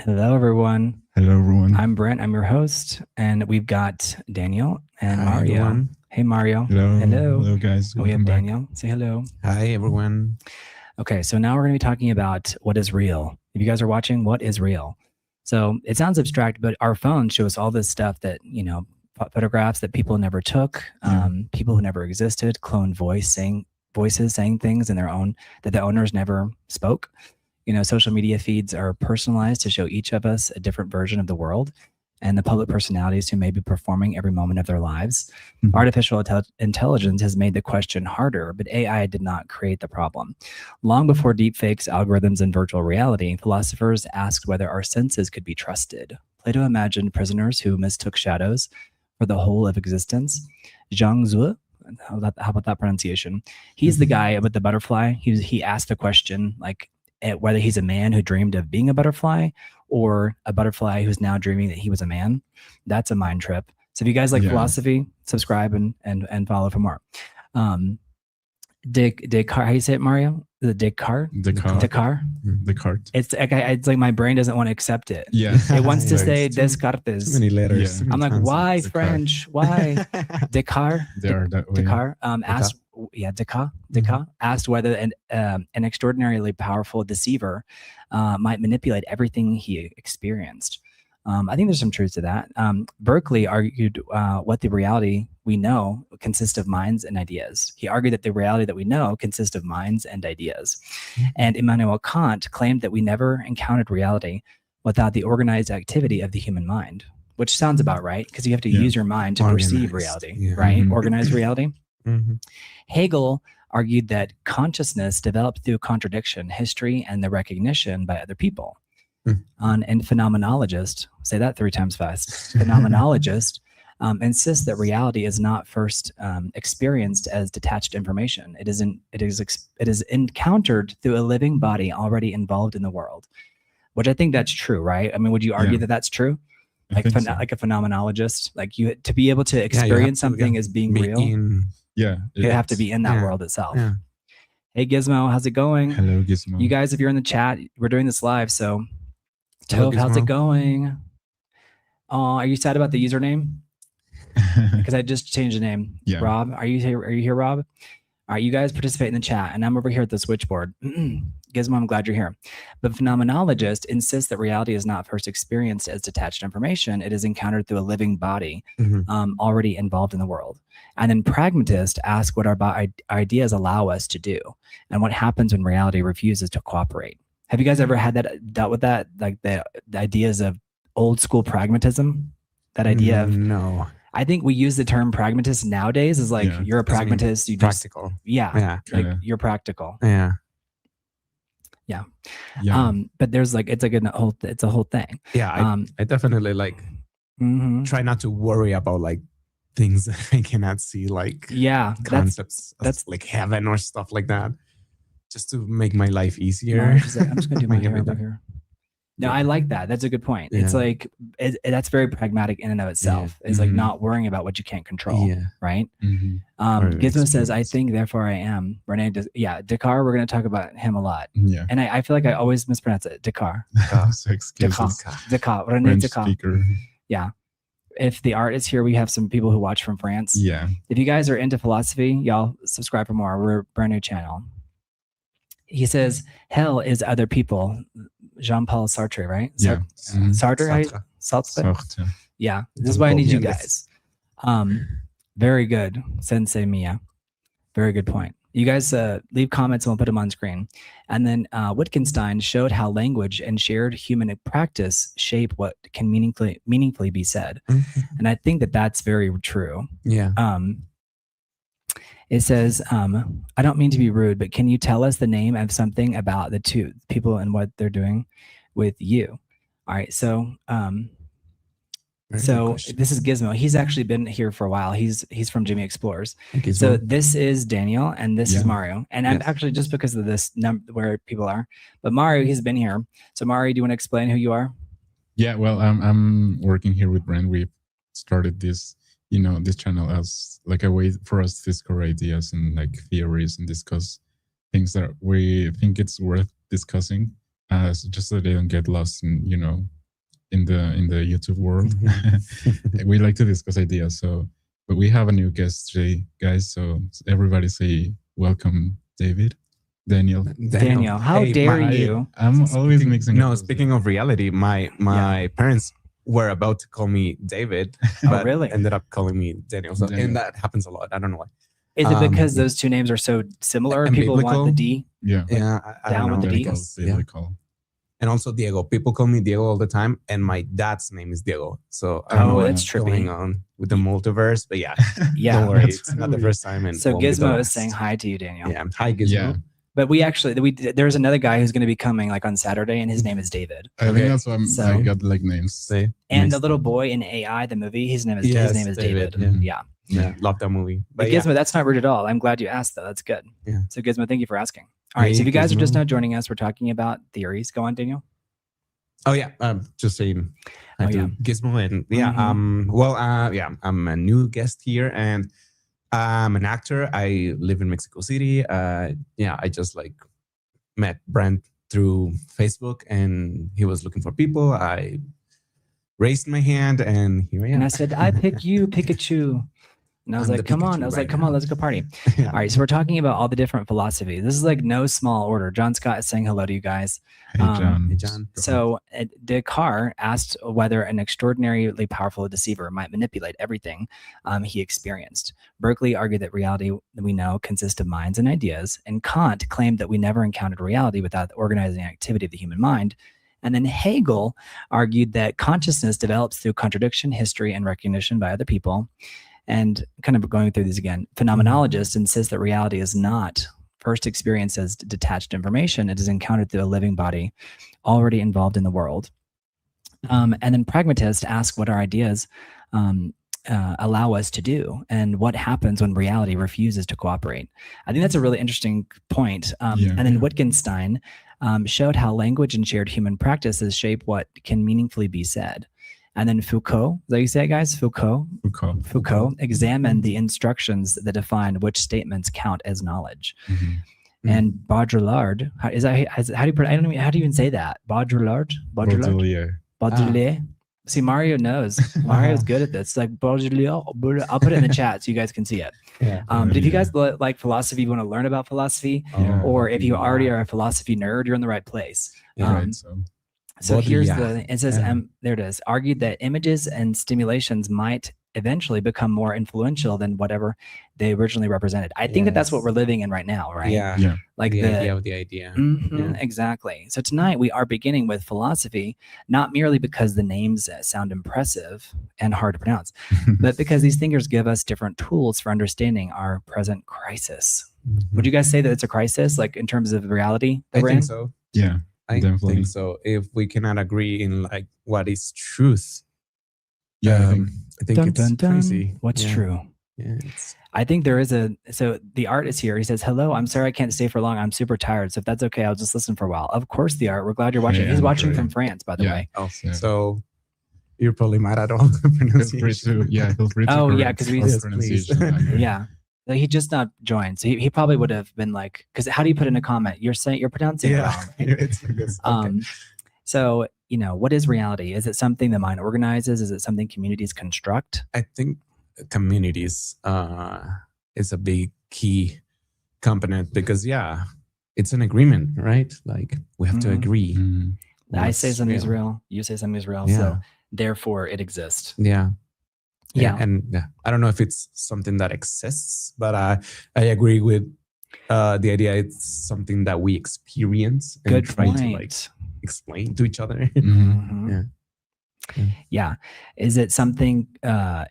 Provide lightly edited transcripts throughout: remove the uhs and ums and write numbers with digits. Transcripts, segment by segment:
Hello, everyone. Hello, everyone. I'm Brent. I'm your host, and we've got Daniel and Hi, Mario. everyone. Hey, Mario. Hello. Hello. Hello, guys. And we have Welcome back. Daniel. Say hello. Hi, everyone. Okay, so now we're going to be talking about what is real. If you guys are watching, what is real? So it sounds abstract, but our phones show us all this stuff that, photographs that people never took, people who never existed, cloned voices saying things in their own that the owners never spoke. Social media feeds are personalized to show each of us a different version of the world and the public personalities who may be performing every moment of their lives. Mhm. Artificial intelligence has made the question harder, but AI did not create the problem. Long before deepfakes, algorithms, and virtual reality, philosophers asked whether our senses could be trusted. Plato imagined prisoners who mistook shadows for the whole of existence. Zhang Zhu, how about that pronunciation? He's the guy with the butterfly. He asked the question like, whether he's a man who dreamed of being a butterfly or a butterfly who's now dreaming that he was a man. That's a mind trip. So if you guys like philosophy, subscribe and follow for more. Descartes, how you say it, Mario? The Descartes? Descartes? Descartes. It's like my brain doesn't want to accept it. Yeah. It wants to Yeah, say it's too Descartes. many letters. Yeah. I'm like, why Descartes. French? Why Descartes? They are that way. Descartes asked whether an extraordinarily powerful deceiver might manipulate everything he experienced. I think there's some truth to that. Berkeley argued what the reality we know consists of minds and ideas. He argued that the reality that we know consists of minds and ideas. And Immanuel Kant claimed that we never encountered reality without the organized activity of the human mind, which sounds about right because you have to use your mind to perceive reality, right? Mhm. Organized reality. Mhm. Hegel argued that consciousness developed through contradiction, history, and the recognition by other people. And phenomenologist, say that 3 times fast, phenomenologist insists that reality is not first experienced as detached information. It is encountered through a living body already involved in the world, which I think that's true, right? I mean, would you argue that that's true? Like a phenomenologist, like you to be able to experience something as being real, you have to be in that world itself. Yeah. Hey Gizmo, how's it going? Hello, Gizmo. You guys, if you're in the chat, we're doing this live, so Tove, how's it going? Oh, are you sad about the username? Because I just changed the name. Yeah. Rob, are you here, Rob? All right, you guys participate in the chat, and I'm over here at the switchboard. Gizmo, I'm glad you're here. But phenomenologist insists that reality is not first experienced as detached information. It is encountered through a living body already involved in the world. And then pragmatist asks what our ideas allow us to do and what happens when reality refuses to cooperate. Have you guys ever had dealt with that? Like the ideas of old school pragmatism? That idea of no. I think we use the term pragmatist nowadays as like you're a pragmatist. You just practical. like you're practical. Yeah. But there's like it's a whole thing. Yeah. I definitely like try not to worry about like things that I cannot see, like concepts of like heaven or stuff like that, just to make my life easier. I'm just gonna do my hair over here. No, I like that. That's a good point. It's like that's very pragmatic in and of itself. It's like not worrying about what you can't control, right? Gizmo says, "I think, therefore I am." Rene does, Descartes. We're going to talk about him a lot. Yeah. And I feel like I always mispronounce it. Descartes. Descartes. Rene Descartes. Speaker. Yeah. If the art is here, we have some people who watch from France. Yeah. If you guys are into philosophy, y'all subscribe for more. We're a brand new channel. He says, "Hell is other people." Jean-Paul Sartre, right? Sartre. Sartre. Yeah. This is why I need you guys. Very good, Sensei Mia. Very good point. You guys leave comments and we'll put them on screen. And then Wittgenstein showed how language and shared human practice shape what can meaningfully be said. And I think that that's very true. Yeah. It says, I don't mean to be rude, but can you tell us the name of something about the two people and what they're doing with you? All right. So this is Gizmo. He's actually been here for a while. He's from Jimmy Explores. So this is Daniel and this is Mario. And I'm actually just because of this where people are, but Mario, he's been here. So Mario, do you want to explain who you are? Yeah, well, I'm working here with Brent. We've started this channel as like a way for us to discover ideas and like theories and discuss things that we think it's worth discussing. just so they don't get lost in, in the YouTube world. We like to discuss ideas. But we have a new guest today, guys. So everybody say welcome, Daniel. How dare you? I'm always mixing. No, speaking of reality, my parents were about to call me David, but really? ended up calling me Daniel. So, and that happens a lot. I don't know why. Is it because those two names are so similar and people want the D? Yeah. I down with the D. Biblical. And also Diego. People call me Diego all the time, and my dad's name is Diego. So I don't know what's going on with the multiverse, but yeah. Don't worry, it's not the first time. And so Gizmo is saying hi to you, Daniel. Yeah, hi Gizmo. Yeah. But there's another guy who's going to be coming like on Saturday, and his name is David. I think that's why I got like names. And the little boy in AI, the movie, his name is David. Yeah, love that movie. But Gizmo, that's not rude at all. I'm glad you asked, though. That's good. Yeah. So Gizmo, thank you for asking. All right. So if you guys are just now joining us, we're talking about theories. Go on, Daniel. Oh yeah, just saying hi to Gizmo, and I'm a new guest here, and I'm an actor. I live in Mexico City. I just met Brent through Facebook, and he was looking for people. I raised my hand, and here I am. And I said, I pick you, Pikachu. And I was like, come on. I was like, come on, let's go party. All right. So we're talking about all the different philosophies. This is like no small order. John Scott is saying hello to you guys. Hey, John. Hey, John. So Descartes asked whether an extraordinarily powerful deceiver might manipulate everything he experienced. Berkeley argued that reality, we know, consists of minds and ideas. And Kant claimed that we never encountered reality without the organizing activity of the human mind. And then Hegel argued that consciousness develops through contradiction, history, and recognition by other people. And kind of going through these again, phenomenologists insist that reality is not first experienced as detached information. It is encountered through a living body already involved in the world. And then pragmatists ask what our ideas allow us to do and what happens when reality refuses to cooperate. I think that's a really interesting point. And then Wittgenstein showed how language and shared human practices shape what can meaningfully be said. And then Foucault, is that how you say it, guys? Foucault examined the instructions that define which statements count as knowledge. And Baudrillard, how do you even say that? Baudrillard. See, Mario knows. Mario's good at this. It's like Baudrillard. I'll put it in the chat so you guys can see it. But if you guys like philosophy, you want to learn about philosophy, or if you already are a philosophy nerd, you're in the right place. So here's it says, there it is, argued that images and stimulations might eventually become more influential than whatever they originally represented. I think that's what we're living in right now, right? Yeah. Like the idea of the idea. Exactly. So tonight we are beginning with philosophy, not merely because the names sound impressive and hard to pronounce, but because these thinkers give us different tools for understanding our present crisis. Would you guys say that it's a crisis, like in terms of reality? I think so. Yeah. I think so. If we cannot agree in like what is truth, I think it's crazy. What's true? Yeah, I think there is so the art is here. He says, hello, I'm sorry I can't stay for long. I'm super tired. So if that's okay, I'll just listen for a while. Of course, the art. We're glad you're watching. He's watching from France, by the way. Oh, so you're probably mad at all the pronunciation. Feel free to because we just he just not joined, so he probably would have been like, because how do you put in a comment? You're pronouncing it wrong. It's like this. So what is reality? Is it something the mind organizes? Is it something communities construct? I think communities is a big key component because it's an agreement, right? Like we have to agree. I say something is real, you say something is real, so therefore it exists. And I don't know if it's something that exists, but I agree with the idea it's something that we experience and try to like explain to each other. Is it something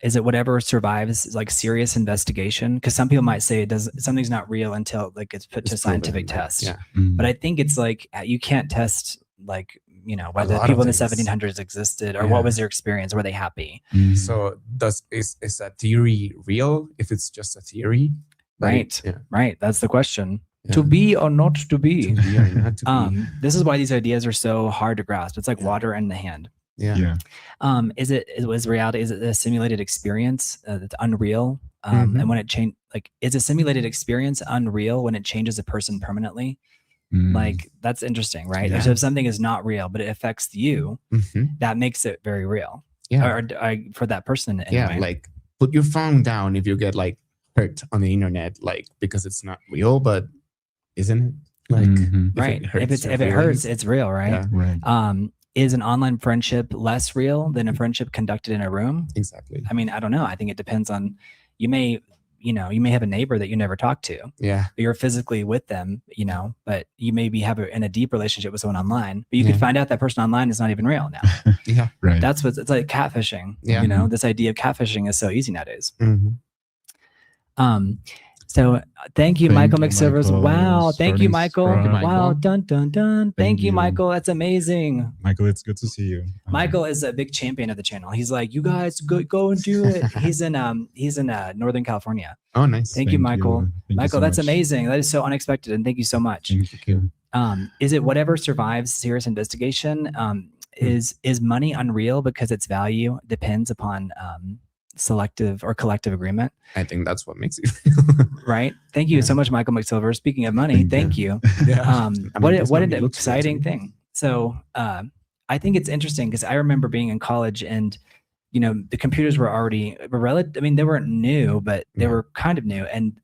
is it whatever survives like serious investigation? Because some people might say something's not real until like it's put to scientific test. But I think it's like you can't test like whether people in the 1700s existed or what was their experience, were they happy? So is a theory real if it's just a theory? Right. That's the question. To be or not to be. To be or not to be. This is why these ideas are so hard to grasp. It's like water in the hand. Is reality, is it a simulated experience that's unreal? And when it change, like, is a simulated experience unreal when it changes a person permanently? Like that's interesting, right? So if something is not real, but it affects you, that makes it very real. Or for that person anyway. Like put your phone down if you get like hurt on the internet, like because it's not real, but isn't it? Like right. If it hurts, it's real, right? Yeah. Right. Is an online friendship less real than a friendship conducted in a room? Exactly. I mean, I don't know. I think it depends on, you may have a neighbor that you never talk to. Yeah. But you're physically with them, but you maybe have in a deep relationship with someone online, but you could find out that person online is not even real now. Yeah. Right. That's it's like catfishing. Yeah. This idea of catfishing is so easy nowadays. So thank you, Michael McSilvers. Wow. Thank you, Michael. Wow. Dun, dun, dun. Thank you, Michael. That's amazing. Michael, it's good to see you. Michael is a big champion of the channel. He's like, you guys go and do it. He's in Northern California. Oh, nice. Thank you, Michael. Michael, so that's much. amazing. That is so unexpected. And thank you so much. Thank you. Is it whatever survives serious investigation? Is money unreal because its value depends upon selective or collective agreement? I think that's what makes it right. Thank you so much, Michael McSilver. Speaking of money, thank you. What an exciting thing. So I think it's interesting because I remember being in college and the computers were already they weren't new, but they were kind of new. And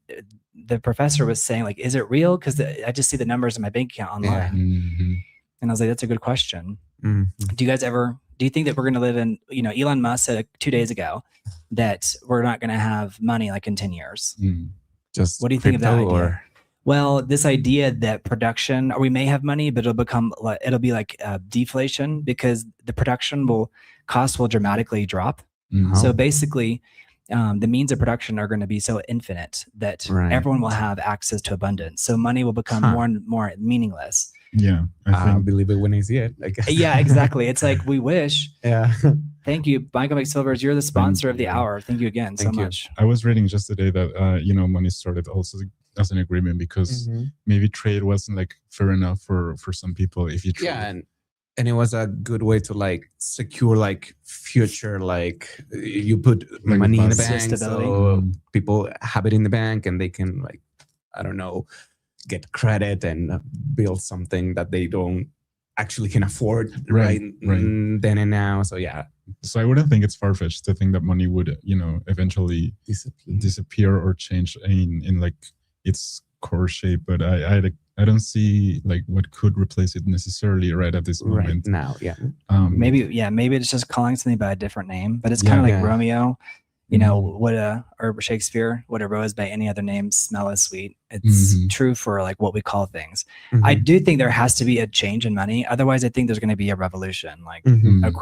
the professor was saying, like, is it real? Because I just see the numbers in my bank account online. And I was like, that's a good question. Do you think that we're going to live in, Elon Musk said 2 days ago that we're not going to have money like in 10 years? Just what do you think of that idea? Well, this idea that production, or we may have money, but it'll be like deflation because the production cost will dramatically drop. So basically, the means of production are going to be so infinite that everyone will have access to abundance. So money will become more and more meaningless. Yeah, I'll believe it when I see it. Yeah, exactly. It's like we wish. Yeah. Thank you, Michael McSilvers. You're the sponsor of the hour. Thank you again so much. I was reading just today that money started also as an agreement because maybe trade wasn't like fair enough for some people if you trade. Yeah, and it was a good way to like secure like future, like you put like money in the bank, so people have it in the bank and they can like, I don't know, get credit and build something that they don't actually can afford right then and now. So so I wouldn't think it's far-fetched to think that money would eventually disappear or change in like its core shape, but I don't see like what could replace it necessarily right at this moment now. Maybe it's just calling something by a different name, but it's kind of like Romeo. Or Shakespeare, what a rose by any other name smell as sweet. It's true for like what we call things. I do think there has to be a change in money. Otherwise, I think there's going to be a revolution like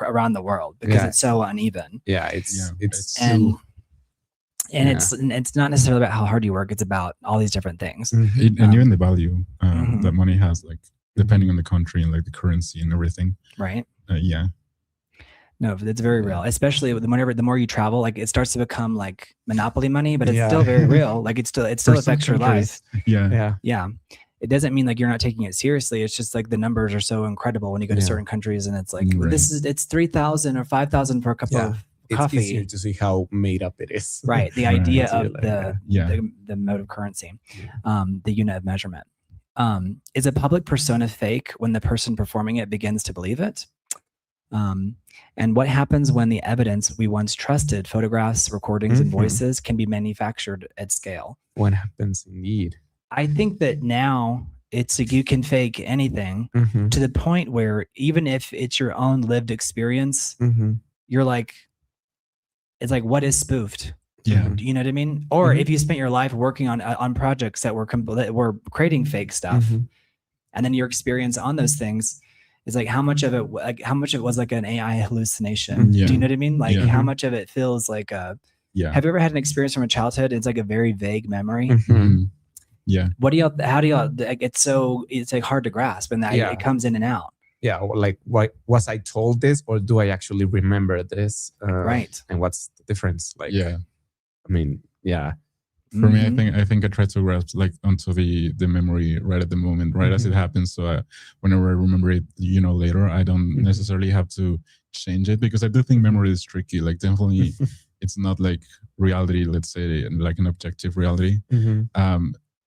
around the world because it's so uneven. Yeah, it's not necessarily about how hard you work. It's about all these different things. And even the value that money has, like depending on the country and like the currency and everything. Right. No, it's very real, especially the more you travel, like it starts to become like monopoly money, but it's still very real. Like it still affects your life. Yeah. It doesn't mean like you're not taking it seriously. It's just like the numbers are so incredible when you go to certain countries and it's like, it's 3,000 or 5,000 for a cup of coffee. It's easier to see how made up it is. Right. The idea of the mode of currency, the unit of measurement. Is a public persona fake when the person performing it begins to believe it? And what happens when the evidence we once trusted, photographs, recordings, and voices, can be manufactured at scale? What happens indeed? I think that now it's like you can fake anything to the point where even if it's your own lived experience, you're like, it's like, what is spoofed? Yeah. Do you know what I mean? Or if you spent your life working on projects that were creating fake stuff, and then your experience on those things is like how much of it was like an AI hallucination. Do you know what I mean? Like how much of it feels like have you ever had an experience from a childhood? It's like a very vague memory. Yeah. How do y'all, like, it's like hard to grasp and that it comes in and out. Yeah. Like, was I told this or do I actually remember this? Right. And what's the difference? Like, I mean, For me, I think I try to grasp like onto the memory right at the moment, right as it happens. So whenever I remember it, later, I don't necessarily have to change it because I do think memory is tricky. Like definitely, it's not like reality. Let's say like an objective reality.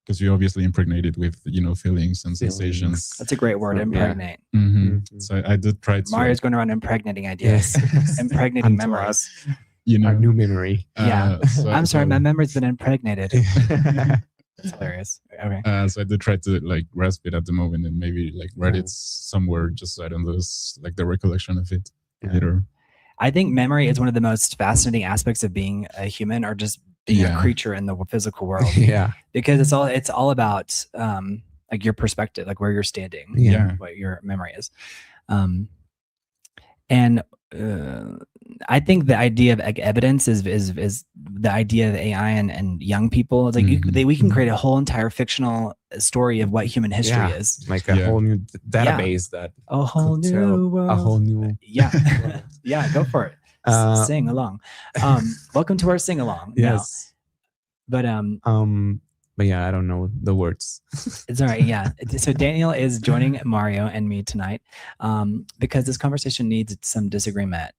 because you obviously impregnate it with, feelings and sensations. That's a great word, impregnate. Yeah. Mm-hmm. So I did try to. Mario's going around impregnating ideas, impregnating memories. Our new memory. Yeah. I'm sorry, my memory's been impregnated. It's hilarious. Okay. So I did try to like grasp it at the moment and maybe like write it somewhere just so I don't lose like the recollection of it later. I think memory is one of the most fascinating aspects of being a human or just being a creature in the physical world. Because it's all about like your perspective, like where you're standing, what your memory is. And I think the idea of like, evidence is the idea of AI and young people. It's like we can create a whole entire fictional story of what human history is, like a whole new database that a whole new world. A whole new yeah, go for it. Sing along. Welcome to our sing along. Yes, but yeah, I don't know the words. It's all right. Yeah. So Daniel is joining Mario and me tonight because this conversation needs some disagreement.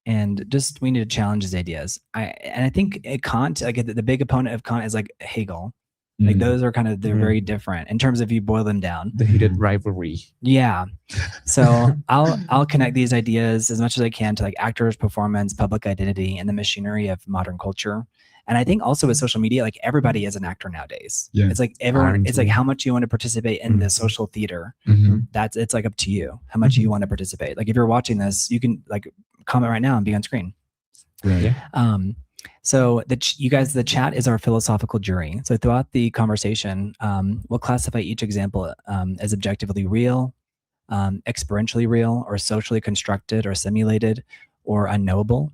And just we need to challenge his ideas. I think Kant, like the big opponent of Kant is like Hegel. Like those are kind of, they're very different in terms of you boil them down. The heated rivalry. Yeah. So I'll connect these ideas as much as I can to like actors, performance, public identity, and the machinery of modern culture. And I think also with social media, like everybody is an actor nowadays. Yeah. It's like everyone, it's like how much you want to participate in the social theater. It's like up to you, how much you want to participate. Like if you're watching this, you can like comment right now and be on screen. Right. So you guys, the chat is our philosophical jury. So throughout the conversation, we'll classify each example as objectively real, experientially real, or socially constructed or simulated or unknowable.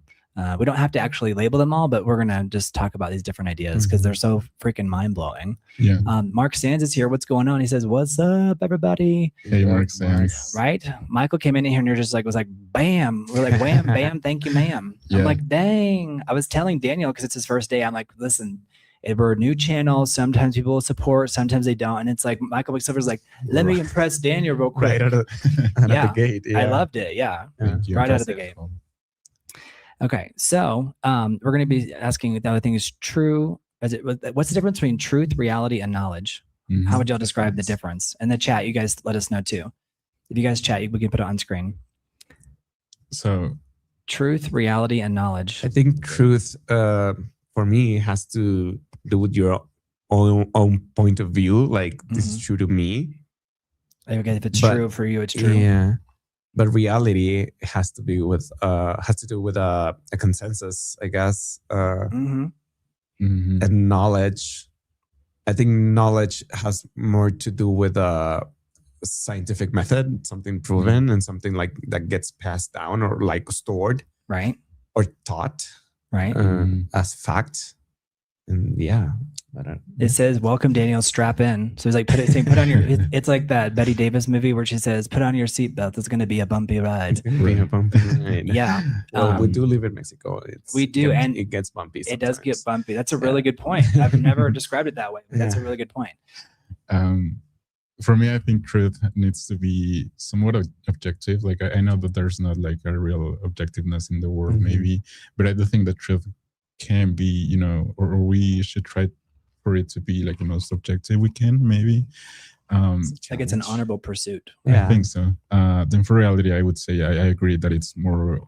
We don't have to actually label them all, but we're going to just talk about these different ideas because they're so freaking mind-blowing. Yeah. Mark Sands is here. What's going on? He says, what's up, everybody? Hey, Mark Sands. Right? Michael came in here and you're just like, was like, bam. We're like, wham, bam, thank you, ma'am. Yeah. I'm like, dang. I was telling Daniel, because it's his first day, I'm like, listen, we're a new channel. Sometimes people will support, sometimes they don't. And it's like, Michael McSilver's like, let me impress Daniel real quick. Right out of the gate. Yeah. I loved it. Yeah. Right out of the gate. Okay, so we're going to be asking the other thing is true. What's the difference between truth, reality, and knowledge? How would y'all describe the difference? In the chat, you guys let us know too. If you guys chat, we can put it on screen. So, truth, reality, and knowledge. I think truth, for me, has to do with your own point of view. Like this is true to me. Okay, if it's true for you, it's true. Yeah. But reality has to do with a consensus, I guess. And knowledge, I think knowledge has more to do with a scientific method, something proven and something like that gets passed down or like stored, right, or taught, right, as fact. And yeah. It says, welcome, Daniel, strap in. So it's like, put on your, it's like that Betty Davis movie where she says, put on your seatbelt. It's going to be a bumpy ride. It's going to be a bumpy ride. Yeah. Well, we do live in Mexico. We do. And it gets bumpy sometimes. It does get bumpy. That's a really good point. I've never described it that way. But that's a really good point. For me, I think truth needs to be somewhat objective. Like I know that there's not like a real objectiveness in the world, maybe, but I do think that truth can be, or we should try for it to be like the most objective we can, maybe. Like it's an honorable pursuit. I think so. Then for reality, I would say I agree that it's more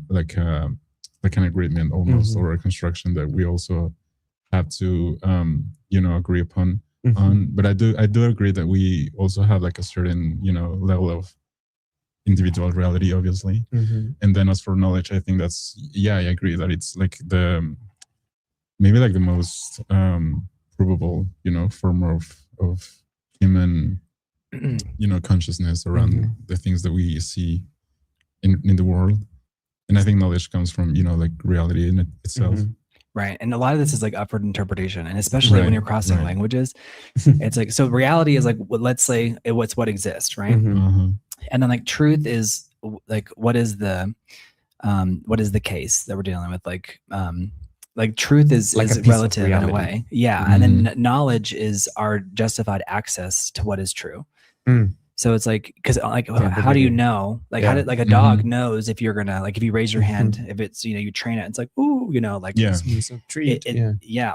like an agreement almost, or a construction that we also have to agree upon. But I do agree that we also have like a certain level of individual reality, obviously. And then as for knowledge, I think that's I agree that it's like maybe like the most provable form of human consciousness around the things that we see in the world. And I think knowledge comes from like reality in itself. Right. And a lot of this is like upward interpretation. And especially when you're crossing languages, it's like, so reality is like, let's say what's what exists, right? And then like truth is like, what is the case that we're dealing with? Like truth is relative in a way. Yeah. And then knowledge is our justified access to what is true. So it's like, because like, how do you know? Like, how did like a dog knows if you're gonna like if you raise your hand, if it's you train it, it's like ooh, like it's a treat.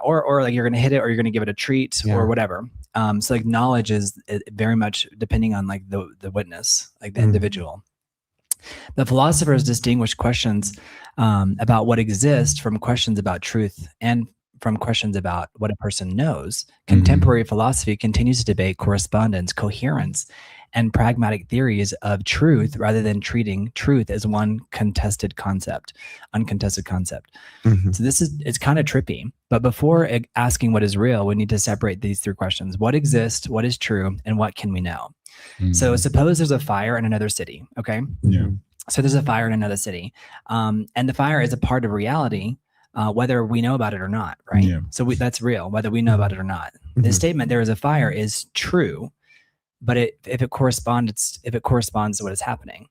Or like you're gonna hit it or you're gonna give it a treat or whatever. So like knowledge is very much depending on like the witness, like the individual. The philosophers distinguish questions about what exists from questions about truth and from questions about what a person knows. Contemporary philosophy continues to debate correspondence, coherence, and pragmatic theories of truth rather than treating truth as one uncontested concept. So it's kind of trippy. But before asking what is real, we need to separate these three questions. What exists, what is true, and what can we know? So suppose there's a fire in another city, okay? Yeah. So there's a fire in another city. And the fire is a part of reality, whether we know about it or not, right? Yeah. So that's real, whether we know about it or not. The statement there is a fire is true, but if it corresponds to what is happening.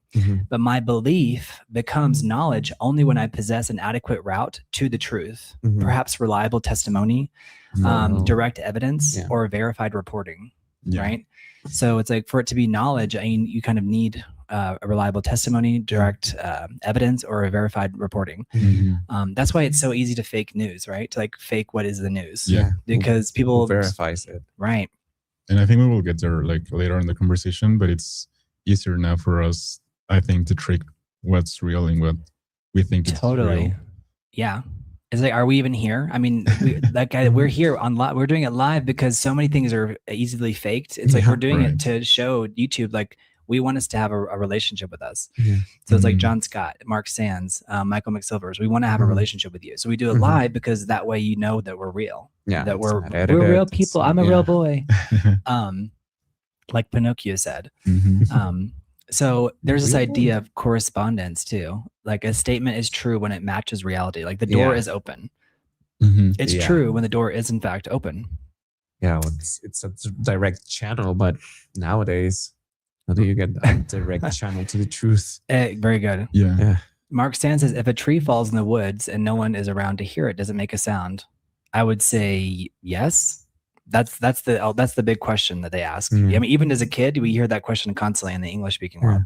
But my belief becomes knowledge only when I possess an adequate route to the truth, perhaps reliable testimony, direct evidence, or verified reporting, right? So it's like for it to be knowledge, I mean, you kind of need a reliable testimony, direct evidence, or a verified reporting. That's why it's so easy to fake news, right? To like fake what is the news. Yeah. Because people verifies it. Right. And I think we will get there like later in the conversation, but it's easier now for us, I think, to trick what's real and what we think is real. Yeah. It's like, are we even here? I mean, we're here on live. We're doing it live because so many things are easily faked. It's like we're doing it to show YouTube, like we want us to have a relationship with us. So it's like John Scott, Mark Sands, Michael McSilvers. We want to have a relationship with you. So we do it live because that way you know that we're real. Yeah, that we're real people. I'm a real boy. Like Pinocchio said. So there's this idea of correspondence too. Like a statement is true when it matches reality. Like the door is open. It's true when the door is in fact open. Yeah, well, it's a direct channel, but nowadays, how do you get a direct channel to the truth? Very good. Yeah. Mark Sand says, if a tree falls in the woods and no one is around to hear it, does it make a sound? I would say yes. That's the big question that they ask. I mean, even as a kid, we hear that question constantly in the English speaking world.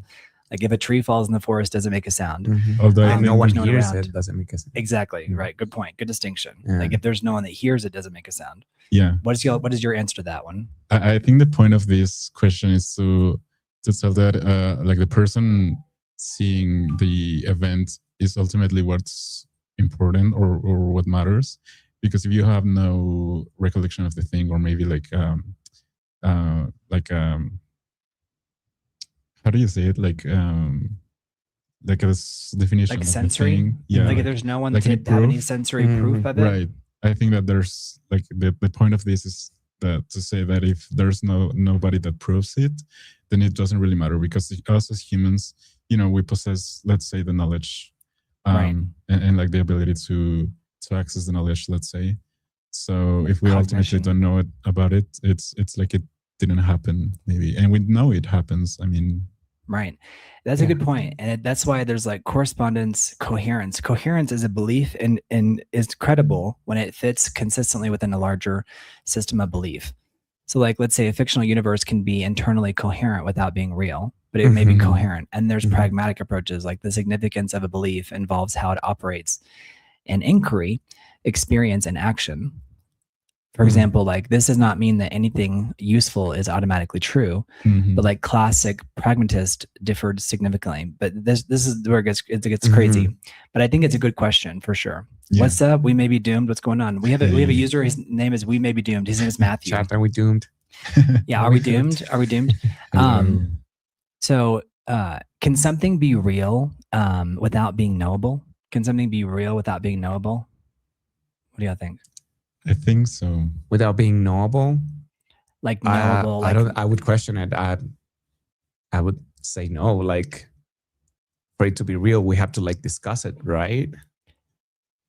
Like if a tree falls in the forest, does it make a sound? Although no one hears it, does it make a sound? Exactly. Right. Good point. Good distinction. Like if there's no one that hears it, does it make a sound? Yeah. What is your answer to that one? I think the point of this question is to tell that like the person seeing the event is ultimately what's important or what matters. Because if you have no recollection of the thing, or maybe like how do you say it? Like a definition like of sensory? the thing. Yeah. Like if there's no one like to have any sensory proof of it. Right. I think that there's like the point of this is that to say that if there's nobody that proves it, then it doesn't really matter, because us as humans, we possess, let's say, the knowledge, and like the ability to access the knowledge, let's say. So if we ultimately don't know about it, it's like it didn't happen, maybe, and we know it happens. I mean, right. That's a good point, and that's why there's like correspondence, coherence. Coherence is a belief and is credible when it fits consistently within a larger system of belief. So, like, let's say a fictional universe can be internally coherent without being real, but it may be coherent. And there's pragmatic approaches, like the significance of a belief involves how it operates in inquiry, experience, and action. For example, like this does not mean that anything useful is automatically true, but like classic pragmatists differed significantly. But this is where it gets crazy. But I think it's a good question for sure. Yeah. What's up? We may be doomed. What's going on? We have a user. His name is We May Be Doomed. His name is Matthew. Chat, are we doomed? Yeah, are we doomed? Are we doomed? So can something be real without being knowable? Can something be real without being knowable? What do y'all think? I think so. Without being knowable? Like knowable. I would question it. I would say no. Like for it to be real, we have to like discuss it, right?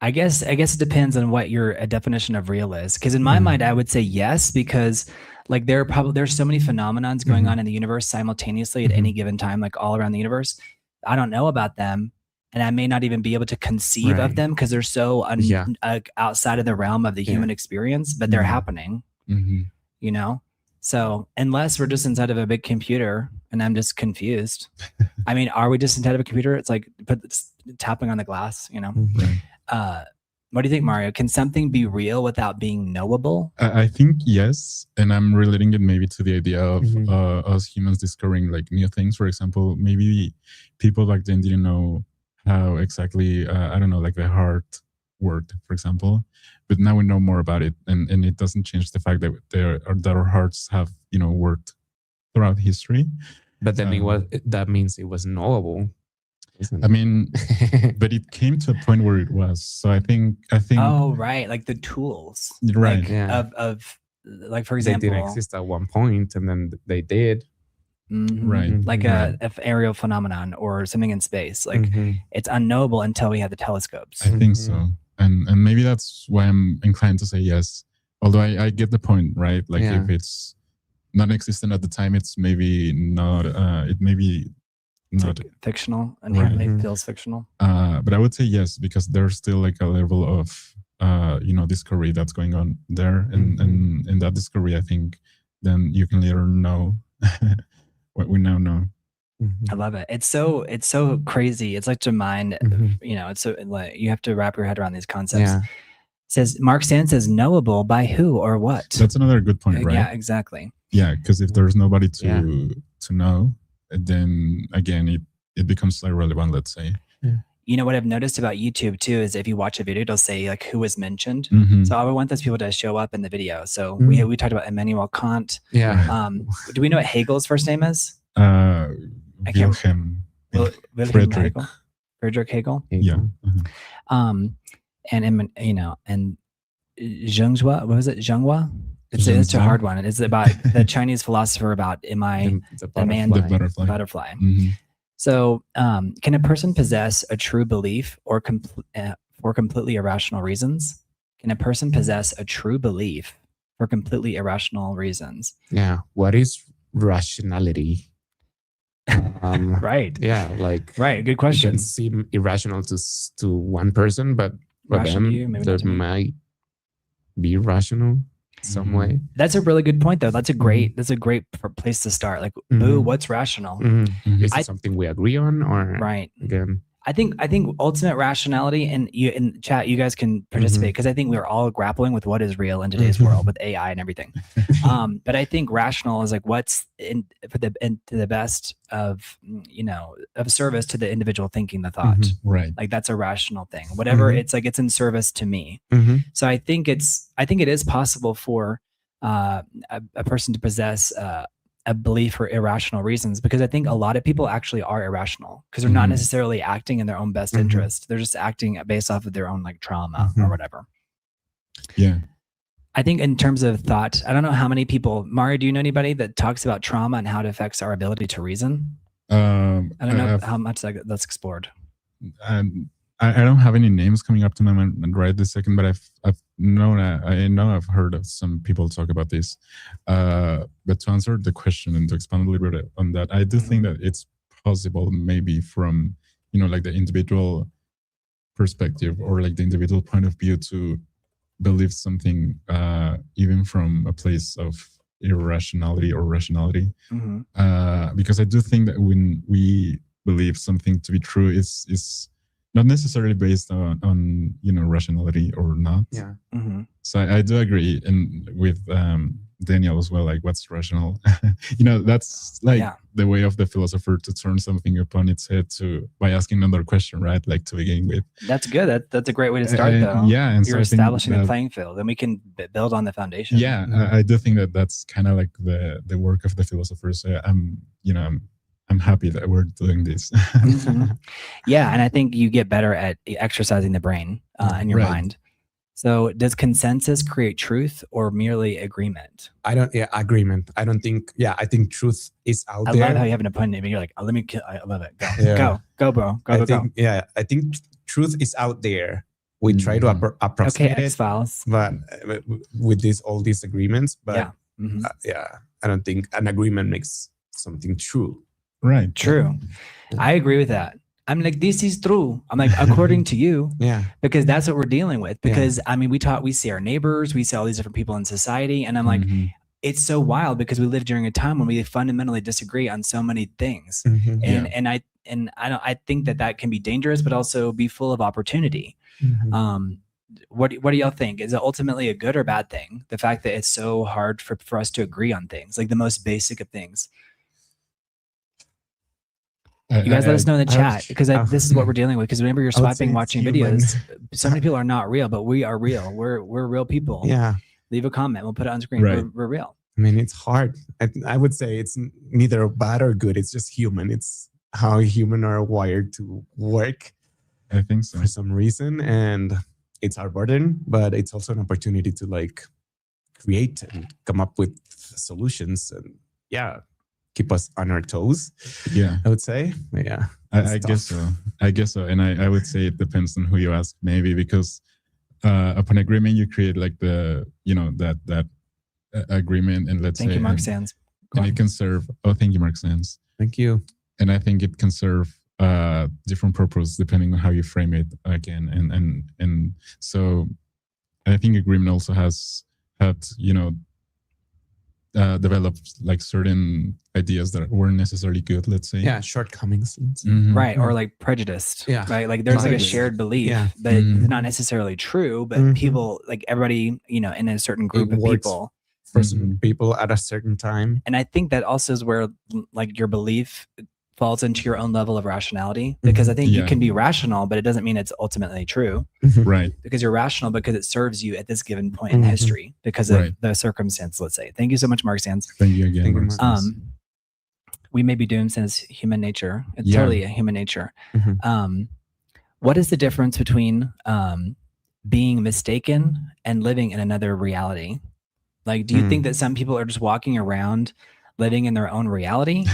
I guess it depends on what your definition of real is. Because in my mind, I would say yes, because like there's so many phenomenons going on in the universe simultaneously at any given time, like all around the universe. I don't know about them. And I may not even be able to conceive of them because they're so outside of the realm of the human experience, but they're happening, So unless we're just inside of a big computer and I'm just confused, I mean, are we just inside of a computer? It's like tapping on the glass, you know? Right. What do you think, Mario? Can something be real without being knowable? I think yes. And I'm relating it maybe to the idea of us humans discovering like new things. For example, maybe people back then didn't know how exactly, I don't know, like the heart worked, for example. But now we know more about it. And it doesn't change the fact that our hearts have, you know, worked throughout history. But then that means it was knowable. I mean, but it came to a point where it was. So I think. Oh, right, like the tools, right? Like, of like, for example, they didn't exist at one point, and then they did. Right, like a aerial phenomenon or something in space. Like it's unknowable until we have the telescopes. I think so, and maybe that's why I'm inclined to say yes. Although I get the point, right? Like if it's non-existent at the time, it's maybe not. It may be. Not like fictional, inherently feels fictional. But I would say yes, because there's still like a level of you know, discovery that's going on there, and in that discovery, I think then you can later know what we now know. I love it. It's so crazy. It's like to mind, you know. It's so like you have to wrap your head around these concepts. It says Mark Sand says knowable by who or what. That's another good point, right? Yeah, exactly. Yeah, because if there's nobody to know, then again it becomes irrelevant, let's say. You know what I've noticed about YouTube too is if you watch a video, it'll say like who was mentioned. So I would want those people to show up in the video. So we talked about Immanuel Kant. Do we know what Hegel's first name is? Wilhelm Friedrich Hegel. Yeah. And you know, and Zhenghua, what was it? Zhenghua? It's a hard one. It's about the Chinese philosopher about the butterfly. So, can a person possess a true belief or for completely irrational reasons? Can a person possess a true belief for completely irrational reasons? Yeah. What is rationality? Right. Yeah. Like. Right. Good question. It can seem irrational to one person, but for them, there might be rational. Some way. That's a really good point, though. That's a great place to start. Like, what's rational? Is it something we agree on, or again? I think ultimate rationality, and you in chat, you guys can participate because I think we're all grappling with what is real in today's world with AI and everything. But I think rational is like what's to the best of, you know, of service to the individual thinking the thought. Right. Like that's a rational thing. Whatever it's like, it's in service to me. So I think it is possible for a person to possess a belief for irrational reasons, because I think a lot of people actually are irrational because they're not necessarily acting in their own best interest. They're just acting based off of their own like trauma or whatever. Yeah. I think in terms of thought, I don't know how many people, Mario, do you know anybody that talks about trauma and how it affects our ability to reason? I don't know how much that's explored. I don't have any names coming up to my mind right this second, but I know I've heard of some people talk about this. But to answer the question and to expand a little bit on that, I do think that it's possible, maybe from, you know, like the individual perspective or like the individual point of view, to believe something even from a place of irrationality or rationality. Because I do think that when we believe something to be true, is not necessarily based on you know, rationality or not. Yeah. So I do agree, and with Daniel as well, like what's rational? You know, that's like the way of the philosopher to turn something upon its head by asking another question, right? Like to begin with. That's good. That's a great way to start, though. Yeah, and you're establishing the playing field, and we can build on the foundation. Yeah, I do think that that's kind of like the work of the philosophers. I'm happy that we're doing this. Yeah, and I think you get better at exercising the brain and your mind. So does consensus create truth or merely agreement? Agreement. I think truth is out there. I love how you have an opinion, and you're like, I love it. Go, bro. Go. Yeah, I think truth is out there. We try to approximate it, X-Files. but with all these agreements. But I don't think an agreement makes something true. Right. True. I agree with that. I'm like, this is true. I'm like, according to you. Because that's what we're dealing with. Because I mean, we see our neighbors, we see all these different people in society. And I'm like, it's so wild because we live during a time when we fundamentally disagree on so many things. And I think that can be dangerous, but also be full of opportunity. What do y'all think? Is it ultimately a good or bad thing? The fact that it's so hard for us to agree on things, like the most basic of things. You guys let us know in the chat, because this is what we're dealing with. Because whenever you're swiping, watching videos, so many people are not real, but we are real. We're real people. Yeah. Leave a comment. We'll put it on screen. Right. We're real. I mean, it's hard. I would say it's neither bad or good. It's just human. It's how human are wired to work. I think so. For some reason. And it's our burden, but it's also an opportunity to like create and come up with solutions and keep us on our toes. Yeah, I would say. Yeah, I guess so. I guess so. And I would say it depends on who you ask, maybe, because upon agreement, you create like the, that agreement, and let's say. Thank you, Mark Sands. And it can serve. Oh, thank you, Mark Sands. Thank you. And I think it can serve different purpose depending on how you frame it again. And so I think agreement also had developed like certain ideas that weren't necessarily good, let's say. Yeah, shortcomings. Right, or like prejudiced. Yeah. Right, like there's like a shared belief that it's not necessarily true, but people, like everybody, in a certain group of people. For some people at a certain time. And I think that also is where like your belief falls into your own level of rationality, because I think you can be rational, but it doesn't mean it's ultimately true. Right. Because you're rational because it serves you at this given point in history because of the circumstance, let's say. Thank you so much, Mark Sands. Thank you again, Mark Sands. We may be doomed since human nature. It's totally a human nature. What is the difference between being mistaken and living in another reality? Like, do you think that some people are just walking around living in their own reality?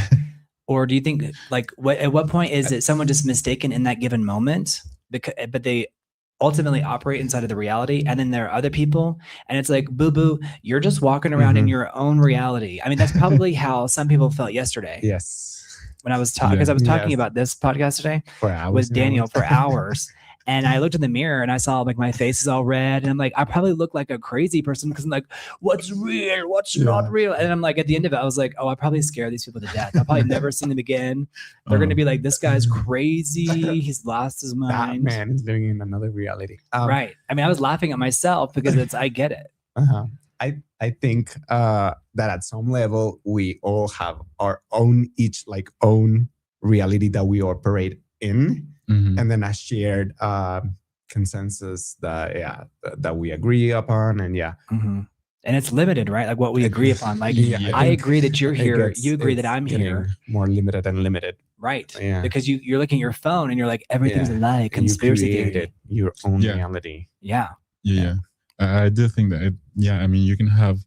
Or do you think, like, at what point is it someone just mistaken in that given moment, but they ultimately operate inside of the reality, and then there are other people, and it's like, boo-boo, you're just walking around in your own reality. I mean, that's probably how some people felt yesterday. Yes. When I was talking, because I was talking about this podcast today with Daniel for hours. And I looked in the mirror and I saw like my face is all red. And I'm like, I probably look like a crazy person because I'm like, what's real? What's not real? And I'm like, at the end of it, I was like, oh, I probably scare these people to death. I'll probably never see them again. They're going to be like, this guy's crazy. He's lost his mind. That man is living in another reality. Right. I mean, I was laughing at myself because I get it. I think that at some level, we all have our own reality that we operate in. And then a shared consensus that we agree upon, and and it's limited, right? Like what we agree upon. Like I agree that you're here, you agree that I'm here. More limited and limited, right? Yeah. Because you're looking at your phone and you're like, everything's a lie, conspiracy theory. Your own reality. Yeah. I do think that I mean, you can have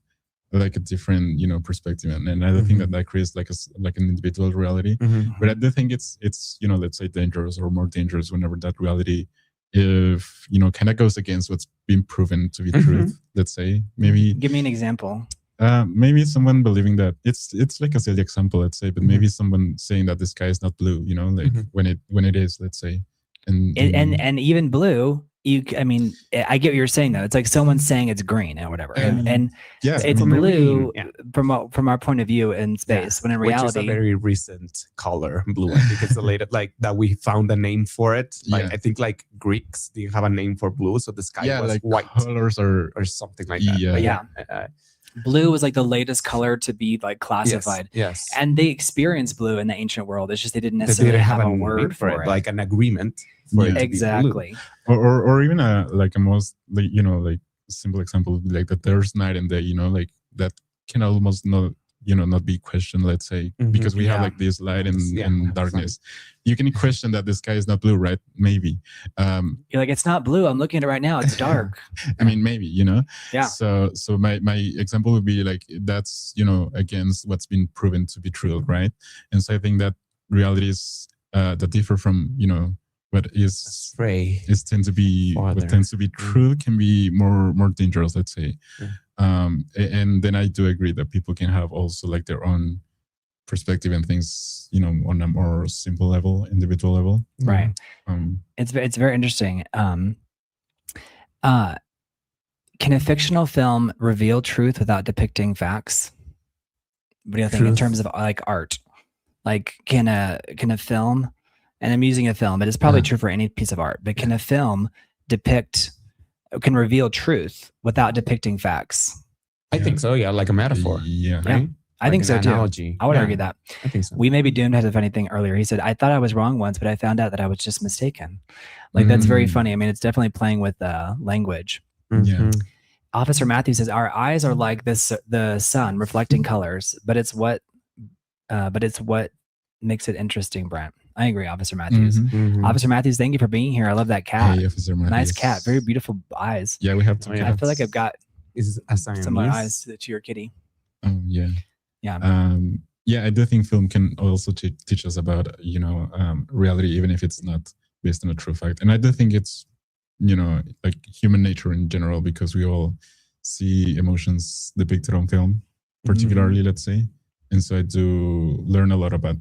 like a different perspective, and I do think that creates like an individual reality. But I do think it's let's say dangerous or more dangerous whenever that reality kind of goes against what's been proven to be truth. Let's say, maybe give me an example. Maybe someone believing that it's like a silly example, let's say, but maybe someone saying that the sky is not blue, like when it is, let's say, and even blue. I mean, I get what you're saying though. It's like someone saying it's green or whatever, and it's blue from our point of view in space. When in reality, which is a very recent color, blue. I think it's the latest, like that we found a name for it. Like I think like Greeks didn't have a name for blue, so the sky was like white colors or something like that. Blue was like the latest color to be like classified. Yes. And they experienced blue in the ancient world. It's just they didn't necessarily have a word for it, like an agreement. For it exactly. Or even a most like simple example, like the Thursday night and day, like that can almost not be questioned, let's say, because we have like this light and darkness. You can question that the sky is not blue, right? Maybe. You're like, it's not blue. I'm looking at it right now. It's dark. I mean, maybe, Yeah. So my example would be like, that's, against what's been proven to be true, right? And so I think that realities that differ from, what tends to be true can be more dangerous, let's say. And then I do agree that people can have also like their own perspective and things, on a more simple level, individual level. Right. It's very interesting. Can a fictional film reveal truth without depicting facts? What do you think in terms of like art? Like, can a film, and I'm using a film, but it's probably true for any piece of art, but can a film can reveal truth without depicting facts? I think so, yeah, like a metaphor. Yeah. Right? I think so analogy. Too. I would argue that. I think so. We May Be Doomed had a funny thing earlier. He said, I thought I was wrong once, but I found out that I was just mistaken. Like, that's very funny. I mean, it's definitely playing with language. Yeah. Officer Matthews says, our eyes are like the sun reflecting colors, but it's what makes it interesting, Brent. I agree, Officer Matthews. Officer Matthews, thank you for being here. I love that cat. Hey, Officer Matthews. Nice cat. Very beautiful eyes. Yeah, we have to. I feel like I've got some of my eyes to your kitty. Yeah. Yeah. Yeah, I do think film can also teach us about, reality, even if it's not based on a true fact. And I do think it's, like human nature in general, because we all see emotions depicted on film, particularly, let's say. And so I do learn a lot about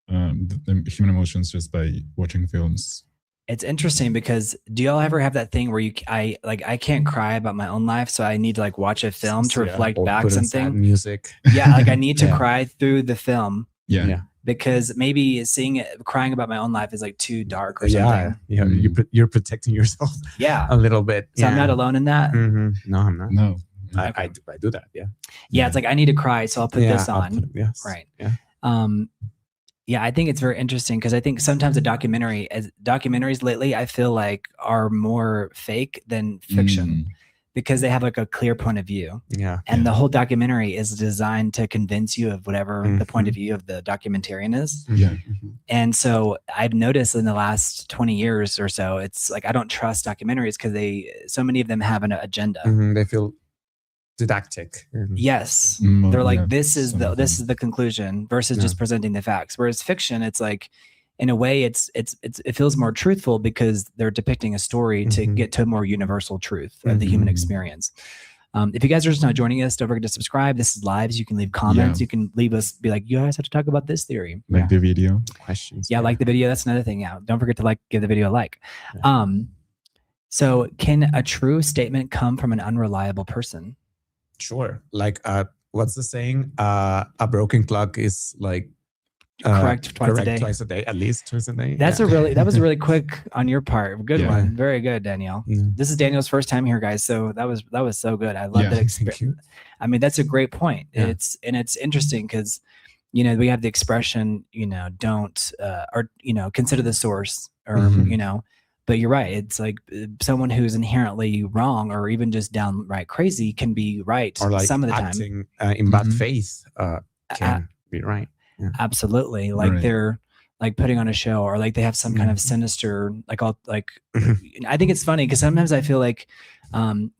the human emotions just by watching films. It's interesting because do y'all ever have that thing where I can't cry about my own life, so I need to like watch a film to reflect back something? Music. Yeah, like I need to cry through the film. Yeah. Because maybe crying about my own life is like too dark or something. Yeah, you're protecting yourself. Yeah, a little bit. So I'm not alone in that. No, I'm not. No, I do that. Yeah, it's like I need to cry, so I'll put this on. Yes. Right. Yeah. Yeah, I think it's very interesting because I think sometimes documentaries lately, I feel like are more fake than fiction because they have like a clear point of view. Yeah. And the whole documentary is designed to convince you of whatever the point of view of the documentarian is. Yeah. And so I've noticed in the last 20 years or so, it's like I don't trust documentaries because so many of them have an agenda. They feel didactic. Yes. They're like, this is the conclusion versus just presenting the facts. Whereas fiction, it's like, in a way, it feels more truthful because they're depicting a story to get to a more universal truth of the human experience. If you guys are just now joining us, don't forget to subscribe. This is live. So you can leave comments. You can leave us, be like, you guys have to talk about this theory. Like the video. Questions. Yeah, like the video. That's another thing. Yeah. Don't forget to give the video a like. So can a true statement come from an unreliable person? Sure. Like, what's the saying? A broken clock is like correct twice a day. At least twice a day. That was really quick on your part. Good one. Very good, Danielle. This is Danielle's first time here, guys. So that was so good. I love that experience. I mean, that's a great point. It's interesting because, we have the expression, don't or consider the source or but you're right. It's like someone who's inherently wrong or even just downright crazy can be right or like some of the acting, in bad faith can be right. Yeah. Absolutely. Like they're like putting on a show or like they have some kind of sinister, I think it's funny because sometimes I feel like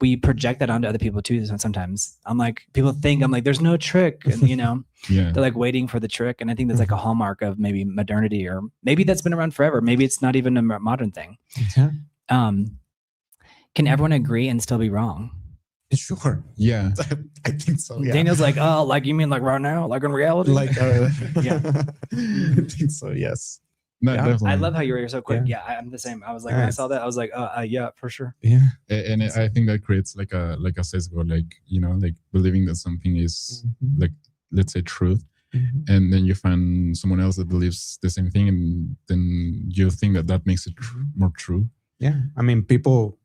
we project that onto other people too. Sometimes I'm like, people think I'm like, there's no trick. And, they're like waiting for the trick. And I think that's like a hallmark of maybe modernity or maybe that's been around forever. Maybe it's not even a modern thing. Yeah. Can everyone agree and still be wrong? Sure. Yeah. I think so. Yeah. Daniel's like, oh, like you mean like right now, like in reality? Like, yeah. I think so. Yes. No, definitely. I love how you were so quick. Yeah, I'm the same. I was like, when I saw that, I was like, yeah, for sure. Yeah. And I think that creates like a sesgo, like believing that something is like, let's say, truth. And then you find someone else that believes the same thing, and then you think that makes it more true. Yeah. I mean, people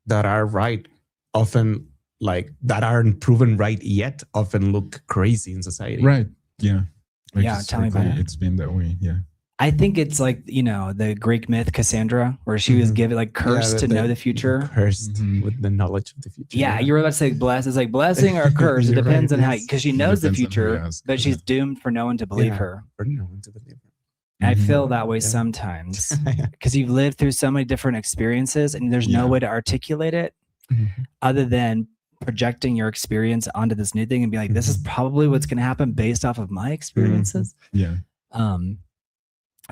that are right often, like, that aren't proven right yet, often look crazy in society. Right. Yeah. Like tell me about it. It's been that way. Yeah. I think it's like, the Greek myth Cassandra, where she was given like cursed to know the future. Cursed with the knowledge of the future. Yeah, you were about to say blessed. It's like blessing or curse. It depends on how, because she knows the future, but she's doomed for no one to believe her. For no one to believe her. I feel that way sometimes because you've lived through so many different experiences and there's no way to articulate it other than projecting your experience onto this new thing and be like, this is probably what's going to happen based off of my experiences. Yeah.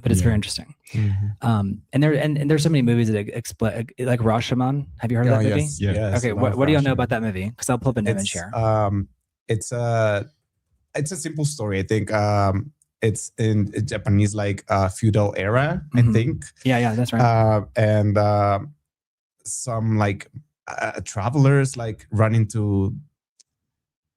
But it's very interesting. And there's so many movies that explain, like Rashomon. Have you heard of that movie? Yes. Okay. What do y'all know about that movie? Because I'll pull up an image here. It's a simple story. I think it's in Japanese, like feudal era. I think. Yeah, that's right. And some like travelers like run into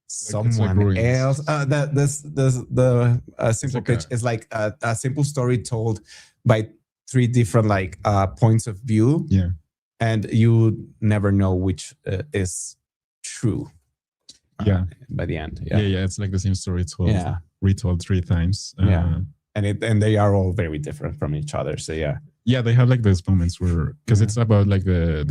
someone else. The simple pitch is like a simple story told by 3 different like points of view. Yeah. And you never know which is true. By the end. Yeah. It's like the same story retold 3 times. And they are all very different from each other. So yeah, they have like those moments where because it's about like the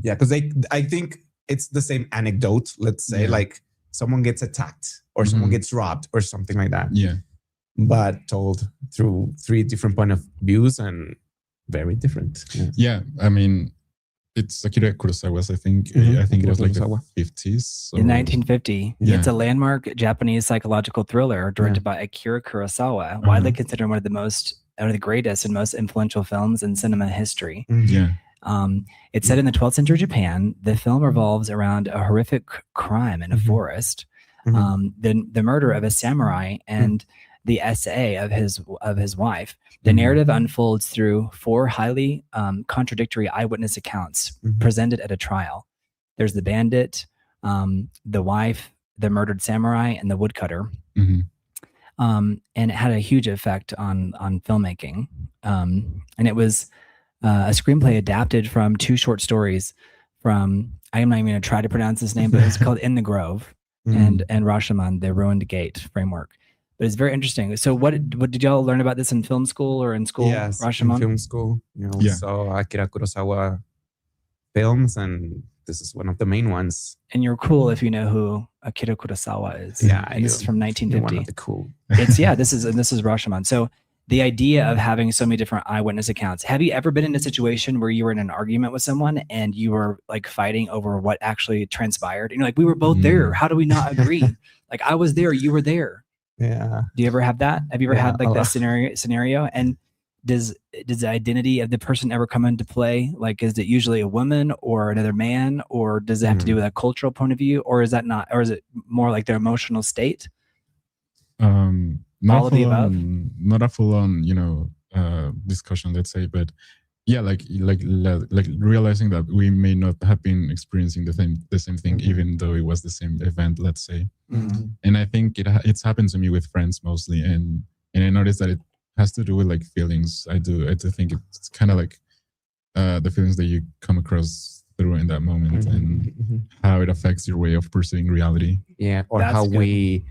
because I think it's the same anecdote. Let's say like someone gets attacked or someone gets robbed or something like that. Yeah, but told through 3 different point of views and very different. Yeah, I mean, it's Akira Kurosawa's. I think it was like the 50s. In 1950, it's a landmark Japanese psychological thriller directed by Akira Kurosawa, widely considered one of the greatest and most influential films in cinema history. Yeah. It's set in the 12th century Japan. The film revolves around a horrific crime in a forest, the murder of a samurai and the essay of his wife. The narrative unfolds through 4 highly contradictory eyewitness accounts presented at a trial. There's the bandit, the wife, the murdered samurai, and the woodcutter. And it had a huge effect on filmmaking. And it was a screenplay adapted from 2 short stories from, I'm not even going to try to pronounce this name, but it's called In the Grove and Rashomon, the Ruined Gate framework. But it's very interesting. So what did y'all learn about this in film school or in school? Yes, Rashomon? in film school. We saw Akira Kurosawa films, and this is one of the main ones. And you're cool if you know who Akira Kurosawa is. Yeah, and this is from 1950. One of the cool. This is Rashomon. So the idea of having so many different eyewitness accounts. Have you ever been in a situation where you were in an argument with someone and you were like fighting over what actually transpired? And you're like, we were both there. How do we not agree? Like, I was there, you were there. Yeah. Do you ever have that? Have you ever had like that scenario? And does the identity of the person ever come into play? Like, is it usually a woman or another man, or does it have to do with a cultural point of view, or is that not, or is it more like their emotional state? Not a full on, discussion, let's say, but yeah, like realizing that we may not have been experiencing the same thing, even though it was the same event, let's say. And I think it's happened to me with friends mostly, and I noticed that it has to do with like feelings. I do think it's kind of like the feelings that you come across through in that moment, and how it affects your way of perceiving reality. Yeah, or that's how we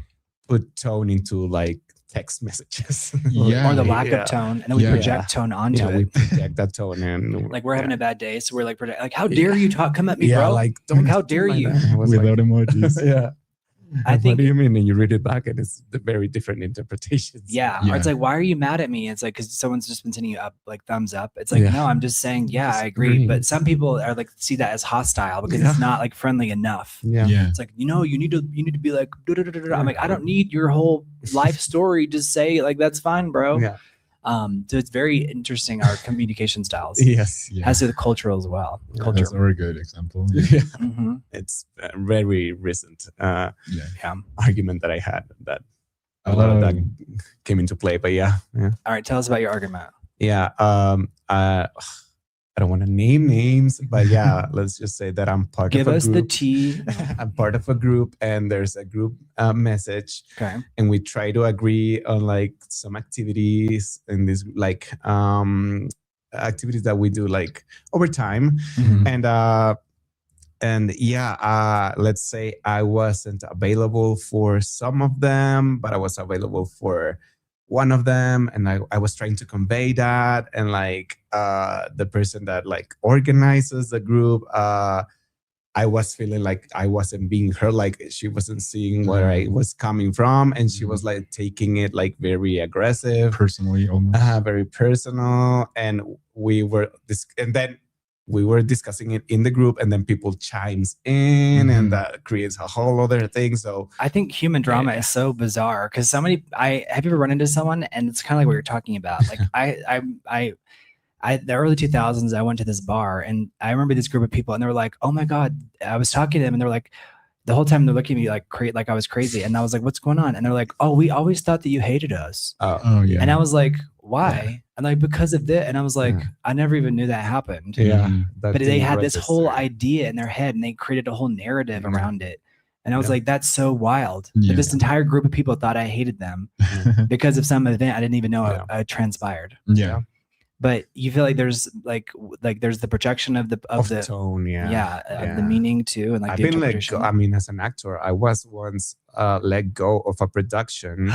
put tone into like text messages. Or the lack of tone, and then we project tone onto it. We project that tone, and like we're having a bad day, so we're like how dare you come at me, bro? Like how dare you? Without emojis. I think. What do you mean? And you read it back, and it's very different interpretations. Or it's like, why are you mad at me? It's like, because someone's just been sending you up like thumbs up. It's like, no, I'm just saying, I agree. But some people are like see that as hostile because it's not like friendly enough. It's like, you need to be like, I'm like, I don't need your whole life story to say like that's fine, bro. So it's very interesting, our communication styles. As to the cultural as well. That's a very good example. It's a very recent argument that I had that a lot of that came into play. But all right, tell us about your argument. I don't want to name names, but let's just say that I'm part of a group. Give us the tea. I'm part of a group, and there's a group message. Okay. And we try to agree on like some activities and this like activities that we do like over time. And let's say I wasn't available for some of them, but I was available for one of them, and I was trying to convey that, and like the person that like organizes the group, I was feeling like I wasn't being heard, like she wasn't seeing where I was coming from, and she was like taking it like very aggressive, personally, almost. Very personal, and we were discussing it in the group, and then people chimes in, and that creates a whole other thing. So I think human drama is so bizarre because have you ever run into someone, and it's kind of like what you're talking about. Like I the early 2000s, I went to this bar, and I remember this group of people, and they were like, "Oh my God!" I was talking to them, and they're like, the whole time they're looking at me like I was crazy, and I was like, "What's going on?" And they're like, "Oh, we always thought that you hated us." Oh yeah. And I was like, "Why?" And like, because of this, and I was like, I never even knew that happened. Yeah. But they had this whole idea in their head and they created a whole narrative around it. And I was like, that's so wild. That this entire group of people thought I hated them because of some event I didn't even know transpired. Yeah. But you feel like there's like there's the projection of the tone, of the meaning too, and like I've the been let go. I mean, as an actor, I was once let go of a production.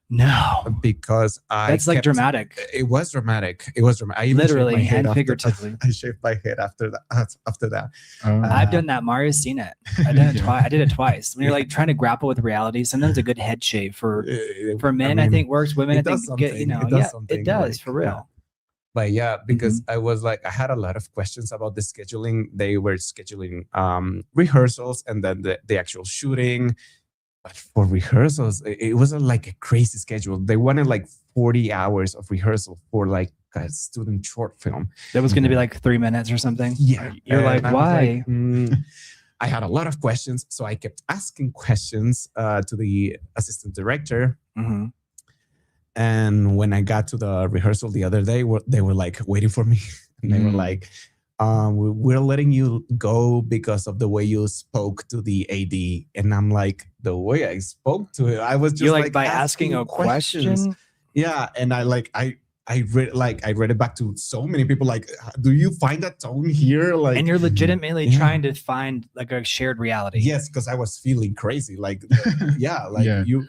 No, because that's like dramatic. It was dramatic. It was dramatic. I even literally and figuratively. I shaved my head after that. I've done that. Mario's seen it. I did it twice. I did it twice. When you're like trying to grapple with reality, sometimes a good head shave for men, I think works. Women, I think it does for real. But yeah, because I was like, I had a lot of questions about the scheduling. They were scheduling rehearsals and then the actual shooting. But for rehearsals, it wasn't like a crazy schedule. They wanted like 40 hours of rehearsal for like a student short film. That was going to be like 3 minutes or something. Yeah. You're like, why? I had a lot of questions. So I kept asking questions to the assistant director. And when I got to the rehearsal the other day, they were like waiting for me. And they were like, we're letting you go because of the way you spoke to the AD. And I'm like, the way I spoke to it, I was just like by asking a question. Yeah. And I read it back to so many people. Like, do you find that tone here? Like, and you're legitimately trying to find like a shared reality. Yes, because I was feeling crazy. Like, you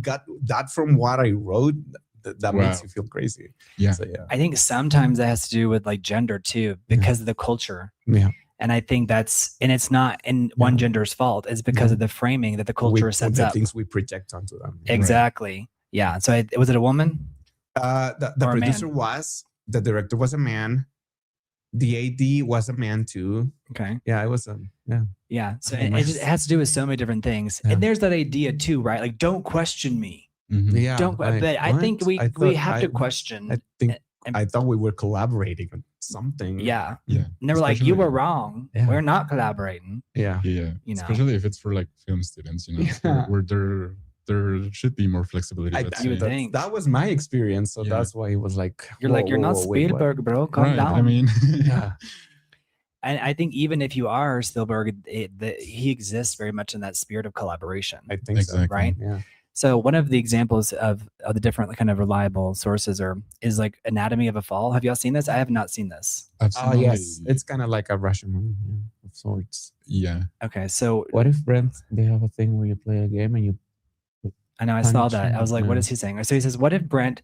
got that from what I wrote. That makes you feel crazy. Yeah. So, I think sometimes that has to do with like gender too, because of the culture. Yeah. And I think it's not in one gender's fault. It's because of the framing that the culture sets up. Things we project onto them. Exactly. Right. Yeah. So was it a woman? The producer was, the director was a man. The AD was a man too. Okay. Yeah, it was Yeah. So it has to do with so many different things. Yeah. And there's that idea too, right? Like, don't question me. Yeah. But I think we have to question. I thought we were collaborating on something. Yeah. Yeah. And they were like, you were wrong. Yeah. We're not collaborating. Yeah. Yeah. Especially if it's for like film students, where there should be more flexibility. That was my experience. So that's why it was like, you're not Spielberg, bro. Calm down. I mean, And I think even if you are Spielberg, he exists very much in that spirit of collaboration. I think so. Right? Yeah. So one of the examples of the different kind of reliable sources is like Anatomy of a Fall. Have y'all seen this? I have not seen this. Absolutely. Yes. It's kind of like a Russian movie of sorts. Yeah. Okay. So what if, Brent, they have a thing where you play a game and you I know, I saw that. I was like, what is he saying? So he says, what if, Brent,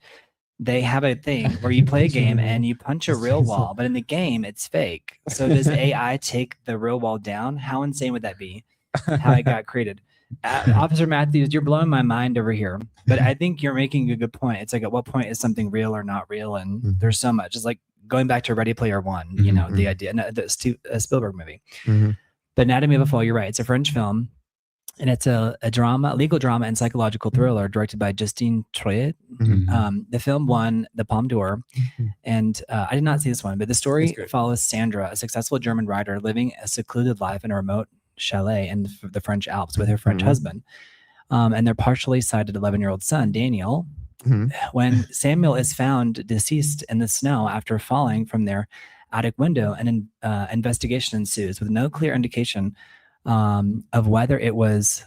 they have a thing where you play a game and you punch a real wall, but in the game it's fake. So does AI take the real wall down? How insane would that be? How it got created? Officer Matthews, you're blowing my mind over here. But I think you're making a good point. It's like, at what point is something real or not real? And there's so much. It's like going back to Ready Player One, the idea, the Spielberg movie. The Anatomy of a Fall, you're right. It's a French film. And it's a drama, legal drama and psychological thriller directed by Justine Triet. The film won the Palme d'Or. And I did not see this one, but the story follows Sandra, a successful German writer living a secluded life in a remote chalet in the French Alps with her French husband. And their partially sighted 11-year-old son, Daniel. When Samuel is found deceased in the snow after falling from their attic window, an investigation ensues with no clear indication of whether it was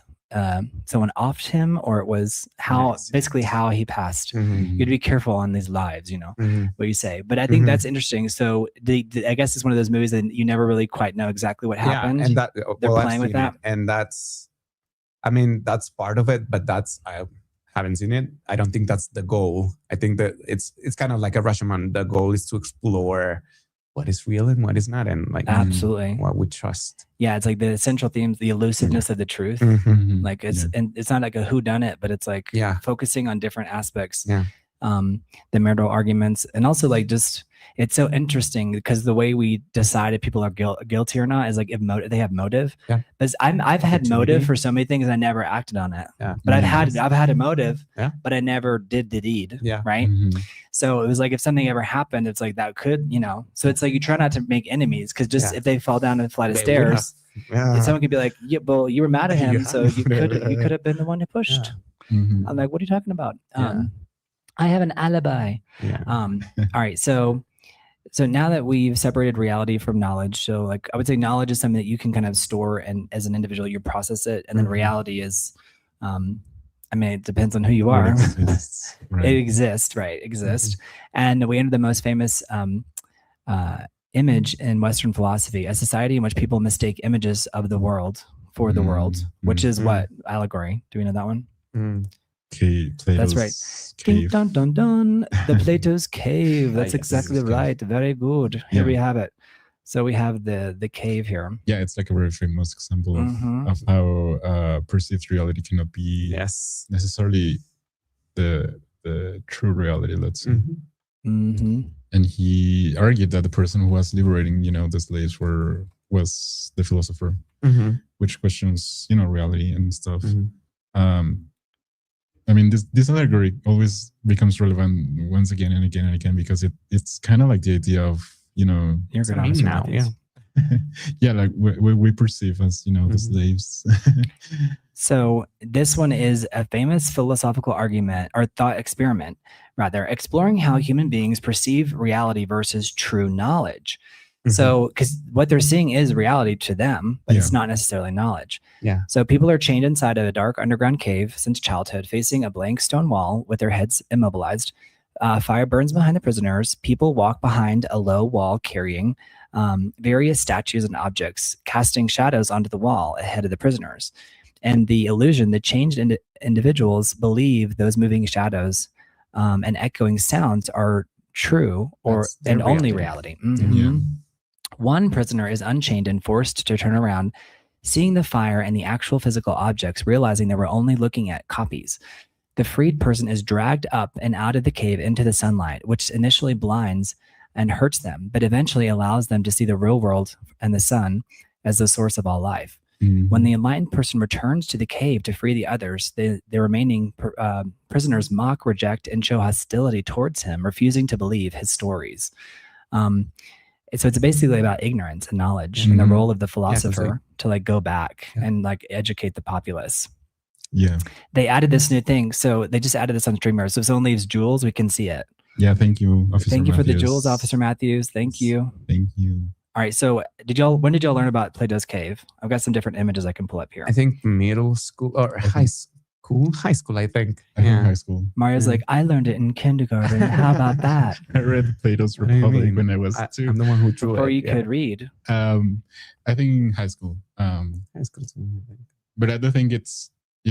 someone offed him or it was basically how he passed. You got to be careful on these lives, what you say. But I think that's interesting. So I guess it's one of those movies that you never really quite know exactly what happened. And they're playing with that. And that's part of it, but I haven't seen it. I don't think that's the goal. I think that it's kind of like a Rashomon. The goal is to explore what is real and what is not, and like absolutely what we trust. Yeah, it's like the essential themes, the elusiveness of the truth. Like and it's not like a whodunit, but it's like focusing on different aspects. The marital arguments, and also like just it's so interesting because the way we decide if people are guilty or not is like if they have motive. Because I've had motive for so many things, I never acted on it. But I've had a motive, but I never did the deed. Right. So it was like if something ever happened, it's like that could, So it's like you try not to make enemies because just if they fall down a flight of stairs, someone could be like, "Yeah, well, you were mad at him, so you could have been the one who pushed." I'm like, "What are you talking about?" I have an alibi. Yeah. All right. So now that we've separated reality from knowledge, so like I would say knowledge is something that you can kind of store, and as an individual, you process it. And then reality is, I mean, it depends on who you are. It exists, right? Exist. And we enter the most famous image in Western philosophy, a society in which people mistake images of the world for the world, which is what? Allegory. Do we know that one? Plato's That's right. Cave. Dun, dun, dun. The Plato's Cave. That's exactly right. Very good. Here we have it. So we have the cave here. Yeah, it's like a very famous example of how perceived reality cannot be necessarily the true reality, let's say. And he argued that the person who was liberating, the slaves was the philosopher, which questions, reality and stuff. I mean, this allegory always becomes relevant once again and again and again, because it's kind of like the idea of, you're good on now, yeah, like we perceive as, the slaves. So this one is a famous philosophical argument, or thought experiment, rather, exploring how human beings perceive reality versus true knowledge. So, because what they're seeing is reality to them, but it's not necessarily knowledge. So people are chained inside of a dark underground cave since childhood, facing a blank stone wall with their heads immobilized. Fire burns behind the prisoners. People walk behind a low wall carrying various statues and objects, casting shadows onto the wall ahead of the prisoners. And the illusion, the changed individuals believe those moving shadows and echoing sounds are true and only reality. One prisoner is unchained and forced to turn around, seeing the fire and the actual physical objects, realizing they were only looking at copies. The freed person is dragged up and out of the cave into the sunlight, which initially blinds and hurts them, but eventually allows them to see the real world and the sun as the source of all life. When the enlightened person returns to the cave to free the others, the remaining prisoners mock, reject, and show hostility towards him, refusing to believe his stories. So it's basically about ignorance and knowledge and the role of the philosopher to like go back and like educate the populace. They added this new thing. So they just added this on Streamer. So if someone leaves jewels, we can see it. Yeah, thank you, Officer Thank you Matthews. for the jewels, Officer Matthews. Thank you. Thank you. All right. So when did y'all learn about Plato's Cave? I've got some different images I can pull up here. I think middle school or high school. High school, I think. I think high school. Mario's like, I learned it in kindergarten. How about that? I read Plato's Republic when I was 2. I'm the one who drew Before it. you could read. I think high school. High school too, I think. But I don't think it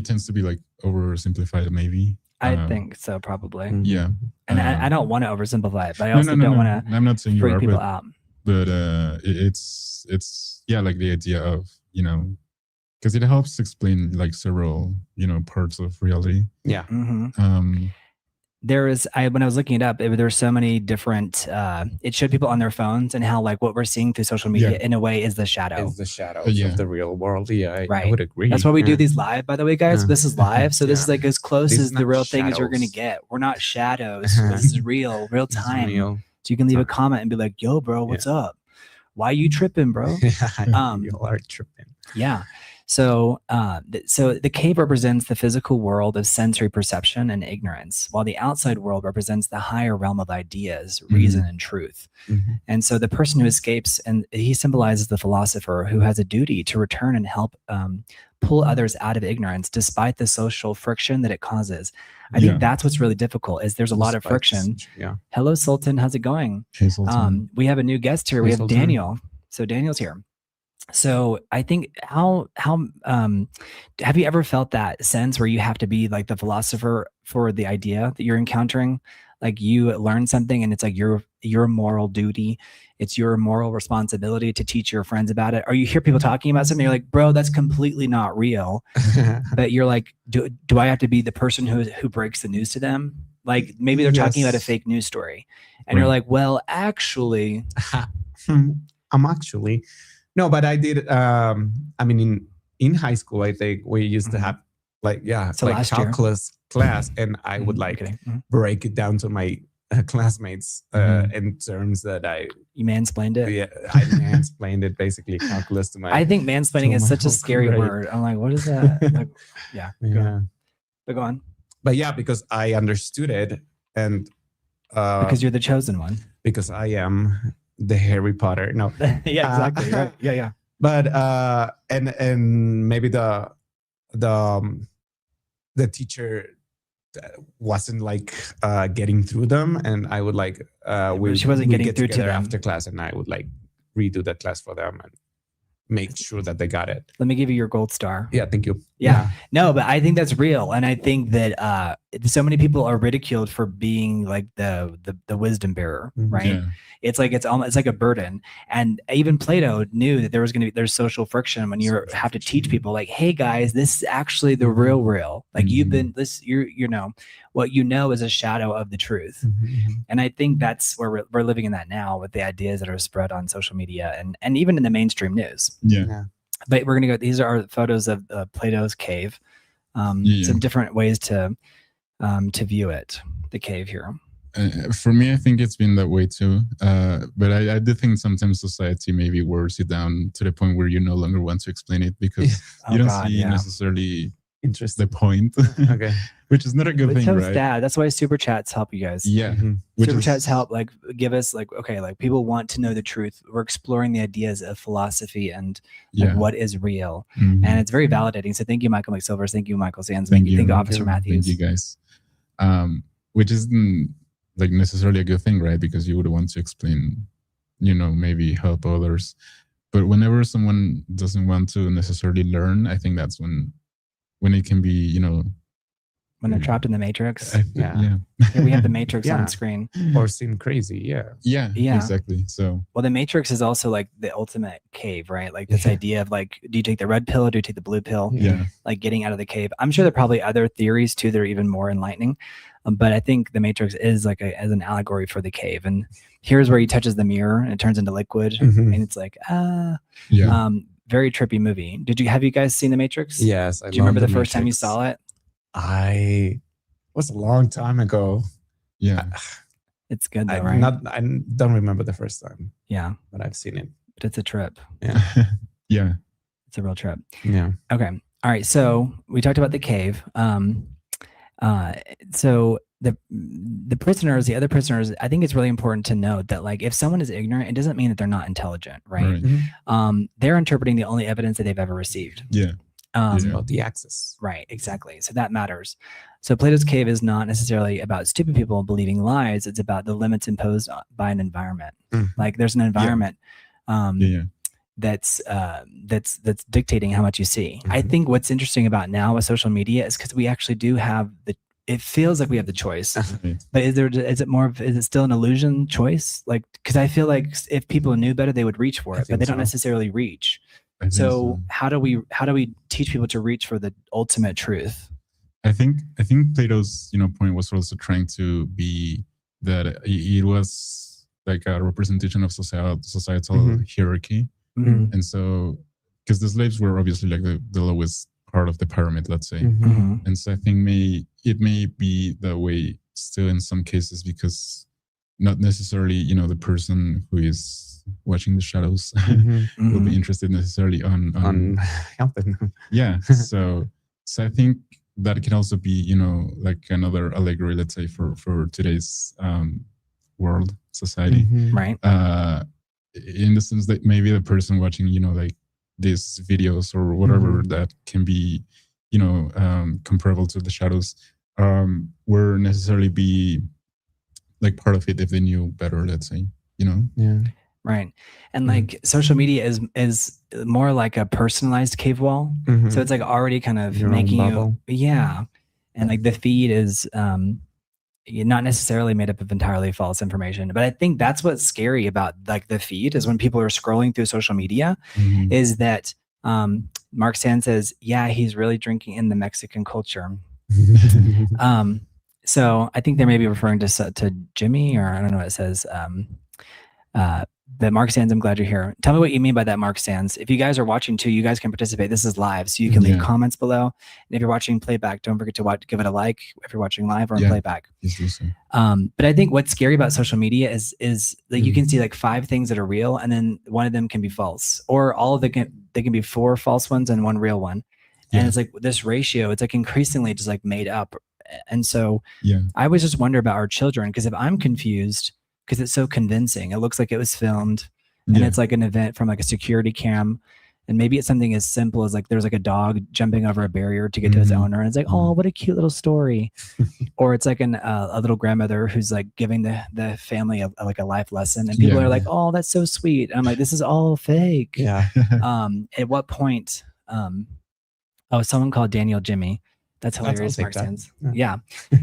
tends to be like oversimplified, maybe. I think so, probably. Yeah. And I don't want to oversimplify it, but I also don't want to I'm not saying freak people out. But it's like the idea of, because it helps explain like several, parts of reality. Yeah. There is, when I was looking it up, there were so many different, it showed people on their phones and how like what we're seeing through social media in a way is the shadow. Is the shadows of the real world. Yeah, right. I would agree. That's why we do these live, by the way, guys. This is live. So this is like as close as the real thing as you're going to get. We're not shadows. This is real time. So you can leave a comment and be like, yo, bro, what's up? Why you tripping, bro? You are tripping. Yeah. So the cave represents the physical world of sensory perception and ignorance, while the outside world represents the higher realm of ideas, reason, and truth. And so the person who escapes, and he symbolizes the philosopher who has a duty to return and help pull others out of ignorance, despite the social friction that it causes. I think that's what's really difficult, is there's a lot of friction. Hello, Sultan. How's it going? Hey, Sultan. We have a new guest here. We have Daniel. So Daniel's here. So I think how have you ever felt that sense where you have to be like the philosopher for the idea that you're encountering? Like you learn something and it's like your moral duty, it's your moral responsibility to teach your friends about it. Or you hear people talking about something, you're like, bro, that's completely not real. But you're like, do I have to be the person who breaks the news to them? Like maybe they're talking about a fake news story, and you're like, well, actually, I'm actually. No, but I did. I mean, in high school, I think we used to have like calculus class, and I would break it down to my classmates in terms that you mansplained it. Yeah, I mansplained it basically calculus to my. I think mansplaining is such a scary word. I'm like, what is that? Like, Go on. But yeah, because I understood it and because you're the chosen one. Because I am the Harry Potter. No. Yeah, exactly. Right. Yeah. But and maybe the teacher wasn't like getting through them, and I would like she wasn't getting through to them after class, and I would like redo that class for them and make sure that they got it. Let me give you your gold star. Yeah, thank you. Yeah. No, but I think that's real, and I think that so many people are ridiculed for being like the wisdom bearer, right? Yeah. It's like it's like a burden, and even Plato knew that there's social friction when you have to teach people like, hey guys, this is actually the real. Like you've been you know what you know is a shadow of the truth, and I think that's where we're living in that now with the ideas that are spread on social media and even in the mainstream news. Yeah. But we're gonna go. These are photos of Plato's cave. Some different ways to view it. The cave here. For me, I think it's been that way too. But I do think sometimes society maybe wears you down to the point where you no longer want to explain it because you don't see necessarily the point. Okay. Which is not a good thing, so right? Sad. That's why super chats help you guys. Yeah. Super chats help like give us like, okay, like people want to know the truth. We're exploring the ideas of philosophy and like, what is real. And it's very validating. So thank you, Michael McSilvers. Thank you, Michael Sands. Thank you, Officer Matthews. Thank you guys. Which isn't like necessarily a good thing, right? Because you would want to explain, you know, maybe help others. But whenever someone doesn't want to necessarily learn, I think that's when it can be, you know, when they're trapped in the matrix. Yeah. Here we have the matrix on screen. Or seem crazy. Yeah, exactly. So well, the matrix is also like the ultimate cave, right? Like this idea of like, do you take the red pill or do you take the blue pill? Yeah. Like getting out of the cave. I'm sure there are probably other theories too that are even more enlightening. But I think the matrix is like as an allegory for the cave. And here's where he touches the mirror and it turns into liquid. And it's like, very trippy movie. Have you guys seen the Matrix? Yes. Do you remember the first time you saw it? It was a long time ago. Yeah. It's good though, right? I don't remember the first time. Yeah. But I've seen it. But it's a trip. Yeah. Yeah. It's a real trip. Yeah. Okay. All right. So we talked about the cave. So the prisoners, the other prisoners, I think it's really important to note that like if someone is ignorant, it doesn't mean that they're not intelligent, right? They're interpreting the only evidence that they've ever received. Yeah. About the access. Right, exactly. So that matters. So Plato's cave is not necessarily about stupid people believing lies. It's about the limits imposed by an environment. Like there's an environment that's dictating how much you see. I think what's interesting about now with social media is because we actually do have it feels like we have the choice, but is it still an illusion choice? Like, because I feel like if people knew better, they would reach for it, but they don't necessarily reach. So how do we teach people to reach for the ultimate truth? I think Plato's point was also trying to be that it was like a representation of societal hierarchy, and so because the slaves were obviously like the lowest part of the pyramid, let's say, and so I think it may be that way still in some cases because not necessarily the person who is watching the shadows will be interested necessarily on helping. Yeah. So I think that can also be, like another allegory, let's say, for today's world, society. Right. In the sense that maybe the person watching, like these videos or whatever that can be, comparable to the shadows, were necessarily be like part of it if they knew better, let's say, Yeah. Right. And like social media is more like a personalized cave wall. So it's like already kind of making you, and like the feed is not necessarily made up of entirely false information. But I think that's what's scary about like the feed is when people are scrolling through social media is that Mark Sand says, yeah, he's really drinking in the Mexican culture. So I think they may be referring to Jimmy, or I don't know what it says. But Mark Sands, I'm glad you're here. Tell me what you mean by that, Mark Sands. If you guys are watching too, you guys can participate. This is live, so you can leave comments below. And if you're watching playback, don't forget to give it a like if you're watching live or in playback. But I think what's scary about social media is like you can see like 5 things that are real, and then one of them can be false, or all of them they can be 4 false ones and 1 real one. And it's like this ratio, it's like increasingly just like made up. And so I always just wonder about our children, because if I'm confused, because it's so convincing, it looks like it was filmed and it's like an event from like a security cam. And maybe it's something as simple as like there's like a dog jumping over a barrier to get to his owner, and it's like, oh, what a cute little story. Or it's like a little grandmother who's like giving the family a life lesson, and people are like, oh, that's so sweet. And I'm like, this is all fake. Yeah. At what point? Someone called Daniel Jimmy. That's hilarious. Mark Sands. Yeah.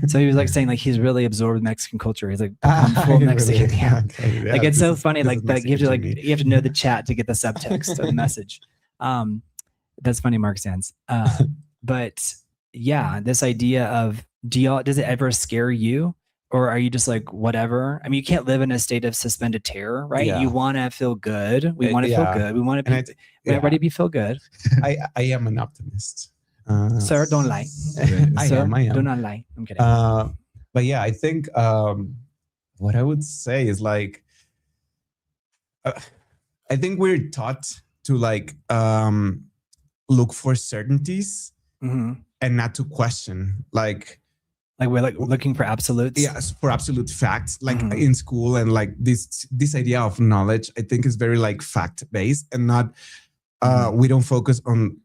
So he was like saying like he's really absorbed Mexican culture. He's like I'm full Mexican. Yeah. Okay. Yeah. Like it's so funny. Like that you have to know the chat to get the subtext of the message. That's funny, Mark Sands. But yeah, this idea of does it ever scare you? Or are you just like, whatever? I mean, you can't live in a state of suspended terror, right? Yeah. You want to feel good. We want to feel good. We want to be ready to feel good. I am an optimist. Sir, don't lie. I am. Do not lie. I'm kidding. But yeah, I think what I would say is like, I think we're taught to like look for certainties and not to question. Like we're like looking for absolutes. Yes, for absolute facts. Like in school, and like this idea of knowledge, I think is very like fact based, and not. We don't focus on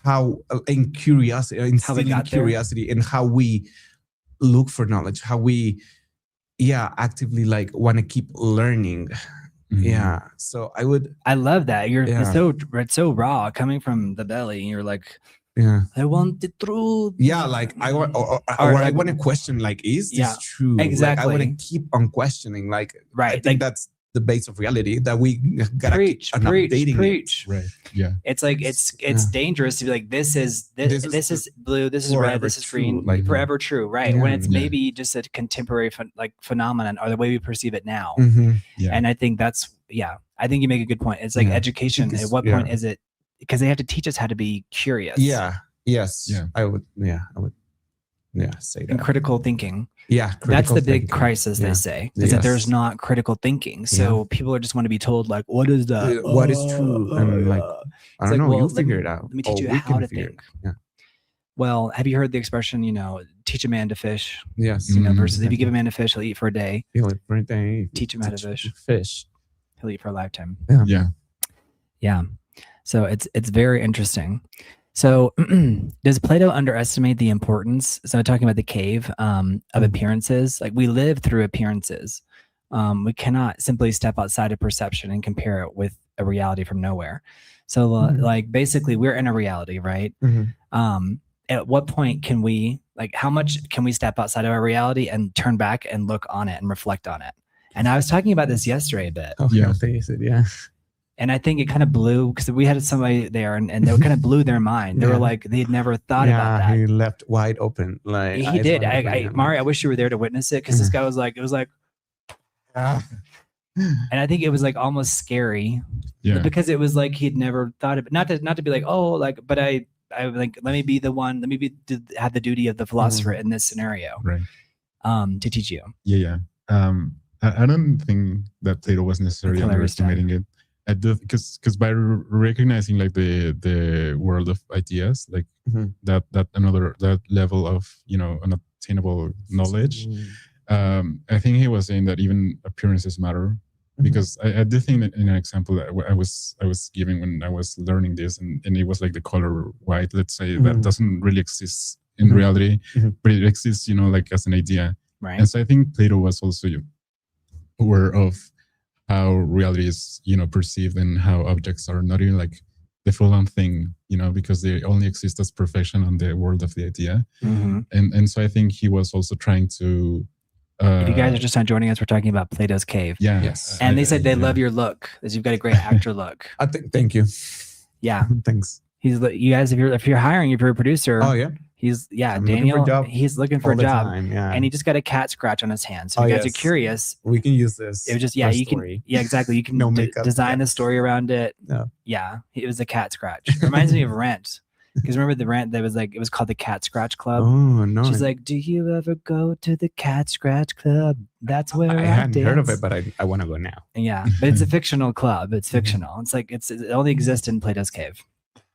how in curiosity, and how we look for knowledge, how we actively like want to keep learning. Yeah, so I love that it's so raw coming from the belly, and you're like, I want the truth. Like I want to question, like, is this true? Exactly. Like, I want to keep on questioning, like, I think that's the base of reality, that we gotta keep updating it. Right. Yeah. It's like it's dangerous to be like, this is blue, this is red, this is green, like forever true, right? When it's maybe just a contemporary phenomenon, or the way we perceive it now. And I think that's I think you make a good point. It's like education. At what point is it? Because they have to teach us how to be curious. I would say that. And critical thinking. That's the big crisis, they say, is that there's not critical thinking. So people just want to be told, like, what is that? What is true? And like, I don't know, well, you figure it out. Let me teach you how to think. Well, have you heard the expression, teach a man to fish? Yes. Versus if you give a man a fish, he'll eat for a day. He'll eat for a day. Teach him how to fish. He'll eat for a lifetime. Yeah. So it's very interesting. So does Plato underestimate the importance? So talking about the cave of appearances, like we live through appearances. We cannot simply step outside of perception and compare it with a reality from nowhere. So like basically we're in a reality, right? At what point can we, like how much can we step outside of our reality and turn back and look on it and reflect on it? And I was talking about this yesterday a bit. And I think it kind of blew, because we had somebody there and they kind of blew their mind. They were like, they'd never thought about that. He left wide open. Like he did. Mari, I wish you were there to witness it, because this guy was like, it was like, and I think it was like almost scary, because it was like he'd never thought of it. Not to be like, oh, like, but I like, let me be the one. Let me have the duty of the philosopher in this scenario, right? To teach you. I don't think that Plato was necessarily underestimating it. Because by recognizing like the world of ideas, like that level of unattainable knowledge, I think he was saying that even appearances matter. Because I did think that in an example that I was giving when I was learning this, and it was like the color white, let's say, that doesn't really exist in reality, but it exists, like as an idea. Right. And so I think Plato was also aware of how reality is, perceived, and how objects are not even like the full-on thing, because they only exist as perfection on the world of the idea. And so I think he was also trying to. If you guys are just not joining us, we're talking about Plato's Cave. Yes. And they said they love your look, as you've got a great actor look. Thank you. Yeah. Thanks. You guys, if you're hiring, if you're a producer. Oh yeah. Daniel, he's looking for a job, and he just got a cat scratch on his hand. So if you guys are curious, we can use this. It was just exactly. You can design the story around it. It was a cat scratch. It reminds me of Rent, because remember the Rent that was like, it was called the Cat Scratch Club. Oh no! She's like, do you ever go to the Cat Scratch Club? That's where I hadn't heard of it, but I want to go now. Yeah, but it's a fictional club. It's fictional. It's like it only exists in Plato's Cave.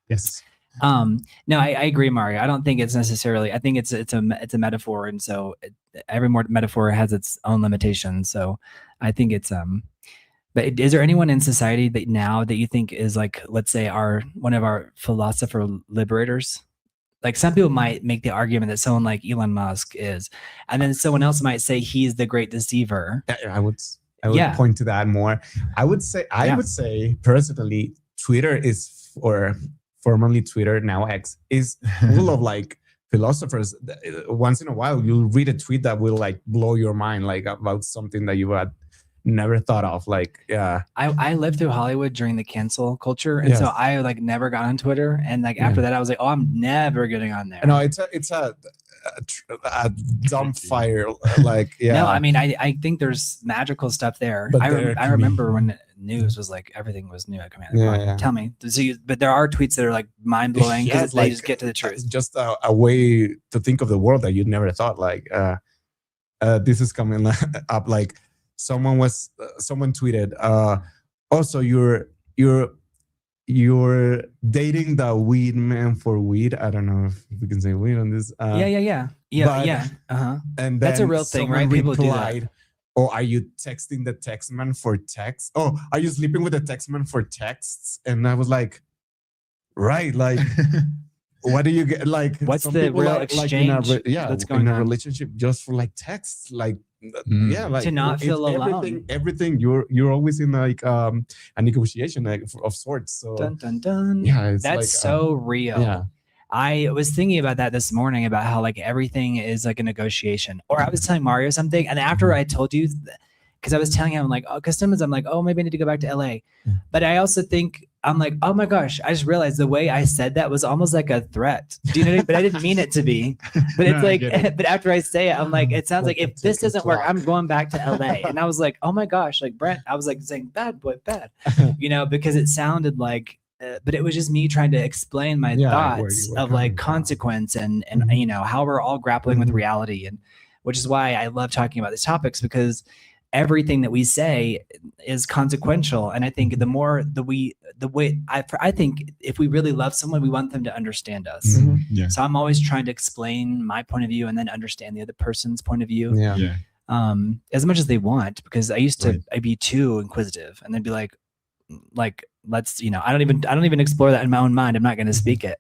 Yes. No, I agree, Mario. I don't think it's necessarily. I think it's a metaphor, and so every more metaphor has its own limitations. So I think it's But is there anyone in society that now that you think is like, let's say, one of our philosopher liberators? Like some people might make the argument that someone like Elon Musk is, and then someone else might say he's the great deceiver. I would point to that more. I would say personally, Twitter is, or formerly Twitter, now X, is full of like philosophers. Once in a while, you'll read a tweet that will like blow your mind, like about something that you had never thought of. Like, yeah, I lived through Hollywood during the cancel culture, and so I like never got on Twitter, and like after that I was like, oh, I'm never getting on there. No, it's a dumb fire. Like, yeah. No, I mean, I think there's magical stuff there. But I remember when news was like everything was new. Tell me. But there are tweets that are like mind blowing because they just get to the truth. Just a way to think of the world that you never thought. Like, this is coming up. Like, someone tweeted, also you're dating the weed man for weed. I don't know if we can say weed on this. Yeah. And that's a real thing, right? People do that. Oh, are you texting the text man for text? Oh, are you sleeping with the text man for texts? And I was like, right, like, what do you get? Like, what's the real exchange? That's going on in a relationship just for like texts, like. Like to not feel alone. Everything you're always in like a negotiation like, of sorts. So dun, dun, dun. Yeah, that's like, so real. Yeah. I was thinking about that this morning about how like everything is like a negotiation. Or I was telling Mario something, and after I told you, because I was telling him like, oh, because sometimes I'm like, oh, maybe I need to go back to LA. But I also think I'm like, oh my gosh, I just realized the way I said that was almost like a threat. Do you know what I mean? But I didn't mean it to be. But it's like, but after I say it, I'm like, it sounds like if this doesn't work, I'm going back to LA. And I was like, oh my gosh, like Brent, I was like saying bad boy, bad, because it sounded like, but it was just me trying to explain my thoughts of like consequence and how we're all grappling with reality, and which is why I love talking about these topics, because everything that we say is consequential. And I think I think if we really love someone, we want them to understand us. So I'm always trying to explain my point of view and then understand the other person's point of view. As much as they want, because I used to, I'd be too inquisitive and then be like, let's, I don't even explore that in my own mind. I'm not going to speak it,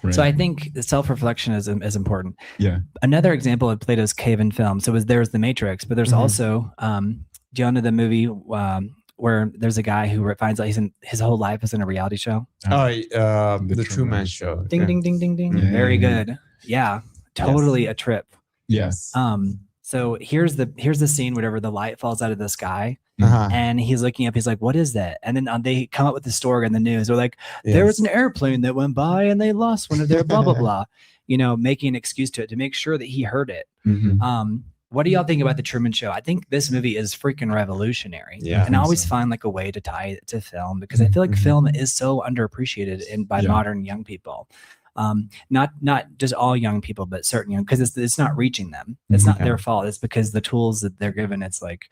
Right. So I think the self-reflection is important. Yeah. Another example of Plato's cave in film. So there's the Matrix, but there's also, do you know the movie where there's a guy who finds out his whole life is in a reality show? The Truman Show. Ding, ding, ding, ding, ding. Yeah. Very good. Yeah. Totally a trip. Yes. So here's the scene, whatever, the light falls out of the sky. And he's looking up, he's like, what is that? And then they come up with the story in the news. They're like, there was an airplane that went by and they lost one of their blah, blah, blah, making an excuse to it to make sure that he heard it. What do y'all think about the Truman Show? I think this movie is freaking revolutionary. Yeah. And I always find like a way to tie it to film, because I feel like film is so underappreciated by modern young people. Not just all young people, but certain young, because it's not reaching them. It's not their fault. It's because the tools that they're given, it's like,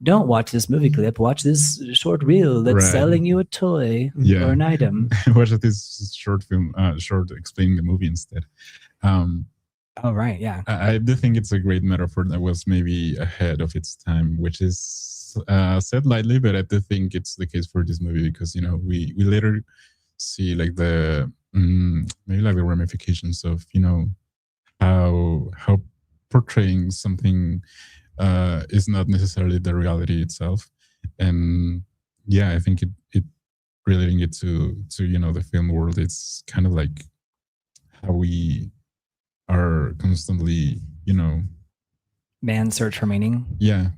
don't watch this movie clip, watch this short reel that's selling you a toy or an item. Watch this short film, explaining the movie instead. Oh, right. Yeah. I do think it's a great metaphor that was maybe ahead of its time, which is said lightly, but I do think it's the case for this movie, because, we later see like maybe like the ramifications of how portraying something is not necessarily the reality itself. And I think it relating it to the film world, it's kind of like how we are constantly man's search for meaning. Yeah.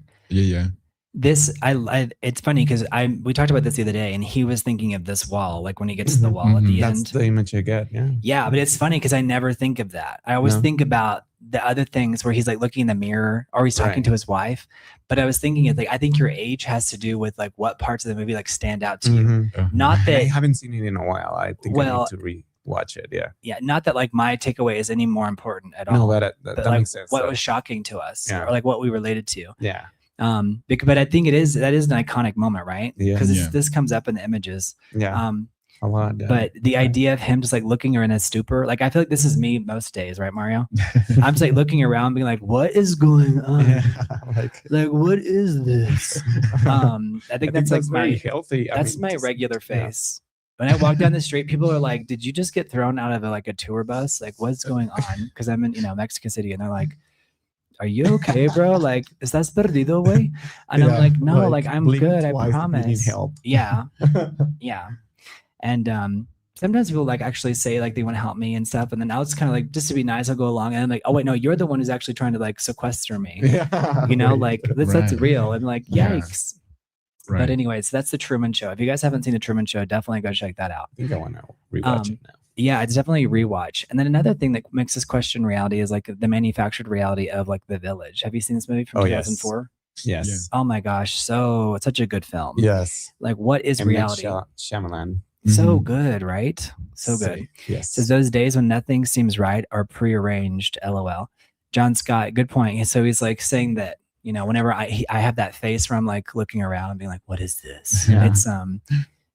This it's funny because we talked about this the other day, and he was thinking of this wall, like when he gets to the wall at the end. That's the image I get. Yeah, but it's funny because I never think of that. I always think about the other things where he's like looking in the mirror or he's talking to his wife. But I was thinking of I think your age has to do with like what parts of the movie like stand out to you. Not that I haven't seen it in a while. I think I need to rewatch it. Yeah. Not that like my takeaway is any more important at all. No, that like, makes sense. What was shocking to us, or like what we related to. Yeah. But I think that is an iconic moment, right? Yeah. Because this comes up in the images. Yeah. a lot. But the idea of him just like looking in a stupor, like I feel like this is me most days, right, Mario? I'm just like looking around, being like, "What is going on? Like what is this?" I think that's like very healthy. That's my regular face. When I walk down the street, people are like, "Did you just get thrown out of a tour bus? Like, what's going on?" Because I'm in Mexico City, and they're like, "Are you okay, bro? Like, ¿estás perdido, güey?" And I'm like, "No, like I'm good. I promise." Need help. Yeah, yeah. And sometimes people like actually say like they want to help me and stuff, and then I'll just kind of like just to be nice, I'll go along and I'm like, "Oh wait, no, you're the one who's actually trying to like sequester me." Like that's real. And like, yikes. Right. But anyways, that's the Truman Show. If you guys haven't seen the Truman Show, definitely go check that out. I think I want to rewatch it now. Yeah, it's definitely a rewatch. And then another thing that makes us question reality is like the manufactured reality of like The Village. Have you seen this movie from 2004? Yes. Oh my gosh, it's such a good film. Yes. Like what is reality? Shyamalan. So good, right? So good. Yes. So those days when nothing seems right are prearranged. LOL. John Scott, good point. So he's like saying that, whenever I have that face where I'm like looking around and being like, what is this? Yeah.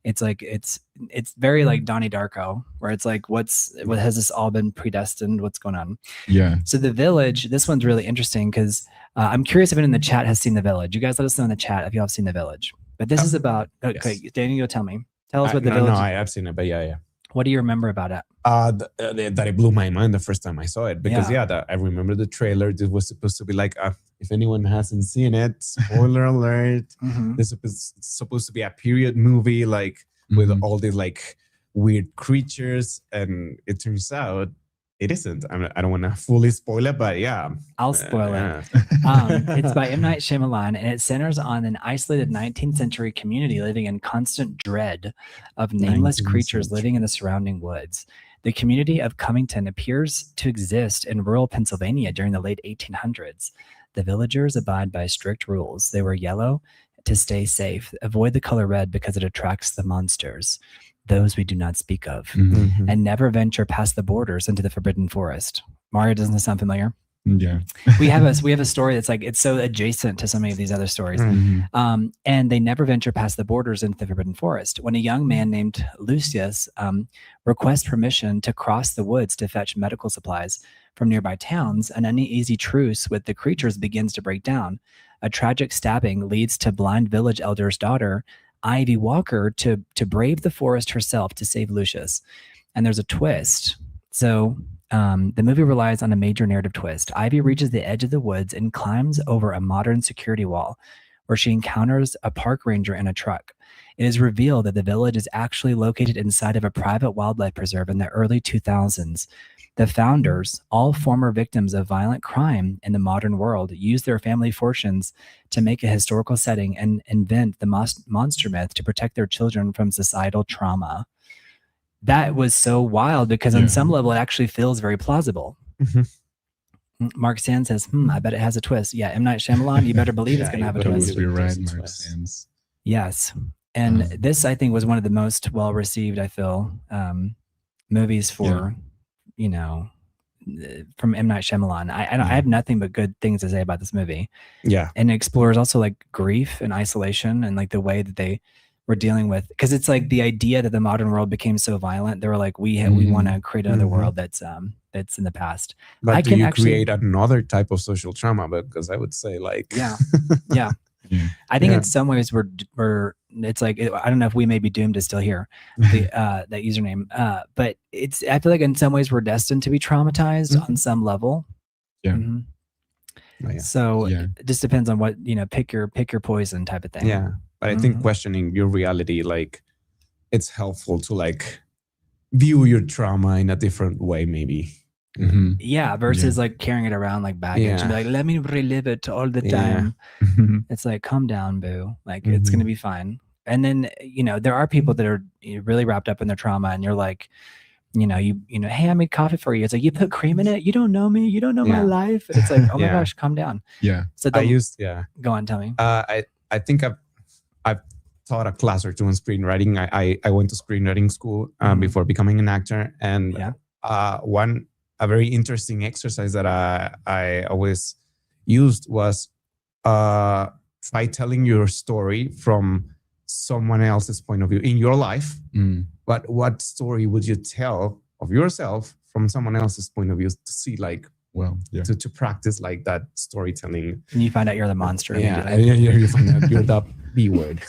It's very like Donnie Darko, where it's like, what has this all been predestined? What's going on? Yeah. So The Village, this one's really interesting because I'm curious if anyone in the chat has seen The Village. You guys let us know in the chat if you all have seen The Village. But this is about, okay, yes. Danny, go tell me. Tell us what The Village is. No, I have seen it, but yeah. What do you remember about it? That it blew my mind the first time I saw it because I remember the trailer. This was supposed to be like, if anyone hasn't seen it, spoiler alert. This is supposed to be a period movie, like with all these like weird creatures, and it turns out it isn't. I don't want to fully spoil it, but yeah, I'll spoil it. It's by M. Night Shyamalan, and it centers on an isolated 19th century community living in constant dread of nameless creatures living in the surrounding woods. The community of Cummington appears to exist in rural Pennsylvania during the late 1800s. The villagers abide by strict rules. They wear yellow to stay safe. Avoid the color red because it attracts the monsters, those we do not speak of, and never venture past the borders into the forbidden forest. Mario, doesn't this sound familiar? Yeah. we have a story that's like, it's so adjacent to so many of these other stories. And they never venture past the borders into the forbidden forest. When a young man named Lucius requests permission to cross the woods to fetch medical supplies from nearby towns, an uneasy truce with the creatures begins to break down. A tragic stabbing leads to blind village elder's daughter, Ivy Walker, to brave the forest herself to save Lucius. And there's a twist. So the movie relies on a major narrative twist. Ivy reaches the edge of the woods and climbs over a modern security wall where she encounters a park ranger in a truck. It is revealed that the village is actually located inside of a private wildlife preserve in the early 2000s. The founders, all former victims of violent crime in the modern world, used their family fortunes to make a historical setting and invent the monster myth to protect their children from societal trauma. That was so wild because on some level, it actually feels very plausible. Mark Sand says, I bet it has a twist. Yeah, M. Night Shyamalan, you better believe it's going to have a twist. You're right, Mark Sands. Yes. And this, I think, was one of the most well-received, I feel, movies for... from M. Night Shyamalan. I have nothing but good things to say about this movie. Yeah. And it explores also like grief and isolation and like the way that they were dealing with, because it's like the idea that the modern world became so violent. They were like, we want to create another world that's in the past. But do you create another type of social trauma? Because I would say like... Yeah. I think in some ways we're it's like, I don't know if we may be doomed to still hear that username, but I feel like in some ways we're destined to be traumatized on some level. So it just depends on what, pick your poison type of thing. Yeah. But I think questioning your reality, like it's helpful to like view your trauma in a different way, maybe. Yeah, versus like carrying it around like baggage and be like, let me relive it all the time. It's like, calm down, boo. Like it's gonna be fine. And then there are people that are really wrapped up in their trauma, and you're like, hey, I made coffee for you. It's like, you put cream in it. You don't know me. You don't know my life. And it's like, oh my gosh, calm down. Yeah. So go on, tell me. I think I've taught a class or two on screenwriting. I went to screenwriting school before becoming an actor, and a very interesting exercise that I always used was try telling your story from someone else's point of view in your life. But what story would you tell of yourself from someone else's point of view to see like, well, yeah, to practice like that storytelling? And you find out you're the monster. Yeah, you find out you're the B word.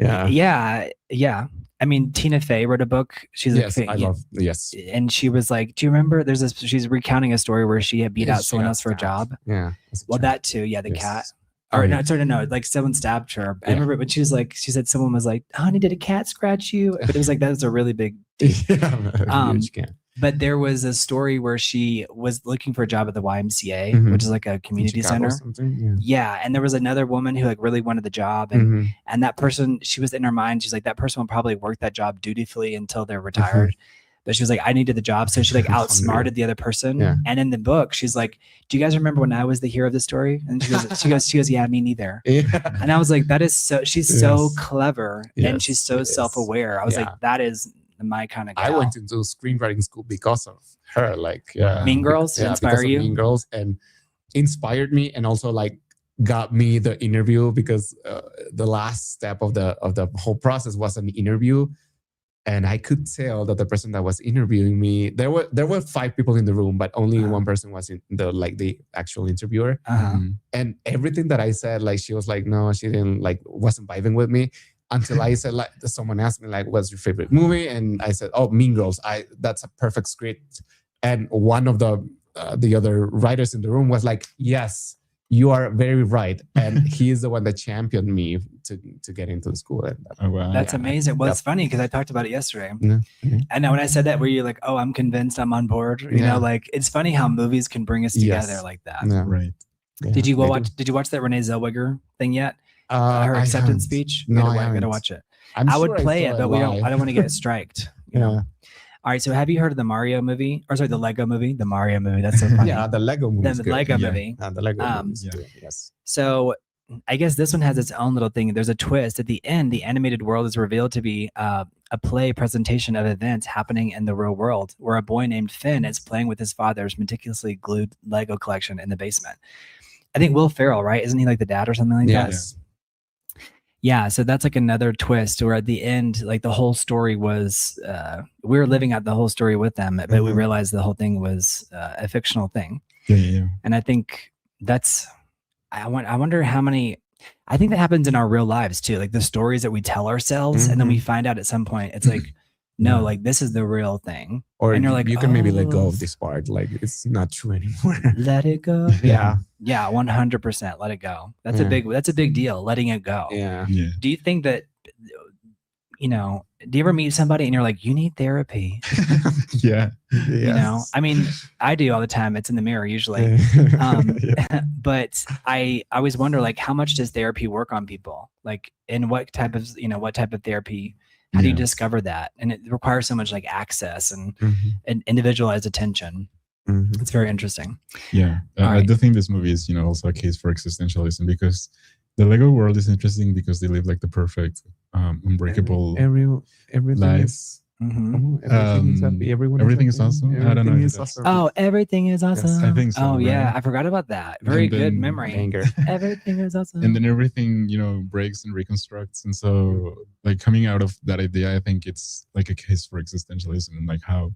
Yeah. I mean, Tina Fey wrote a book. She's yes. And she was like, do you remember? She's recounting a story where she had beat out someone else for a job. Yeah. Well, that too. Yeah, the cat. Or no, like someone stabbed her. I remember when she said someone was like, honey, did a cat scratch you? But it was like, that was a really big deal. Huge cat. But there was a story where she was looking for a job at the YMCA, which is like a community center. Yeah. And there was another woman who like really wanted the job. And that person, she was in her mind, she's like, that person will probably work that job dutifully until they're retired. But she was like, I needed the job. So she like outsmarted the other person. Yeah. And in the book, she's like, do you guys remember when I was the hero of the story? And she goes, yeah, me neither. Yeah. And I was like, that is so, she's so clever and she's so self-aware. I was like, that is my kind of gal. I went into screenwriting school because of her. Like Mean Girls inspire you? Mean Girls, and inspired me, and also like got me the interview, because the last step of the whole process was an interview. And I could tell that the person that was interviewing me, there were 5 people in the room, but only one person was in the actual interviewer. And everything that I said, like she was like, no, she didn't wasn't vibing with me, until I said, like, someone asked me like, what's your favorite movie? And I said, oh, Mean Girls. That's a perfect script. And one of the other writers in the room was like, yes, you are very right. And he is the one that championed me to get into the school. And that's amazing. Well, it's funny because I talked about it yesterday. And now when I said that, were you like, oh, I'm convinced, I'm on board? You know, like, it's funny how movies can bring us together like that. Right. Yeah. Did you watch that Renee Zellweger thing yet? Her acceptance speech? No, I gotta watch it. I would play it, but I don't want to get striked. You know? All right, so have you heard of the Mario movie? Or sorry, the Lego movie? The Mario movie. That's so funny. Yeah, the Lego movie. The Lego movie. The Lego movie. Yes. So I guess this one has its own little thing. There's a twist. At the end, the animated world is revealed to be a play presentation of events happening in the real world, where a boy named Finn is playing with his father's meticulously glued Lego collection in the basement. I think Will Ferrell, right? Isn't he like the dad or something like that? Yeah, so that's like another twist where at the end, like the whole story was, we were living out the whole story with them, but we realized the whole thing was a fictional thing. And I think I wonder how many, I think that happens in our real lives too. Like the stories that we tell ourselves and then we find out at some point, it's like, no, like this is the real thing. Or and you're like, you can maybe let go of this part. Like it's not true anymore. Let it go. Yeah, 100%. Let it go. That's a big deal. Letting it go. Yeah. Do you think that, do you ever meet somebody and you're like, you need therapy? Yeah. You know, I mean, I do all the time. It's in the mirror usually. But I always wonder, like, how much does therapy work on people? Like, in what type of therapy? How do you discover that? And it requires so much like access and individualized attention. It's very interesting. Yeah. I do think this movie is, also a case for existentialism, because the Lego world is interesting because they live like the perfect, unbreakable life. Everything is happy. Everything is awesome. I don't know. Oh, everything is awesome. Yes, I think so. Oh, yeah. I forgot about that. Very good memory. Anger. Everything is awesome. And then everything, breaks and reconstructs. And so, like, coming out of that idea, I think it's like a case for existentialism, and like how,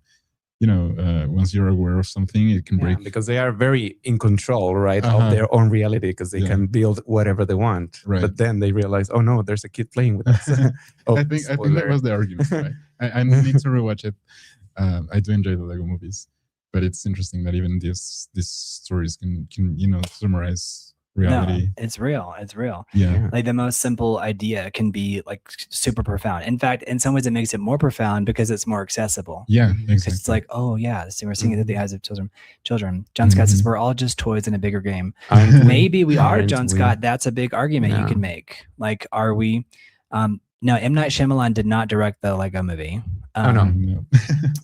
once you're aware of something, it can break. Because they are very in control, right, of their own reality, because they can build whatever they want. Right. But then they realize, oh no, there's a kid playing with us. I think that was the argument. Right? I need to rewatch it. I do enjoy the Lego movies, but it's interesting that even these stories can summarize reality. No, it's real. Yeah. Like the most simple idea can be like super profound. In fact, in some ways it makes it more profound because it's more accessible. Yeah, exactly. It's like, oh yeah, so we're seeing it through the eyes of children. John Scott says we're all just toys in a bigger game. Maybe we are, John Scott. That's a big argument you can make. Like, are we? No, M. Night Shyamalan did not direct the Lego movie. No.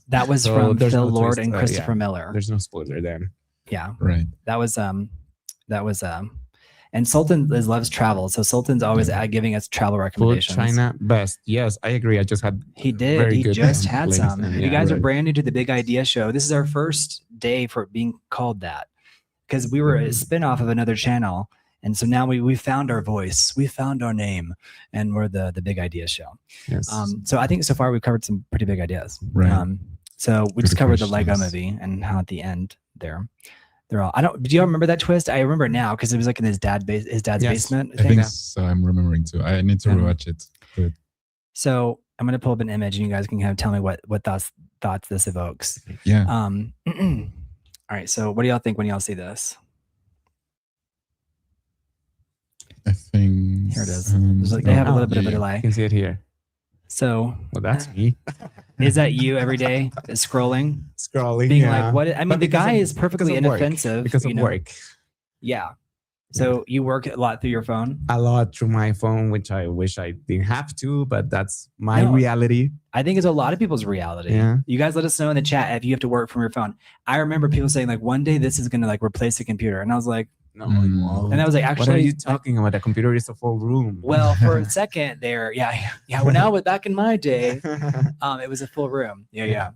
That was from Phil Lord and Christopher Miller. There's no spoiler there. Yeah. Right. That was and Sultan loves travel, so Sultan's always giving us travel recommendations. Food, China, best. Yes, I agree. I just had. He just had some. You guys are brand new to the Big Idea Show. This is our first day for being called that, because we were a spinoff of another channel, And so now we found our voice, we found our name, and we're the big idea show. Yes. So I think so far we've covered some pretty big ideas. Right. So we just covered the Lego movie and how at the end they're all. Did you all remember that twist? I remember now because it was like in his dad's basement. I think so. I'm remembering too. I need to rewatch it. But... So I'm gonna pull up an image and you guys can kind of tell me what thoughts this evokes. Yeah. All right. So what do y'all think when y'all see this? I think here it is. They have a little bit of a delay. You can see it here. So well, that's me. Is that you every day scrolling, being like, what? I mean, the guy is perfectly inoffensive because of work. Yeah. So you work a lot through your phone? A lot through my phone, which I wish I didn't have to, but that's my reality. I think it's a lot of people's reality. Yeah. You guys let us know in the chat if you have to work from your phone. I remember people saying like, one day this is going to like replace the computer. And I was like, no, it won't. And I was like, actually, what are you talking about? The computer is a full room. Well, for a second there, yeah. When I was back in my day, it was a full room. Yeah.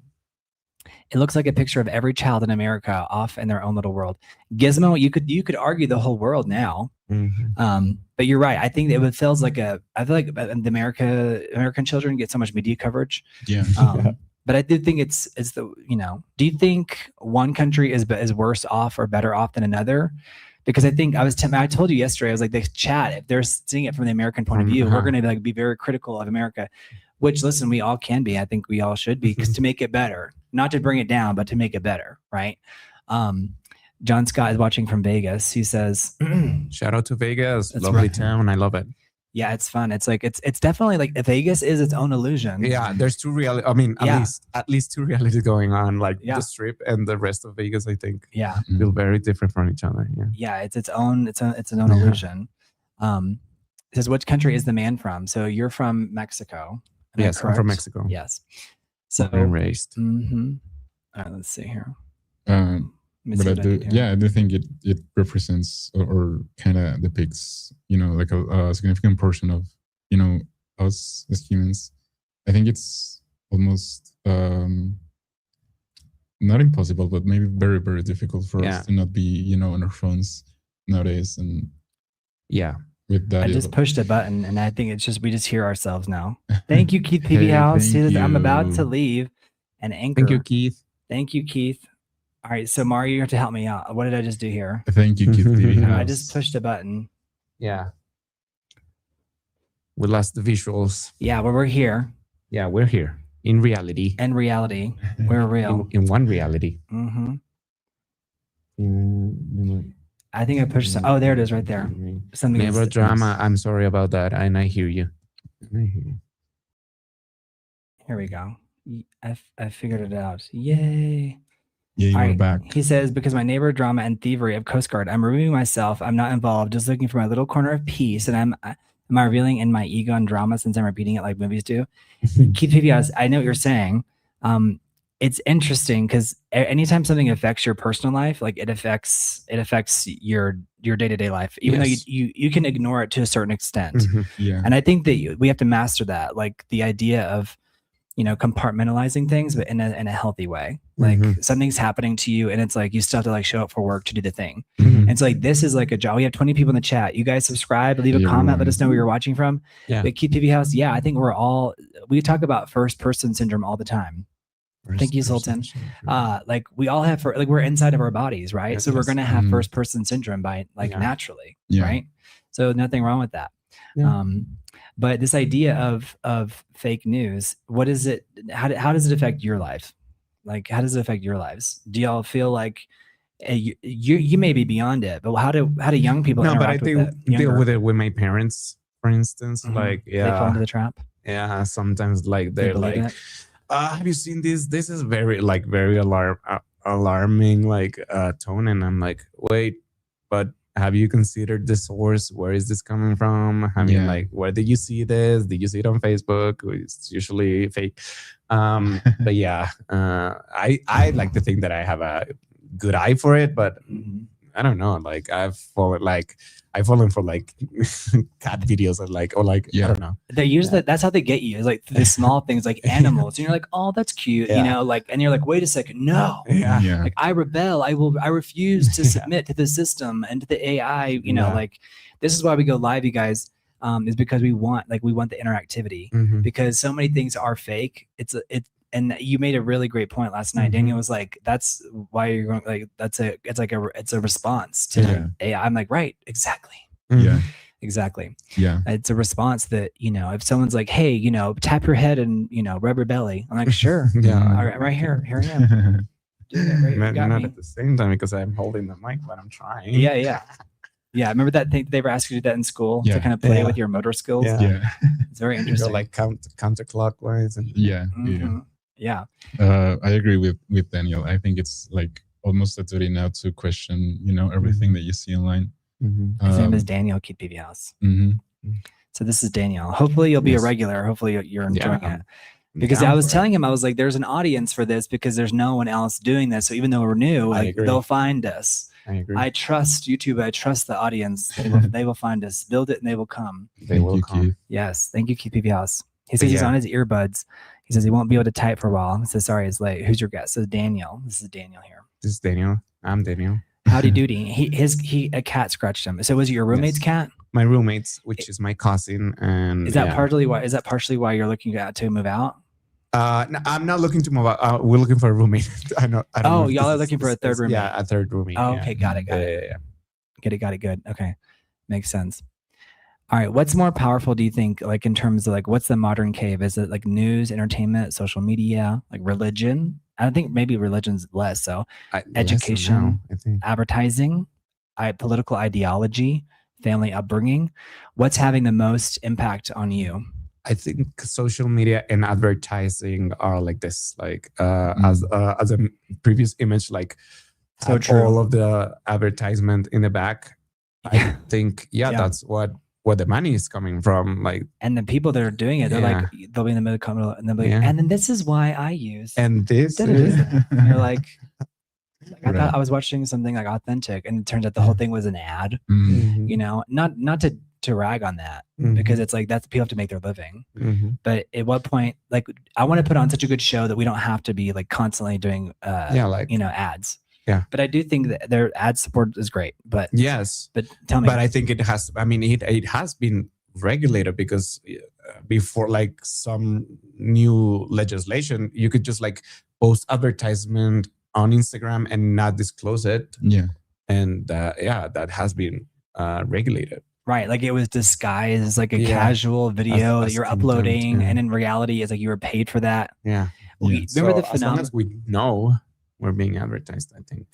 It looks like a picture of every child in America off in their own little world. Gizmo, you could argue the whole world now. Mm-hmm. But you're right. I think it feels like I feel like the American children get so much media coverage. Yeah. But I do think it's the, do you think one country is worse off or better off than another? Because I think I told you yesterday, I was like, the chat, if they're seeing it from the American point of view, we're going to be very critical of America, which, listen, we all can be. I think we all should be, because to make it better, not to bring it down, but to make it better, right? John Scott is watching from Vegas. He says, shout out to Vegas. Lovely town. I love it. Yeah, it's fun. It's like it's definitely like Vegas is its own illusion. Yeah, there's two reality. I mean, at least two realities going on, like the Strip and the rest of Vegas. I think feel very different from each other. Yeah, it's its own illusion. It says, which country is the man from? So you're from Mexico. Yes, I'm from Mexico. Yes. So born and raised. Mm-hmm. All right, let's see here. But I do think it represents or kind of depicts, like a significant portion of, us as humans. I think it's almost not impossible, but maybe very, very difficult for us to not be, on our phones nowadays. And with that, I just pushed a button, and I think we just hear ourselves now. Thank you, Keith PB House. I'm about to leave and anchor. Thank you, Keith. Thank you, Keith. All right, so Mario, you have to help me out. What did I just do here? Thank you, Keith TV House. I just pushed a button. Yeah. We lost the visuals. Yeah, well, we're here. Yeah, we're here. In reality. In reality. We're real. In one reality. Mm-hmm. I think I pushed some. Oh, there it is right there. Something Never drama. I'm sorry about that. And I hear you. Here we go. I figured it out. Yay. Yeah, you're back. He says, because my neighbor drama and thievery of Coast Guard, I'm removing myself. I'm not involved, just looking for my little corner of peace. And am I revealing in my ego and drama since I'm repeating it like movies do? Keith PBS, I know what you're saying. It's interesting because anytime something affects your personal life, like it affects your day-to-day life, even though you can ignore it to a certain extent. Mm-hmm. Yeah. And I think that we have to master that, like the idea of compartmentalizing things, but in a healthy way. Like something's happening to you and it's like, you still have to like show up for work to do the thing. And so like, this is like a job. We have 20 people in the chat. You guys subscribe, leave a comment, let us know where you're watching from. But Keith PB House. I think we talk about first person syndrome all the time. Thank you, Sultan. Like we all have, we're inside of our bodies, right? So we're going to have first person syndrome by naturally, right? So nothing wrong with that. But this idea of fake news, what is it? How does it affect your life? Like, how does it affect your lives? Do y'all feel like you may be beyond it, but how do young people interact with it? Deal with it with my parents, for instance. Like, they fall into the trap. Yeah, sometimes like they're like, have you seen this? This is very alarming tone, and I'm like, wait, but have you considered the source? Where is this coming from? I mean, like, where did you see this? Did you see it on Facebook? It's usually fake. But I like to think that I have a good eye for it, but I don't know. Like I've fallen for like cat videos and like, or like, I don't know. They use that. That's how they get you. It's like the small things like animals. And you're like, oh, that's cute. You know, like, and you're like, wait a second. No. Like I rebel. I refuse to submit to the system and to the AI, you know, like this is why we go live, you guys, is because we want the interactivity because so many things are fake. And you made a really great point last night. Daniel was like, that's why you're going, like, it's a response to AI. I'm like, right, exactly. Yeah. Exactly. Yeah. It's a response that, you know, if someone's like, hey, you know, tap your head and, you know, rub your belly. I'm like, sure. All right here I am. Not at the same time because I'm holding the mic, but I'm trying. Yeah. Remember that thing they were asking you to do that in school to kind of play with your motor skills? Yeah. It's very interesting. Go like counterclockwise. And Yeah. I agree with Daniel. I think it's like almost a duty now to question, you know, everything that you see online. His name is Daniel Keith PV House. So this is Daniel. Hopefully you'll be a regular. Hopefully you're enjoying it. Because I was telling him, I was like, there's an audience for this because there's no one else doing this. So even though we're new, like they'll find us. I agree. I trust YouTube. I trust the audience. They will find us. Build it and they will come. They will come. Keith. Yes. Thank you, Keith PV House. He says he's on his earbuds. He says he won't be able to type for a while. He says, sorry, it's late. Who's your guest? This is Daniel. This is Daniel here. This is Daniel. I'm Daniel. Howdy doody. A cat scratched him. So was it your roommate's cat? My roommate's, which is my cousin. And is that partially why you're looking to move out? No, I'm not looking to move out. We're looking for a roommate. I don't know y'all are looking for a third roommate. Yeah, a third roommate. Oh, okay, got it. Yeah. Got it. Good. Okay, makes sense. All right, what's more powerful, do you think, like in terms of like what's the modern cave? Is it like news, entertainment, social media, like religion? I don't think maybe religion's less so. Education, I think. Advertising, political ideology, family upbringing. What's having the most impact on you? I think social media and advertising are like this, like as a previous image, like so true. All of the advertisement in the back. I think that's what the money is coming from, like, and the people that are doing it, they're like, they'll be in the middle of the comment and they'll be like, and then this is why I use, and this is, and you're like I thought I was watching something like authentic, and it turns out the whole thing was an ad. You know, not to rag on that because it's like that's people have to make their living. But at what point, like, I want to put on such a good show that we don't have to be like constantly doing you know, ads. Yeah. But I do think that their ad support is great. But yes. But tell me. But I think it has been regulated because before, like, some new legislation, you could just like post advertisement on Instagram and not disclose it. Yeah. And that has been regulated. Right, like it was disguised as like a casual video that you're uploading, and in reality, it's like you were paid for that. Yeah. Remember the phenomenon? As long as we know we're being advertised, I think.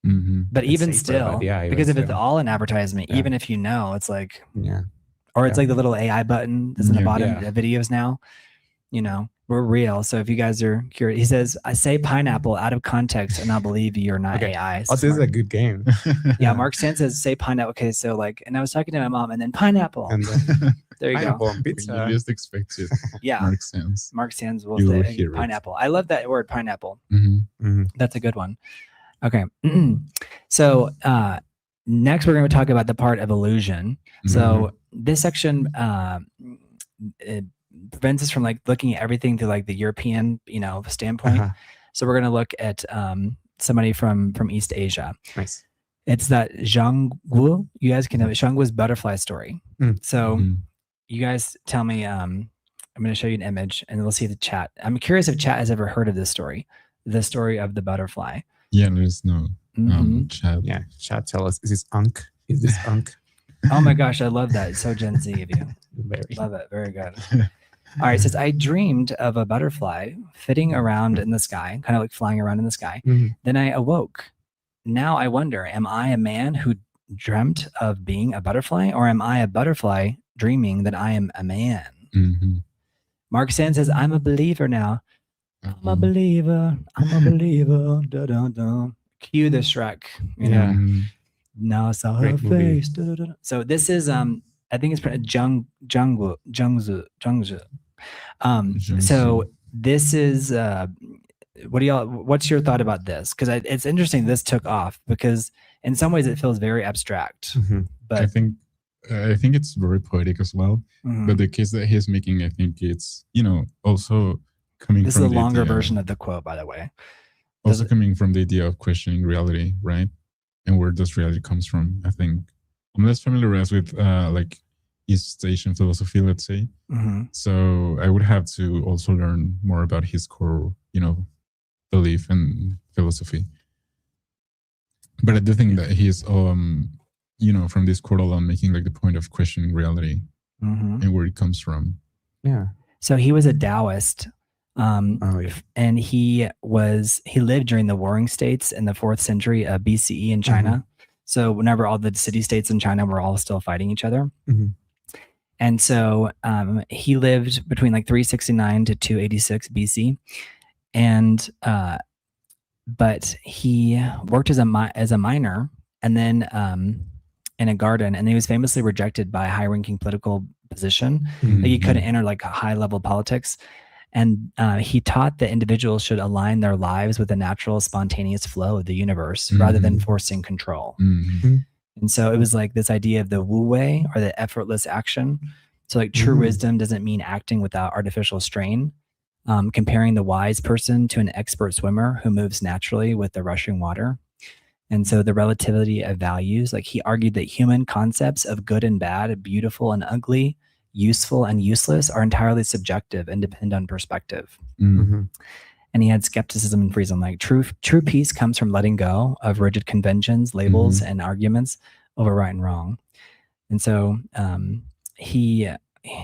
But even still, because if it's all an advertisement, even if you know, it's like, or it's like the little AI button that's in the bottom of the videos now. You know, we're real. So if you guys are curious, he says, I say pineapple out of context and I'll believe you're not AI. So this is a good game. Mark Sand says, say pineapple. Okay, so like, and I was talking to my mom and then pineapple. And then, there you go. Pizza. You just expect it. Mark Sands will say pineapple. I love that word, pineapple. That's a good one. Okay. So next we're going to talk about the part of illusion. So this section it prevents us from like looking at everything through like the European, you know, standpoint. So we're going to look at somebody from East Asia. Nice. It's that Zhang Gu. You guys can know it. Zhang Gu's butterfly story. So you guys tell me, I'm going to show you an image and we'll see the chat. I'm curious if chat has ever heard of this story, the story of the butterfly. Yeah, there's no chat. Yeah, chat, tell us, is this Unk? Is this Unk? Oh my gosh, I love that. It's so Gen Z of you. Love it. Very good. All right, it says, I dreamed of a butterfly flitting around in the sky, kind of like flying around in the sky. Then I awoke. Now I wonder, am I a man who dreamt of being a butterfly, or am I a butterfly dreaming that I am a man? Mark Sand says, I'm a believer now. I'm a believer. I'm a believer. Da, da, da. Cue the Shrek. You know? Now I saw her face. Da, da, da. So this is I think it's Zhangzu. So this is what's your thought about this? Because it's interesting this took off because in some ways it feels very abstract. But I think it's very poetic as well. But the case that he's making, I think it's, also coming this from is a longer version of the quote, by the way. Also coming from the idea of questioning reality, right? And where does reality comes from. I think I'm less familiarized with like East Asian philosophy, let's say. So I would have to also learn more about his core, belief and philosophy. But I do think that he's, from this quote alone, making like the point of questioning reality and where it comes from. Yeah. So he was a Taoist. And he lived during the Warring States in the 4th century BCE in China. So whenever all the city-states in China were all still fighting each other. And so he lived between like 369 to 286 BC. And but he worked as a miner and then in a garden, and he was famously rejected by a high-ranking political position. Like he couldn't enter like high-level politics. And he taught that individuals should align their lives with the natural, spontaneous flow of the universe rather than forcing control. And so it was like this idea of the wu wei, or the effortless action. So like true wisdom doesn't mean acting without artificial strain. Comparing the wise person to an expert swimmer who moves naturally with the rushing water. And so the relativity of values, like he argued that human concepts of good and bad, beautiful and ugly, useful and useless are entirely subjective and depend on perspective. And he had skepticism and freedom. Like true peace comes from letting go of rigid conventions, labels, and arguments over right and wrong. And so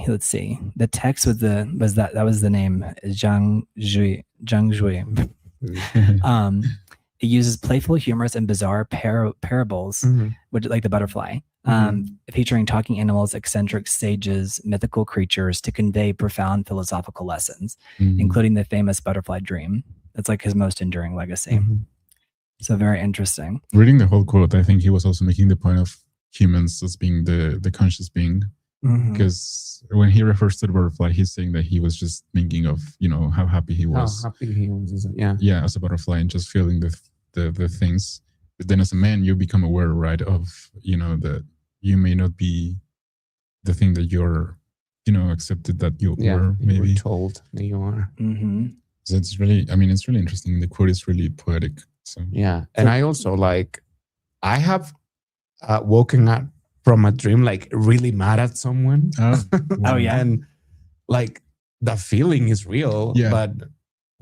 let's see, the text was the name Zhang Zhui. It uses playful, humorous, and bizarre parables, which like the butterfly. Featuring talking animals, eccentric sages, mythical creatures to convey profound philosophical lessons, including the famous butterfly dream. That's like his most enduring legacy. So very interesting. Reading the whole quote, I think he was also making the point of humans as being the conscious being. Because when he refers to the butterfly, he's saying that he was just thinking of, how happy he was. How happy he was, yeah. Yeah, as a butterfly, and just feeling the things. But then as a man, you become aware, right, of, that you may not be the thing that you're, accepted that you were, maybe. You were told that you are. So it's really, it's really interesting. The quote is really poetic. So yeah. And I also I have woken up from a dream, like really mad at someone. Oh yeah. And like the feeling is real, but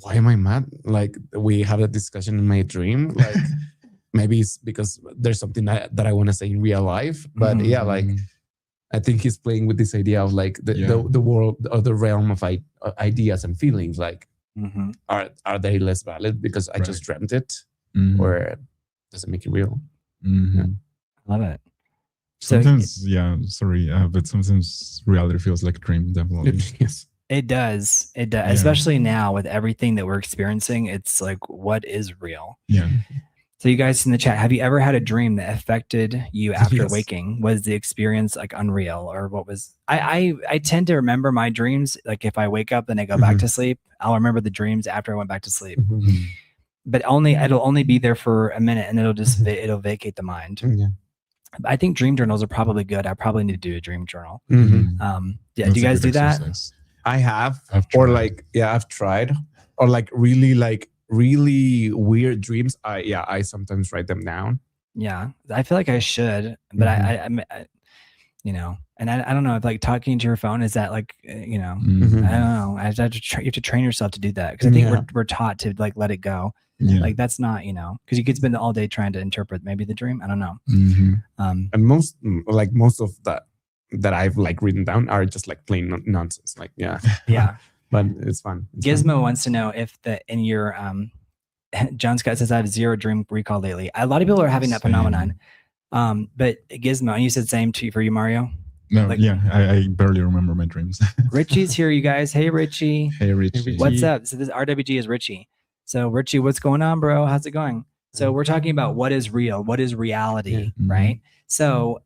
why am I mad? Like we had a discussion in my dream, like maybe it's because there's something that I want to say in real life, but I think he's playing with this idea of like the world or the realm of ideas and feelings. Like, are they less valid because I just dreamt it, or does it make it real? Love it. Sometimes, but sometimes reality feels like a dream. Definitely, yes. It does. It does. Especially now with everything that we're experiencing, it's like, what is real? Yeah. So you guys in the chat, have you ever had a dream that affected you after waking? Was the experience like unreal, or what was? I tend to remember my dreams. Like if I wake up and I go back to sleep, I'll remember the dreams after I went back to sleep. But it'll only be there for a minute, and it'll vacate the mind. I think dream journals are probably good. I probably need to do a dream journal. Do you guys do that? I have, I've tried, or really weird dreams. I sometimes write them down. Yeah, I feel like I should, but I and I don't know if like talking to your phone is that like I don't know. I have to you have to train yourself to do that, because I think we're taught to like let it go. Like that's not because you could spend all day trying to interpret maybe the dream. I don't know. And most of that I've like written down are just like plain nonsense. Like but it's fun. Gizmo wants to know if in your John Scott says I have zero dream recall lately. A lot of people are having that phenomenon. But Gizmo, and you said same for you, Mario. No, I barely remember my dreams. Richie's here, you guys. Hey, Richie. Hey, Richie. What's up? So this RWG is Richie. So Richie, what's going on, bro? How's it going? So we're talking about what is real, what is reality, right? So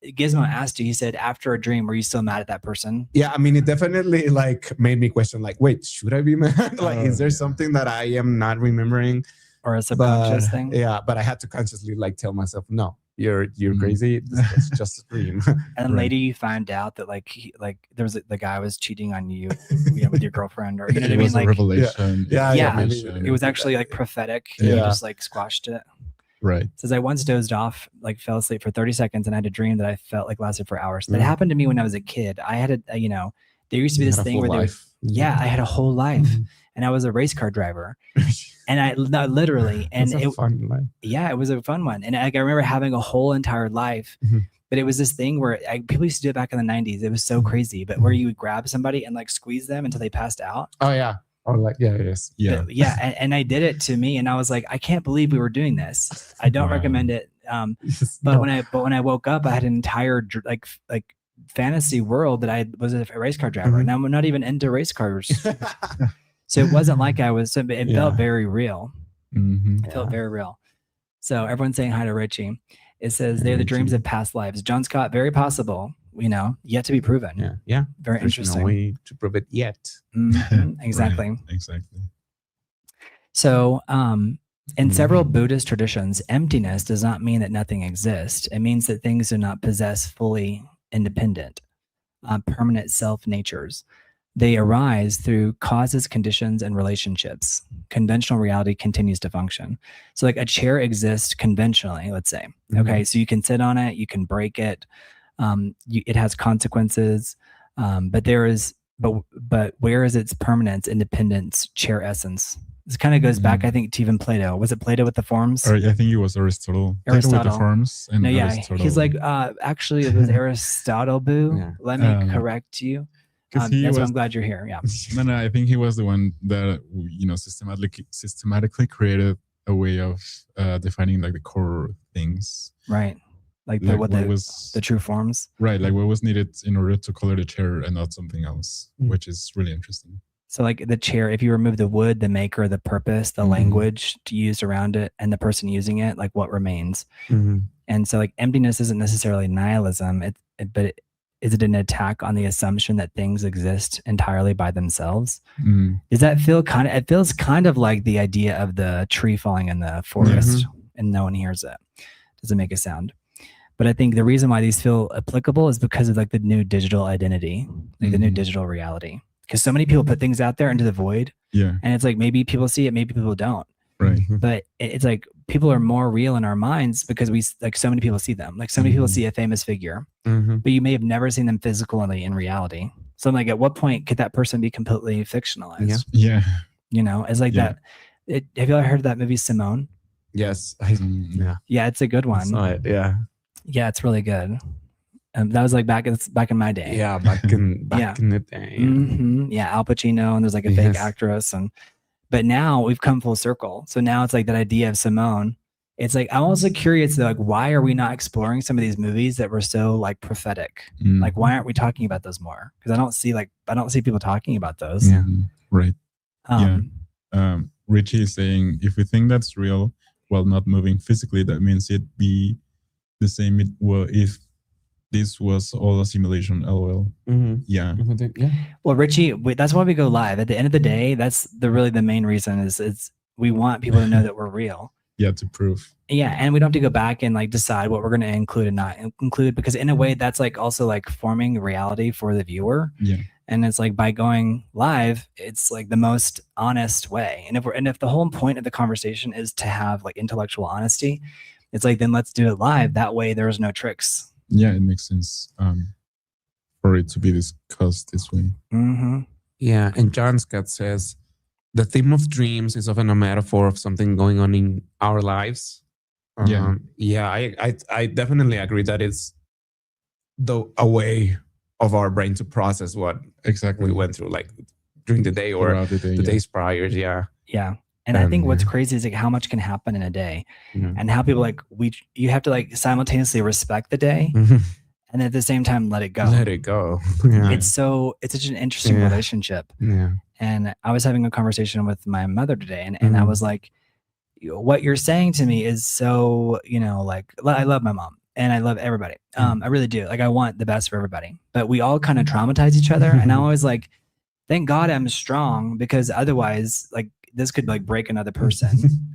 Gizmo asked you, he said, after a dream, were you still mad at that person? Yeah, I mean, it definitely like made me question, like, wait, should I be mad? Like, is there something that I am not remembering? or a subconscious thing. Yeah, but I had to consciously like tell myself, no, you're crazy. It's just a dream. And then later you find out that there was the guy was cheating on you, with your girlfriend, or you know what I mean? Like revelation. Yeah. It was actually like prophetic. Yeah. You just like squashed it. Right. It says I once dozed off, like fell asleep for 30 seconds, and I had a dream that I felt like lasted for hours. That happened to me when I was a kid. I had there used to be this thing where I had a whole life, and I was a race car driver, and I literally, and it fun life. Yeah, it was a fun one, and I remember having a whole entire life. But it was this thing where people used to do it back in the 90s. It was so crazy, but where you would grab somebody and like squeeze them until they passed out. Oh yeah. Or like, yes. Yeah. But, and I did it to me, and I was like, I can't believe we were doing this. I don't recommend it. But when I woke up, I had an entire like fantasy world that I was a race car driver, and I'm not even into race cars. So it wasn't like I was. It felt very real. It felt very real. So everyone's saying hi to Richie. It says they're the dreams of past lives. John Scott, very possible. Yet to be proven. Yeah. Very interesting. No way to prove it yet. Exactly. Right. Exactly. So, in several Buddhist traditions, emptiness does not mean that nothing exists. It means that things do not possess fully independent, permanent self-natures. They arise through causes, conditions, and relationships. Conventional reality continues to function. So like a chair exists conventionally, let's say. Okay, so you can sit on it, you can break it. It has consequences, but where is its permanence, independence, chair essence? This kind of goes back, I think, to even Plato. Was it Plato with the forms? Or I think it was Aristotle. Plato with the forms. And Aristotle. He's like, actually, it was Aristotle. Boo. Yeah. Let me correct you. That's why I'm glad you're here. Yeah. No, I think he was the one that systematically created a way of defining like the core things. Right. Like the true forms. Right. Like what was needed in order to color the chair and not something else, which is really interesting. So like the chair, if you remove the wood, the maker, the purpose, the language used around it, and the person using it, like what remains. And so like emptiness isn't necessarily nihilism, but is it an attack on the assumption that things exist entirely by themselves? Does that feel it feels kind of like the idea of the tree falling in the forest and no one hears it. Doesn't make a sound. But I think the reason why these feel applicable is because of like the new digital identity, like the new digital reality. Because so many people put things out there into the void. Yeah. And it's like maybe people see it, maybe people don't. Right. But it's like people are more real in our minds because so many people see them. Like so many people see a famous figure, but you may have never seen them physically in reality. So I'm like, at what point could that person be completely fictionalized? Yeah. It's like that. Have you ever heard of that movie Simone? Yes. Yeah, it's a good one. I saw it. Yeah. Yeah, it's really good. That was like back in my day. Yeah, back in the day. Yeah, Al Pacino, and there's like a fake actress, but now we've come full circle. So now it's like that idea of Simone. It's like I'm also curious, like, why are we not exploring some of these movies that were so like prophetic? Like, why aren't we talking about those more? Because I don't see people talking about those. Yeah, right. Richie is saying, if we think that's real while not moving physically, that means it'd be the same if this was all a simulation. LOL. Yeah. Well, Richie, that's why we go live. At the end of the day, that's the main reason is we want people to know that we're real. Yeah, to prove. Yeah, and we don't have to go back and like decide what we're going to include and not include, because in a way that's like also like forming reality for the viewer. Yeah. And it's like by going live, it's like the most honest way. And if the whole point of the conversation is to have like intellectual honesty, it's like, then let's do it live. That way there's no tricks. Yeah, it makes sense for it to be discussed this way. Yeah, and John Scott says, the theme of dreams is often a metaphor of something going on in our lives. I definitely agree that it's a way of our brain to process what exactly we went through, like during the day or the days prior. Yeah. And I think what's crazy is like how much can happen in a day, and how people you have to like simultaneously respect the day and at the same time let it go. Yeah. It's such an interesting relationship. Yeah. And I was having a conversation with my mother today, and I was like, what you're saying to me is so, like, I love my mom and I love everybody. I really do. Like, I want the best for everybody, but we all kind of traumatize each other. And I'm always like, thank God I'm strong, because otherwise, like, this could like break another person.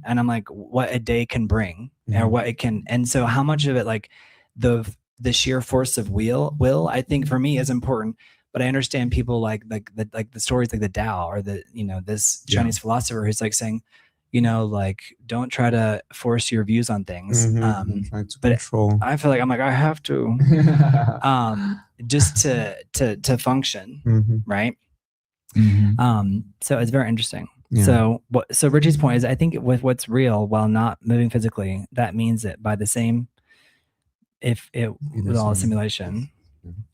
And I'm like, what a day can bring, or what it can. And so how much of it, like the sheer force of will, I think for me is important. But I understand people like the stories like the Tao, or the, this Chinese philosopher who's like saying, like, don't try to force your views on things. Try to but control. I feel like I have to, just to function, right? So it's very interesting. So Richie's point is, I think with what's real, while not moving physically, that means it by the same, if it was all a simulation.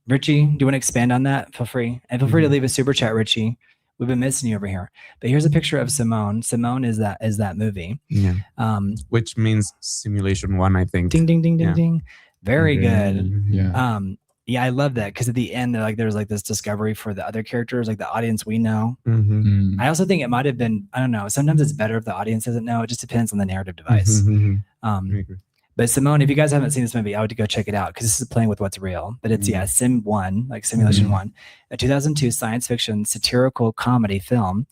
Richie, do you want to expand on that? Feel free. And feel free to leave a super chat, Richie. We've been missing you over here. But here's a picture of Simone. Simone is that movie. Yeah. Which means simulation 1, I think. Ding, ding, ding, ding, ding. Very good. Yeah. Yeah, I love that, because at the end, there's like this discovery for the other characters, like the audience we know. I also think it might have been, I don't know, sometimes it's better if the audience doesn't know. It just depends on the narrative device. But Simone, if you guys haven't seen this movie, I would go check it out, because this is playing with what's real. But it's Sim 1, like Simulation 1, a 2002 science fiction satirical comedy film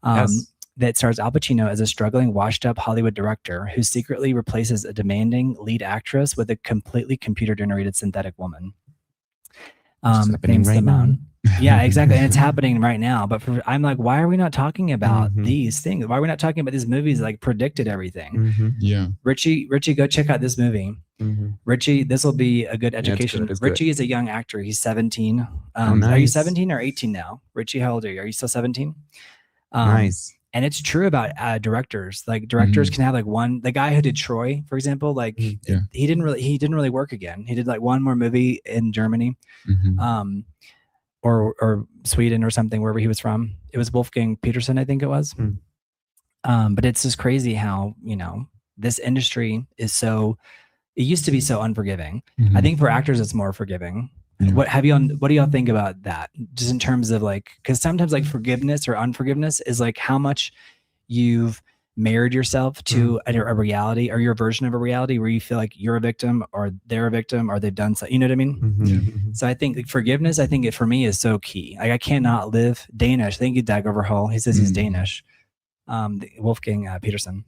that stars Al Pacino as a struggling, washed-up Hollywood director who secretly replaces a demanding lead actress with a completely computer-generated synthetic woman. Named Simone. Yeah, exactly. And it's happening right now. But I'm like, why are we not talking about these things? Why are we not talking about these movies that like predicted everything? Yeah. Richie, go check out this movie. Richie, this will be a good education. It's Richie is a young actor. He's 17. Nice. Are you 17 or 18 now? Richie, how old are you? Are you still 17? Nice. And it's true about directors. Like directors can have like one. The guy who did Troy, for example, like he didn't really work again. He did like one more movie in Germany. Or Sweden or something, wherever he was from. It was Wolfgang Peterson, I think it was. But it's just crazy how, this industry is so, it used to be so unforgiving. I think for actors, it's more forgiving. What do y'all think about that? Just in terms of like, because sometimes like forgiveness or unforgiveness is like how much you've married yourself to a reality, or your version of a reality where you feel like you're a victim or they're a victim or they've done something, you know what I mean? So I think like, forgiveness, I think it for me is so key. Like I cannot live Danish. Thank you, Dag Overhaul. He says he's Danish. Wolfgang Peterson.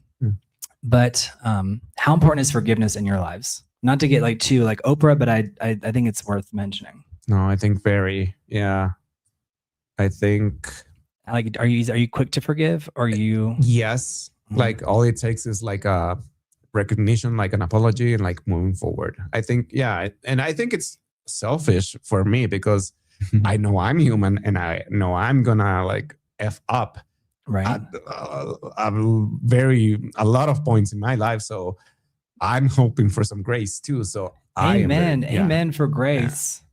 But how important is forgiveness in your lives? Not to get like too like Oprah, but I think it's worth mentioning. No, I think very, yeah. I think like, are you quick to forgive, or are you? Yes. Like all it takes is like a recognition, like an apology, and like moving forward. I think, and I think it's selfish for me because I know I'm human and I know I'm gonna like F up right at a lot of points in my life. So I'm hoping for some grace too. So amen for grace.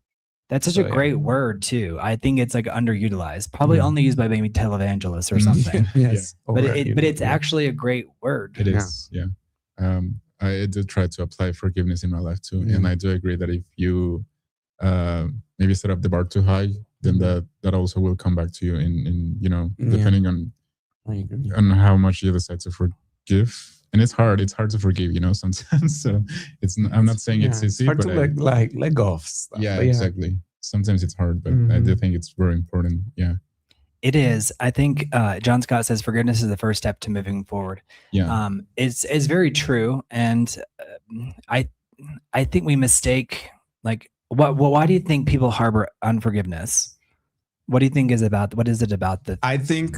That's such a great word too. I think it's like underutilized, probably only used by maybe televangelists or something. Yes, but it's actually a great word. It is, yeah. I did try to apply forgiveness in my life too, and I do agree that if you maybe set up the bar too high, then that also will come back to you in depending on how much you decide to forgive. And it's hard to forgive, sometimes. So I'm not saying it's easy, hard but to let go of stuff. Yeah, exactly. Sometimes it's hard, but I do think it's very important. Yeah, it is. I think John Scott says forgiveness is the first step to moving forward. Yeah, it's very true, and I think we mistake like why do you think people harbor unforgiveness? What do you think what is it about the? I think.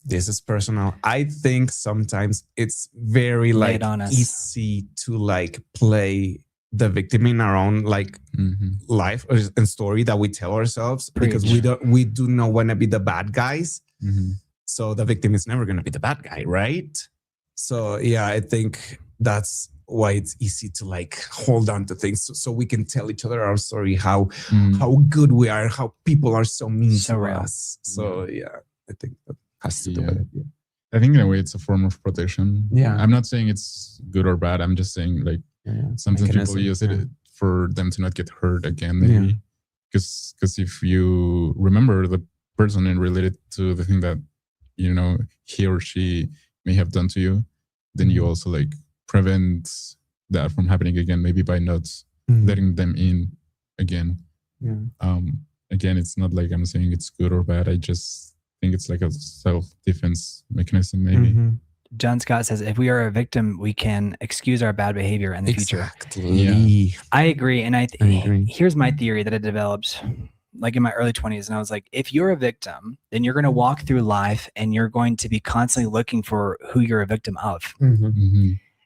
This is personal. I think sometimes it's very like easy to like play the victim in our own like life and story that we tell ourselves because we do not want to be the bad guys. So the victim is never going to be the bad guy, right? So yeah, I think that's why it's easy to like hold on to things so we can tell each other our story, how good we are, how people are so mean to us. So yeah, I think that has to do with it. Yeah. I think in a way it's a form of protection. Yeah. I'm not saying it's good or bad. I'm just saying like sometimes people use it for them to not get hurt again, maybe. Because if you remember the person and relate it to the thing that, he or she may have done to you, then you also like prevent that from happening again, maybe by not letting them in again. Yeah. Again, it's not like I'm saying it's good or bad. I just think it's like a self-defense mechanism, maybe. John Scott says, if we are a victim, we can excuse our bad behavior in the future. Yeah. I agree. And I agree. Here's my theory that I developed like in my early 20s. And I was like, if you're a victim, then you're going to walk through life and you're going to be constantly looking for who you're a victim of.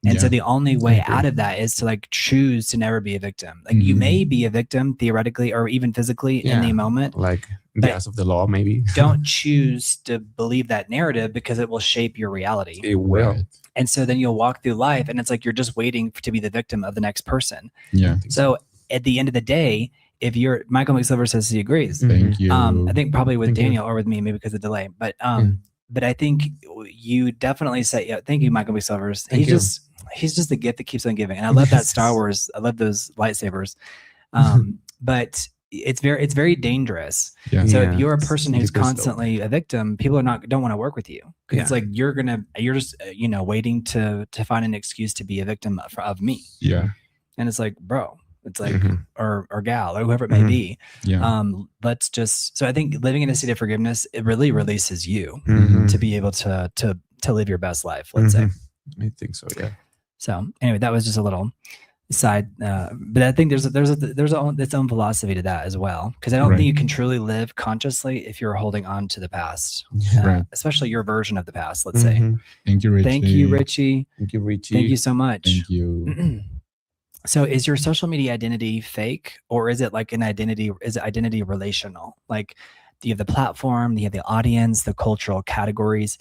And so the only way out of that is to like choose to never be a victim. Like you may be a victim theoretically or even physically in the moment. Like the eyes of the law, maybe. Don't choose to believe that narrative because it will shape your reality. It will. And so then you'll walk through life and it's like you're just waiting to be the victim of the next person. Yeah. So at the end of the day, if you're Michael McSilver says he agrees. Thank you. I think probably with Daniel or with me, maybe because of delay. But I think you definitely say, thank you, Michael McSilver. He's just the gift that keeps on giving. And I love that Star Wars. I love those lightsabers. But it's very dangerous. So if you're a person who's constantly a victim, people don't want to work with you. It's like you're just waiting to find an excuse to be a victim of me. Yeah. And it's like, bro, it's like or gal or whoever it may be. Let's just I think living in a state of forgiveness, it really releases you to be able to live your best life, let's say. I think so, yeah. So anyway, that was just a little side, but I think there's its own philosophy to that as well, because I don't think you can truly live consciously if you're holding on to the past, especially your version of the past. Let's say. Thank you, Richie. Thank you, Richie. Thank you, Richie. Thank you so much. Thank you. So, is your social media identity fake, or is it like an identity? Is it identity relational? Like, do you have the platform? Do you have the audience? The cultural categories?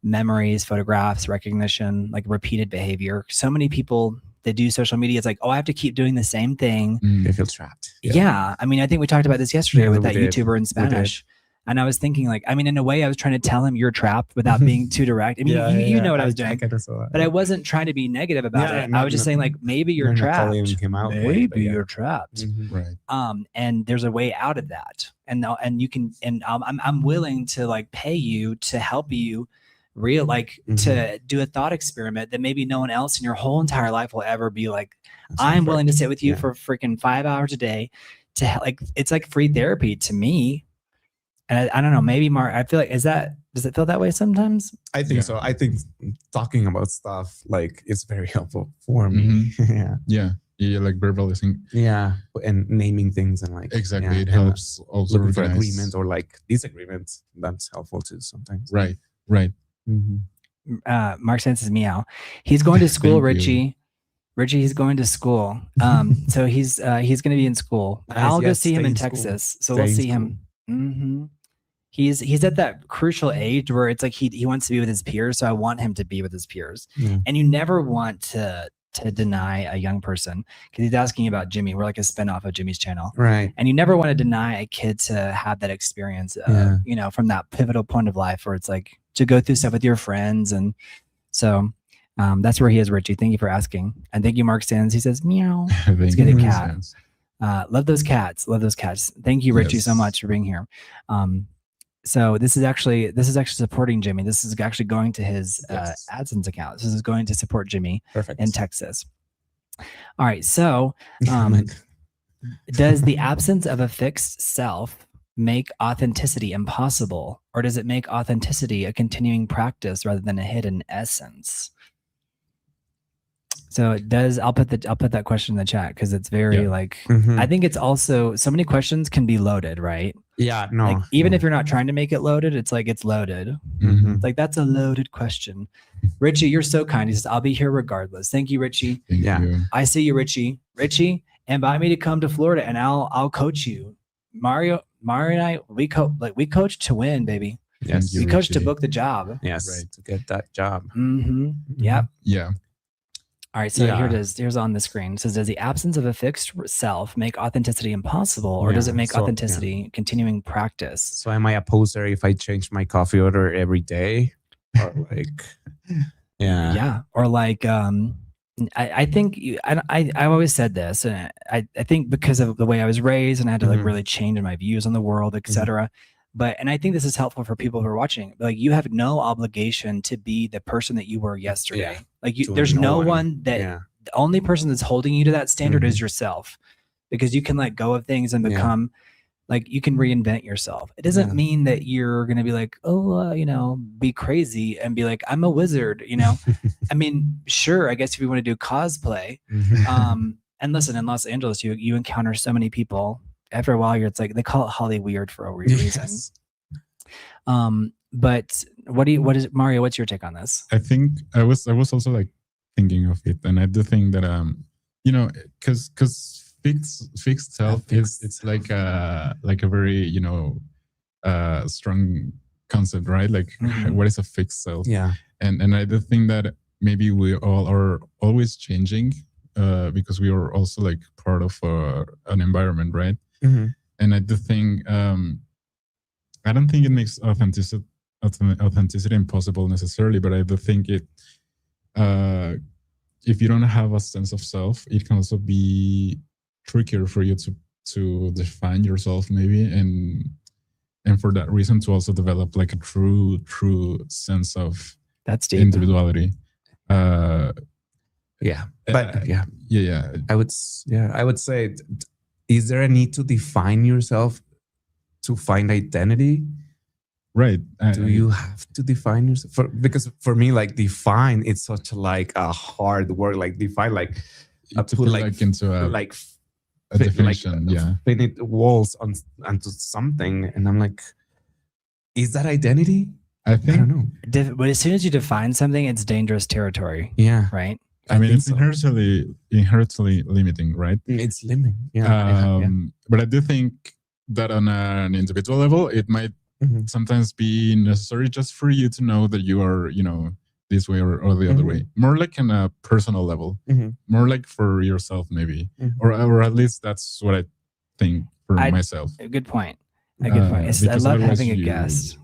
Memories, photographs, recognition, like repeated behavior. So many people that do social media, it's like, oh, I have to keep doing the same thing. They feel trapped. Yeah. I mean, I think we talked about this yesterday with that YouTuber in Spanish. And I was thinking like, I mean, in a way I was trying to tell him you're trapped without being too direct. I mean, you know what I was doing, but I wasn't trying to be negative about it. I was just saying like, maybe you're trapped. Maybe you're trapped. Right. And there's a way out of that. And you can, and I'm willing to like pay you to help you to do a thought experiment that maybe no one else in your whole entire life will ever be like, I'm willing to sit with you for freaking 5 hours a day to like, it's like free therapy to me. And I don't know, maybe Mark, I feel like, does it feel that way sometimes? I think so. I think talking about stuff like it's very helpful for me. Yeah, like verbalizing. Yeah, and naming things and like exactly, it helps also looking for agreement or like disagreements. That's helpful too sometimes. Right. Mark senses meow. He's going to school, Richie. Richie, he's going to school. So he's going to be in school. I'll go see him in Texas. So we'll see him. He's at that crucial age where it's like he wants to be with his peers. So I want him to be with his peers. And you never want to deny a young person, because he's asking about Jimmy. We're like a spinoff of Jimmy's channel, right? And you never want to deny a kid to have that experience, from that pivotal point of life where it's like to go through stuff with your friends. And so that's where he is, Richie. Thank you for asking. And thank you, Mark Sands. He says, meow. Let's get a cat. Love those cats. Love those cats. Thank you, Richie, so much for being here. So this is actually supporting Jimmy. This is actually going to his AdSense account. This is going to support Jimmy in Texas. All right. So does the absence of a fixed self make authenticity impossible, or does it make authenticity a continuing practice rather than a hidden essence? So it does. I'll put that question in the chat because it's very I think it's also, so many questions can be loaded, right? Yeah, no. Like, even if you're not trying to make it loaded, it's like it's loaded. It's like, that's a loaded question. Richie, you're so kind. He says, I'll be here regardless. Thank you, Richie. Thank you. I see you, Richie. Richie, invite me to come to Florida and I'll coach you. Mario and I, we coach to win, baby. Yes, we coach to book the job. Yes, to get that job. Yep. Yeah. All right, so here it is. Here's on the screen. It says, does the absence of a fixed self make authenticity impossible, or does it make authenticity continuing practice? So am I a poser if I change my coffee order every day? Or like, or like, I think I've always said this, and I think because of the way I was raised, and I had to like really change my views on the world, etc. And I think this is helpful for people who are watching. Like, you have no obligation to be the person that you were yesterday. Like, there's no one that the only person that's holding you to that standard is yourself, because you can let go of things and become like you can reinvent yourself. It doesn't mean that you're going to be like, oh, be crazy and be like, I'm a wizard, I mean, sure, I guess if you want to do cosplay, and listen, in Los Angeles, you encounter so many people. After a while, it's like they call it Holly weird for a reason. But Mario? What's your take on this? I think I was also like thinking of it, and I do think that because fixed self it's like a very strong concept, right? Like what is a fixed self? Yeah, and I do think that maybe we all are always changing because we are also like part of an environment, right? And I do think I don't think it makes authenticity impossible necessarily, but I do think it if you don't have a sense of self, it can also be trickier for you to define yourself maybe, and for that reason to also develop like a true sense of individuality. I would say, is there a need to define yourself to find identity? Right. Do you have to define yourself? Because for me, like define, it's such like a hard word. Like define, like to put like into a definition, finite walls onto something, and I'm like, is that identity? I don't know. But as soon as you define something, it's dangerous territory. Yeah. Right. I mean, it's inherently limiting, right? It's limiting. Yeah. But I do think that on an individual level, it might sometimes be necessary just for you to know that you are, this way or the other way. More like on a personal level, more like for yourself, maybe, or at least that's what I think for myself. A good point. I love having a guest.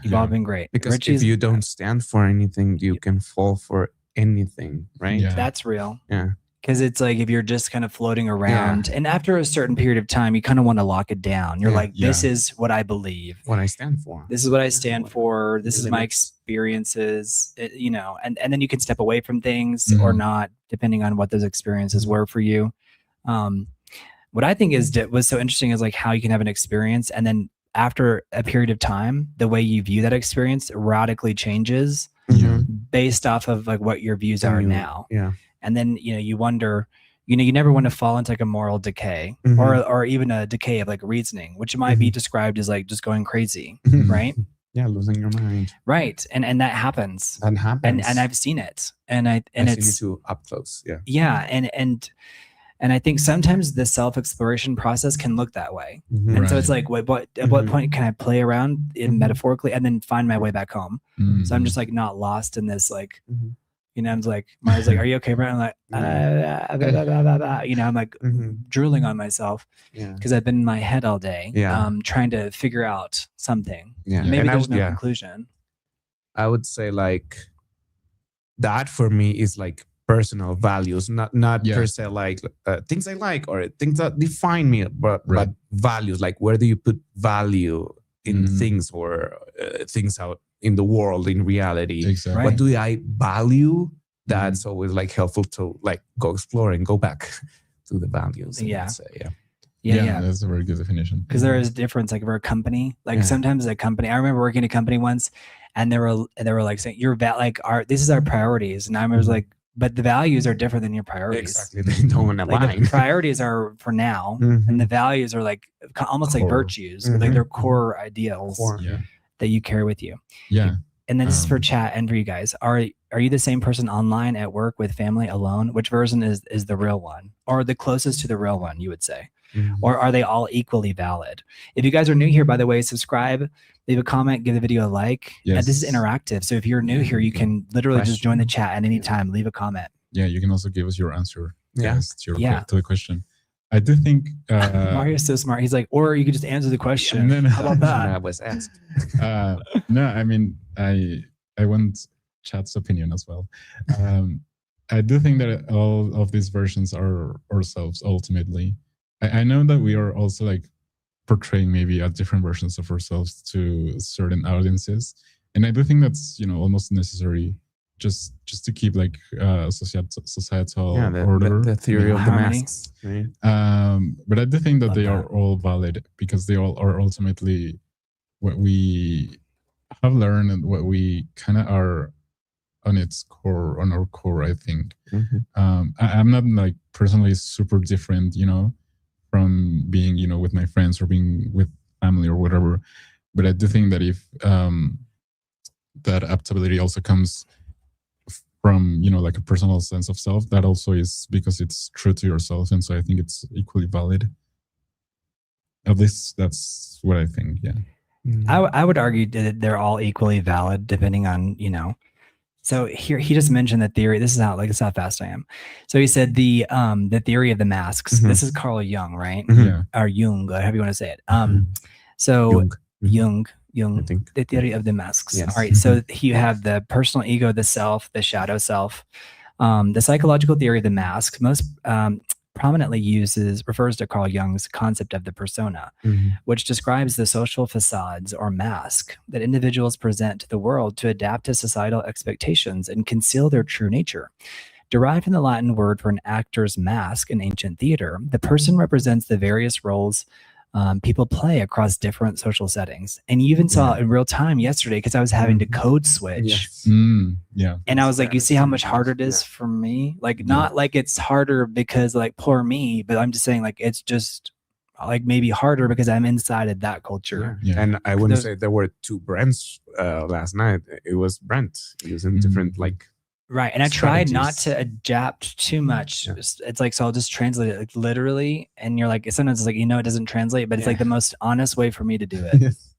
You've all been great. Because if you don't stand for anything, you can fall for anything, right? Yeah. That's real. Yeah. Because it's like if you're just kind of floating around, and after a certain period of time, you kind of want to lock it down. You're like, this is what I believe. What I stand for. This is what I stand for. This is my experiences, and then you can step away from things or not, depending on what those experiences were for you. What I think was so interesting is like how you can have an experience, and then after a period of time, the way you view that experience radically changes based off of like what your views are now. Yeah. And then, you wonder, you never want to fall into like a moral decay or even a decay of like reasoning, which might be described as like just going crazy, right? Yeah, losing your mind. Right. And that happens. That happens. And I've seen it. And I've seen it too up close. Yeah. Yeah. And I think sometimes the self-exploration process can look that way. And so it's like, at what point can I play around metaphorically and then find my way back home? So I'm just like not lost in this like, I'm like, Mario's like, are you okay, Brian? I'm like, I'm like drooling on myself because I've been in my head all day, trying to figure out something. Yeah. Maybe there's no conclusion. I would say like that for me is like personal values, not per se like things I like or things that define me, but values. Like where do you put value in things or things out in the world, in reality? Exactly. What do I value? That's always like helpful to like go explore and go back to the values. Yeah. Yeah, that's a very good definition. Because there is a difference, like for a company, like sometimes a company, I remember working at a company once and they were like saying, this is our priorities. And I was like, but the values are different than your priorities. Exactly. They don't align. Like the priorities are for now and the values are like almost like virtues, like they're core ideals that you carry with you. Yeah. And then this is for chat and for you guys. Are you the same person online, at work, with family, alone? Which version is the real one, or the closest to the real one, you would say? Or are they all equally valid? If you guys are new here, by the way, subscribe, leave a comment, give the video a like. Yes. This is interactive. So if you're new here, you can literally just join the chat at any time, leave a comment. Yeah, you can also give us your answer to the question. I do think Mario's so smart. He's like, or you could just answer the question. How about that? I was asked. No, I mean, I want chat's opinion as well. I do think that all of these versions are ourselves ultimately. I know that we are also like portraying maybe different versions of ourselves to certain audiences, and I do think that's almost necessary just to keep like societal order. The theory of the masks. Right? But I do think that they are all valid because they all are ultimately what we have learned and what we kind of are on our core, I think. I'm not like personally super different, from being, with my friends or being with family or whatever. But I do think that if that adaptability also comes from, like a personal sense of self, that also is because it's true to yourself. And so I think it's equally valid. At least that's what I think. Yeah. I would argue that they're all equally valid depending on, So here he just mentioned the theory. This is how fast I am. So he said the theory of the masks. This is Carl Jung, right? Yeah. Or Jung, however you want to say it. So Jung, I think. the theory of the masks. Yes. All right. So you have the personal ego, the self, the shadow self. The psychological theory of the mask most prominently refers to Carl Jung's concept of the persona, which describes the social facades or mask that individuals present to the world to adapt to societal expectations and conceal their true nature. Derived from the Latin word for an actor's mask in ancient theater, the person represents the various roles people play across different social settings. And you even saw it in real time yesterday because I was having to code switch. Yes. Yeah. And I was like, you see how much harder it is for me? Like, not like it's harder because like poor me, but I'm just saying like it's just like maybe harder because I'm inside of that culture. Yeah. And I wouldn't say there were two Brents last night. It was Brent using different like. Right. And I tried not to adapt too much. Yeah. It's like, so I'll just translate it like literally. And you're like, sometimes it's like, it doesn't translate, but it's like the most honest way for me to do it. Yes.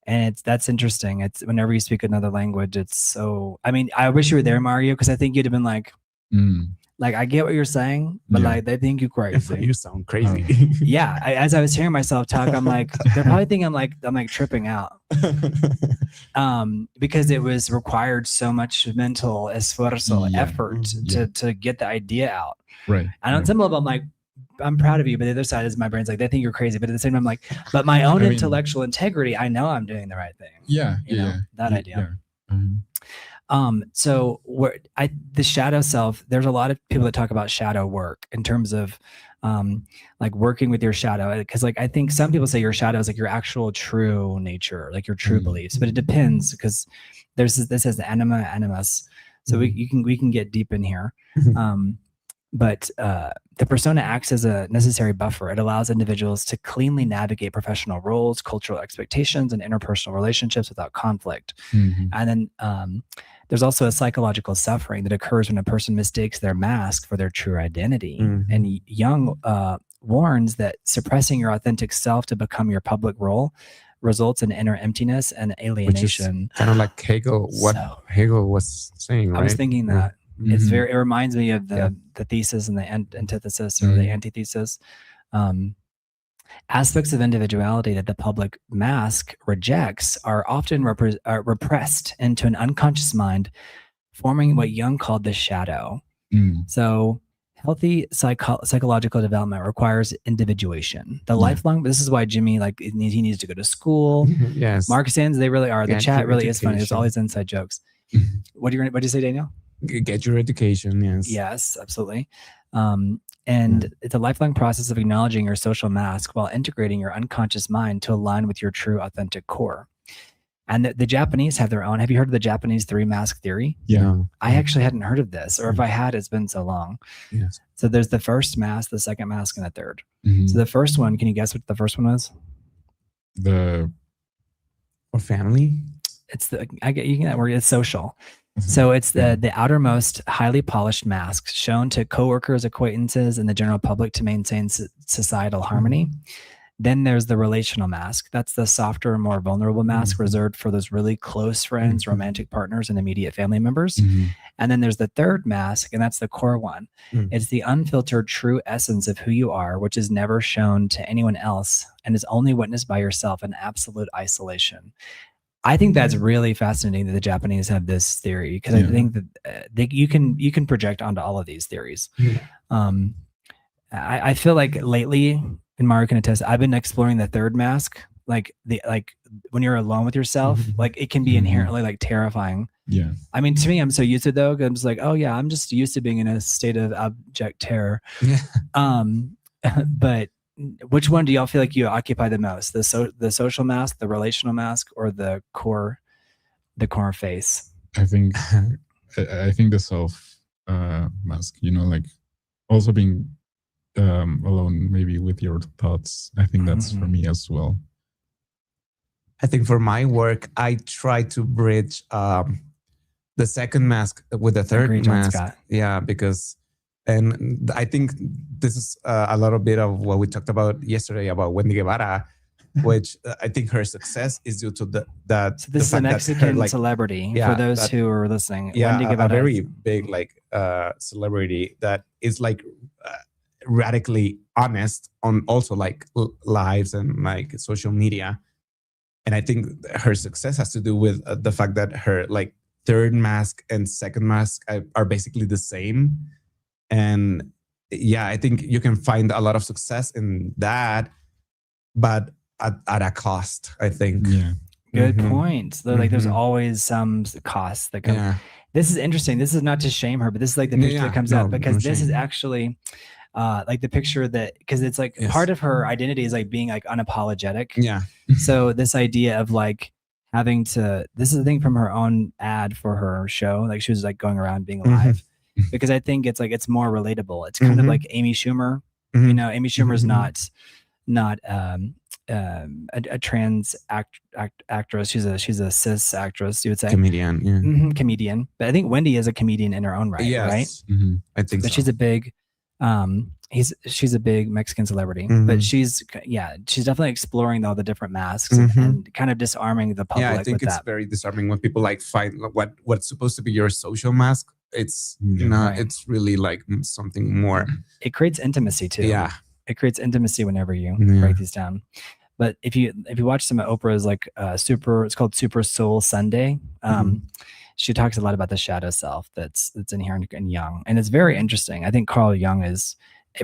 And that's interesting. It's whenever you speak another language, it's so, I mean, I wish you were there, Mario, because I think you'd have been like, like, I get what you're saying, but like, they think you're crazy. You sound crazy. Yeah. As I was hearing myself talk, I'm like, they're probably thinking I'm like tripping out. Because it was required so much mental esfuerzo, effort to get the idea out. Right. And on some level, I'm like, I'm proud of you, but the other side is my brain's like, they think you're crazy. But at the same time, I'm like, but my own intellectual integrity, I know I'm doing the right thing. Yeah. That idea. So the shadow self, there's a lot of people that talk about shadow work in terms of like working with your shadow. Cause like, I think some people say your shadow is like your actual true nature, like your true beliefs, but it depends because this is the anima, animus. So we can get deep in here. But the persona acts as a necessary buffer. It allows individuals to cleanly navigate professional roles, cultural expectations, and interpersonal relationships without conflict. And then there's also a psychological suffering that occurs when a person mistakes their mask for their true identity. And Jung warns that suppressing your authentic self to become your public role results in inner emptiness and alienation. Which is kind of like Hegel, Hegel was saying, right? I was thinking that. It reminds me of the thesis and the antithesis or the antithesis. Aspects of individuality that the public mask rejects are often repressed into an unconscious mind, forming what Jung called the shadow. So healthy psychological development requires individuation. The lifelong, this is why Jimmy, like, he needs to go to school. Yes. Marxians, they really are. The chat really is funny. There's all these inside jokes. What do you say, Daniel? Get your education. Yes, absolutely. And it's a lifelong process of acknowledging your social mask while integrating your unconscious mind to align with your true authentic core. And the Japanese have their own. Have you heard of the Japanese 3 mask theory? Yeah. I actually hadn't heard of this, or if I had, it's been so long. Yes. So there's the first mask, the second mask, and the third. So the first one, can you guess what the first one was? Or family? It's you get that word. It's social. So it's the outermost, highly polished masks shown to coworkers, acquaintances, and the general public to maintain societal harmony. Then there's the relational mask. That's the softer and more vulnerable mask reserved for those really close friends, romantic partners, and immediate family members. And then there's the third mask, and that's the core one. It's the unfiltered true essence of who you are, which is never shown to anyone else and is only witnessed by yourself in absolute isolation. I think that's really fascinating that the Japanese have this theory, because I think that you can project onto all of these theories. I feel like lately, and Mario can attest, I've been exploring the third mask, like when you're alone with yourself, like it can be inherently like terrifying Yeah. I mean, to me, I'm so used to it though. 'Cause I'm just like, oh yeah, I'm just used to being in a state of abject terror. Yeah. But which one do y'all feel like you occupy the most? The social mask, the relational mask, or the core face? I think the self mask, you know, like also being alone maybe with your thoughts. I think that's for me as well. I think for my work, I try to bridge the second mask with the third mask. Yeah, because, and I think this is a little bit of what we talked about yesterday about Wendy Guevara, which I think her success is due to that. So this is a Mexican celebrity, for those who are listening. Yeah, Wendy Guevara, a very big celebrity that is like radically honest on also like lives and like social media. And I think her success has to do with the fact that her like third mask and second mask are basically the same. And yeah, I think you can find a lot of success in that, but at a cost, I think. Yeah. Good point. So like there's always some costs that come. Yeah. This is interesting. This is not to shame her, but this is like the picture that comes up because this is actually like the picture that, because it's like part of her identity is like being like unapologetic. Yeah. So this idea of like having to, this is a thing from her own ad for her show. Like she was like going around being live because I think it's like, it's more relatable. It's kind of like Amy Schumer, you know, Amy Schumer's not a trans actress. She's a cis actress, you would say. Comedian. Yeah. Comedian. But I think Wendy is a comedian in her own right. Yes. Right. I think but so. She's a big, she's a big Mexican celebrity, but she's definitely exploring all the different masks and kind of disarming the public. Yeah, I think it's very disarming when people like find what's supposed to be your social mask. It's it's really like something more. It creates intimacy too. Yeah, it creates intimacy whenever you break these down. But if you watch some of Oprah's like it's called Super Soul Sunday. She talks a lot about the shadow self that's inherent in Jung, and it's very interesting. I think Carl Jung is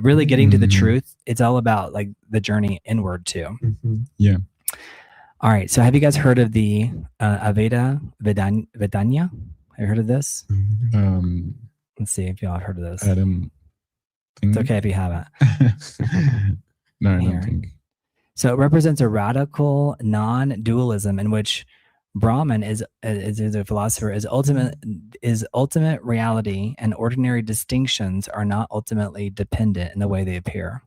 really getting to the truth. It's all about like the journey inward too. Yeah. All right. So have you guys heard of the Aveda Vedanya? Have you heard of this? Let's see if y'all have heard of this. It's okay if you haven't. No, I don't think. So it represents a radical non-dualism in which Brahman is a philosopher, is ultimate reality, and ordinary distinctions are not ultimately dependent in the way they appear.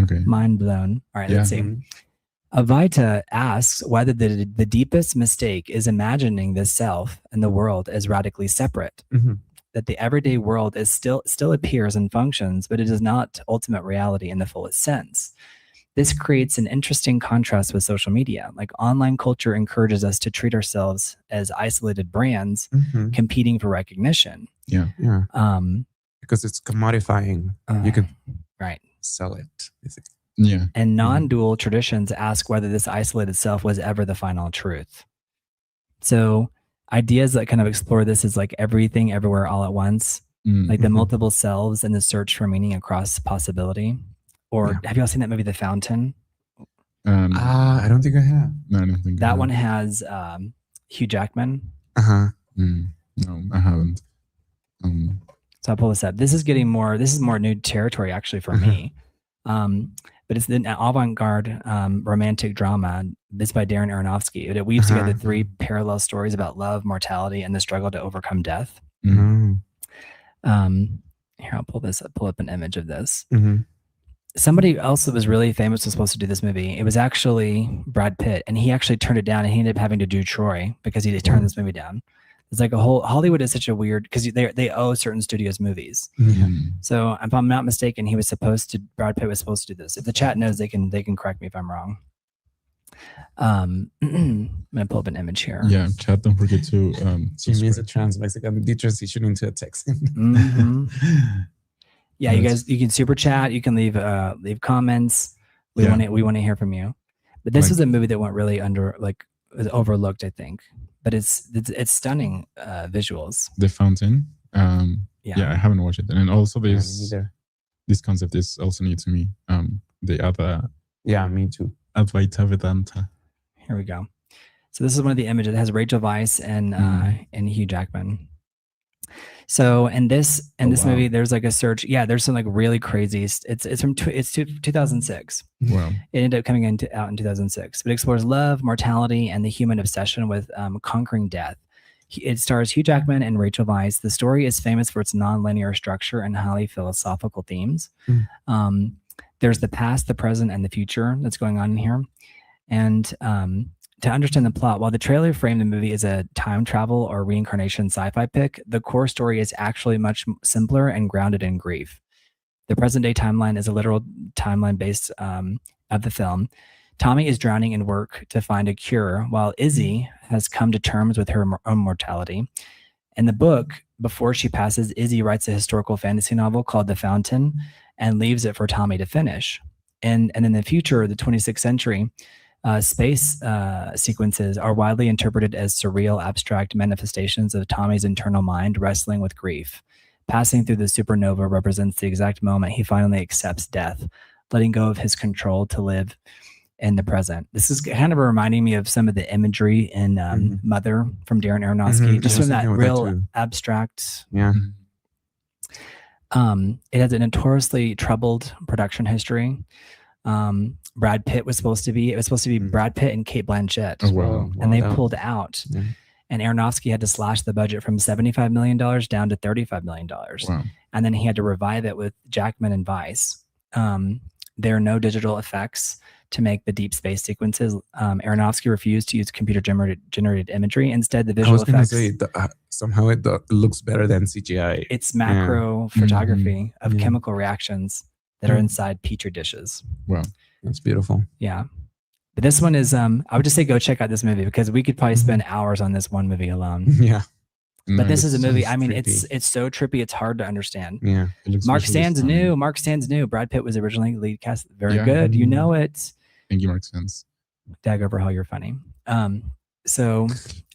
Okay. Mind blown. All right, let's see. Avaita asks whether the deepest mistake is imagining the self and the world as radically separate. That the everyday world is still appears and functions, but it is not ultimate reality in the fullest sense. This creates an interesting contrast with social media. Like online culture encourages us to treat ourselves as isolated brands competing for recognition. Yeah. Because it's commodifying. You can sell it. Yeah. And non-dual traditions ask whether this isolated self was ever the final truth. So ideas that kind of explore this is like everything, everywhere, all at once, like the multiple selves and the search for meaning across possibility. Or have you all seen that movie, The Fountain? I don't think I have. No, I don't think that one has Hugh Jackman. No, I haven't. So I'll pull this up. This is more new territory actually for me. But it's an avant-garde romantic drama. This by Darren Aronofsky. It weaves together three parallel stories about love, mortality, and the struggle to overcome death. Here, I'll pull up an image of this. Somebody else that was really famous was supposed to do this movie. It was actually Brad Pitt, and he actually turned it down, and he ended up having to do Troy because he turned this movie down. It's like Hollywood is such a weird, because they owe certain studios movies. So if I'm not mistaken, Brad Pitt was supposed to do this. If the chat knows, they can correct me if I'm wrong. I'm gonna pull up an image here. Yeah, chat, don't forget to Jimmy is a trans Mexican detransitioning into a Texan. Yeah, you guys, you can super chat. You can leave comments. We want to hear from you. But this was a movie that went really was overlooked, I think. But it's stunning visuals. The Fountain. Yeah, I haven't watched it. And also this concept is also new to me. The other. Yeah, me too. Advaita Vedanta. Here we go. So this is one of the images. It has Rachel Weisz and Hugh Jackman. So in this movie, there's like a search. Yeah, there's some like really crazy. It's from 2006. Wow. It ended up coming out in 2006. It explores love, mortality, and the human obsession with conquering death. It stars Hugh Jackman and Rachel Weisz. The story is famous for its non-linear structure and highly philosophical themes. There's the past, the present, and the future that's going on in here. And to understand the plot, while the trailer framed the movie as a time travel or reincarnation sci-fi pick, the core story is actually much simpler and grounded in grief. The present-day timeline is a literal timeline based of the film. Tommy is drowning in work to find a cure, while Izzy has come to terms with her own mortality. In the book, before she passes, Izzy writes a historical fantasy novel called The Fountain and leaves it for Tommy to finish. And in the future, the 26th century, space sequences are widely interpreted as surreal, abstract manifestations of Tommy's internal mind wrestling with grief. Passing through the supernova represents the exact moment he finally accepts death, letting go of his control to live in the present. This is kind of reminding me of some of the imagery in Mother from Darren Aronofsky, just from that real abstract. Yeah. It has a notoriously troubled production history. Brad Pitt was supposed to be Brad Pitt and Cate Blanchett. Oh, wow. And they pulled out. Yeah. And Aronofsky had to slash the budget from $75 million down to $35 million. Wow. And then he had to revive it with Jackman and Weisz. There are no digital effects to make the deep space sequences. Aronofsky refused to use computer generated imagery. Instead, the visual effects. I was going to say, somehow it looks better than CGI. It's macro photography of chemical reactions that are inside petri dishes. Wow. That's beautiful. Yeah. But this one is, I would just say go check out this movie because we could probably spend hours on this one movie alone. Yeah. But this is a movie. I mean, it's so trippy. It's hard to understand. Yeah. Mark Stand's new. Brad Pitt was originally lead cast. Very good. You know it. Thank you, Mark Stands. Dag Overhaul, you're funny. So,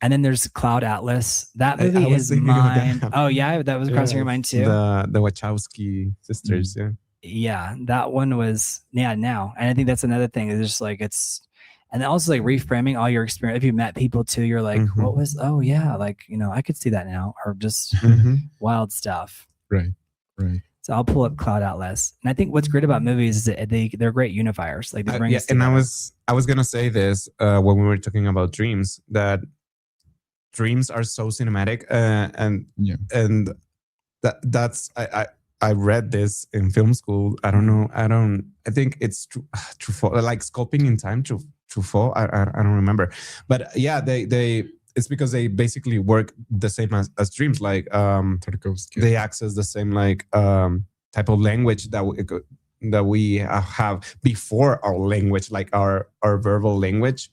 and then there's Cloud Atlas. That movie is mine. Oh yeah, that was crossing your mind too. The Wachowski sisters. Yeah. Yeah, that one was now, and I think that's another thing. It's just like and also like reframing all your experience. If you met people too, you're like, what was? Oh yeah, like I could see that now, or just wild stuff. Right. So I'll pull up Cloud Atlas, and I think what's great about movies is that they're great unifiers. Like they bring us together. And I was gonna say this when we were talking about dreams, that dreams are so cinematic, and that's I read this in film school. I don't know. I think it's Truffaut, like Sculpting in Time. Truffaut. I don't remember. But yeah, it's because they basically work the same as dreams. Like they access the same type of language that we have before our language, like our verbal language.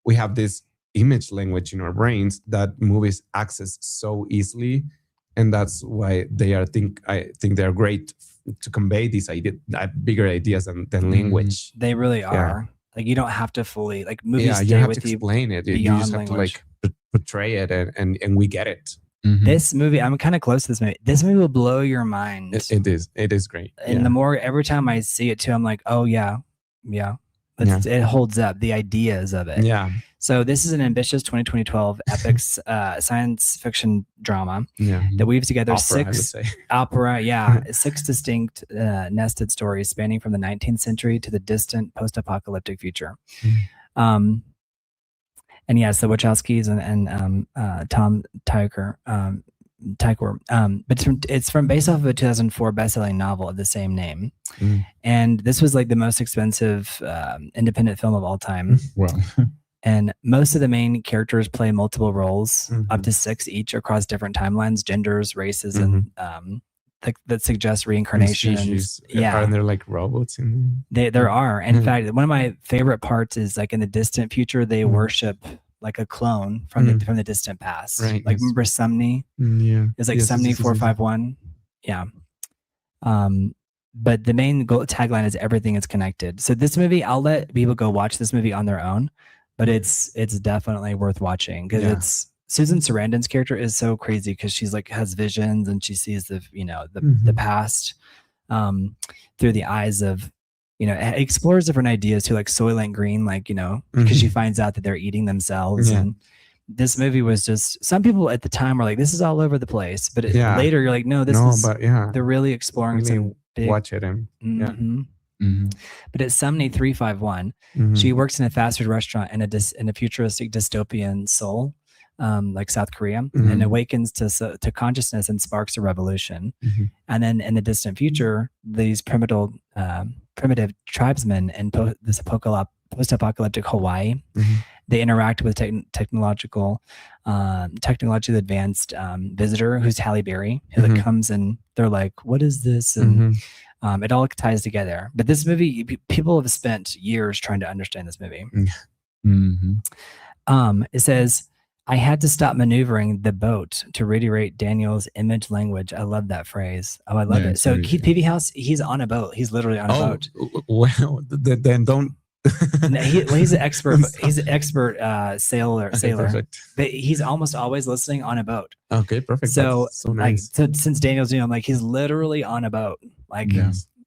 We have this image language in our brains that movies access so easily. And that's why I think they're great to convey these bigger ideas than language. They really are. Like you don't have to fully movies. Yeah, you have to explain it. You just have language. To portray it, and we get it. This movie, I'm kind of close to this movie. This movie will blow your mind. It is great. And every time I see it too, I'm like, oh yeah. It holds up the ideas of it. Yeah. So this is an ambitious 2012 epic science fiction drama that weaves together six distinct nested stories spanning from the 19th century to the distant post-apocalyptic future. And yes, the Wachowskis and Tom Tykwer. But it's based off of a 2004 best-selling novel of the same name. And this was like the most expensive independent film of all time. Wow. And most of the main characters play multiple roles, up to 6 each across different timelines, genders, races, and that suggests reincarnation. Are there like robots in there? There are. In fact, one of my favorite parts is like in the distant future, they worship like a clone from the distant past. Right. Like remember Sumney? Yeah. It's like Sumney 451. Yeah. But the main tagline is everything is connected. So this movie, I'll let people go watch this movie on their own, but it's definitely worth watching because it's Susan Sarandon's character is so crazy because she's like has visions and she sees the past through the eyes of it explores different ideas too, like Soylent Green, like, because she finds out that they're eating themselves. Yeah. And this movie was just, some people at the time were like, this is all over the place. But later you're like, no, they're really exploring some big. Watch it. But at Sumney 351, she works in a fast food restaurant in a futuristic dystopian Seoul, like South Korea, and awakens to consciousness and sparks a revolution. And then in the distant future, these primitive tribesmen in this post-apocalyptic Hawaii, they interact with technologically advanced visitor who's Halle Berry, who comes and they're like, what is this? And it all ties together. But this movie, people have spent years trying to understand this movie. It says, I had to stop maneuvering the boat to reiterate Daniel's image language. I love that phrase. Oh, I love it. So Keith Peaveyhouse, he's on a boat. He's literally on a boat. Well, then don't. He's an expert. He's an expert sailor. Perfect. But he's almost always listening on a boat. Okay, perfect. So, so nice. Since Daniel's I'm like, he's literally on a boat. Like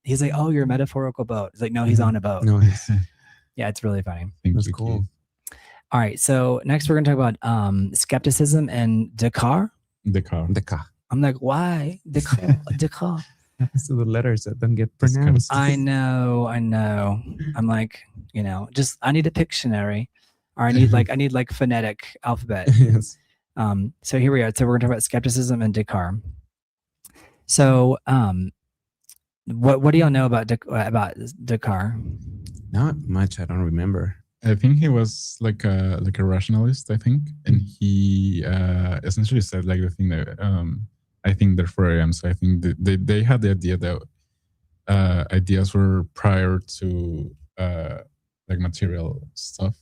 he's like, oh, you're a metaphorical boat. It's like, no, he's on a boat. No, yeah, it's really funny. That's cool. All right, so next we're going to talk about skepticism and Descartes. I'm like, why? Descartes. So the letters that don't get pronounced. I know. I'm like, just I need a Pictionary, or I need like phonetic alphabet. Yes. So here we are. So we're going to talk about skepticism and Descartes. So, what do y'all know about Descartes? Not much. I don't remember. I think he was like a rationalist, I think, and he essentially said like the thing that I think therefore I am. So I think they had the idea that ideas were prior to like material stuff,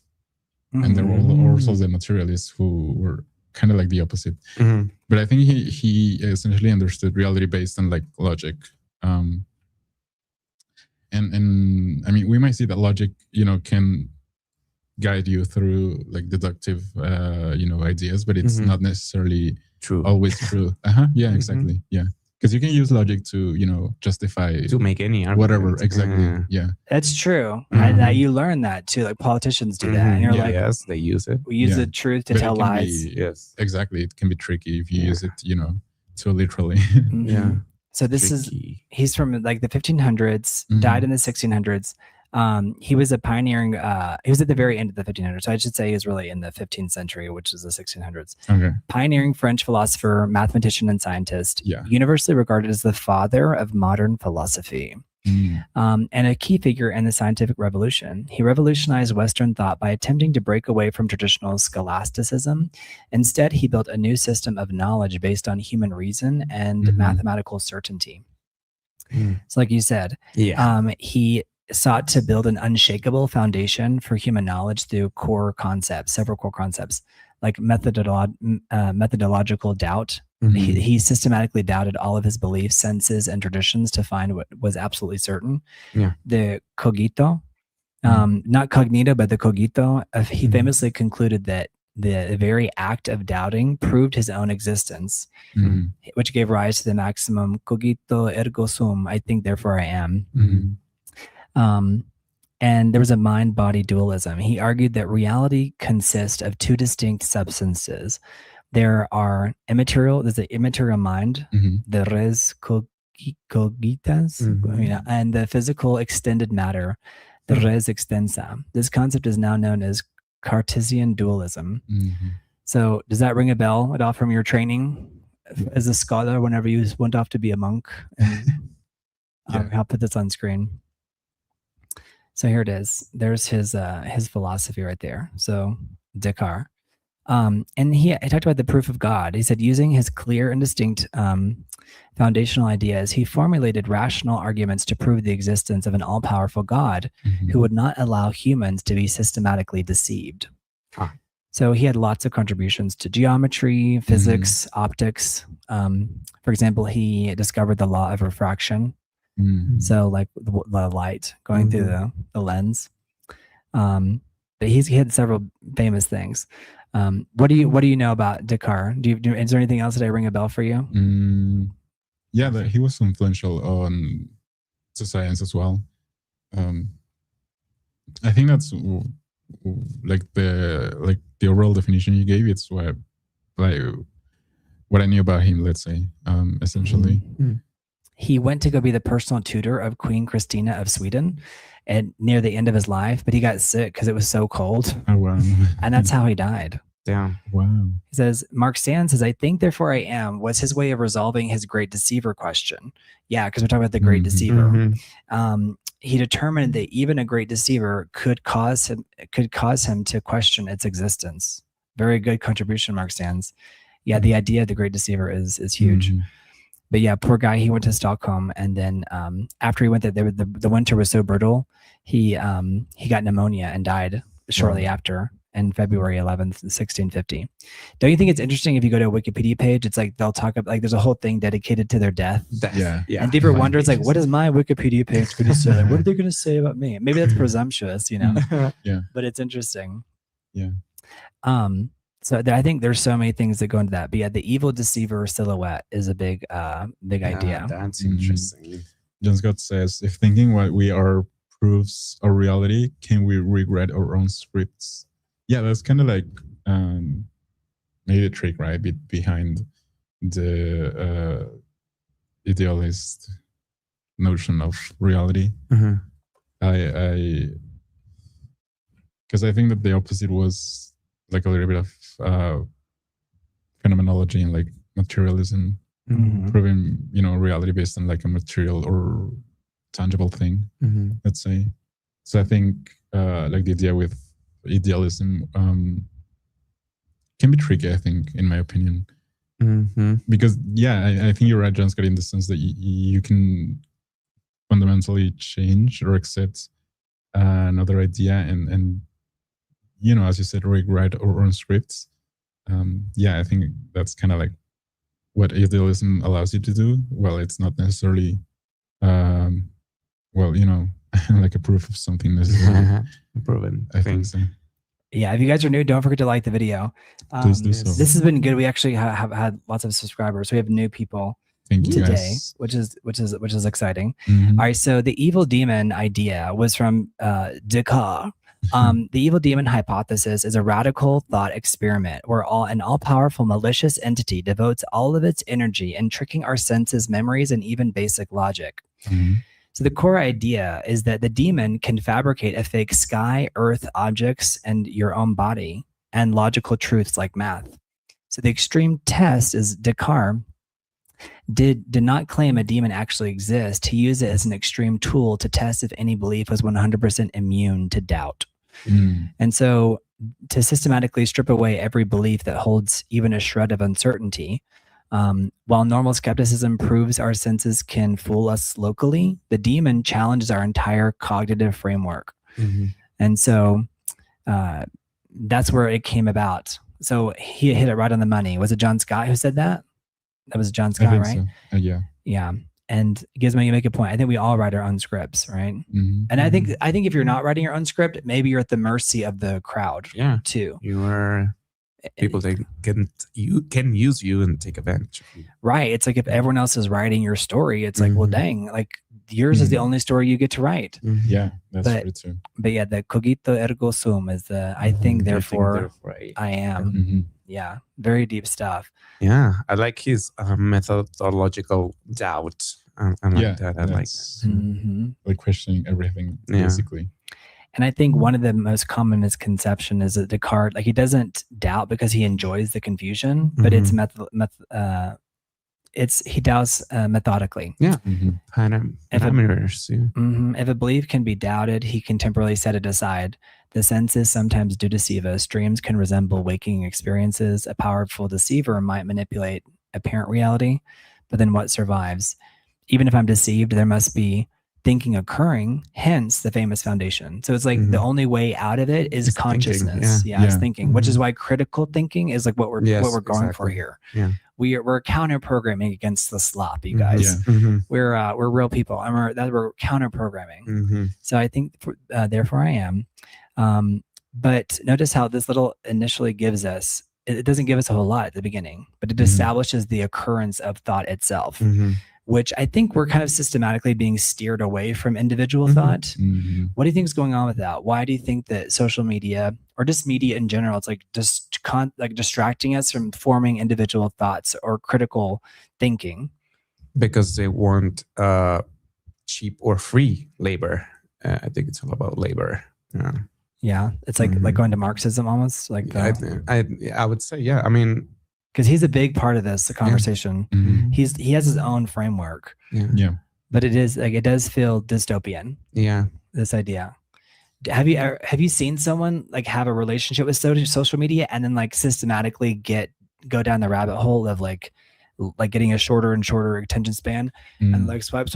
and there were also the materialists who were kind of like the opposite. But I think he essentially understood reality based on like logic. And I mean, we might see that logic, can guide you through like deductive ideas, but it's not necessarily always true. Yeah, exactly. Yeah, because you can use logic to justify, to make any argument. Whatever. Exactly. Yeah, that's true. And you learn that too, like politicians do that, and you're like, yes, they use it. We use the truth to tell lies. Yes, exactly. It can be tricky if you use it too literally. Yeah. So he's from like the 1500s, died in the 1600s. He was a pioneering, he was at the very end of the 1500s. So I should say he was really in the 15th century, which is the 1600s. Okay. Pioneering French philosopher, mathematician, and scientist, universally regarded as the father of modern philosophy, and a key figure in the scientific revolution. He revolutionized Western thought by attempting to break away from traditional scholasticism. Instead, he built a new system of knowledge based on human reason and mathematical certainty. So like you said, he sought to build an unshakable foundation for human knowledge through several core concepts, like methodological doubt. He systematically doubted all of his beliefs, senses, and traditions to find what was absolutely certain. The cogito, not cognito, but the cogito. He famously concluded that the very act of doubting proved his own existence, which gave rise to the maximum cogito ergo sum, I think, therefore I am. And there was a mind-body dualism. He argued that reality consists of two distinct substances. There's the immaterial mind, the res cogitas, and the physical extended matter, the res extensa. This concept is now known as Cartesian dualism. So does that ring a bell at all from your training as a scholar whenever you went off to be a monk? And, I'll put this on screen. So here it is. There's his philosophy right there. So Descartes. And he talked about the proof of God. He said, using his clear and distinct foundational ideas, he formulated rational arguments to prove the existence of an all-powerful God who would not allow humans to be systematically deceived. So he had lots of contributions to geometry, physics, optics. For example, he discovered the law of refraction. So like the light going through the lens. But he had several famous things. What do you know about Descartes? Is there anything else that I ring a bell for you? Yeah, he was influential on science as well. I think that's like the overall definition you gave. It's what I knew about him. Let's say, essentially. He went to go be the personal tutor of Queen Christina of Sweden, and near the end of his life, but he got sick because it was so cold. Oh wow! And that's how he died. Yeah. Wow. He says, Mark Sand says, I think therefore I am was his way of resolving his great deceiver question. Yeah, because we're talking about the great deceiver. He determined that even a great deceiver could cause him to question its existence. Very good contribution, Mark Sands. Yeah, the idea of the great deceiver is huge. But yeah, poor guy, he went to Stockholm, and then after he went there, the winter was so brutal, he got pneumonia and died shortly after. And February 11th, 1650. Don't you think it's interesting if you go to a Wikipedia page, it's like they'll talk about, like, there's a whole thing dedicated to their death. Yeah. And people wonder, it's like, what is my Wikipedia page going to say? Like, what are they going to say about me? Maybe that's presumptuous, you know? Yeah. But it's interesting. Yeah. So I think there's so many things that go into that. But yeah, the evil deceiver silhouette is a big idea. That's interesting. John Scott says, if thinking what we are proves our reality, can we regret our own scripts? Yeah, that's kind of like maybe the trick, right? Behind the idealist notion of reality. Because I think that the opposite was like a little bit of phenomenology and like materialism, proving, you know, reality based on like a material or tangible thing, let's say. So I think like the idea with idealism can be tricky, I think, in my opinion. Because I think you're right, John Scott, in the sense that you can fundamentally change or accept another idea and you know, as you said, rewrite our own scripts. I think that's kind of like what idealism allows you to do. Well, it's not necessarily you know, like a proof of something necessarily. Proven. I think so. Yeah, if you guys are new, don't forget to like the video. Please do so. This has been good. We actually have had lots of subscribers. We have new people today, which is exciting. All right, so the evil demon idea was from Descartes. The evil demon hypothesis is a radical thought experiment where an all-powerful malicious entity devotes all of its energy in tricking our senses, memories, and even basic logic. So the core idea is that the demon can fabricate a fake sky, earth, objects, and your own body, and logical truths like math. So the extreme test is Descartes did not claim a demon actually exists. He used it as an extreme tool to test if any belief was 100% immune to doubt. And so to systematically strip away every belief that holds even a shred of uncertainty, while normal skepticism proves our senses can fool us locally, the demon challenges our entire cognitive framework. And so that's where it came about. So he hit it right on the money. Was it John Scott who said that? That was John Scott, right? So. Yeah. Yeah. And Gizmo, you make a point. I think we all write our own scripts, right? And I think if you're not writing your own script, maybe you're at the mercy of the crowd. Yeah. Too. You are. People can use you and take advantage of you. Right. It's like if everyone else is writing your story, it's like, well, dang, like yours is the only story you get to write. Yeah, that's true too. But yeah, the cogito ergo sum is the I think therefore I am. Yeah, very deep stuff. Yeah, I like his methodological doubt. I like that. I like that. Like questioning everything, basically. And I think one of the most common misconception is that Descartes, like, he doesn't doubt because he enjoys the confusion, but it's he doubts methodically. Yeah. Parameters. If a belief can be doubted, he can temporarily set it aside. The senses sometimes do deceive us. Dreams can resemble waking experiences. A powerful deceiver might manipulate apparent reality, but then what survives? Even if I'm deceived, there must be thinking occurring, hence the famous foundation. So it's like the only way out of it is consciousness. It's thinking, which is why critical thinking is like what we're going for here. Yeah. We're counter programming against the slop, you guys. We're real people, and we're counter programming. So I think therefore I am. But notice how this little initially gives us, it doesn't give us a whole lot at the beginning, but it establishes the occurrence of thought itself. which I think we're kind of systematically being steered away from individual thought. What do you think is going on with that? Why do you think that social media or just media in general, it's like just distracting us from forming individual thoughts or critical thinking? Because they want cheap or free labor. I think it's all about labor. Yeah, it's like going to Marxism almost. Like I would say, yeah. I mean, because he's a big part of this, the conversation. He has his own framework. But it does feel dystopian. This idea. Have you seen someone like have a relationship with social media and then like systematically go down the rabbit hole of like getting a shorter and shorter attention span and like swipe.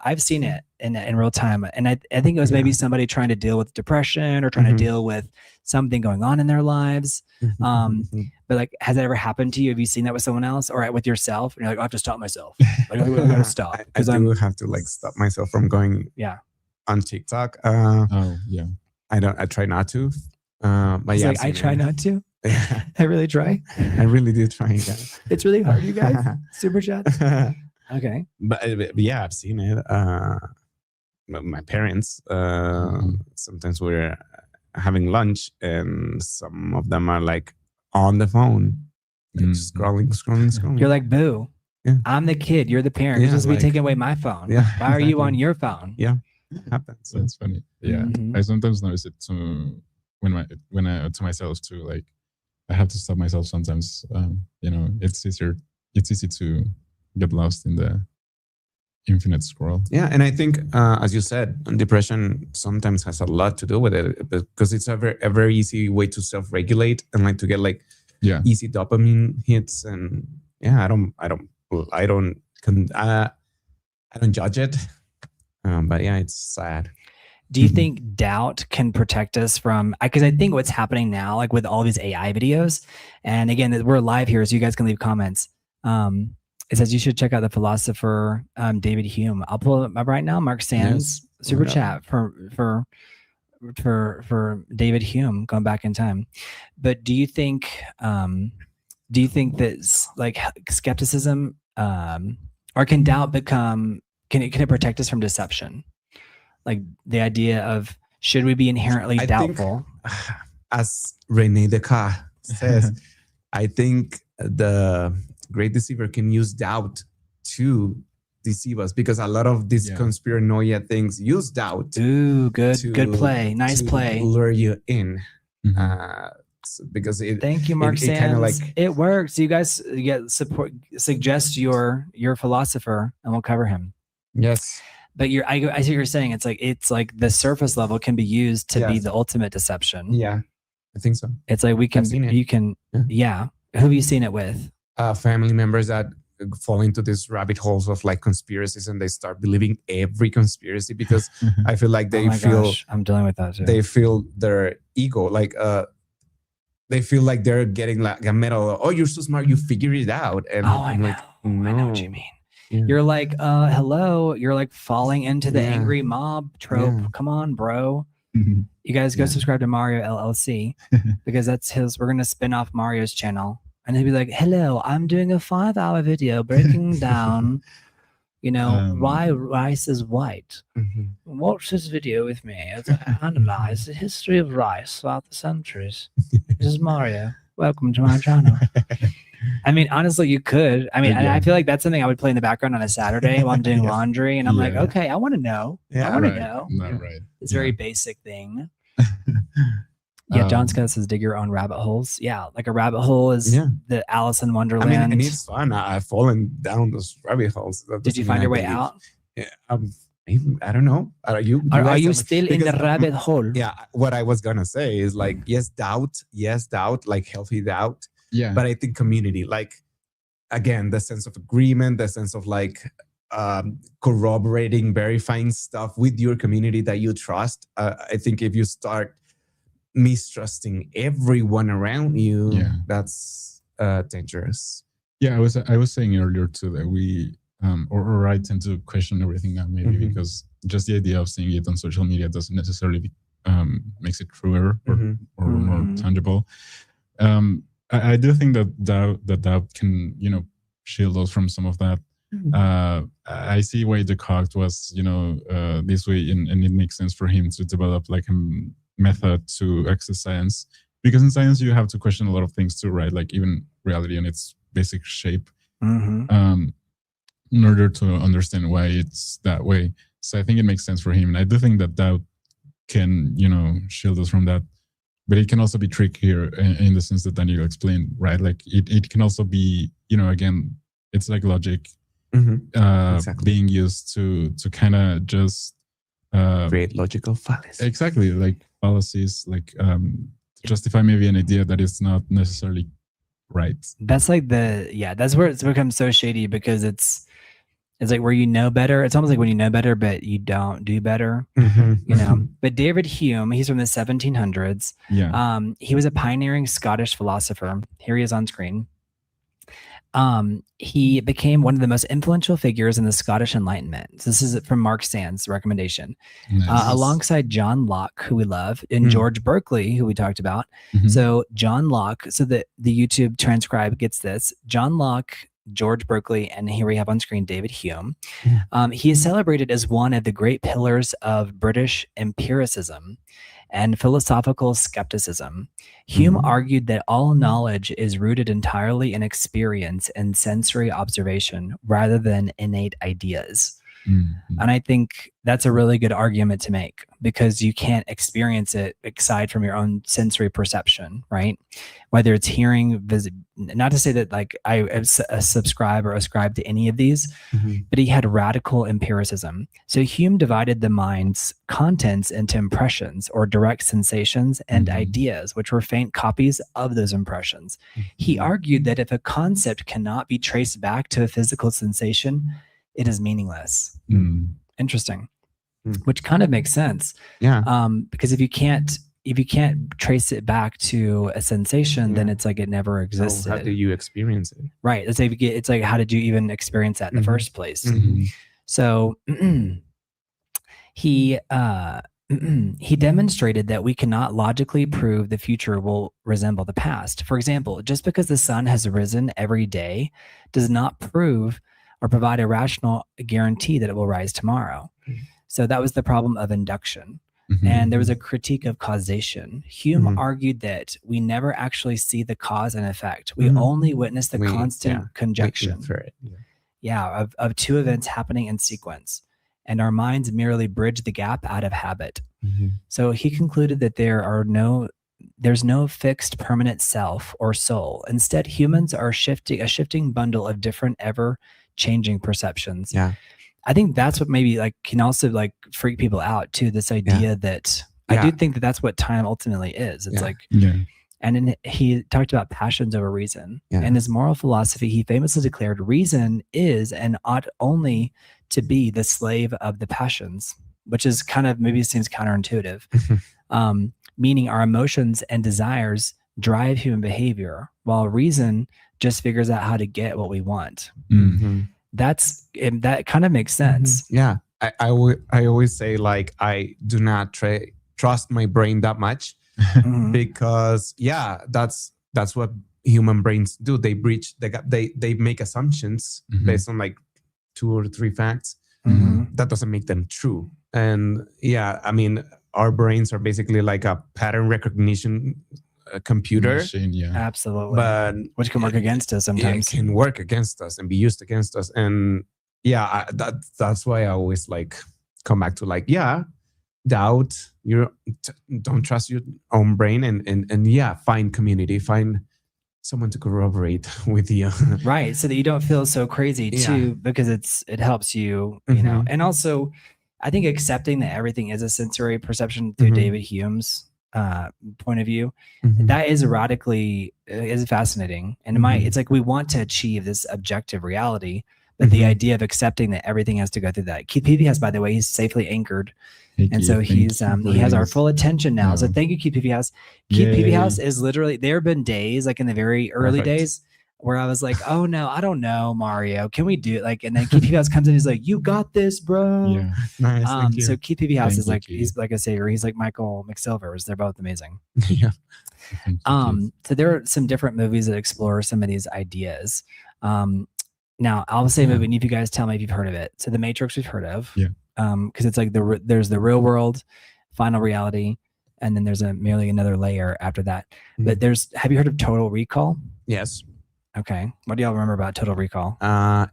I've seen it in real time, and I think it was maybe somebody trying to deal with depression or trying to deal with something going on in their lives. But like, has that ever happened to you? Have you seen that with someone else or with yourself? And you're like, I have to stop myself. Like, I gotta stop because I have to like stop myself from going on TikTok. I try not to. But yeah, I try not to. I really try. I really do try. Yeah. It's really hard, you guys. Super chat. Okay. But yeah, I've seen it. My parents, sometimes we're having lunch and some of them are like on the phone, like scrolling. You're like, boo. Yeah. I'm the kid. You're the parent. You're supposed to be taking away my phone. Yeah, why are you on your phone? Yeah. Happens. That's funny. Yeah. I sometimes notice it to to myself too. Like I have to stop myself sometimes. It's easy to get lost in the infinite scroll. Yeah, and I think, as you said, depression sometimes has a lot to do with it because it's a very easy way to self-regulate and like to get like easy dopamine hits. And I don't judge it, but yeah, it's sad. Do you think doubt can protect us from, because I think what's happening now, like with all these AI videos, and again, we're live here, so you guys can leave comments. It says you should check out the philosopher David Hume. I'll pull it up right now. Mark Sands super chat for David Hume going back in time. But do you think that like skepticism or can doubt become can it protect us from deception? Like the idea of should we be inherently doubtful? Think, as René Descartes says, I think the great deceiver can use doubt to deceive us because a lot of these conspiranoia things use doubt. Ooh, good play. Nice play. Lure you in. Because thank you, Mark Sands. Kind of it works. You guys get support. Suggest your philosopher, and we'll cover him. Yes. But I see what you're saying. It's like the surface level can be used to be the ultimate deception. Yeah, I think so. It's like you can. Yeah. Who have you seen it with? Family members that fall into these rabbit holes of like conspiracies and they start believing every conspiracy because I feel like they I'm dealing with that too. They feel their ego like they feel like they're getting like a medal. Oh, you're so smart, you figured it out. And I'm like, no. I know what you mean. Yeah. You're like, hello. You're like falling into the angry mob trope. Yeah. Come on, bro. You guys go subscribe to Mario LLC because that's his. We're gonna spin off Mario's channel, and he'll be like, "Hello, I'm doing a 5-hour video breaking down, why rice is white. Watch this video with me as I analyze the history of rice throughout the centuries. This is Mario. Welcome to my channel." I mean, honestly, you could. I mean, I feel like that's something I would play in the background on a Saturday while I'm doing laundry, and I'm like, okay, I want to know. Yeah, I want to know. Not right. It's a very basic thing. John Scott says, dig your own rabbit holes. Yeah, like a rabbit hole is the Alice in Wonderland. I mean, and it's fun. I've fallen down those rabbit holes. Did you find your way out? Yeah, I don't know. Are you still in the rabbit hole? Yeah, what I was gonna say is like, yes, doubt, like healthy doubt. Yeah. But I think community, like, again, the sense of agreement, the sense of like corroborating, verifying stuff with your community that you trust. I think if you start mistrusting everyone around you, that's dangerous. Yeah, I was saying earlier too that we or I tend to question everything now maybe because just the idea of seeing it on social media doesn't necessarily makes it truer or more tangible. I do think that doubt can shield us from some of that. I see why Descartes was, this way, and it makes sense for him to develop like a method to access science, because in science you have to question a lot of things too, right? Like even reality in its basic shape, in order to understand why it's that way. So I think it makes sense for him, and I do think that doubt can, shield us from that. But it can also be trickier in the sense that Daniel explained, right? Like it can also be, again, it's like logic being used to kind of just create logical fallacies. Exactly, like fallacies, like to justify maybe an idea that is not necessarily right. That's like that's where it's become so shady, because it's like where you know better. It's almost like when you know better, but you don't do better, But David Hume, he's from the 1700s. Yeah. He was a pioneering Scottish philosopher. Here he is on screen. He became one of the most influential figures in the Scottish Enlightenment. So this is from Mark Sand's recommendation, alongside John Locke, who we love, and George Berkeley, who we talked about. So John Locke, so the YouTube transcribe gets this, John Locke, George Berkeley, and here we have on screen David Hume. He is celebrated as one of the great pillars of British empiricism and philosophical skepticism. Hume argued that all knowledge is rooted entirely in experience and sensory observation rather than innate ideas. And I think that's a really good argument to make, because you can't experience it aside from your own sensory perception, right? Whether it's hearing, not to say that like I subscribe or ascribe to any of these, but he had radical empiricism. So Hume divided the mind's contents into impressions or direct sensations and ideas, which were faint copies of those impressions. He argued that if a concept cannot be traced back to a physical sensation, it is meaningless. Interesting. Which kind of makes sense. Yeah. Because if you can't trace it back to a sensation, then it's like it never existed. So how do you experience it? Right. It's like, how did you even experience that in the first place? So he demonstrated that we cannot logically prove the future will resemble the past. For example, just because the sun has risen every day does not prove or provide a rational guarantee that it will rise tomorrow. So that was the problem of induction. And there was a critique of causation. Hume argued that we never actually see the cause and effect. We only witness the constant conjunction of two events happening in sequence. And our minds merely bridge the gap out of habit. So he concluded that there's no fixed permanent self or soul. Instead, humans are a shifting bundle of different ever-changing perceptions. I think that's what maybe like can also like freak people out too. This idea that I do think that that's what time ultimately is. It's like, and then he talked about passions over reason. In his moral philosophy, he famously declared reason is and ought only to be the slave of the passions, which is kind of maybe seems counterintuitive. Meaning our emotions and desires drive human behavior, while reason just figures out how to get what we want. That kind of makes sense. I always say like I do not trust my brain that much because that's what human brains do. They breach the gap. They make assumptions based on like 2 or 3 facts. That doesn't make them true. And I mean, our brains are basically like a pattern recognition computer. Machine, absolutely, but which can work against us sometimes. It can work against us and be used against us. And that's why I always like come back to like doubt. You don't trust your own brain, and find community, find someone to corroborate with you, right? So that you don't feel so crazy too, because it helps you, you know. And also, I think accepting that everything is a sensory perception through David Hume's point of view, that is is fascinating. And it's like we want to achieve this objective reality, but the idea of accepting that everything has to go through that. Keith Peavy, by the way, he's safely anchored. And so he has our full attention now. So thank you, Keith Peavy House. Keith Peavy House is literally, there have been days like in the very early days where I was like, oh no, I don't know, Mario, can we do it? Like, and then Keith Peavy House comes in, he's like, you got this, bro. Yeah, nice. So Keith Peavy House is like, he's like a savior. He's like Michael McSilvers. They're both amazing. So there are some different movies that explore some of these ideas. Now, I'll say movie, and if you guys tell me if you've heard of it. So The Matrix we've heard of. Yeah. Because it's like there's the real world, final reality, and then there's merely another layer after that. But have you heard of Total Recall? Yes. Okay. What do y'all remember about Total Recall?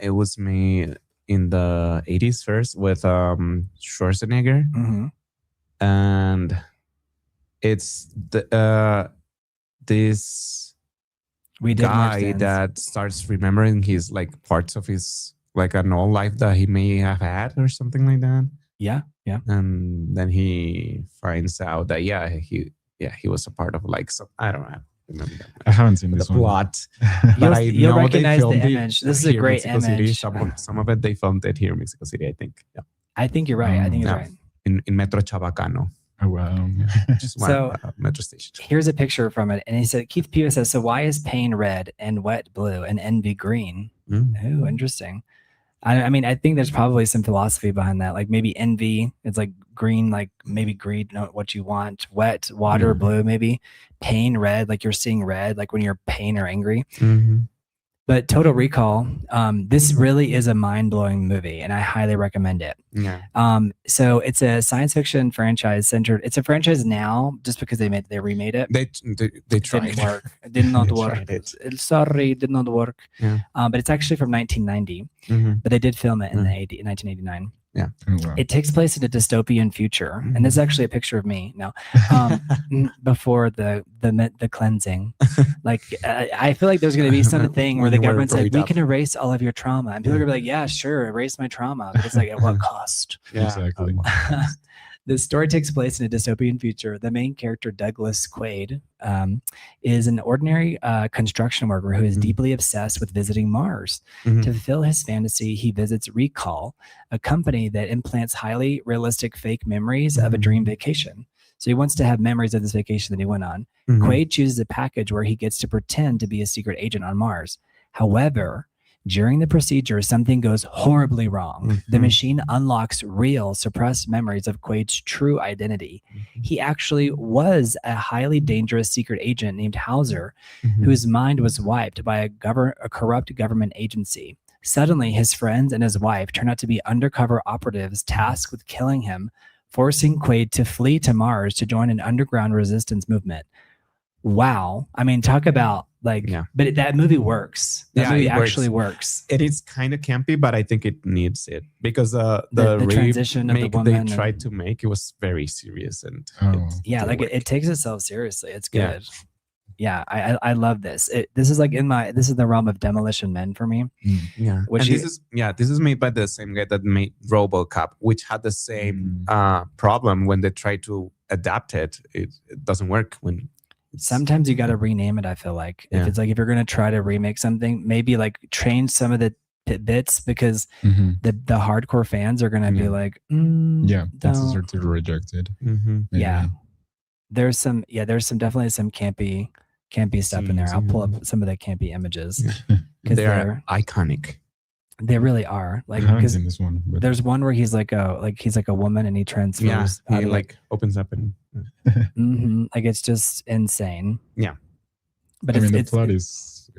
It was made in the 80s first with Schwarzenegger. Mm-hmm. And it's this guy that starts remembering his like parts of his like an old life that he may have had or something like that. Yeah. And then he finds out that he was a part of like some, I don't know. I haven't seen this plot, but you'll recognize the image. This is a great image. Some of it they filmed it here in Mexico City, I think. Yeah, I think you're right. I think you're right. In Metro Chabacano. Oh wow! Just one metro station. Here's a picture from it, and he said, Keith Pugh says, "So why is pain red and wet blue and envy green?" Oh, interesting. I mean, I think there's probably some philosophy behind that. Like maybe envy, it's like green, like maybe greed, know what you want. Wet, water, blue, maybe. Pain, red, like you're seeing red, like when you're pain or angry. But Total Recall, this really is a mind-blowing movie, and I highly recommend it. Yeah. So it's a science fiction franchise centered. It's a franchise now, just because they remade it. They tried. It didn't work. It did not work. Sorry, it did not work. Yeah. But it's actually from 1990. But they did film it in 1989. Yeah. Oh, wow. It takes place in a dystopian future, and this is actually a picture of me now. Before the cleansing, like I feel like there's going to be something where the government's like, we can erase all of your trauma, and people are gonna be like, yeah, sure, erase my trauma. But it's like, at what cost? Yeah. Exactly. The story takes place in a dystopian future. The main character, Douglas Quaid, is an ordinary construction worker who is deeply obsessed with visiting Mars. To fulfill his fantasy, he visits Recall, a company that implants highly realistic fake memories of a dream vacation. So he wants to have memories of this vacation that he went on. Quaid chooses a package where he gets to pretend to be a secret agent on Mars. However, during the procedure, something goes horribly wrong. The machine unlocks real, suppressed memories of Quaid's true identity. He actually was a highly dangerous secret agent named Hauser, whose mind was wiped by a corrupt government agency. Suddenly, his friends and his wife turn out to be undercover operatives tasked with killing him, forcing Quaid to flee to Mars to join an underground resistance movement. Wow. I mean, talk about but that movie works. That movie actually works. It is kind of campy, but I think it needs it because the transition of the woman they tried to make, it was very serious and it takes itself seriously. It's good. Yeah, I love this. This is like this is the realm of Demolition Men for me. Yeah, this is made by the same guy that made RoboCop, which had the same problem when they try to adapt it. It doesn't work when. Sometimes you got to rename it. I feel like if you're going to try to remake something, maybe like change some of the bits because the hardcore fans are going to be like, that's sort of rejected. Yeah, there's definitely some campy stuff in there. I'll pull up some of the campy images because they're iconic. They really are. Like, I haven't seen this one. But there's one where he's like a woman and he transfers. Yeah, he like opens up and. Like it's just insane. Yeah, but the plot is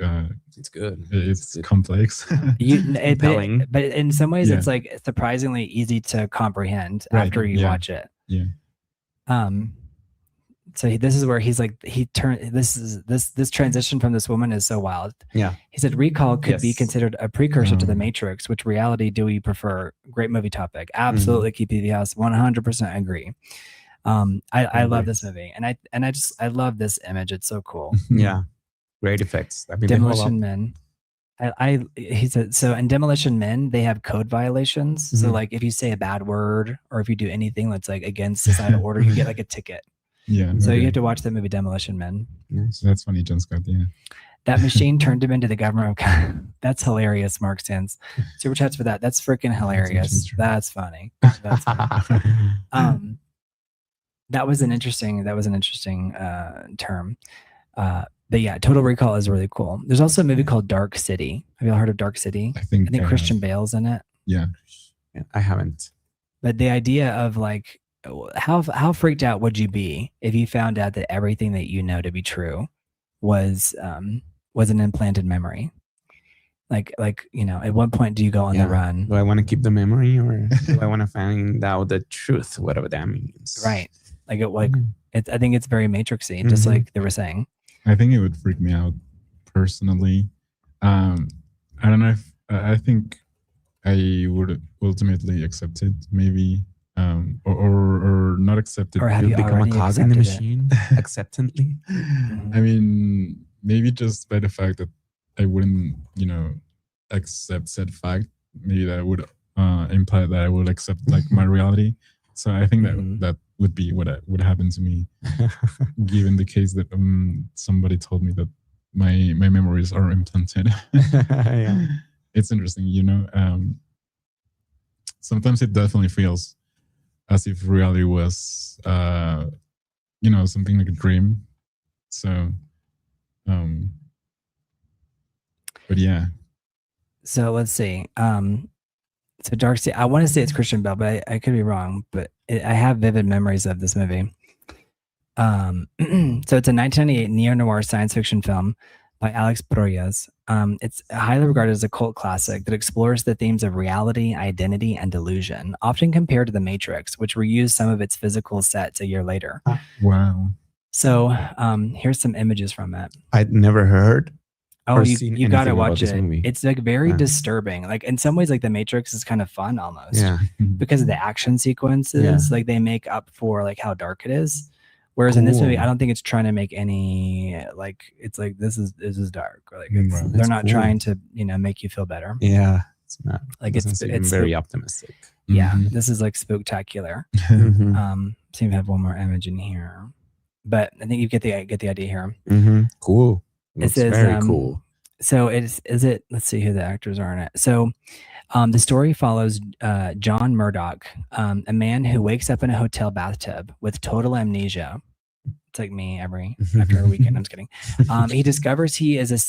it's good. It's complex. But in some ways, it's like surprisingly easy to comprehend after you watch it. Yeah. So this is where he's like this transition from this woman is so wild. Yeah. He said Recall could be considered a precursor to The Matrix. Which reality do we prefer? Great movie topic. Absolutely, keep the house. 100% agree. I love this movie, and I love this image. It's so cool. Yeah, great effects. I mean, Demolition Men. He said so. In Demolition Men, they have code violations. So like, if you say a bad word or if you do anything that's like against societal order, you get like a ticket. Yeah. So you have to watch the movie Demolition Men. So that's funny, John Scott. Yeah. That machine turned him into the government. That's hilarious, Mark Stans. Super chats for that. That's freaking hilarious. That's funny. That's funny. That was an interesting term. But yeah, Total Recall is really cool. There's also a movie called Dark City. Have you all heard of Dark City? I think Christian Bale's in it. Yeah. I haven't. But the idea of like, how freaked out would you be if you found out that everything that you know to be true was an implanted memory? Like, at what point do you go on the run? Do I want to keep the memory, or do I want to find out the truth, whatever that means? Right. I think it's very matrixy, just like they were saying. I think it would freak me out personally. I don't know if I think I would ultimately accept it, maybe, or not accept it. Or have you become a already cog in the accepted machine, acceptantly? I mean, maybe just by the fact that I wouldn't, accept said fact, maybe that would imply that I would accept like my reality. So I think that would be what would happen to me, given the case that somebody told me that my memories are implanted. Yeah. It's interesting, sometimes it definitely feels as if reality was, something like a dream. So, but yeah. So let's see. So Dark State, I want to say it's Christian Bale, but I could be wrong. But I have vivid memories of this movie. So it's a 1998 neo-noir science fiction film by Alex Proyas. It's highly regarded as a cult classic that explores the themes of reality, identity, and delusion, often compared to The Matrix, which reused some of its physical sets a year later. Wow. So here's some images from it. I'd never heard. Oh, you gotta watch it. It's like very disturbing. Like in some ways, like The Matrix is kind of fun almost. Yeah. Because of the action sequences, like they make up for like how dark it is. Whereas in this movie, I don't think it's trying to make any like it's like this is dark. Or like they're not trying to make you feel better. Yeah, it's not. Like it's very optimistic. Yeah, this is like spooktacular. So you have one more image in here, but I think you get the idea here. Cool. It's very cool. So is it? Let's see who the actors are in it. So the story follows John Murdoch, a man who wakes up in a hotel bathtub with total amnesia. It's like me after a weekend. I'm just kidding. He discovers he is a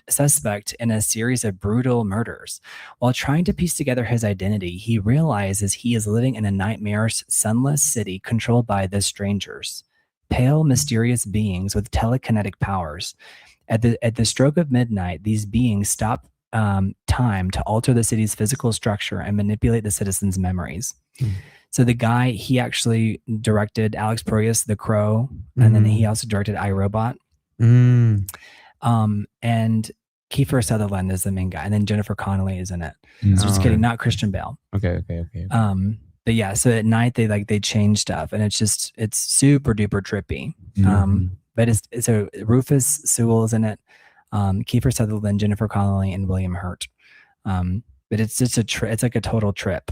suspect in a series of brutal murders. While trying to piece together his identity, he realizes he is living in a nightmarish, sunless city controlled by the Strangers, pale, mysterious beings with telekinetic powers. At the stroke of midnight, these beings stop time to alter the city's physical structure and manipulate the citizens' memories. So the guy, he actually directed Alex Proyas, The Crow, and then he also directed iRobot. And Kiefer Sutherland is the main guy, and then Jennifer Connelly is in it. So just kidding, not Christian Bale. Okay. But yeah, so at night they change stuff, and it's super duper trippy. But so Rufus Sewell is in it, Kiefer Sutherland, Jennifer Connelly, and William Hurt. But it's just it's like a total trip.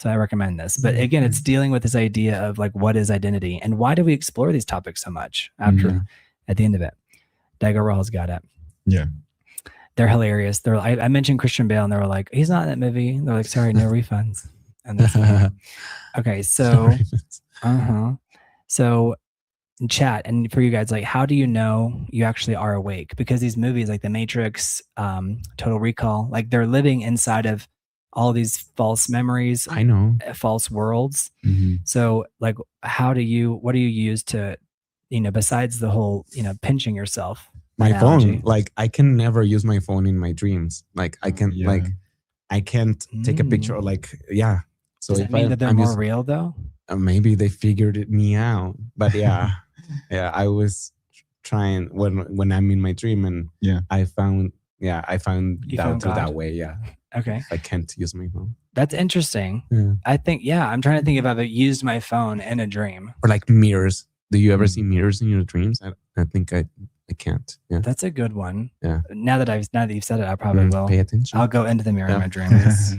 So I recommend this. But again, it's dealing with this idea of like, what is identity and why do we explore these topics so much at the end of it? Dagger Rawls got it. Yeah. They're hilarious. I mentioned Christian Bale and they were like, he's not in that movie. And they're like, sorry, no refunds. And that's okay. So, So chat, and for you guys, like, how do you know you actually are awake? Because these movies like The Matrix, Total Recall, like they're living inside of all these false memories, I know, false worlds. So like, what do you use to, besides the whole, pinching yourself? My phone, like I can never use my phone in my dreams. Like I can, I can't take a picture or like, So does that mean that they're more real though? Maybe they figured me out, but I was trying when I'm in my dream, and I found out through that way. Yeah. Okay. I can't use my phone. That's interesting. I think, I'm trying to think if I've used my phone in a dream. Or like mirrors. Do you ever see mirrors in your dreams? I think I can't. Yeah. That's a good one. Yeah. Now that you've said it, I probably will. Pay attention. I'll go into the mirror in my dreams.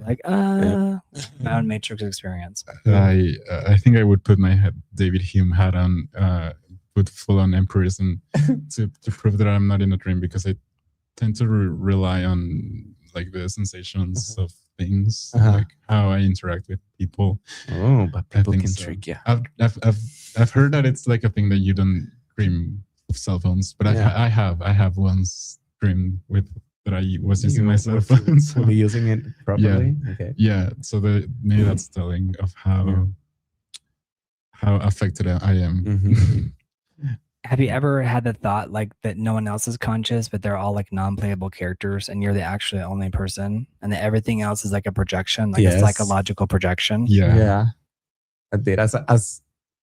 Like my own Matrix experience. I think I would put my David Hume hat on, put full on empirism to prove that I'm not in a dream, because I tend to rely on like the sensations of things, like how I interact with people. Oh, but people can trick you. I've heard that it's like a thing that you don't dream of cell phones, but I have once dreamed that I was using my cell phone. So using it properly. Yeah. Okay. Yeah. So maybe that's telling of how affected I am. Have you ever had the thought like that no one else is conscious, but they're all like non-playable characters and you're the actually only person and that everything else is like a projection, like a psychological projection? Yeah. I did as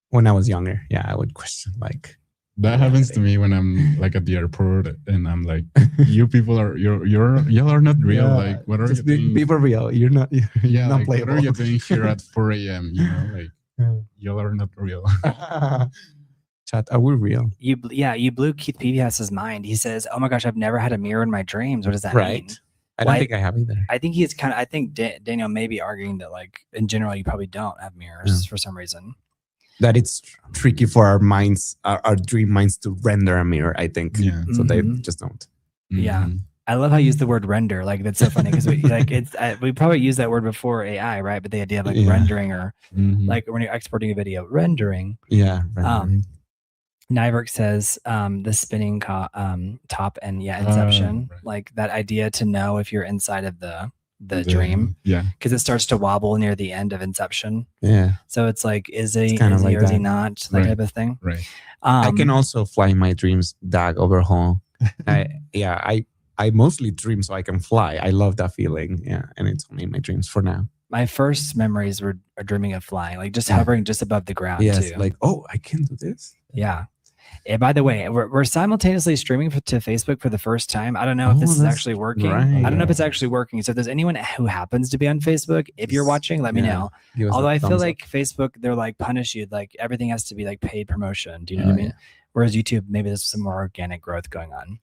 when I was younger. Yeah, I would question like that happens to me when I'm like at the airport and I'm like, you people are y'all are not real. Like, what are you doing? People real. You're not. You're not like, playable. What are you doing here at 4 a.m.? You know, like y'all are not real. Chat, are we real? You blew Keith Peaveyhouse's mind. He says, "Oh my gosh, I've never had a mirror in my dreams. What does that mean?" I don't think I have either. I think he's kind of. I think Daniel may be arguing that, like in general, you probably don't have mirrors for some reason. That it's tricky for our minds, our dream minds, to render a mirror. I think. Yeah. So they just don't. Yeah. I love how you use the word render. Like that's so funny because we probably used that word before AI, right? But the idea of like rendering or like when you're exporting a video, rendering. Yeah. Rendering. Nyberg says the spinning top and Inception, right. Like that idea to know if you're inside of the dream, because it starts to wobble near the end of Inception. Yeah, so it's like is he or is he not, that type of thing. Right. I can also fly in my dreams, Dag over home. I mostly dream so I can fly. I love that feeling. Yeah, and it's only in my dreams for now. My first memories were dreaming of flying, like just hovering just above the ground. Yes, too. Like I can do this. Yeah. And by the way, we're simultaneously streaming to Facebook for the first time. I don't know if this is actually working. Right. I don't know if it's actually working. So if there's anyone who happens to be on Facebook, if you're watching, let me know. Although I feel like Facebook, they're like punish you. Like everything has to be like paid promotion. Do you know what I mean? Yeah. Whereas YouTube, maybe there's some more organic growth going on.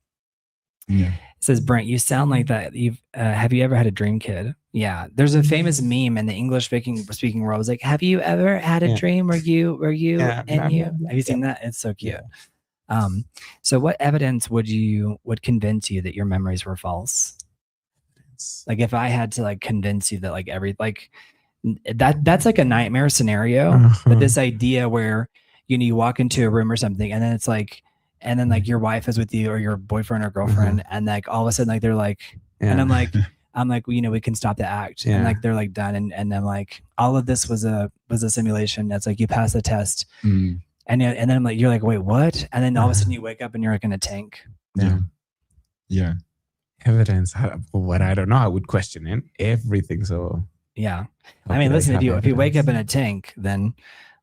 Yeah. It says, Brent, you sound like that. Have you ever had a dream kid? Yeah. There's a famous meme in the English speaking world. It's like, have you ever had a dream where you have you seen that? It's so cute. Yeah. So what evidence would convince you that your memories were false? Like if I had to like convince you that like that's like a nightmare scenario, but this idea where you walk into a room or something and then it's like, and then like your wife is with you or your boyfriend or girlfriend and like all of a sudden like they're like and I'm like we can stop the act and like they're like done and then like all of this was a simulation. That's like you pass the test and then I'm like you're like wait what, and then all of a sudden you wake up and you're like in a tank. Yeah Evidence what I don't know, I would question it everything. So I mean listen, if you wake up in a tank then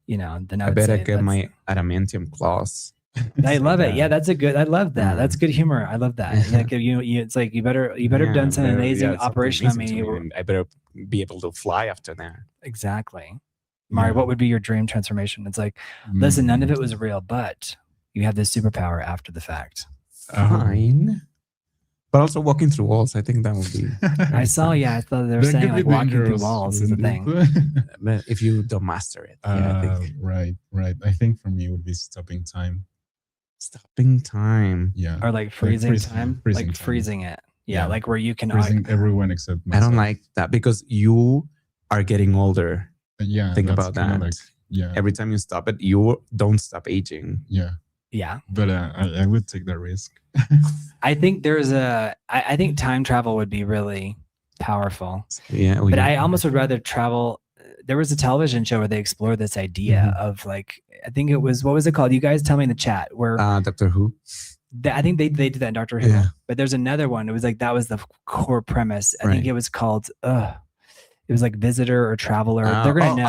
then I better get my adamantium claws. I love it. Yeah, that's I love that. That's good humor. I love that. Like it's like you better have done some amazing operation on me. I better be able to fly after that. Exactly. Mari, what would be your dream transformation? It's like, listen, none of it was real, but you have this superpower after the fact. Fine. But also walking through walls, I think that would be. I thought they were saying like walking through walls is a thing. If you don't master it. I think. Right. I think for me it would be stopping time. Stopping time. Yeah. Or like freezing time. Freezing it. Yeah, like where you can freezing everyone except myself. I don't like that because you are getting older. Yeah. Think about that. Like, every time you stop it, you don't stop aging. Yeah. But I would take that risk. I think I think time travel would be really powerful. Yeah. But I almost would rather travel. There was a television show where they explored this idea of like, I think it was, what was it called? You guys tell me in the chat where Doctor Who. I think they did that in Doctor Who. Yeah. But there's another one. It was like, that was the core premise. I think it was called, it was like Visitor or Traveler. They're going to know.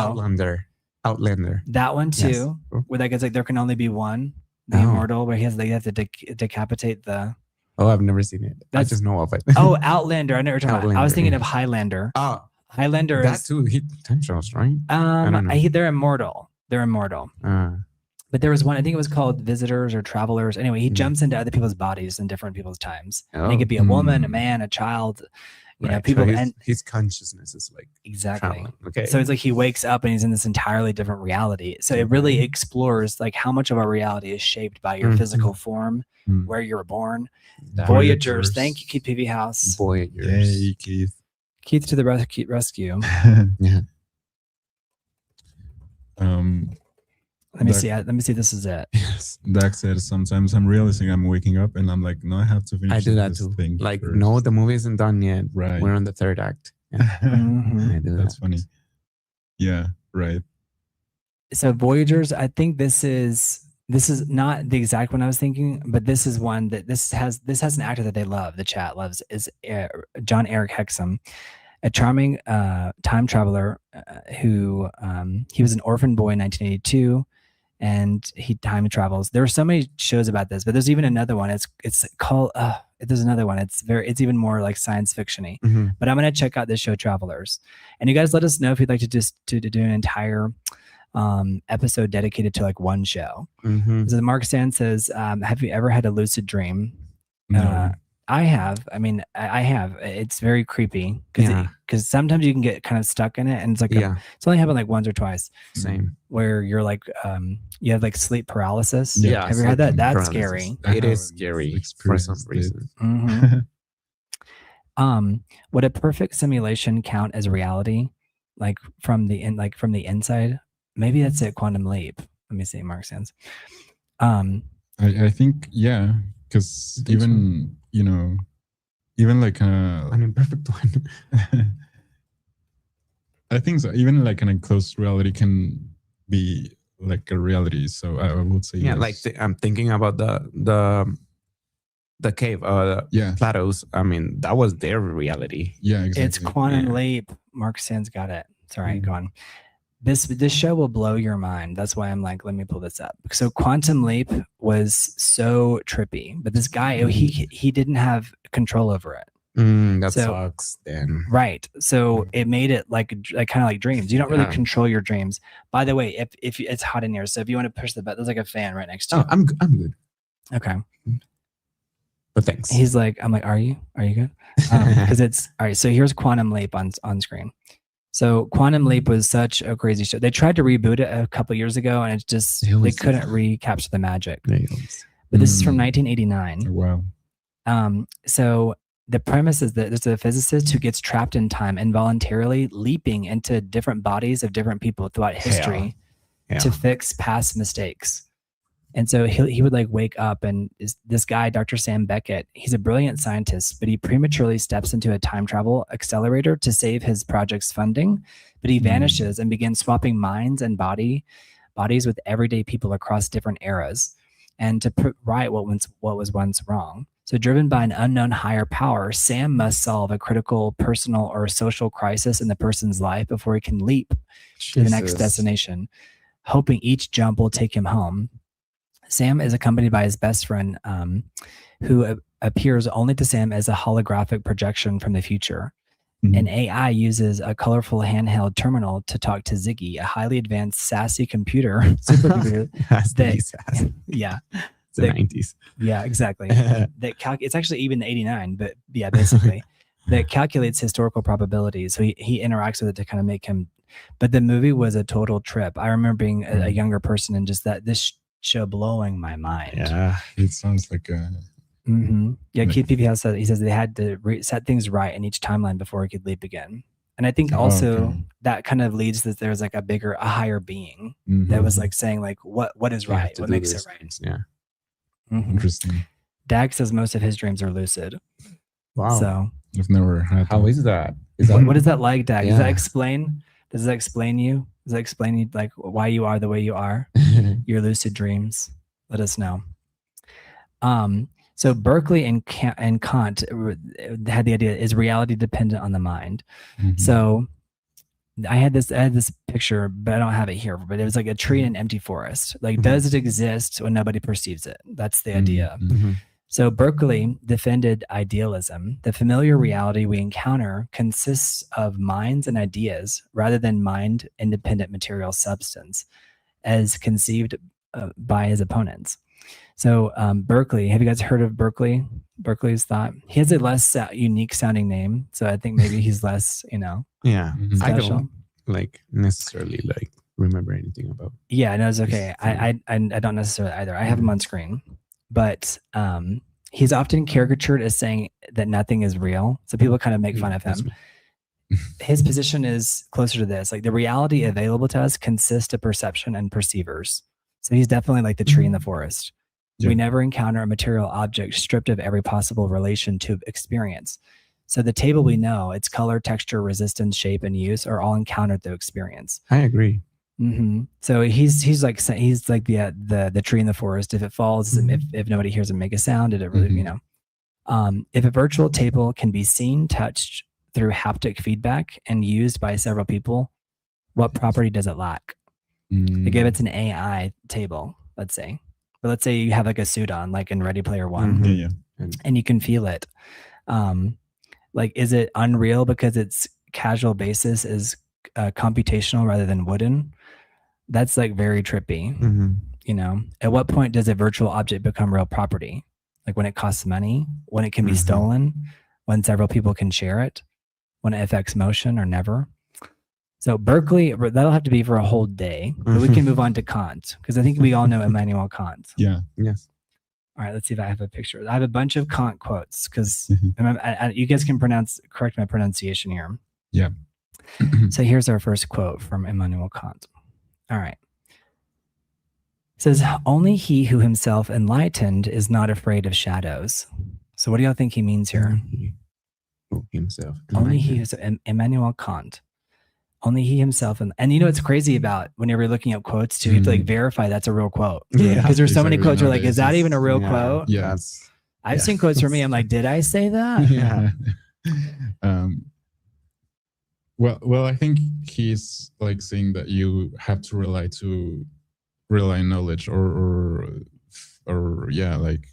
Outlander. That one too, where like, it's like, there can only be one, the immortal, where they have to decapitate the. Oh, I've never seen it. I just know of it. Outlander. I know what you're talking about. I was thinking of Highlander. Highlander that too. He time travels, right? They're immortal. But there was one, I think it was called Visitors or Travelers. Anyway, he jumps into other people's bodies in different people's times. And it could be a woman, a man, a child. You know, people. So his consciousness is like exactly. Traveling. Okay. So it's like he wakes up and he's in this entirely different reality. So it really explores like how much of our reality is shaped by your physical form, where you were born. Voyagers. Thank you, Keith Peaveyhouse. Voyagers. Yay, Keith. Keith to the rescue. Yeah. Let me see. Let me see. This is it. Yes. Dak said sometimes I'm realizing I'm waking up and I'm like, no, I have to finish. I do that too. Like, first. No, the movie isn't done yet. Right. We're on the third act. Yeah. I do That's funny. Yeah. Right. So Voyagers, I think this is This is not the exact one I was thinking, but this is one that this has an actor that they love. The chat loves is John Eric Hexum, a charming time traveler who he was an orphan boy in 1982, and he time travels. There are so many shows about this, but there's even another one. It's called. There's another one. It's even more like science fiction-y. But I'm gonna check out this show, Travelers, and you guys let us know if you'd like to just to do an entire episode dedicated to like one show. So Mark Sand says, have you ever had a lucid dream? No. I have. I mean, I have. It's very creepy because sometimes you can get kind of stuck in it, and it's like it's only happened like once or twice. Same. Where you're like you have like sleep paralysis. Yeah. Have you had that? That's paralysis. scary. It is scary for some reason. Would a perfect simulation count as reality, like from the inside? Maybe that's it. Quantum leap. Let me see. Mark Sands. I think because even even like an imperfect one. I think so. Even like an enclosed reality can be like a reality. So I would say yes. Like I'm thinking about the cave. Plato's. I mean, that was their reality. Yeah, exactly. It's quantum leap. Mark Sands got it. Sorry, go on. This show will blow your mind. That's why I'm like, let me pull this up. So Quantum Leap was so trippy, but this guy, he didn't have control over it. That sucks then. Right. So it made it like kind of like dreams. You don't really control your dreams. By the way, if it's hot in here, so if you want to push the button, there's like a fan right next to you. I'm good. Okay. But thanks. He's like, I'm like, are you good? Because it's all right. So here's Quantum Leap on screen. So Quantum Leap was such a crazy show. They tried to reboot it a couple years ago, and it's just they couldn't recapture the magic. But this is from 1989. Wow. So the premise is that there's a physicist who gets trapped in time, involuntarily leaping into different bodies of different people throughout history to fix past mistakes. And so he would like wake up, and this guy, Dr. Sam Beckett, he's a brilliant scientist, but he prematurely steps into a time travel accelerator to save his project's funding. But he vanishes and begins swapping minds and bodies with everyday people across different eras, and to put right what was once wrong. So driven by an unknown higher power, Sam must solve a critical personal or social crisis in the person's life before he can leap to the next destination, hoping each jump will take him home. Sam is accompanied by his best friend, who appears only to Sam as a holographic projection from the future. An AI uses a colorful handheld terminal to talk to Ziggy, a highly advanced, sassy supercomputer. Yeah. It's the 90s. Yeah, exactly. It's actually even 89, but yeah, basically. That calculates historical probabilities. So he interacts with it to kind of make him. But the movie was a total trip. I remember being a younger person and just this show blowing my mind. Yeah, it sounds like a. Yeah, Keith PPL said he says they had to set things right in each timeline before he could leap again. And I think also that kind of leads that there's like a higher being that was like saying like what is right, what makes it right. Yeah. Interesting. Dag says most of his dreams are lucid. Wow. So I've never had. How is that? What is that like, Dag? Does that explain? Does that explain you? Does that explain you like why you are the way you are? Your lucid dreams? Let us know. So Berkeley and Kant had the idea: is reality dependent on the mind? So I had this picture, but I don't have it here. But it was like a tree in an empty forest. Like, does it exist when nobody perceives it? That's the idea. So Berkeley defended idealism. The familiar reality we encounter consists of minds and ideas rather than mind-independent material substance, as conceived by his opponents. So Berkeley, have you guys heard of Berkeley? Berkeley's thought. He has a less unique sounding name, so I think maybe he's less, special. I don't necessarily remember anything about. Yeah, no, it's okay. I don't necessarily either. I have him on screen, but he's often caricatured as saying that nothing is real. So people kind of make fun of him. His position is closer to this: like the reality available to us consists of perception and perceivers. So he's definitely like the tree in the forest. Yeah. We never encounter a material object stripped of every possible relation to experience. So the table we know, its color, texture, resistance, shape, and use are all encountered through experience. I agree. So he's like the tree in the forest. If it falls, if nobody hears it make a sound, did it really, if a virtual table can be seen, touched through haptic feedback and used by several people, what property does it lack? Like if it's an AI table, let's say, but let's say you have like a suit on, like in Ready Player One, and you can feel it. Like, is it unreal because its casual basis is computational rather than wooden? That's like very trippy. At what point does a virtual object become real property? Like when it costs money, when it can be stolen, when several people can share it, when it affects motion, or never. So Berkeley, that'll have to be for a whole day, but we can move on to Kant, because I think we all know Immanuel Kant. Yeah. Yes. All right, let's see if I have a picture. I have a bunch of Kant quotes, because you guys can correct my pronunciation here. Yeah. So here's our first quote from Immanuel Kant. All right. It says, only he who himself enlightened is not afraid of shadows. So what do y'all think he means here? Himself. Only he is Immanuel Kant. Only he himself. And it's crazy about whenever you're looking up quotes too, you have to like verify that's a real quote. Yeah. Because there's so many quotes you're like, is that even a real quote? Yeah. I've seen quotes from me. I'm like, did I say that? Yeah. Well, I think he's like saying that you have to rely on knowledge or like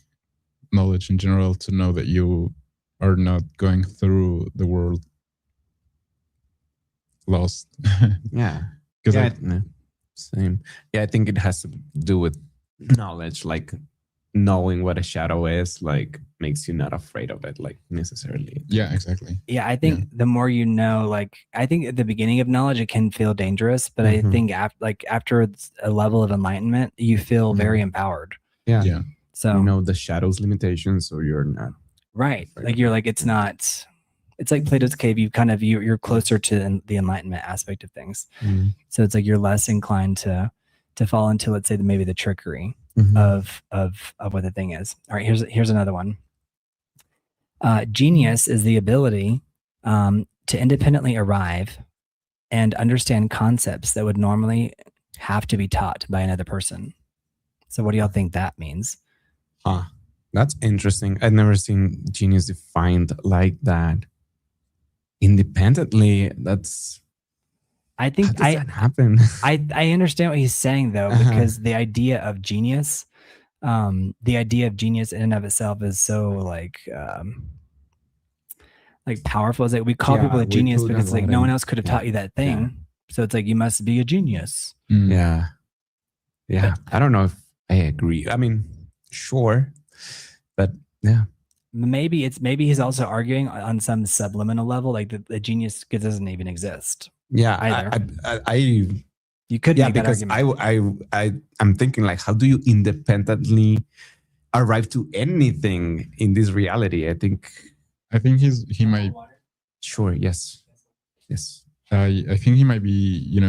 knowledge in general to know that you are not going through the world lost. Yeah. Because same. Yeah, I think it has to do with knowledge, like knowing what a shadow is, like makes you not afraid of it, like necessarily. Yeah, exactly. Yeah, I think the more you know, like I think at the beginning of knowledge it can feel dangerous, but I think after a level of enlightenment, you feel very empowered. Yeah. Yeah. So you know the shadow's limitations, so you're not right. Like you're like it's not. It's like Plato's cave. You're closer to the enlightenment aspect of things. So it's like you're less inclined to fall into, let's say, maybe the trickery of what the thing is. All right, here's another one. Genius is the ability to independently arrive and understand concepts that would normally have to be taught by another person. So what do y'all think that means? That's interesting. I've never seen genius defined like that. Independently, I think that happen? I understand what he's saying though, because the idea of genius in and of itself is so like powerful. It's like we call people a genius because it's like no one else could have taught you that thing. Yeah. So it's like you must be a genius. Yeah. But I don't know if I agree. I mean, sure, but yeah. Maybe he's also arguing on some subliminal level, like the genius doesn't even exist. Yeah, either. You could make that because argument. I'm thinking like, how do you independently arrive to anything in this reality? I think he might. Sure. Yes. I think he might be,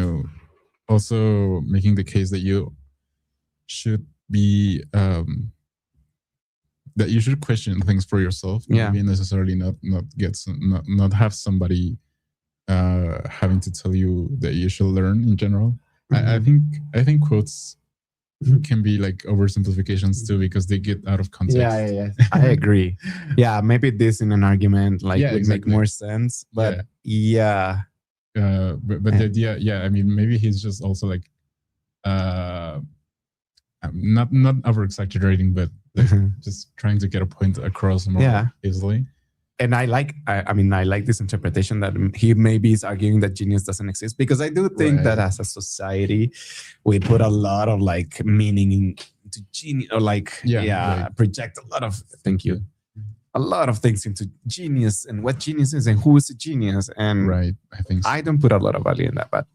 also making the case that you should be. That you should question things for yourself, maybe necessarily not have somebody having to tell you that you should learn in general. I think quotes can be like oversimplifications too, because they get out of context. Yeah. I agree. Yeah, maybe this in an argument would make more sense. But but the idea, I mean, maybe he's just also like not over exaggerating, but just trying to get a point across more easily. And I like this interpretation that he maybe is arguing that genius doesn't exist, because I do think that as a society, we put a lot of like meaning into genius, or like project a lot of a lot of things into genius and what genius is and who is a genius. And I think so. I don't put a lot of value in that, but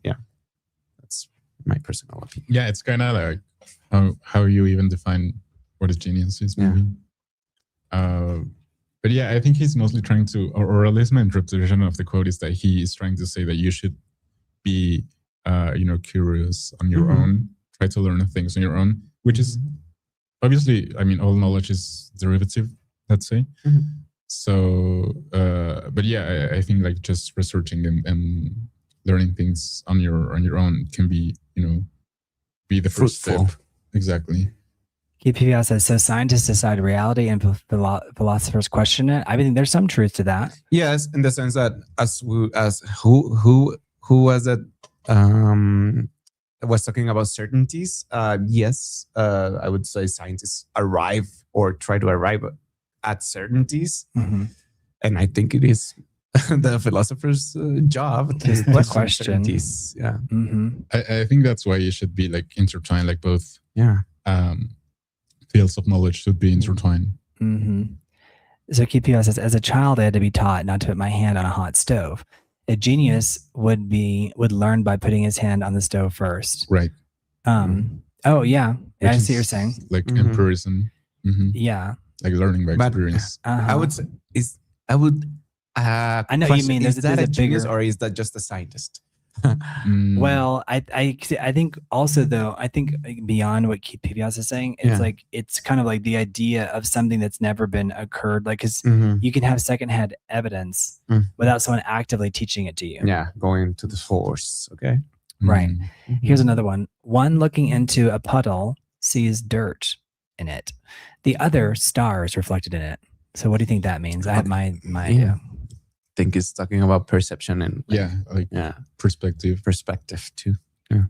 that's my personal opinion. Yeah, it's kind of like how you even define what a genius is, maybe. But yeah, I think he's mostly trying to, or at least my interpretation of the quote is that he is trying to say that you should be, curious on your own, try to learn things on your own, which is obviously, I mean, all knowledge is derivative, let's say. So, but yeah, I think like just researching and learning things on your own can be be the first step. Exactly. KPVL says, so scientists decide reality and philosophers question it. I think there's some truth to that. Yes, in the sense that who was it was talking about certainties. Yes, I would say scientists arrive or try to arrive at certainties. Mm-hmm. And I think it is the philosopher's job to question certainties. Yeah. Mm-hmm. I think that's why it should be like intertwined, like both. Yeah. Fields of knowledge should be intertwined. Mm-hmm. So KPO says, as a child, I had to be taught not to put my hand on a hot stove. A genius would learn by putting his hand on the stove first. Right. Oh yeah, I see what you're saying. Like empirism. Mm-hmm. Yeah. Like learning by experience. I would say I know what you mean. Is that a genius or is that just a scientist? Well, I think also though, I think beyond what PBS is saying, it's like, it's kind of like the idea of something that's never been occurred. Like, cause you can have secondhand evidence without someone actively teaching it to you. Yeah. Going to the source. Okay. Right. Here's another one. One looking into a puddle sees dirt in it. The other stars reflected in it. So what do you think that means? I have my idea. I think it's talking about perception and perspective too. Yeah.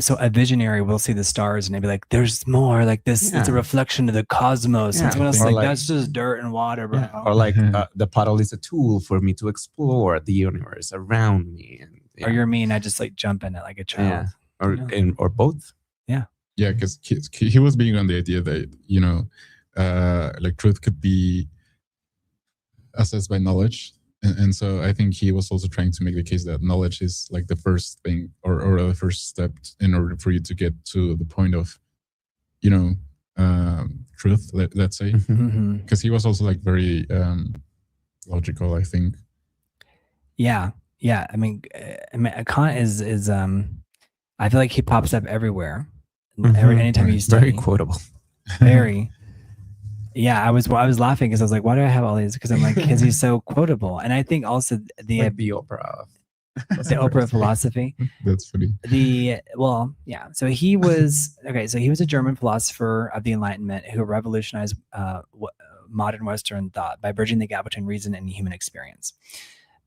So a visionary will see the stars and they'll be like, there's more like this. It's a reflection of the cosmos. And someone else is like, that's just dirt and water, bro. Yeah. Or like the puddle is a tool for me to explore the universe around me. And, or you're me and I just like jump in it like a child. Yeah. Or both. Yeah. Yeah, because he was being on the idea that, like truth could be assessed by knowledge. And so I think he was also trying to make the case that knowledge is like the first thing or the first step in order for you to get to the point of, truth, let's say. Because he was also like very logical, I think. Yeah. Yeah. I mean Kant is I feel like he pops up everywhere. Anytime you study. Very quotable. Very. Yeah, I was laughing because I was like, why do I have all these? Because I'm like, because he's so quotable. And I think also the Oprah of the Oprah of philosophy. That's funny. So he was So he was a German philosopher of the Enlightenment who revolutionized modern Western thought by bridging the gap between reason and human experience.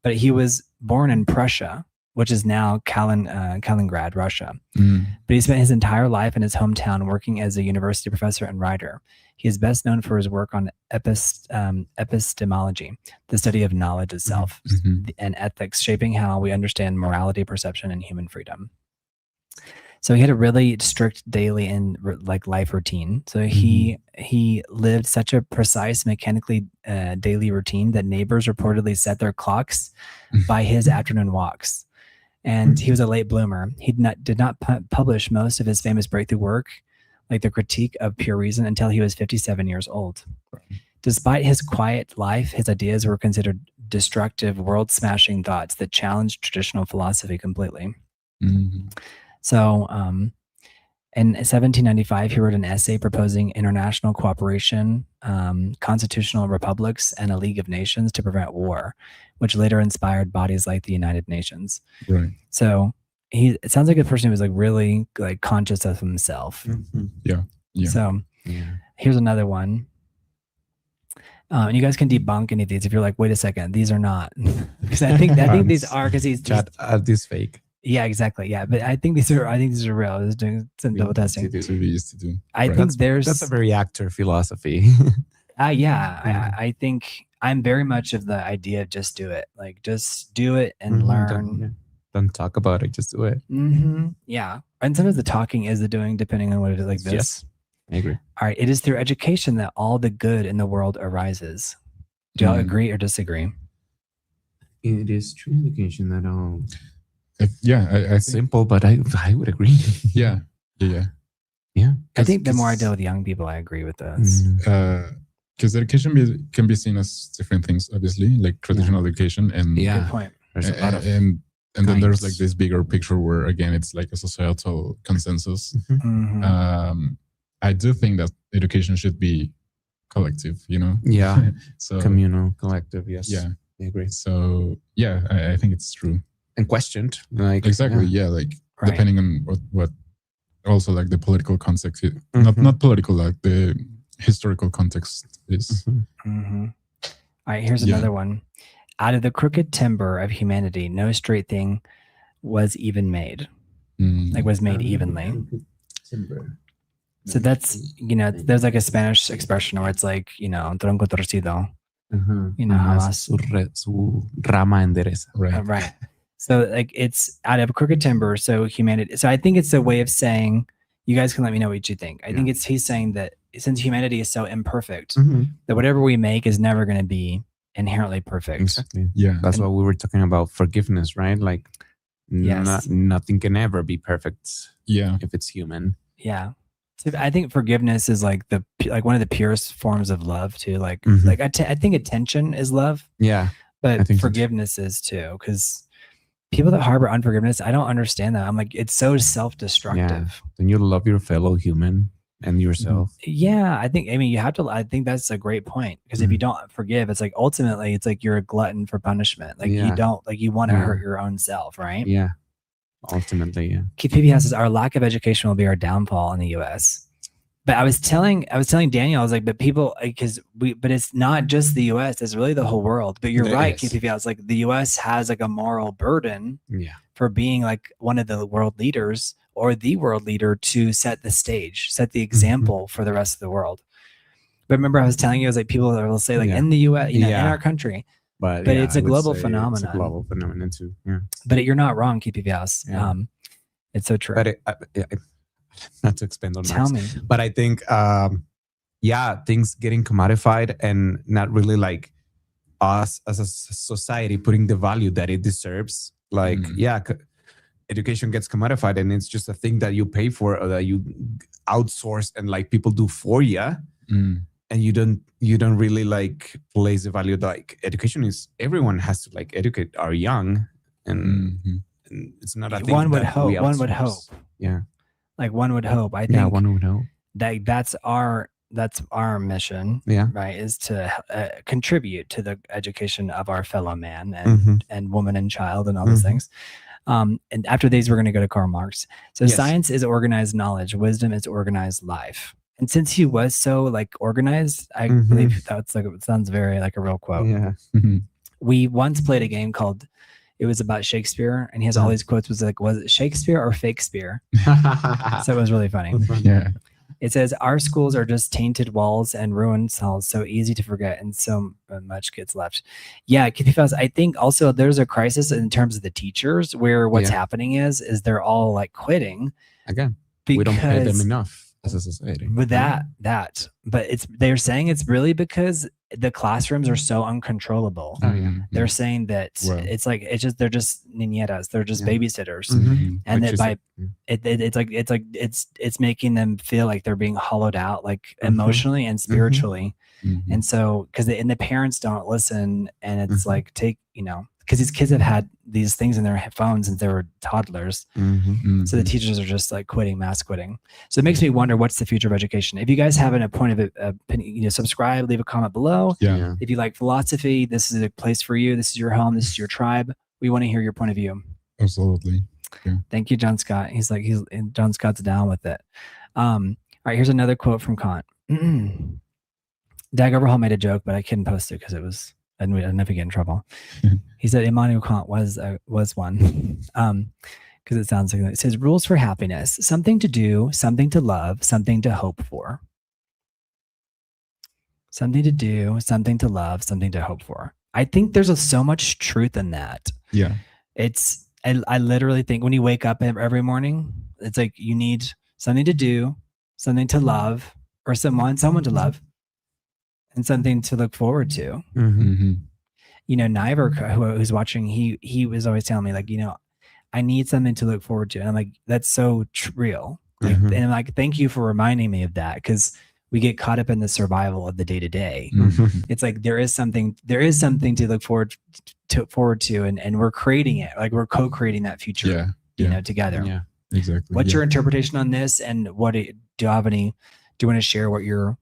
But he was born in Prussia, which is now Kaliningrad, Russia. But he spent his entire life in his hometown working as a university professor and writer. He is best known for his work on epistemology, the study of knowledge itself, and ethics, shaping how we understand morality, perception, and human freedom. So he had a really strict daily and life routine. So he lived such a precise, mechanically daily routine that neighbors reportedly set their clocks by his afternoon walks. And he was a late bloomer. He did not publish most of his famous breakthrough work, like the Critique of Pure Reason, until he was 57 years old. Despite his quiet life, his ideas were considered destructive, world-smashing thoughts that challenged traditional philosophy completely. So in 1795, he wrote an essay proposing international cooperation, constitutional republics, and a League of Nations to prevent war, which later inspired bodies like the United Nations. Right. So it sounds like a person who was like really like conscious of himself. Yeah. So here's another one. And you guys can debunk any of these if you're like, wait a second, these are not. Because I think these are, because he's just this fake. Yeah, exactly. Yeah, but I think these are real. I was doing some double testing. I think that's a very actor philosophy. I think I'm very much of the idea of just do it. Like just do it and learn. Don't talk about it, just do it. Yeah. And sometimes the talking is the doing, depending on what it is, like this. Yes, I agree. All right. It is through education that all the good in the world arises. Do y'all agree or disagree? It is through education that all... I simple, but I would agree. Yeah. I think the more I deal with young people, I agree with this. Because education can be seen as different things, obviously, like traditional education and good point. There's a lot of and then there's like this bigger picture where again it's like a societal consensus. I do think that education should be collective, Yeah. So communal, collective. Yes. Yeah, I agree. So I think it's true. And questioned, like exactly. Yeah, like Right. Depending on what also like the political context, not political, like the historical context is. All right, here's another one. Out of the crooked timber of humanity, no straight thing was even made. Like was made evenly. Timber. So that's, there's like a Spanish expression where it's like, tronco torcido. Su rama endereza. Right. So like it's out of crooked timber. So humanity. So I think it's a way of saying, you guys can let me know what you think. I think he's saying that since humanity is so imperfect, that whatever we make is never going to be inherently perfect. Exactly. Yeah. That's what we were talking about, forgiveness, right? Like nothing can ever be perfect. Yeah. If it's human. Yeah. So I think forgiveness is like one of the purest forms of love too. Like I think attention is love. Yeah. But forgiveness is too, because people that harbor unforgiveness, I don't understand that. I'm like, it's so self-destructive. Yeah. Then you love your fellow human and yourself. Yeah, I think you have to. I think that's a great point, because if you don't forgive, it's like ultimately it's like you're a glutton for punishment. Like you don't, like you want to hurt your own self, right? Yeah, ultimately, yeah. PPS says our lack of education will be our downfall in the U.S. But I was telling Daniel, I was like, but people, but it's not just the U.S. It's really the whole world. But you're right, KPP. I was like, the U.S. has like a moral burden for being like one of the world leaders or the world leader to set the stage, set the example for the rest of the world. But remember, I was telling you, I was like, people that will say like in the U.S., in our country, but it's a global phenomenon. It's a global phenomenon too. Yeah. But you're not wrong, KPP House. It's so true. But not to expand on Tell me. But I think, things getting commodified and not really like us as a society putting the value that it deserves. Like, education gets commodified and it's just a thing that you pay for or that you outsource and like people do for you. And you don't really like place the value that like education is, everyone has to like educate our young and it's not a thing. One would hope. Yeah. Like one would hope. I think. Yeah, one would hope. That's our mission. Yeah. Right. Is to contribute to the education of our fellow man and woman and child and all those things. And after these, we're going to go to Karl Marx. So science is organized knowledge. Wisdom is organized life. And since he was so like organized, I believe that's like, it sounds very like a real quote. Yeah. We once played a game called, it was about Shakespeare, and he has all these quotes. Was like, was it Shakespeare or Fakespeare? So it was really funny. Yeah. It says, our schools are just tainted walls and ruined cells, so easy to forget, and so much gets left. Yeah, I think also there's a crisis in terms of the teachers, where what's happening is they're all like quitting. Again, we don't pay them enough as a society. With but they're saying it's really because the classrooms are so uncontrollable. They're saying that they're just niñeras, they're just babysitters, and that it's making them feel like they're being hollowed out, like emotionally and spiritually. And so because the parents don't listen, and it's like because these kids have had these things in their phones since they were toddlers. So the teachers are just like mass quitting. So it makes me wonder, what's the future of education? If you guys have a point of opinion, subscribe, leave a comment below. If you like philosophy, this is a place for you. This is your home. This is your tribe. We want to hear your point of view. Absolutely. Yeah. Thank you, John Scott. John Scott's down with it. All right, here's another quote from Kant. Dag Overhaul made a joke, but I couldn't post it because I didn't know if he get in trouble. He said Immanuel Kant was one, because it sounds like it says rules for happiness: something to do, something to love, something to hope for. Something to do, something to love, something to hope for. I think there's so much truth in that. Yeah, I literally think when you wake up every morning, it's like you need something to do, something to love, or someone to love, and something to look forward to. Niver, who's watching, he was always telling me like, I need something to look forward to. And I'm like, that's so real. And I'm like, thank you for reminding me of that, because we get caught up in the survival of the day to day. It's like, there is something to look forward to, and we're creating it. Like we're co-creating that future, together. Yeah, exactly. What's your interpretation on this? And do you want to share what you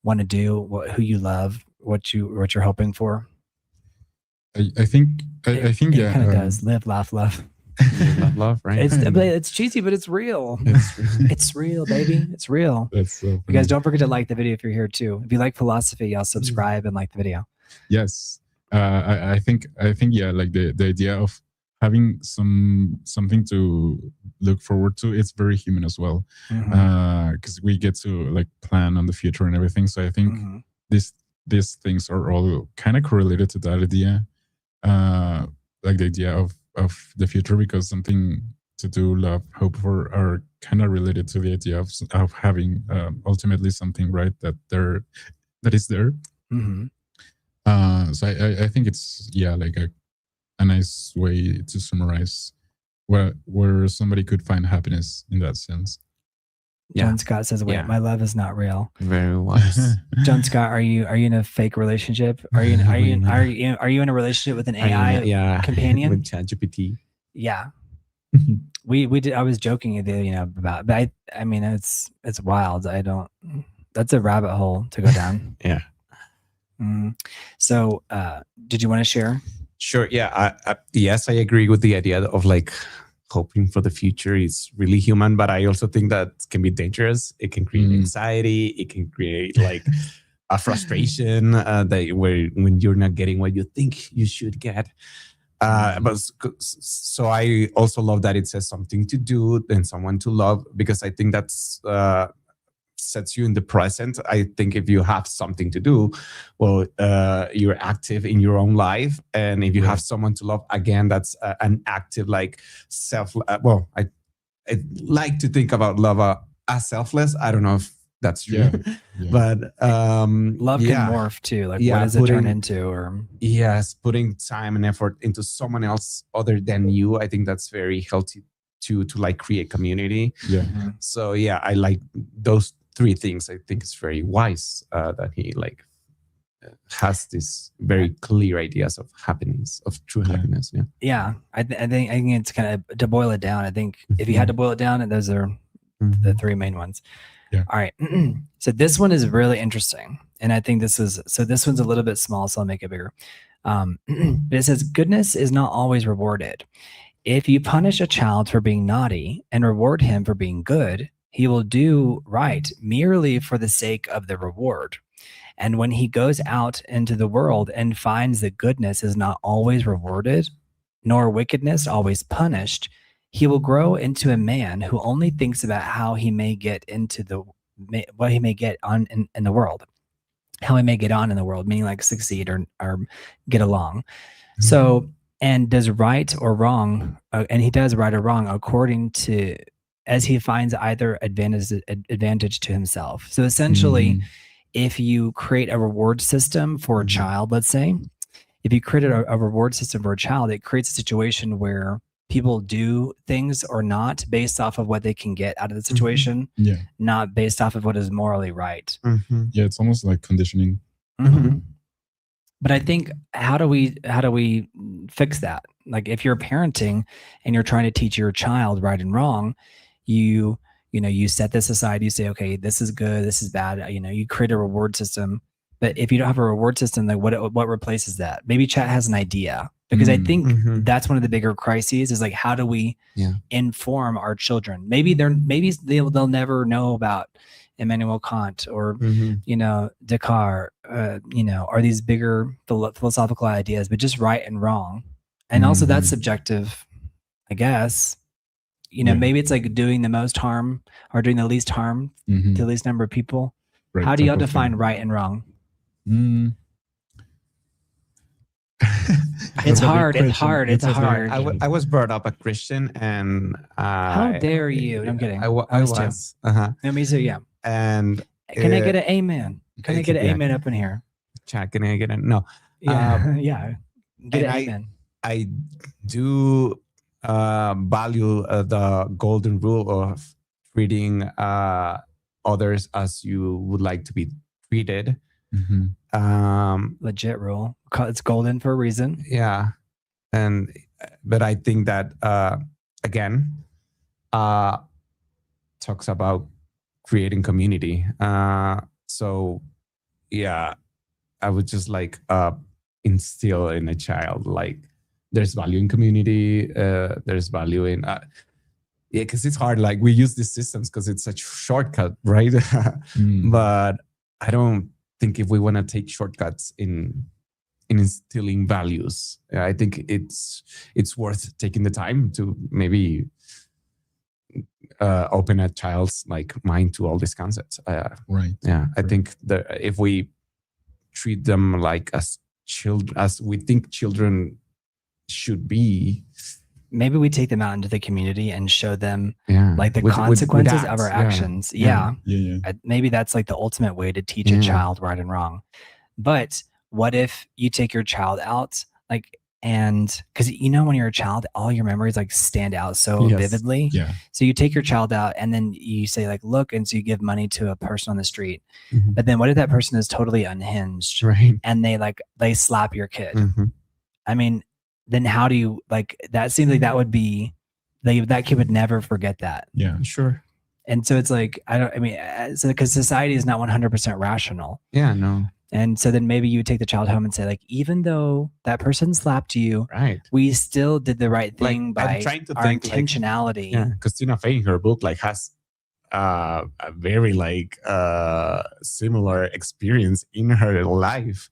want to do, who you love, what you're hoping for? I think it kind of does. Live, laugh, love. You love love, right? It's cheesy, but it's real. It's real, baby. It's real. That's so funny. You guys, don't forget to like the video if you're here too. If you like philosophy, y'all subscribe and like the video. Yes. I think yeah, like the idea of having something to look forward to, it's very human as well, because we get to like plan on the future and everything. So I think these things are all kind of correlated to that idea, like the idea of the future, because something to do, love, hope for are kind of related to the idea of having ultimately something, right, that is there. So I think it's like a nice way to summarize where somebody could find happiness in that sense. John Scott says, "Wait, my love is not real." Very wise. John Scott, are you in a fake relationship? Are you in a relationship with an AI companion? With ChatGPT. Yeah. we did. I was joking about, but I mean it's wild. That's a rabbit hole to go down. Yeah. So, did you want to share? Sure. Yeah. Yes, I agree with the idea of like hoping for the future is really human, but I also think that can be dangerous. It can create anxiety. It can create like a frustration when you're not getting what you think you should get. So I also love that it says something to do and someone to love, because I think that's sets you in the present. I think if you have something to do, well, you're active in your own life, and if you have someone to love, again, that's an active like self. Well, I like to think about love as selfless. I don't know if that's true, but love can morph too. Like, what does it turn into? Or putting time and effort into someone else other than you. I think that's very healthy to like create community. So I like those three things. I think it's very wise that he like has this very clear ideas of happiness, of true happiness. I think it's kind of, to boil it down, I think if you had to boil it down, and those are the three main ones. All right. So this one is really interesting, and I think this one's a little bit small, so I'll make it bigger. But it says, goodness is not always rewarded. If you punish a child for being naughty and reward him for being good, he will do right merely for the sake of the reward. And when he goes out into the world and finds that goodness is not always rewarded, nor wickedness always punished, he will grow into a man who only thinks about how he may get what he may get on in the world, how he may get on in the world, meaning like succeed or get along. So, and does right or wrong, and he does right or wrong according to as he finds either advantage to himself. So essentially, if you create a reward system for a child, let's say, if you created a reward system for a child, it creates a situation where people do things or not based off of what they can get out of the situation, not based off of what is morally right. Yeah, it's almost like conditioning. But I think, how do we fix that? Like, if you're parenting and you're trying to teach your child right and wrong, you set this aside. You say, okay, this is good, this is bad. You create a reward system. But if you don't have a reward system, like what replaces that? Maybe chat has an idea, because I think that's one of the bigger crises, is like, how do we inform our children? Maybe they'll never know about Immanuel Kant or Descartes, or these bigger philosophical ideas, but just right and wrong. And also that's subjective, I guess. Maybe it's like doing the most harm or doing the least harm to the least number of people. Right, how do y'all define right and wrong? It's hard. I was brought up a Christian, and how dare you? I'm kidding. I was. Me too. Yeah. And can I get an amen? Can I get an amen up in here? Chat. Can I get an no? Yeah. Get an amen. I do value the golden rule of treating others as you would like to be treated. Legit rule. It's golden for a reason. Yeah. But I think that again talks about creating community. So yeah, I would just like instill in a child like there's value in community. There's value in because it's hard. Like we use these systems because it's such a shortcut, right? But I don't think if we want to take shortcuts in instilling values, I think it's worth taking the time to maybe open a child's like mind to all these concepts. Right. Yeah, I think that if we treat them like as children, as we think children should be, maybe we take them out into the community and show them like the consequences of our actions. Yeah. Maybe that's like the ultimate way to teach a child right and wrong. But what if you take your child out, like, and because when you're a child, all your memories like stand out so vividly. Yeah. So you take your child out and then you say like, look, and so you give money to a person on the street. But then what if that person is totally unhinged, right? And they slap your kid? I mean, then how do you like that? Seems like that would be that kid would never forget that. Yeah, sure. And so it's like because society is not 100% rational. Yeah, no. And so then maybe you take the child home and say, like, even though that person slapped you, right, we still did the right thing by our intentionality. Like, because Tina Fey in her book like has a very similar experience in her life,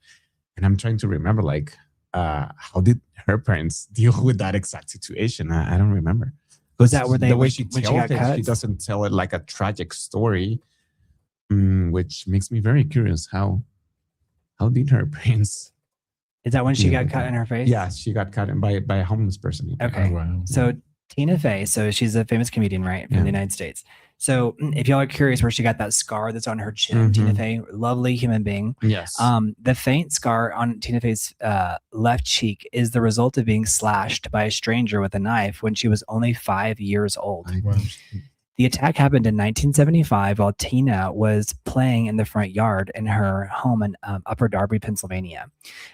and I'm trying to remember like how did her parents deal with that exact situation? I don't remember. Was that where the way she tells it, she doesn't tell it like a tragic story, which makes me very curious. How did her parents? Is that when she got cut in her face? Yeah, she got cut by a homeless person. Okay. Oh, wow. So Tina Fey, so she's a famous comedian, right, from the United States. So if y'all are curious where she got that scar that's on her chin, Tina Fey, lovely human being. Yes. The faint scar on Tina Fey's left cheek is the result of being slashed by a stranger with a knife when she was only 5 years old. Wow. The attack happened in 1975 while Tina was playing in the front yard in her home in Upper Darby, Pennsylvania.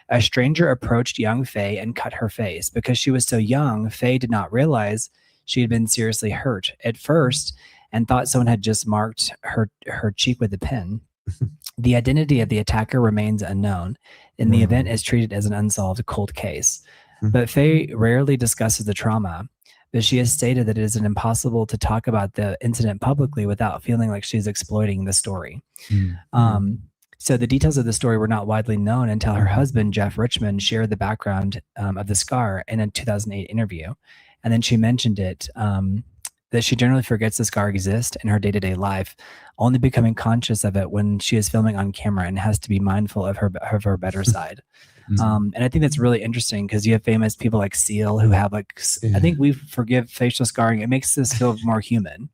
A stranger approached young Fey and cut her face. Because she was so young, Fey did not realize she had been seriously hurt at first and thought someone had just marked her cheek with a pin. The identity of the attacker remains unknown, and the event is treated as an unsolved cold case. But Fey rarely discusses the trauma. But she has stated that it is impossible to talk about the incident publicly without feeling like she's exploiting the story. So the details of the story were not widely known until her husband, Jeff Richmond, shared the background of the scar in a 2008 interview. And then she mentioned it, that she generally forgets the scar exists in her day-to-day life, only becoming conscious of it when she is filming on camera and has to be mindful of her better side. And I think that's really interesting because you have famous people like Seal who have like, I think we forgive facial scarring. It makes us feel more human.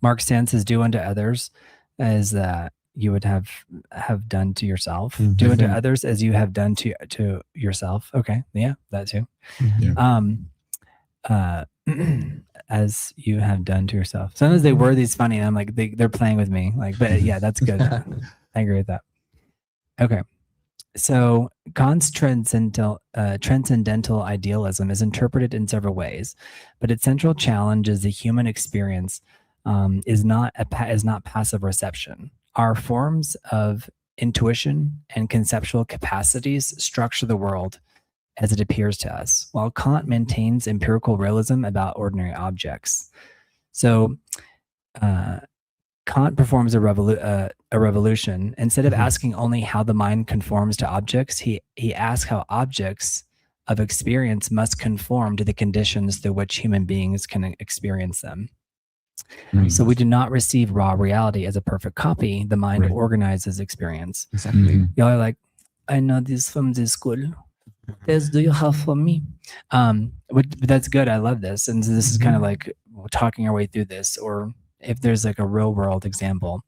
Mark Stan says, do unto others as you would have done to yourself. Do unto others as you have done to yourself. Okay. Yeah, that too. As you have done to yourself. Sometimes they word these funny and I'm like, they're playing with me. Like, but yeah, that's good. I agree with that. Okay. So Kant's transcendental idealism is interpreted in several ways, but its central challenge is the human experience is not passive reception. Our forms of intuition and conceptual capacities structure the world as it appears to us, while Kant maintains empirical realism about ordinary objects. So Kant performs a revolution. Instead of asking only how the mind conforms to objects, he asks how objects of experience must conform to the conditions through which human beings can experience them. So we do not receive raw reality as a perfect copy. The mind organizes experience. Exactly. Y'all are like, I know this from the school. Do you have for me? But that's good. I love this. And so this is kind of like talking our way through this, or if there's like a real world example.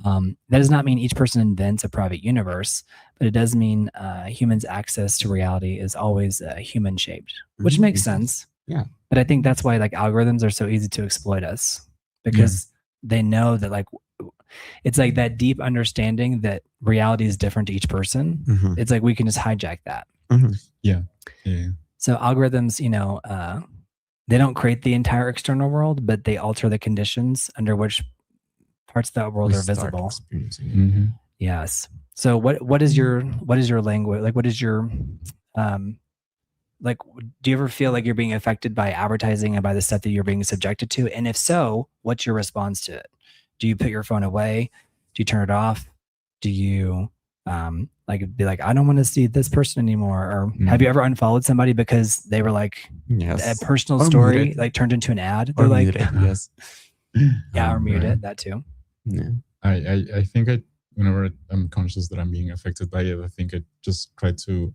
That does not mean each person invents a private universe, but it does mean humans' access to reality is always human shaped, which makes sense. Yeah. But I think that's why like algorithms are so easy to exploit us, because they know that like it's like that deep understanding that reality is different to each person. It's like we can just hijack that. Yeah. So algorithms, they don't create the entire external world, but they alter the conditions under which parts of that world are visible. Mm-hmm. Yes. So what is your language? Like, what is your like, do you ever feel like you're being affected by advertising and by the stuff that you're being subjected to? And if so, what's your response to it? Do you put your phone away? Do you turn it off? Do you like be like, I don't want to see this person anymore? Or have you ever unfollowed somebody because they were like a personal story like turned into an ad? They're like, yes, yeah, or mute it. That too. Yeah, I think whenever I'm conscious that I'm being affected by it, I think I just try to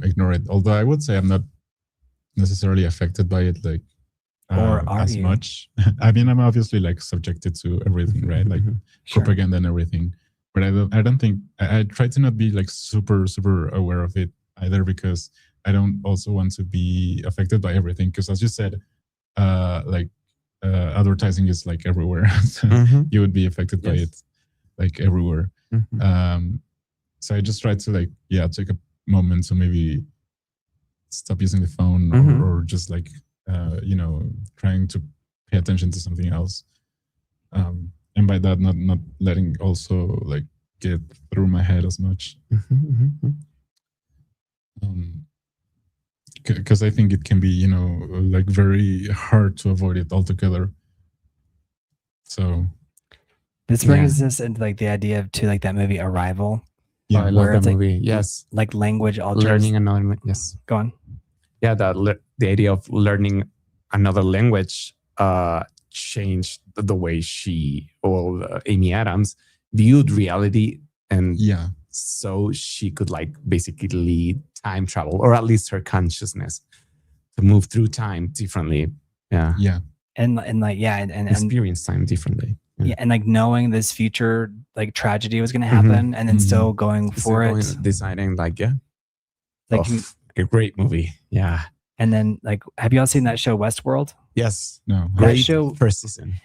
ignore it. Although I would say I'm not necessarily affected by it, like as much. I mean, I'm obviously like subjected to everything, right? Like propaganda and everything. But I don't think I try to not be like super aware of it either, because I don't also want to be affected by everything. Because as you said, advertising is like everywhere, so you would be affected by it like everywhere. So I just try to like take a moment to maybe stop using the phone or just like trying to pay attention to something else. And by that, not letting also like get through my head as much. Because I think it can be, like very hard to avoid it altogether. So this brings us into like the idea of like that movie Arrival. Yeah, I love that movie. Yes, like language alters. Learning another. Yes, go on. Yeah, the idea of learning another language changed the way Amy Adams viewed reality, and so she could like basically time travel, or at least her consciousness to move through time differently. And experience time differently. And like knowing this future like tragedy was going to happen, and then still going for it, deciding like a great movie. And then like, have you all seen that show Westworld? Yes. No. Great first season.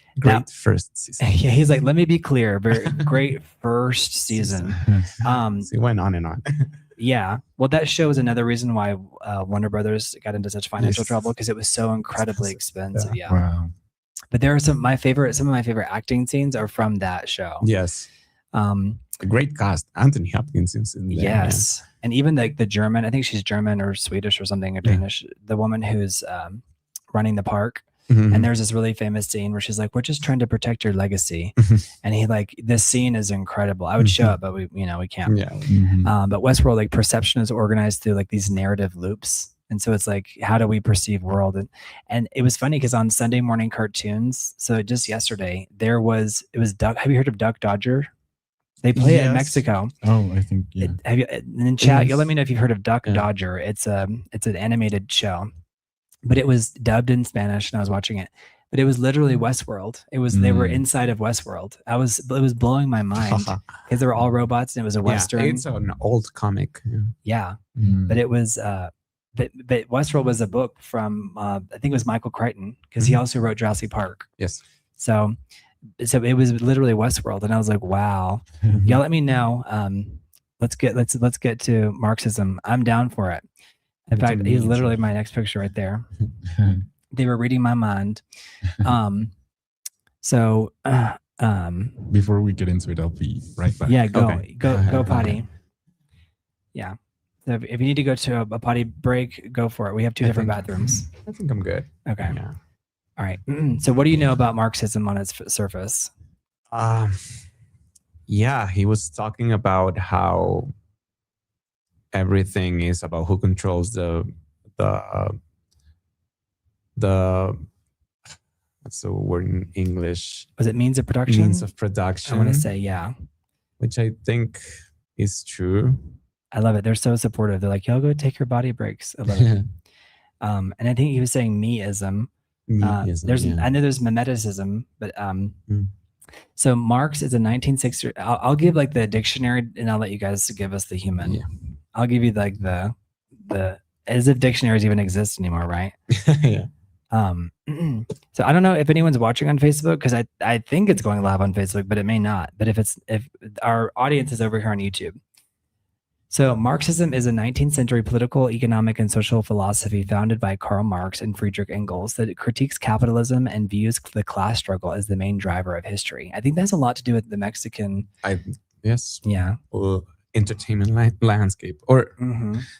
First season. Yeah, he's like, let me be clear. Very great first season. So it went on and on. Yeah. Well, that show is another reason why Warner Brothers got into such financial trouble, because it was so incredibly expensive. Yeah. Wow. But there are some of my favorite acting scenes are from that show. Yes. A great cast. Anthony Hopkins is in there. Yes. Man. And even like the German, I think she's German or Swedish or something, or Danish, the woman who's running the park. And there's this really famous scene where she's like, we're just trying to protect your legacy. And he like, this scene is incredible. I would show it, but we can't. But Westworld, like perception is organized through like these narrative loops. And so it's like, how do we perceive world? And it was funny because on Sunday morning cartoons, so just yesterday, it was Duck. Have you heard of Duck Dodger? They play it in Mexico. Oh, I think, Have you in chat? You'll let me know if you've heard of Duck Dodger. It's an animated show, but it was dubbed in Spanish, and I was watching it. But it was literally Westworld. It was they were inside of Westworld. It was blowing my mind because they were all robots, and it was a Western. It's an old comic. But it was. But Westworld was a book from I think it was Michael Crichton, because he also wrote Jurassic Park. Yes. So it was literally Westworld, and I was like, wow. Y'all let me know. Let's get to Marxism. I'm down for it. In fact, he's literally my next picture right there. They were reading my mind. So before we get into it, I'll be right back. Yeah, go potty. Yeah. So if you need to go to a potty break, go for it. We have two different bathrooms. I think I'm good. Okay. Yeah. All right. So what do you know about Marxism on its surface? He was talking about how everything is about who controls the what's the word in English? Was it means of production? Means of production. I want to say, yeah. Which I think is true. I love it. They're so supportive. They're like, y'all go take your body breaks. I love it. And I think he was saying meism. I know there's memeticism, but so Marx is a 1960. I'll give like the dictionary, and I'll let you guys give us the human. Yeah. I'll give you like the as if dictionaries even exist anymore, right? So I don't know if anyone's watching on Facebook, because I think it's going live on Facebook, but it may not. But if our audience is over here on YouTube. So Marxism is a 19th century political, economic, and social philosophy founded by Karl Marx and Friedrich Engels that critiques capitalism and views the class struggle as the main driver of history. I think that's a lot to do with the Mexican. Yes. Yeah. Well, entertainment landscape or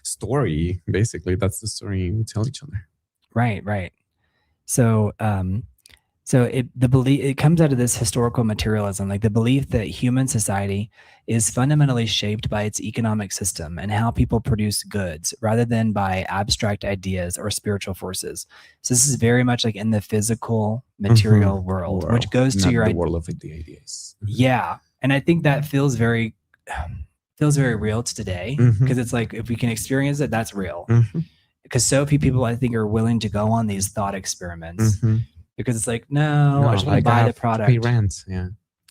story. Basically, that's the story we tell each other. Right. So, it comes out of this historical materialism, like the belief that human society is fundamentally shaped by its economic system and how people produce goods rather than by abstract ideas or spiritual forces. So this is very much like in the physical material world, which goes to your world of the ideas. Yeah. And I think that feels very real today because it's like, if we can experience it, that's real. Because so few people, I think, are willing to go on these thought experiments because it's like, no, I just want to buy the product. Pay rent.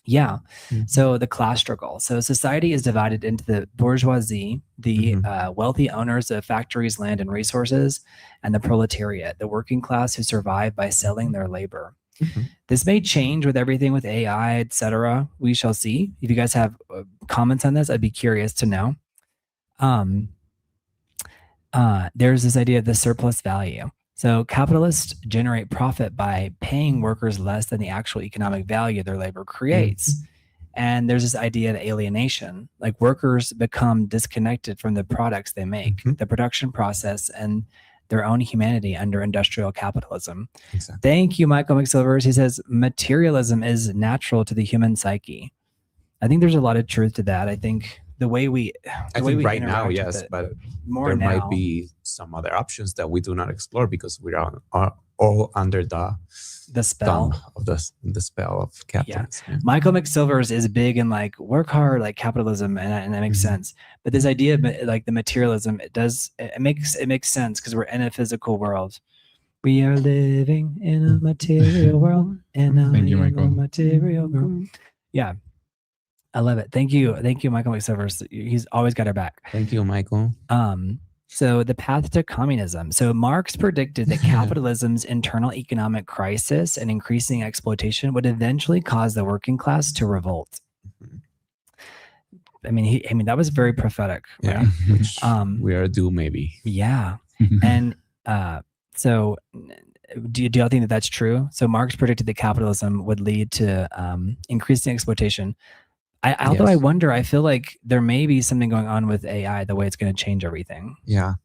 Yeah. So the class struggle. So society is divided into the bourgeoisie, the wealthy owners of factories, land, and resources, and the proletariat, the working class who survive by selling their labor. This may change with everything with AI, etc. We shall see. If you guys have comments on this, I'd be curious to know. There's this idea of the surplus value. So capitalists generate profit by paying workers less than the actual economic value their labor creates. And there's this idea of alienation, like workers become disconnected from the products they make, the production process, and their own humanity under industrial capitalism. Exactly. Thank you, Michael McSilvers. He says, materialism is natural to the human psyche. I think there's a lot of truth to that. I think the way we right now, yes, but more there now, might be some other options that we do not explore because we are all under the spell of the spell of capitalism. Yeah. Michael McSilvers is big in like work hard, like capitalism, and that makes sense. But this idea of like the materialism, it makes sense because we're in a physical world. We are living in a material world, and Thank you, Michael. Material world. Yeah. I love it. Thank you, Michael McSilvers. He's always got our back. Thank you, Michael. So the path to communism. So Marx predicted that capitalism's internal economic crisis and increasing exploitation would eventually cause the working class to revolt. I mean, that was very prophetic. Yeah, right? which we are due, maybe. Yeah, and so. Do y'all think that that's true? So Marx predicted that capitalism would lead to increasing exploitation. Although I wonder, I feel like there may be something going on with AI, the way it's going to change everything. Yeah.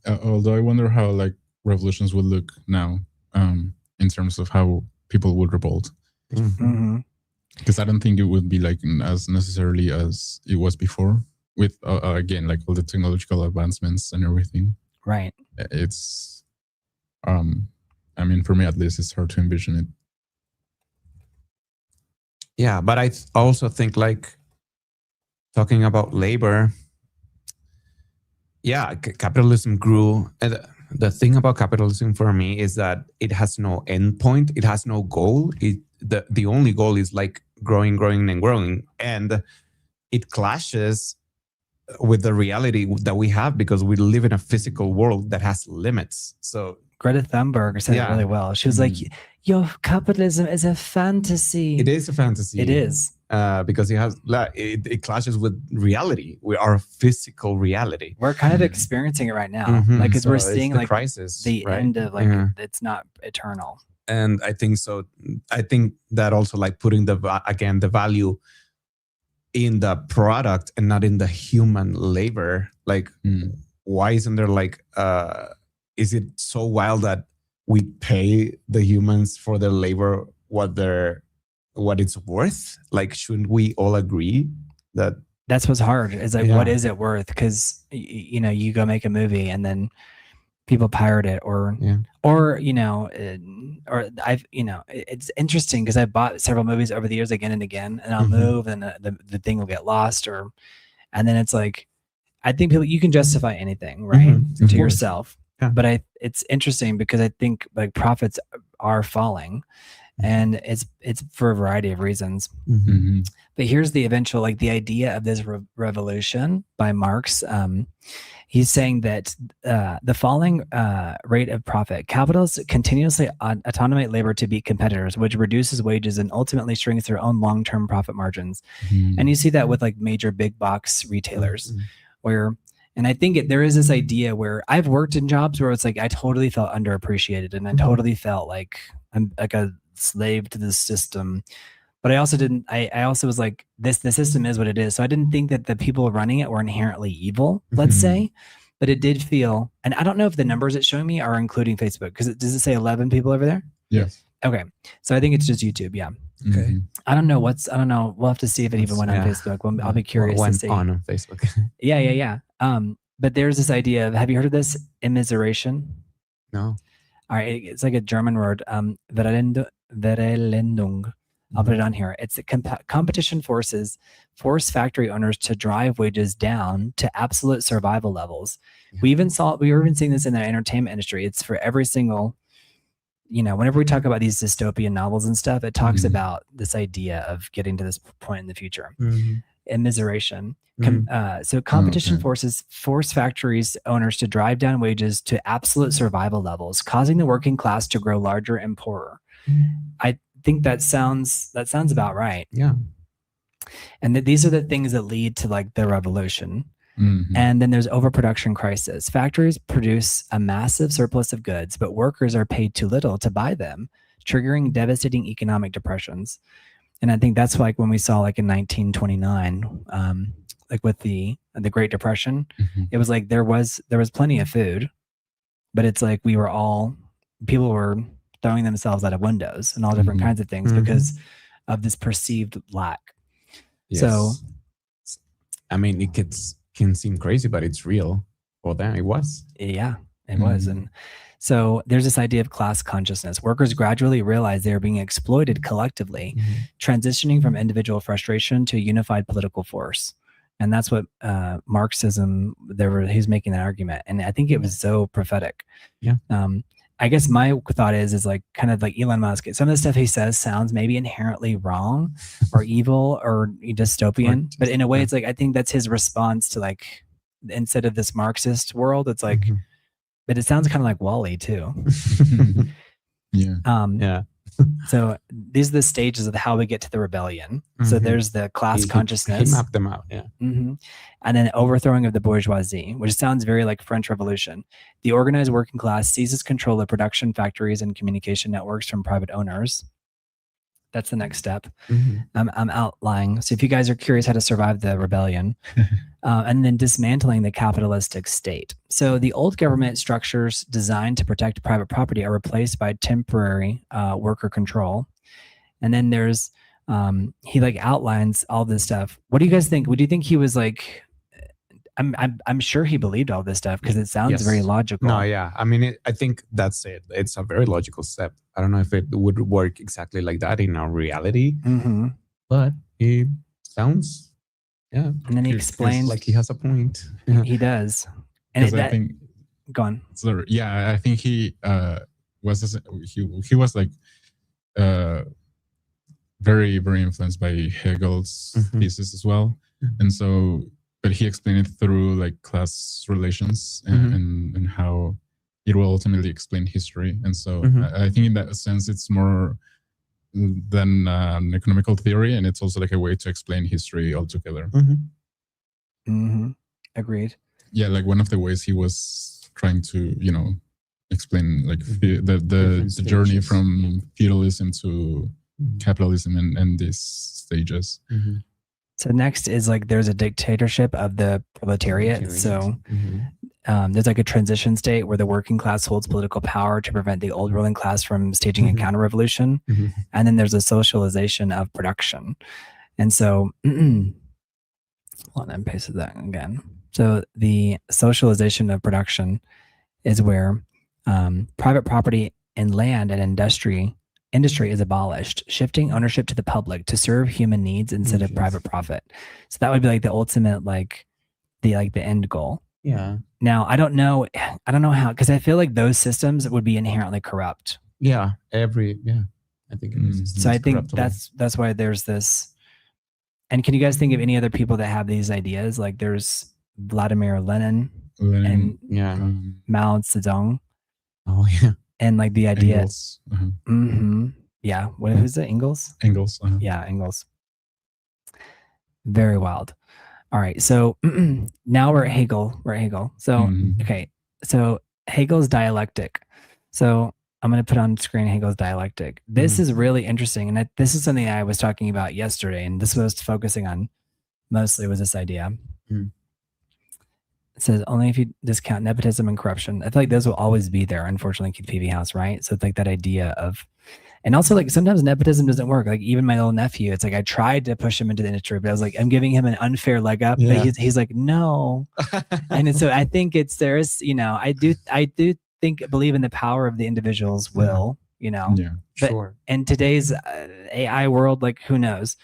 Although I wonder how like revolutions would look now in terms of how people would revolt. Because I don't think it would be like as necessarily as it was before with, again, like all the technological advancements and everything. Right. It's, I mean, for me at least, it's hard to envision it. Yeah, but I also think like talking about labor, capitalism grew. And the thing about capitalism for me is that it has no end point. It has no goal. The only goal is like growing and growing. And it clashes with the reality that we have because we live in a physical world that has limits. So Greta Thunberg said it really well. She was like, your capitalism is a fantasy. It is a fantasy. It is. Because it clashes with reality. We are a physical reality. We're kind of experiencing it right now. Like, as we're seeing like crisis, the end of like, it's not eternal. And I think so. I think that also like putting the value in the product and not in the human labor. Like, why isn't there like, is it so wild that we pay the humans for their labor what it's worth? Like, shouldn't we all agree that that's what's hard? Is like, what is it worth? Because you go make a movie and then people pirate it, or it's interesting because I bought several movies over the years again and again, and I'll move and the thing will get lost, and then it's like, I think you can justify anything, right, to yourself. Yeah. But it's interesting because I think like profits are falling, and it's for a variety of reasons. But here's the eventual, like the idea of this revolution by Marx. He's saying that the falling rate of profit, capitalists continuously automate labor to beat competitors, which reduces wages and ultimately shrinks their own long-term profit margins. And you see that with like major big box retailers, where. And I think there is this idea where I've worked in jobs where it's like I totally felt underappreciated, and I totally felt like I'm like a slave to the system. But I also didn't. I also was like, the system is what it is. So I didn't think that the people running it were inherently evil. Let's say, but it did feel. And I don't know if the numbers it's showing me are including Facebook, because does it say 11 people over there? Yes. Okay, so I think it's just YouTube. Yeah. Okay. I don't know. We'll have to see if it even went on Facebook. I'll be curious to see. On Facebook. Yeah. But there's this idea of, have you heard of this immiseration? No. All right, it's like a German word, Verelendung. I'll put it on here. It's competition force factory owners to drive wages down to absolute survival levels. Yeah. We were even seeing this in the entertainment industry. It's for every single, whenever we talk about these dystopian novels and stuff, it talks about this idea of getting to this point in the future. Immiseration. So competition force factories owners to drive down wages to absolute survival levels, causing the working class to grow larger and poorer. I think that sounds about right. Yeah. And these are the things that lead to like the revolution. And then there's overproduction crisis. Factories produce a massive surplus of goods, but workers are paid too little to buy them, triggering devastating economic depressions. And I think that's like when we saw like in 1929, like with the Great Depression, it was like there was plenty of food, but it's like people were throwing themselves out of windows and all different kinds of things because of this perceived lack. Yes. So, I mean, it can seem crazy, but it's real. For them, it was. Yeah, it was. And so there's this idea of class consciousness. Workers gradually realize they are being exploited collectively, transitioning from individual frustration to a unified political force. And that's what Marxism, he's making that argument. And I think it was so prophetic. Yeah. I guess my thought is like kind of like Elon Musk. Some of the stuff he says sounds maybe inherently wrong or evil or dystopian, but in a way it's like, I think that's his response to like, instead of this Marxist world, it's like, but it sounds kind of like Wall-E too. Yeah. So these are the stages of how we get to the rebellion. So there's the class consciousness. He mapped them out, yeah. And then overthrowing of the bourgeoisie, which sounds very like French Revolution. The organized working class seizes control of production factories and communication networks from private owners. That's the next step. I'm outlining. So if you guys are curious how to survive the rebellion, and then dismantling the capitalistic state. So the old government structures designed to protect private property are replaced by temporary worker control. And then there's, he like outlines all this stuff. What do you guys think? Would you think he was like, I'm sure he believed all this stuff because it sounds very logical. No, yeah. I mean, I think that's it. It's a very logical step. I don't know if it would work exactly like that in our reality, but it sounds, And then he explains like he has a point. He does. And I think, go on. So, yeah, I think he was like very, very influenced by Hegel's thesis as well. And so, but he explained it through like class relations and how it will ultimately explain history. And so I think in that sense, it's more than an economical theory, and it's also like a way to explain history altogether. Agreed. Yeah, like one of the ways he was trying to, explain like the journey from feudalism to capitalism and these stages. So next is like there's a dictatorship of the proletariat. So there's like a transition state where the working class holds political power to prevent the old ruling class from staging a counter-revolution. And then there's a socialization of production. And so, hold on, I pasted that again. So the socialization of production is where private property in land and industry is abolished, shifting ownership to the public to serve human needs instead of private profit. So that would be like the ultimate, like the end goal. Yeah. Now I don't know how, because I feel like those systems would be inherently corrupt. Yeah. I think it is. So I think that's why there's this. And can you guys think of any other people that have these ideas? Like there's Vladimir Lenin and Mao Zedong. Oh yeah. And like the idea. Engels. Yeah. Who's it? Engels? Engels. Yeah, Engels. Very wild. All right. So now we're at Hegel. So, okay. So Hegel's dialectic. So I'm going to put on screen Hegel's dialectic. This is really interesting. And this is something I was talking about yesterday. And this was focusing on mostly was this idea. It says, only if you discount nepotism and corruption. I feel like those will always be there, unfortunately, Keith Peavy House, right? So it's like that idea of, and also like sometimes nepotism doesn't work. Like even my little nephew, it's like I tried to push him into the industry, but I was like, I'm giving him an unfair leg up. But he's like, no. And so I think there's, I do believe in the power of the individual's will, but sure. In today's AI world, like who knows?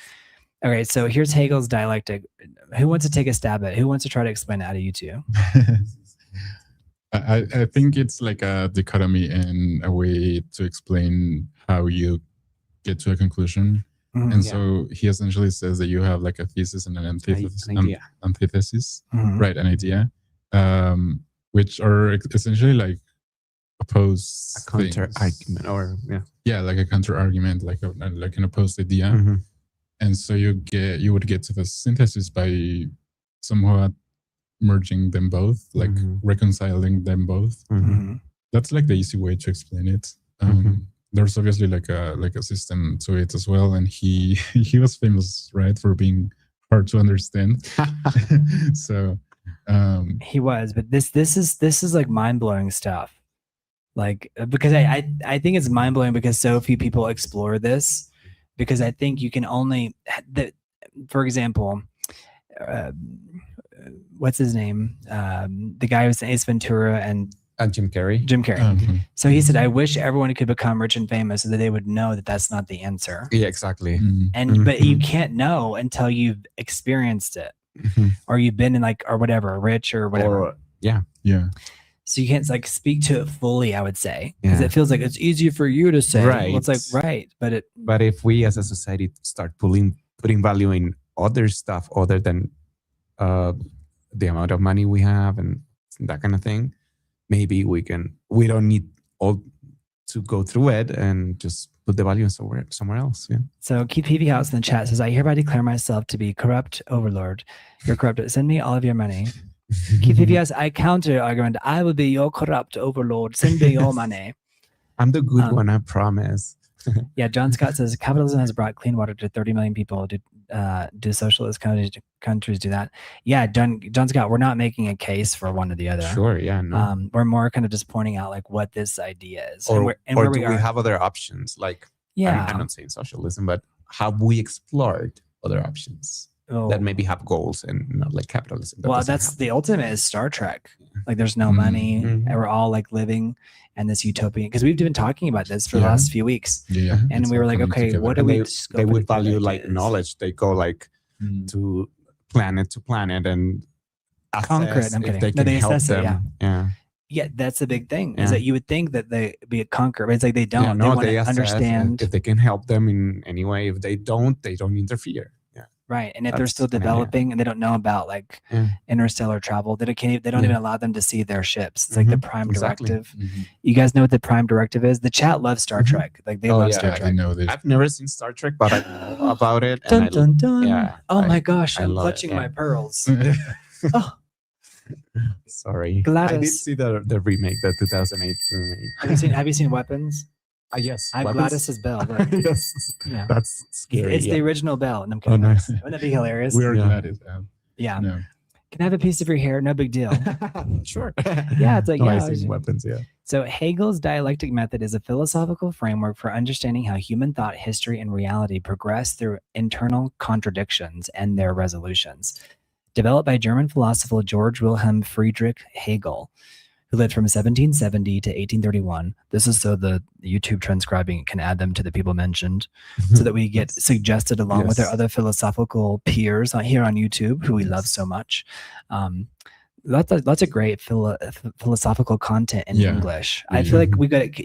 Okay, so here's Hegel's dialectic. Who wants to take a stab at it? Who wants to try to explain it out of you two? I think it's like a dichotomy and a way to explain how you get to a conclusion. And so he essentially says that you have like a thesis and an antithesis, right? An idea, which are essentially like opposed a counter argument, or like a counter argument, like an opposed idea. And so you would get to the synthesis by somewhat merging them both, like reconciling them both. That's like the easy way to explain it. There's obviously like a system to it as well, and he was famous, right, for being hard to understand. So he was, but this is like mind-blowing stuff. Like, because I think it's mind-blowing because so few people explore this. Because I think you can only, for example, what's his name? The guy who was in Ace Ventura and Jim Carrey. So he said, I wish everyone could become rich and famous so that they would know that that's not the answer. Yeah, exactly. But you can't know until you've experienced it or you've been in or whatever, rich or whatever. Yeah. So you can't like speak to it fully, I would say, because it feels like it's easier for you to say. Right. Well, it's like, right. But if we as a society start putting value in other stuff other than the amount of money we have and that kind of thing, maybe we don't need all to go through it and just put the value somewhere else. Yeah. So Keith Peavy House in the chat says, I hereby declare myself to be corrupt overlord. You're corrupt. Send me all of your money. Keith Peavy House, I counter argument. I will be your corrupt overlord. Send me your money. I'm the good one, I promise. John Scott says, capitalism has brought clean water to 30 million people. Do socialist countries do that? Yeah, John Scott, we're not making a case for one or the other. Sure, yeah. No. We're more kind of just pointing out like what this idea is. Or do we have other options? Like, I'm not saying socialism, but have we explored other options that maybe have goals and not like capitalism? Well, that's the ultimate is Star Trek. Like there's no money and we're all like living and this utopian, because we've been talking about this for the last few weeks. And we were like, okay, together. What do we they would value like knowledge. They go like to planet and conquer it. If they can help them. Yeah, that's the big thing is that you would think that they be a conqueror, but it's like they don't. Yeah, no, they understand if they can help them in any way. If they don't interfere. Right, and if they're still developing and they don't know about like interstellar travel, they don't even allow them to see their ships. It's like the prime directive. You guys know what the prime directive is? The chat loves Star Trek. Like they love Star Trek. I know this. I've never seen Star Trek, but I know about it. Dun, dun, dun. My gosh, I'm clutching my pearls. Sorry, Gladys. I did see the remake, the 2008 remake. Have you seen Weapons? Yes. I have Gladys's bell. Yes. Yeah. That's scary. It's the original bell. And I'm kidding. Oh, nice. Wouldn't that be hilarious? We are Gladys. Yeah. No. Can I have a piece of your hair? No big deal. Sure. Yeah, it's like, I've seen Weapons, So Hegel's dialectic method is a philosophical framework for understanding how human thought, history, and reality progress through internal contradictions and their resolutions. Developed by German philosopher Georg Wilhelm Friedrich Hegel, who lived from 1770 to 1831. This is so the YouTube transcribing can add them to the people mentioned so that we get suggested along with our other philosophical peers here on YouTube, who we love so much. Lots of great philosophical content in English. I feel like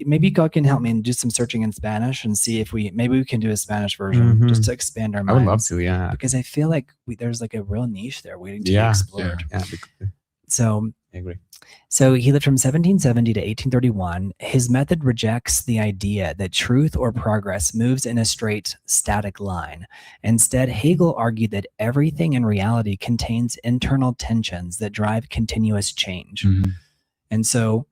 maybe God can help me and do some searching in Spanish and see if maybe we can do a Spanish version just to expand our minds. I would love to, because I feel like there's like a real niche there waiting to be explored. So I agree. So he lived from 1770 to 1831. His method rejects the idea that truth or progress moves in a straight, static line. Instead, Hegel argued that everything in reality contains internal tensions that drive continuous change. And so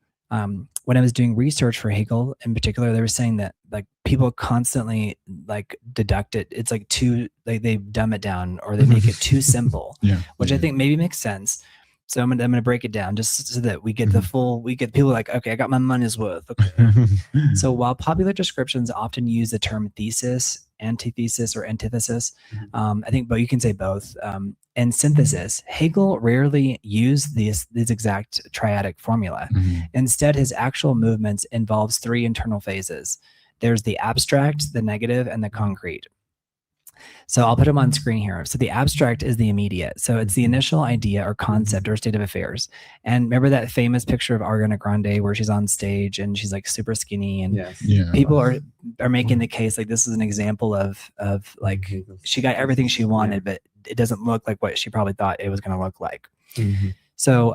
when I was doing research for Hegel in particular, they were saying that like people constantly like deduct it. It's like they dumb it down or they make it too simple, which I think maybe makes sense. So I'm gonna break it down just so that we get we get people like, okay, I got my money's worth. Okay. So while popular descriptions often use the term thesis, antithesis, or antithesis, I think, but you can say both, and synthesis, Hegel rarely used this exact triadic formula. Instead, his actual movements involves 3 internal phases. There's the abstract, the negative, and the concrete. So I'll put them on screen here. So the abstract is the immediate. So it's the initial idea or concept or state of affairs. And remember that famous picture of Ariana Grande where she's on stage and she's like super skinny and people are making the case like this is an example of like she got everything she wanted, but it doesn't look like what she probably thought it was going to look like. So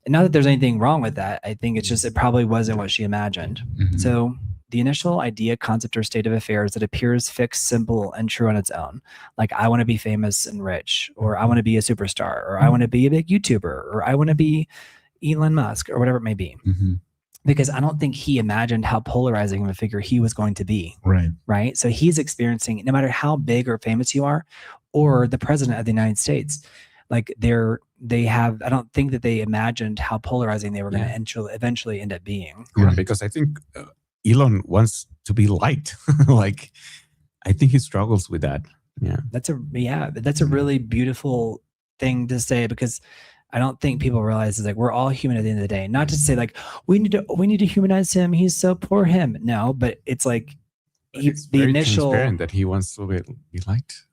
not that there's anything wrong with that. I think it's just it probably wasn't what she imagined. So the initial idea, concept, or state of affairs that appears fixed, simple, and true on its own. Like, I want to be famous and rich, or I want to be a superstar, or I want to be a big YouTuber, or I want to be Elon Musk, or whatever it may be. Because I don't think he imagined how polarizing of a figure he was going to be. Right? So he's experiencing, no matter how big or famous you are, or the president of the United States, like they have, I don't think that they imagined how polarizing they were going to eventually end up being. Because I think Elon wants to be liked. Like, I think he struggles with that. That's a really beautiful thing to say, because I don't think people realize is like we're all human at the end of the day. Not to say like we need to humanize him. He's so poor the it's like it's the initial that he wants to be liked.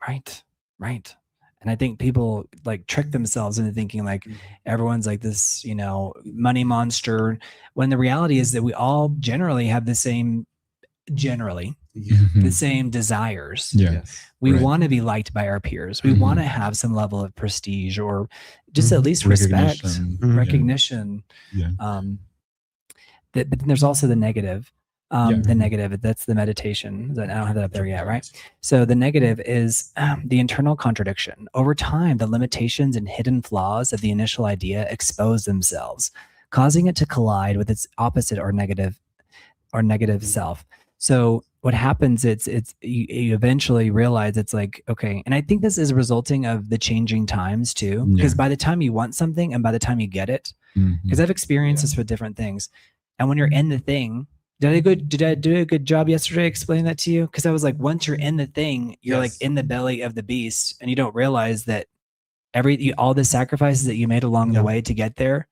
Right. And I think people like trick themselves into thinking like everyone's like this, money monster, when the reality is that we all generally have the same, the same desires. We want to be liked by our peers. We want to have some level of prestige or just at least respect, recognition. But there's also the negative. The negative, that's the meditation. I don't have that up there yet, right? So the negative is the internal contradiction. Over time, the limitations and hidden flaws of the initial idea expose themselves, causing it to collide with its opposite or negative self. So what happens, you eventually realize it's like, okay, and I think this is resulting of the changing times too, because by the time you want something and by the time you get it, because I've experienced this with different things, and when you're in the thing, did I do a good job yesterday explaining that to you? Because I was like, once you're in the thing, you're like in the belly of the beast, and you don't realize that all the sacrifices that you made along the way to get there,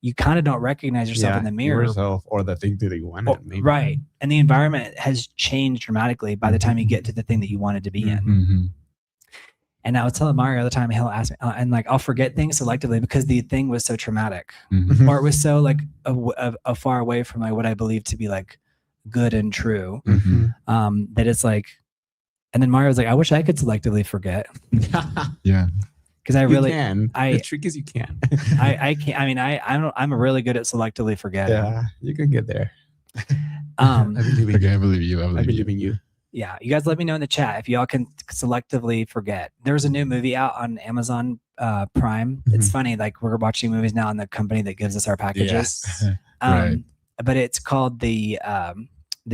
you kind of don't recognize yourself in the mirror. Yourself or the thing that you wanted. Right. And the environment has changed dramatically by the time you get to the thing that you wanted to be in. And I was telling Mario all the time, he'll ask me, and like I'll forget things selectively because the thing was so traumatic, or it was so like a far away from like what I believe to be like good and true, that it's like. And then Mario's like, I wish I could selectively forget. Because I really can. The trick is you can. I can't. I mean, I'm really good at selectively forgetting. Yeah, you can get there. I believe in you. Yeah, you guys let me know in the chat if y'all can selectively forget. There's a new movie out on Amazon Prime. It's funny, like we're watching movies now on the company that gives us our packages. But it's called the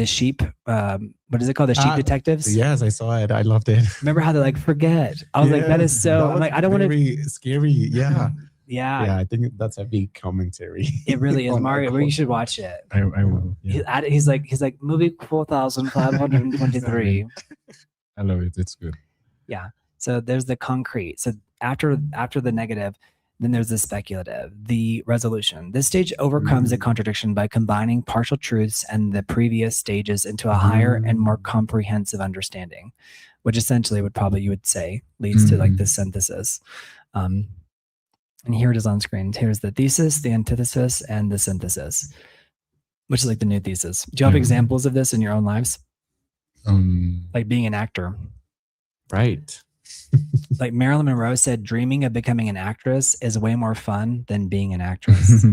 Sheep. What is it called? The Sheep Detectives. Yes, I saw it. I loved it. Remember how they like forget? I was like, that is so. I'm like, I don't want to. Very scary. Yeah. Yeah, I think that's a big commentary. It really is. Mario, you should watch it. I will. Yeah. He's like movie 4,523. I love it. It's good. Yeah. So there's the concrete. So after the negative, then there's the speculative, the resolution. This stage overcomes the contradiction by combining partial truths and the previous stages into a higher and more comprehensive understanding, which essentially you would say leads to like the synthesis. And here it is on screen. Here's the thesis, the antithesis, and the synthesis, which is like the new thesis. Do you have examples of this in your own lives? Like being an actor. Right. Like Marilyn Monroe said, dreaming of becoming an actress is way more fun than being an actress.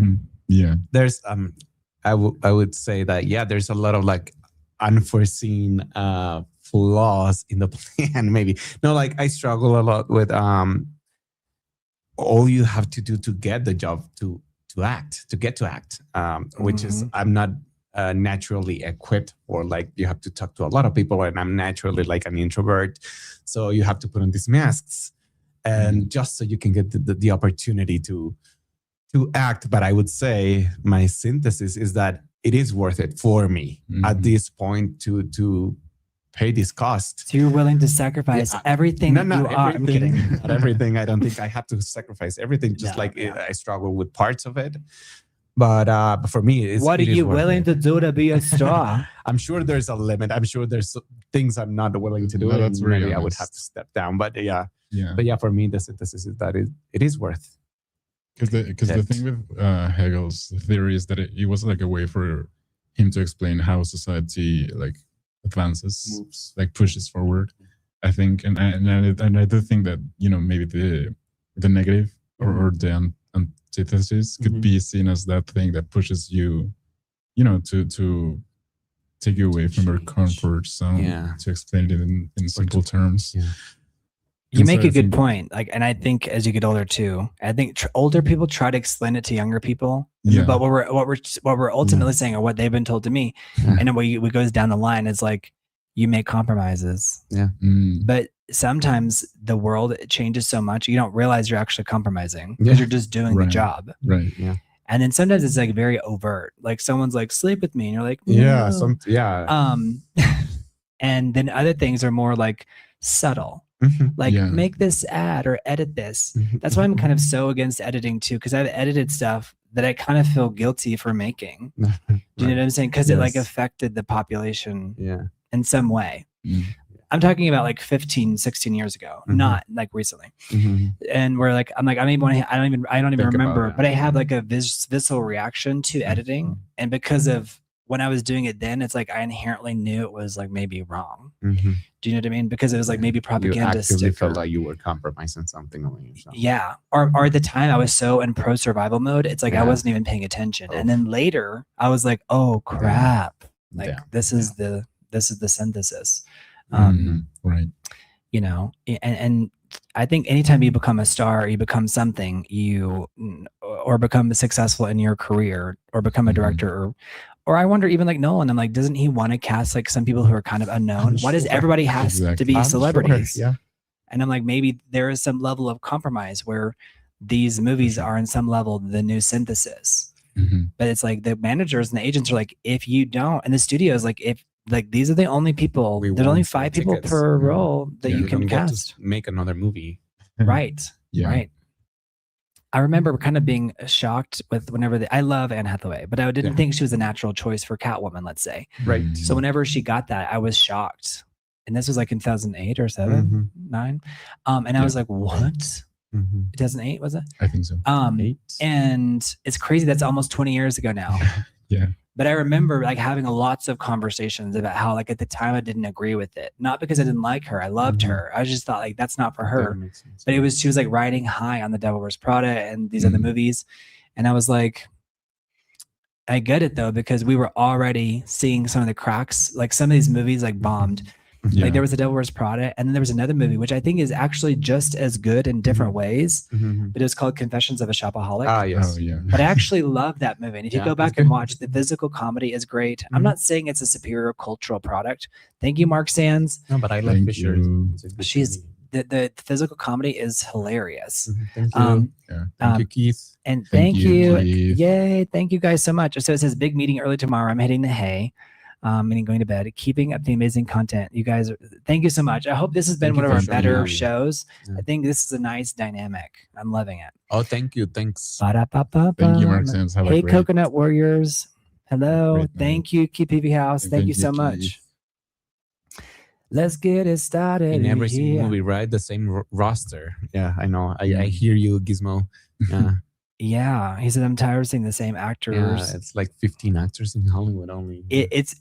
There's, I would say that, there's a lot of like unforeseen flaws in the plan, maybe. No, like I struggle a lot with, all you have to do to get the job to get to act, which is I'm not naturally equipped, or like you have to talk to a lot of people, and I'm naturally like an introvert, so you have to put on these masks, and just so you can get the opportunity to act. But I would say my synthesis is that it is worth it for me at this point to pay this cost. So you're willing to sacrifice everything not you are. I'm kidding. Not everything. I don't think I have to sacrifice everything. Just I struggle with parts of it. But for me, what are you willing to do to be a star? I'm sure there's a limit. I'm sure there's things I'm not willing to do. No, that's maybe really I would have to step down. But yeah. But yeah, for me, the synthesis is that it is worth. Because the thing with Hegel's theory is that it was like a way for him to explain how society like advances, moves, like pushes forward. I think, and I do think that maybe the negative or the antithesis could be seen as that thing that pushes you, to take you away from your comfort zone. To explain it in simple terms. You make a good point. Like, and I think as you get older too, I think older people try to explain it to younger people. But what we're ultimately saying, or what they've been told to me, and then what goes down the line is like, you make compromises. But sometimes the world changes so much, you don't realize you're actually compromising because you're just doing the job. Right. Yeah. And then sometimes it's like very overt. Like someone's like, sleep with me. And you're like, no. And then other things are more like subtle. Like make this ad or edit this. That's why I'm kind of so against editing too, because I've edited stuff that I kind of feel guilty for making. Do you know what I'm saying? Because it like affected the population in some way. I'm talking about like 15, 16 years ago, not like recently. And where like, I don't even remember, but I had like a visceral reaction to editing. And because of when I was doing it then, it's like I inherently knew it was like maybe wrong. Do you know what I mean? Because it was like maybe propagandistic. You felt like you were compromising something on yourself. Yeah. Or at the time I was so in pro survival mode, it's like I wasn't even paying attention. And then later I was like, oh crap. Like this is the synthesis. Right. And I think anytime you become a star, you become something, or become successful in your career, or become a director, or I wonder even like Nolan, I'm like, doesn't he want to cast like some people who are kind of unknown? Why does everybody has to be celebrities? And I'm like, maybe there is some level of compromise where these movies are in some level the new synthesis. But it's like the managers and the agents are like, if you don't, and the studios like, if like these are the only people, there's only 5 people per role that you can cast. Make another movie. Right. Right. I remember kind of being shocked with whenever I love Anne Hathaway, but I didn't think she was a natural choice for Catwoman, let's say. Right. So whenever she got that, I was shocked. And this was like in 2008 or 7, 9. And I was like, what? 2008, was it? I think so. And it's crazy. That's almost 20 years ago now. But I remember like having lots of conversations about how like at the time I didn't agree with it. Not because I didn't like her. I loved her. I just thought like that's not for her. But she was like riding high on The Devil Wears Prada and these other movies. And I was like, I get it though, because we were already seeing some of the cracks. Like some of these movies like bombed. Like there was The Devil Wears Prada, and then there was another movie which I think is actually just as good in different ways, but it was called Confessions of a Shopaholic. But I actually love that movie, and if you go back and watch, the physical comedy is great. I'm not saying it's a superior cultural product. Thank you, Mark Sands. No, but I love Fisher. She's the physical comedy is hilarious. Thank you. Thank you, Keith. And thank you. Yay! Thank you guys so much. So it says big meeting early tomorrow. I'm heading to Hay. And going to bed, keeping up the amazing content. You guys, thank you so much. I hope this has been one of our better shows. I think this is a nice dynamic. I'm loving it. Oh, thank you. Thanks. Thank you, Mark Sims. Hey, Coconut Warriors. Hello. Thank you, KPV House. Thank you so much. Let's get it started. In every single movie, right? The same roster. Yeah, I know. I hear you, Gizmo. Yeah. Yeah, he said I'm tired of seeing the same actors. Yeah, it's like 15 actors in Hollywood only. It's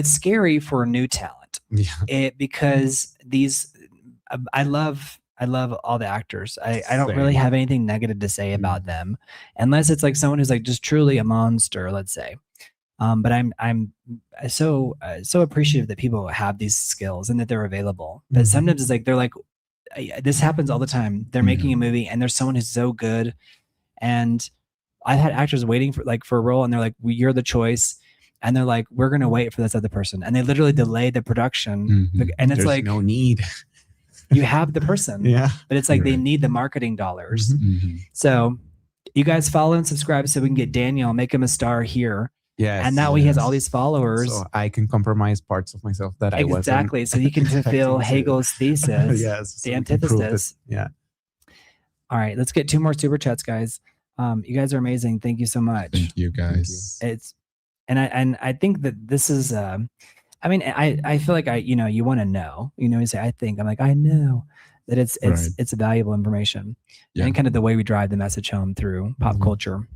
scary for new talent. Yeah, because I love all the actors. I don't really have anything negative to say about them, unless it's like someone who's like just truly a monster, let's say. But I'm so appreciative that people have these skills and that they're available. But sometimes it's like they're like, this happens all the time. They're making a movie and there's someone who's so good. And I've had actors waiting for a role, and they're like, well, you're the choice. And they're like, we're going to wait for this other person. And they literally delay the production. And it's There's like, no need. You have the person. Yeah. But it's like they need the marketing dollars. So you guys follow and subscribe so we can get Daniel, make him a star here. Yes. And now he has all these followers. So I can compromise parts of myself that I wasn't. Exactly. So you can fulfill Hegel's thesis. Yes. The antithesis. Yeah. All right. Let's get 2 more super chats, guys. You guys are amazing. Thank you so much. Thank you, guys. And I think that this is I mean, I feel like you want to know, you say, I think, I'm like, I know that it's valuable information. And kind of the way we drive the message home through pop culture.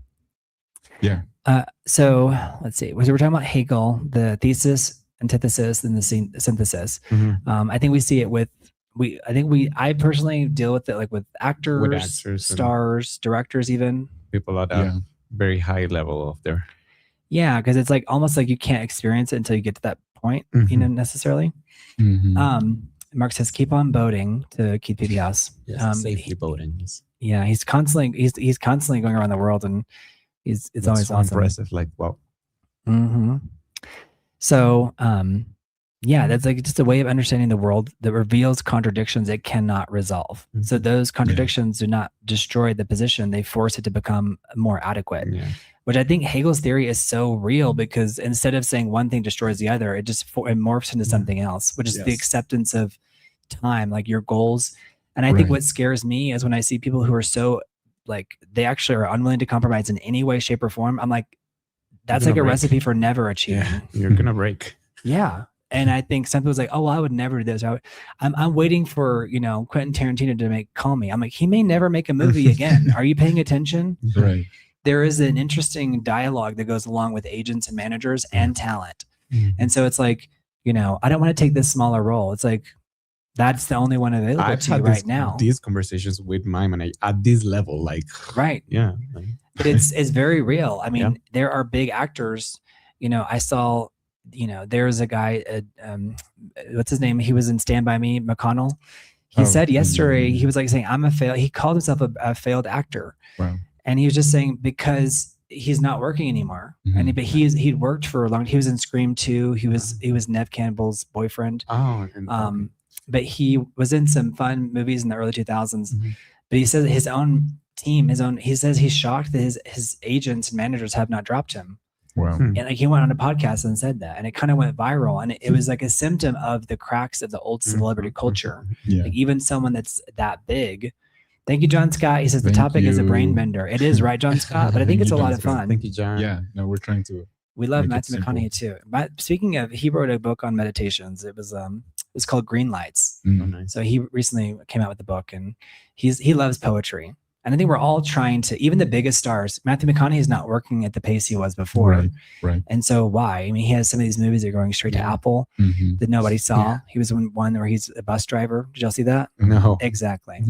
Yeah. So let's see. We're talking about Hegel, the thesis, antithesis, and the synthesis. I think we see it with I personally deal with it like with actors, stars, directors, even people at a very high level of their. Yeah, because it's like almost like you can't experience it until you get to that point, necessarily. Mark says, keep on boating to Keith P.B. House. Yes, safely boating. Yeah, he's constantly going around the world, and it's always awesome. Impressive, like wow. So, that's like just a way of understanding the world that reveals contradictions it cannot resolve. So those contradictions do not destroy the position; they force it to become more adequate. Which I think Hegel's theory is so real because instead of saying one thing destroys the other, it morphs into something else, which is the acceptance of time, like your goals. And I think what scares me is when I see people who are so like, they actually are unwilling to compromise in any way, shape, or form. I'm like, that's like a recipe for never achieving. Yeah, you're going to break. Yeah. And I think some people's like, oh, well, I would never do this. I'm waiting for, Quentin Tarantino to call me. I'm like, he may never make a movie again. Are you paying attention? Right. There is an interesting dialogue that goes along with agents and managers and talent. And so it's like, I don't want to take this smaller role. It's like, that's the only one available to you right now. These conversations with my manager at this level, like. Right. Yeah. But it's very real. I mean, there are big actors, I saw, there's a guy, what's his name? He was in Stand By Me, McConnell. He said yesterday, he was like saying, he called himself a failed actor. Wow. And he was just saying because he's not working anymore. But he'd worked for a long. He was in Scream 2. He was Neve Campbell's boyfriend. But he was in some fun movies in the early 2000s. But he says his own team, he says he's shocked that his agents and managers have not dropped him. Wow. And like he went on a podcast and said that, and it kind of went viral. And it was like a symptom of the cracks of the old celebrity culture. Like even someone that's that big. Thank you, John Scott. He says the topic is a brain bender. It is, right, John Scott? But I think it's a lot of fun. Thank you, John. Yeah, no, we're trying to. We love Matthew McConaughey too. Speaking of, he wrote a book on meditations. It's called Green Lights. Nice. So he recently came out with the book, and he loves poetry. And I think we're all trying to, even the biggest stars, Matthew McConaughey is not working at the pace he was before. Right. And so why? I mean, he has some of these movies that are going straight to Apple that nobody saw. Yeah. He was in one where he's a bus driver. Did y'all see that? No. Exactly.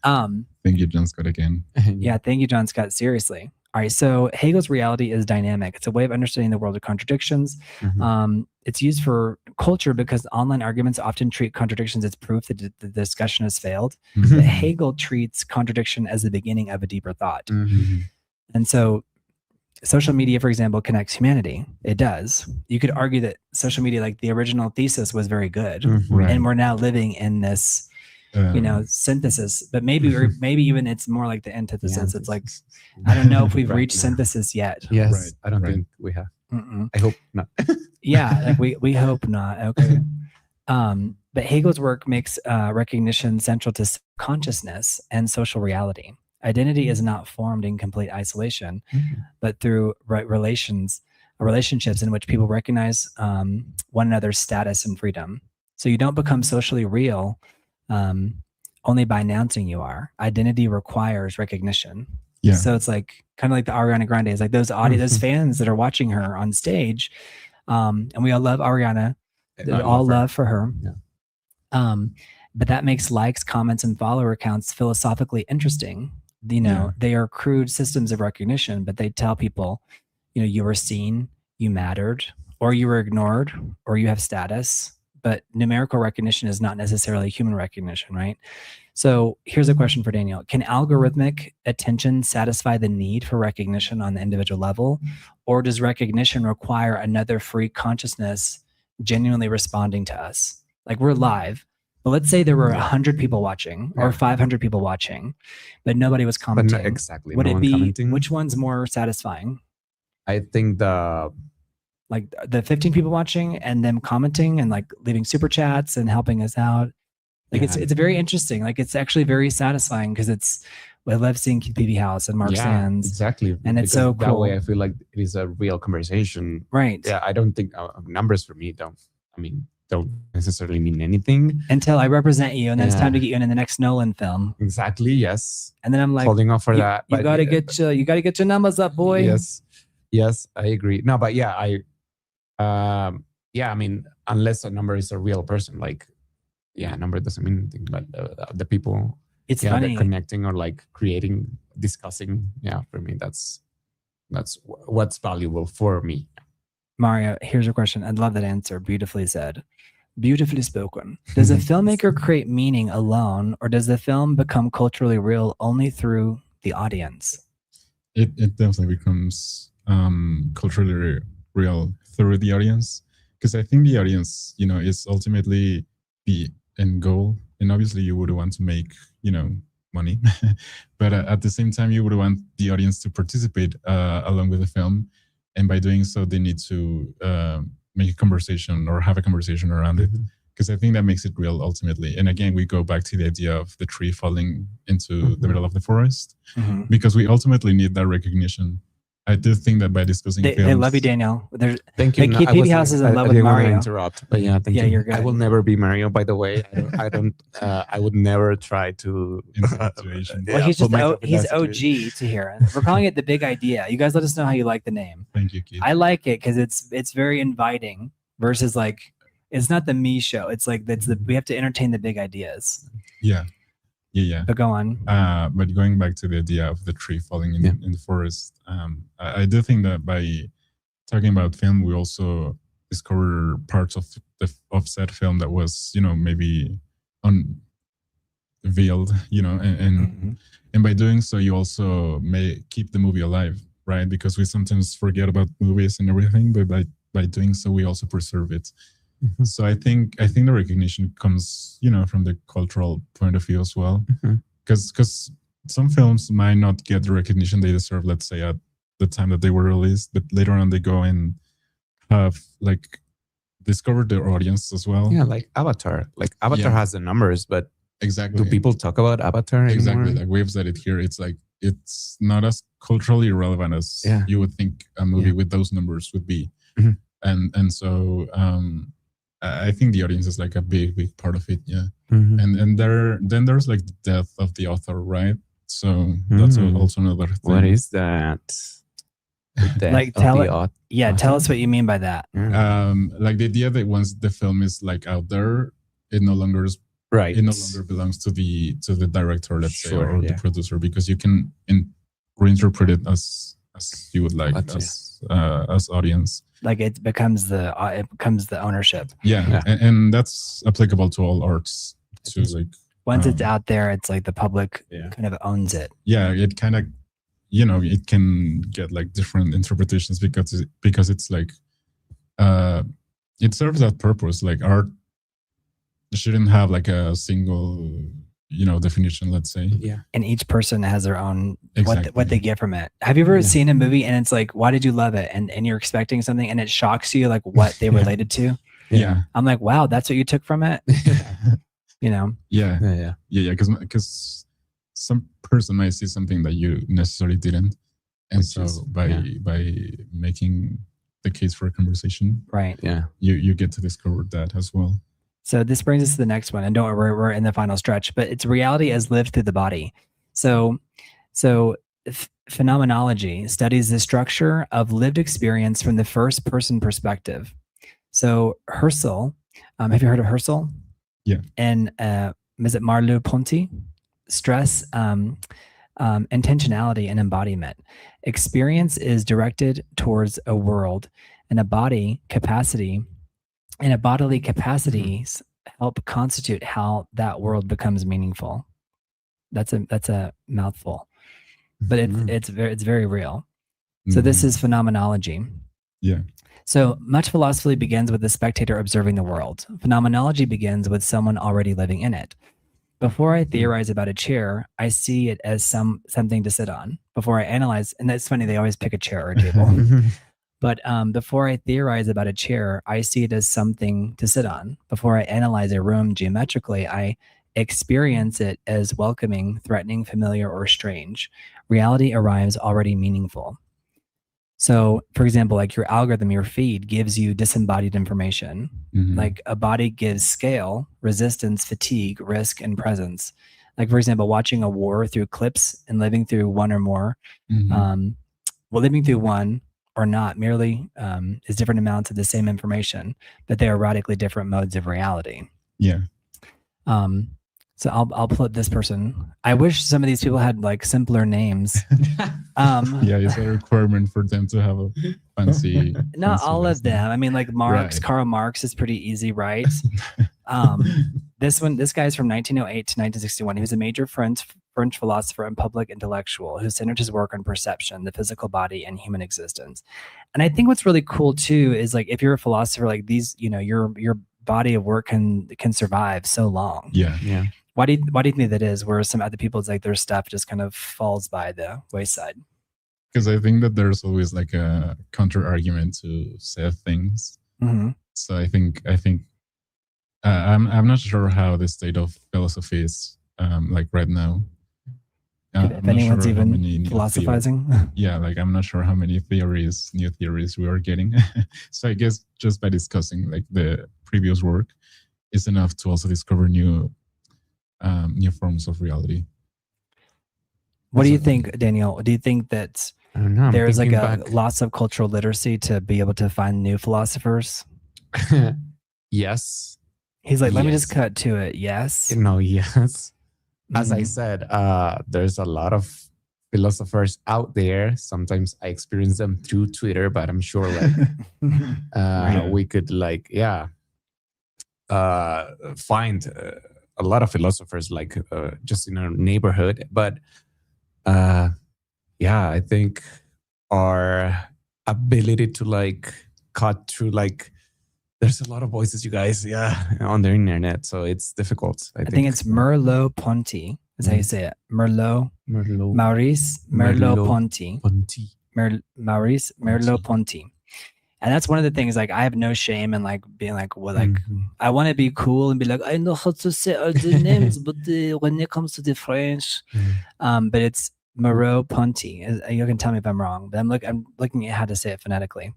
Thank you, John Scott, again. Yeah, thank you, John Scott. Seriously. All right, so Hegel's reality is dynamic. It's a way of understanding the world of contradictions. It's used for culture because online arguments often treat contradictions as proof that the discussion has failed. But Hegel treats contradiction as the beginning of a deeper thought. And so social media, for example, connects humanity. It does. You could argue that social media, like the original thesis, was very good. And we're now living in this synthesis, but maybe even it's more like the antithesis. It's like, I don't know if we've reached synthesis yet. Yes, I don't think we have. I hope not. Yeah, like we hope not. Okay. But Hegel's work makes recognition central to consciousness and social reality. Identity is not formed in complete isolation, but through relationships in which people recognize one another's status and freedom. So you don't become socially real only by announcing you are. Identity requires recognition. Yeah. So it's like kind of like the Ariana Grande is like those those fans that are watching her on stage, and we all love Ariana. All love for her. Yeah. But that makes likes, comments, and follower counts philosophically interesting. They are crude systems of recognition, but they tell people, you were seen, you mattered, or you were ignored, or you have status. but numerical recognition is not necessarily human recognition, right? So here's a question for Daniel. Can algorithmic attention satisfy the need for recognition on the individual level? Or does recognition require another free consciousness genuinely responding to us? Like we're live, but let's say there were 100 people watching or 500 people watching, but nobody was commenting. But exactly. Would it be, commenting? Which one's more satisfying? I think the 15 people watching and them commenting and like leaving super chats and helping us out. Like it's very interesting. Like it's actually very satisfying because I love seeing PB House and Mark Sands. Exactly. And it's so cool. That way I feel like it is a real conversation. Right. Yeah, I don't think numbers for me don't necessarily mean anything. Until I represent you and then it's time to get you in the next Nolan film. Exactly, yes. And then I'm like holding off for that. You gotta get your numbers up, boy. Yes, I agree. No, but I mean, unless a number is a real person, like a number doesn't mean anything, but the people funny. They're connecting or like creating, discussing. Yeah, for me, that's what's valuable for me. Mario, here's a question. I'd love that answer. Beautifully said. Beautifully spoken. Does a filmmaker create meaning alone, or does the film become culturally real only through the audience? It definitely becomes culturally real through the audience, because I think the audience, is ultimately the end goal. And obviously you would want to make, money, but at the same time, you would want the audience to participate along with the film. And by doing so, they need to make a conversation or have a conversation around it, because I think that makes it real ultimately. And again, we go back to the idea of the tree falling into the middle of the forest, because we ultimately need that recognition. I do think that by discussing films, they love you, Daniel. Thank you. PB House is in love with Mario. Interrupt, but thank you. You're good. I will never be Mario, by the way. I would never try to. In that situation. Well, he's OG to here. We're calling it The Big Idea. You guys let us know how you like the name. Thank you, Keith. I like it because it's very inviting versus like it's not the me show. It's like we have to entertain the big ideas. Yeah. But go on. But going back to the idea of the tree falling in the forest, I do think that by talking about film, we also discover parts of said film that was, maybe unveiled, and by doing so, you also may keep the movie alive, right? Because we sometimes forget about movies and everything, but by doing so, we also preserve it. So I think the recognition comes, from the cultural point of view as well, because some films might not get the recognition they deserve, let's say at the time that they were released, but later on they go and have like discovered their audience as well. Yeah, like Avatar. Like Avatar has the numbers, but exactly, do people talk about Avatar anymore? Exactly, like we've said it here. It's like it's not as culturally relevant as you would think a movie with those numbers would be, and so. I think the audience is like a big part of it, and then there's like the death of the author, right? So that's also another thing. What is that? Like tell us what you mean by that. Like the idea that once the film is like out there, it no longer is right. It no longer belongs to the director, let's say, or the producer, because you can reinterpret it as you would like, as audience. Like it becomes the ownership. Yeah. And that's applicable to all arts too. Like once it's out there, it's like the public kind of owns it. Yeah, it kind of, it can get like different interpretations because it's like it serves that purpose. Like art shouldn't have like a single definition, let's say. Yeah. And each person has their own what they get from it. Have you ever seen a movie and it's like, why did you love it? And you're expecting something and it shocks you like what they related to? Yeah. I'm like, wow, that's what you took from it. Yeah. Because some person might see something that you necessarily didn't. And by making the case for a conversation, right? Yeah. You get to discover that as well. So this brings us to the next one, and don't worry, we're in the final stretch, but it's reality as lived through the body. So phenomenology studies the structure of lived experience from the first person perspective. So Husserl, have you heard of Husserl? Yeah. And is it Merleau-Ponty? Stress, intentionality, and embodiment. Experience is directed towards a world, and a body capacity and bodily capacities help constitute how that world becomes meaningful. That's a mouthful, but it's very real. So this is phenomenology. Yeah. So much philosophy begins with the spectator observing the world. Phenomenology begins with someone already living in it. Before I theorize about a chair, I see it as something to sit on. Before I analyze, and that's funny, they always pick a chair or a table. But before I theorize about a chair, I see it as something to sit on. Before I analyze a room geometrically, I experience it as welcoming, threatening, familiar, or strange. Reality arrives already meaningful. So, for example, like your algorithm, your feed gives you disembodied information. Like a body gives scale, resistance, fatigue, risk, and presence. Like, for example, watching a war through clips and living through one or more. Living through one or not merely is different amounts of the same information, but they are radically different modes of reality. Yeah. So I'll pull up this person. I wish some of these people had like simpler names. Yeah, it's a requirement for them to have a fancy. Not fancy all last of them. name. I mean, like Marx, Right. Karl Marx is pretty easy, right? This guy's from 1908 to 1961. He was a major French philosopher and public intellectual who centered his work on perception, the physical body, and human existence. And I think what's really cool too is like if you're a philosopher, like these, your body of work can survive so long. Yeah. Yeah. Why do you think that is? Where some other people, it's like their stuff just kind of falls by the wayside. Because I think that there's always like a counter argument to said things. So I think I'm not sure how the state of philosophy is like right now. If anyone's even philosophizing. Yeah, like I'm not sure how many new theories we are getting. So I guess just by discussing like the previous work is enough to also discover new forms of reality. What do you think, Daniel? Do you think that I don't know, there's like a loss of cultural literacy to be able to find new philosophers? Yes. He's like, let me just cut to it. Yes. No, yes. As I said, there's a lot of philosophers out there. Sometimes I experience them through Twitter, but I'm sure like we could like, find a lot of philosophers like just in our neighborhood. But I think our ability to like cut through like there's a lot of voices, you guys, on the internet, so it's difficult. I think it's Merleau-Ponty. That's how you say it. Maurice Merleau-Ponty. Maurice Merleau-Ponty. And that's one of the things, like, I have no shame in like being like, well, like, I want to be cool and be like, I know how to say all the names, but when it comes to the French, but it's Merleau-Ponty. You can tell me if I'm wrong, but I'm looking at how to say it phonetically.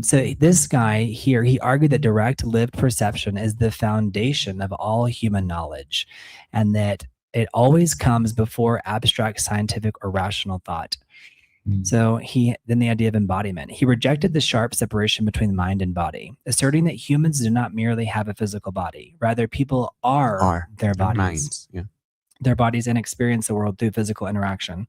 So this guy here, he argued that direct lived perception is the foundation of all human knowledge, and that it always comes before abstract scientific or rational thought. So then the idea of embodiment. He rejected the sharp separation between mind and body, asserting that humans do not merely have a physical body. Rather, people are their bodies. Minds, their bodies and experience the world through physical interaction.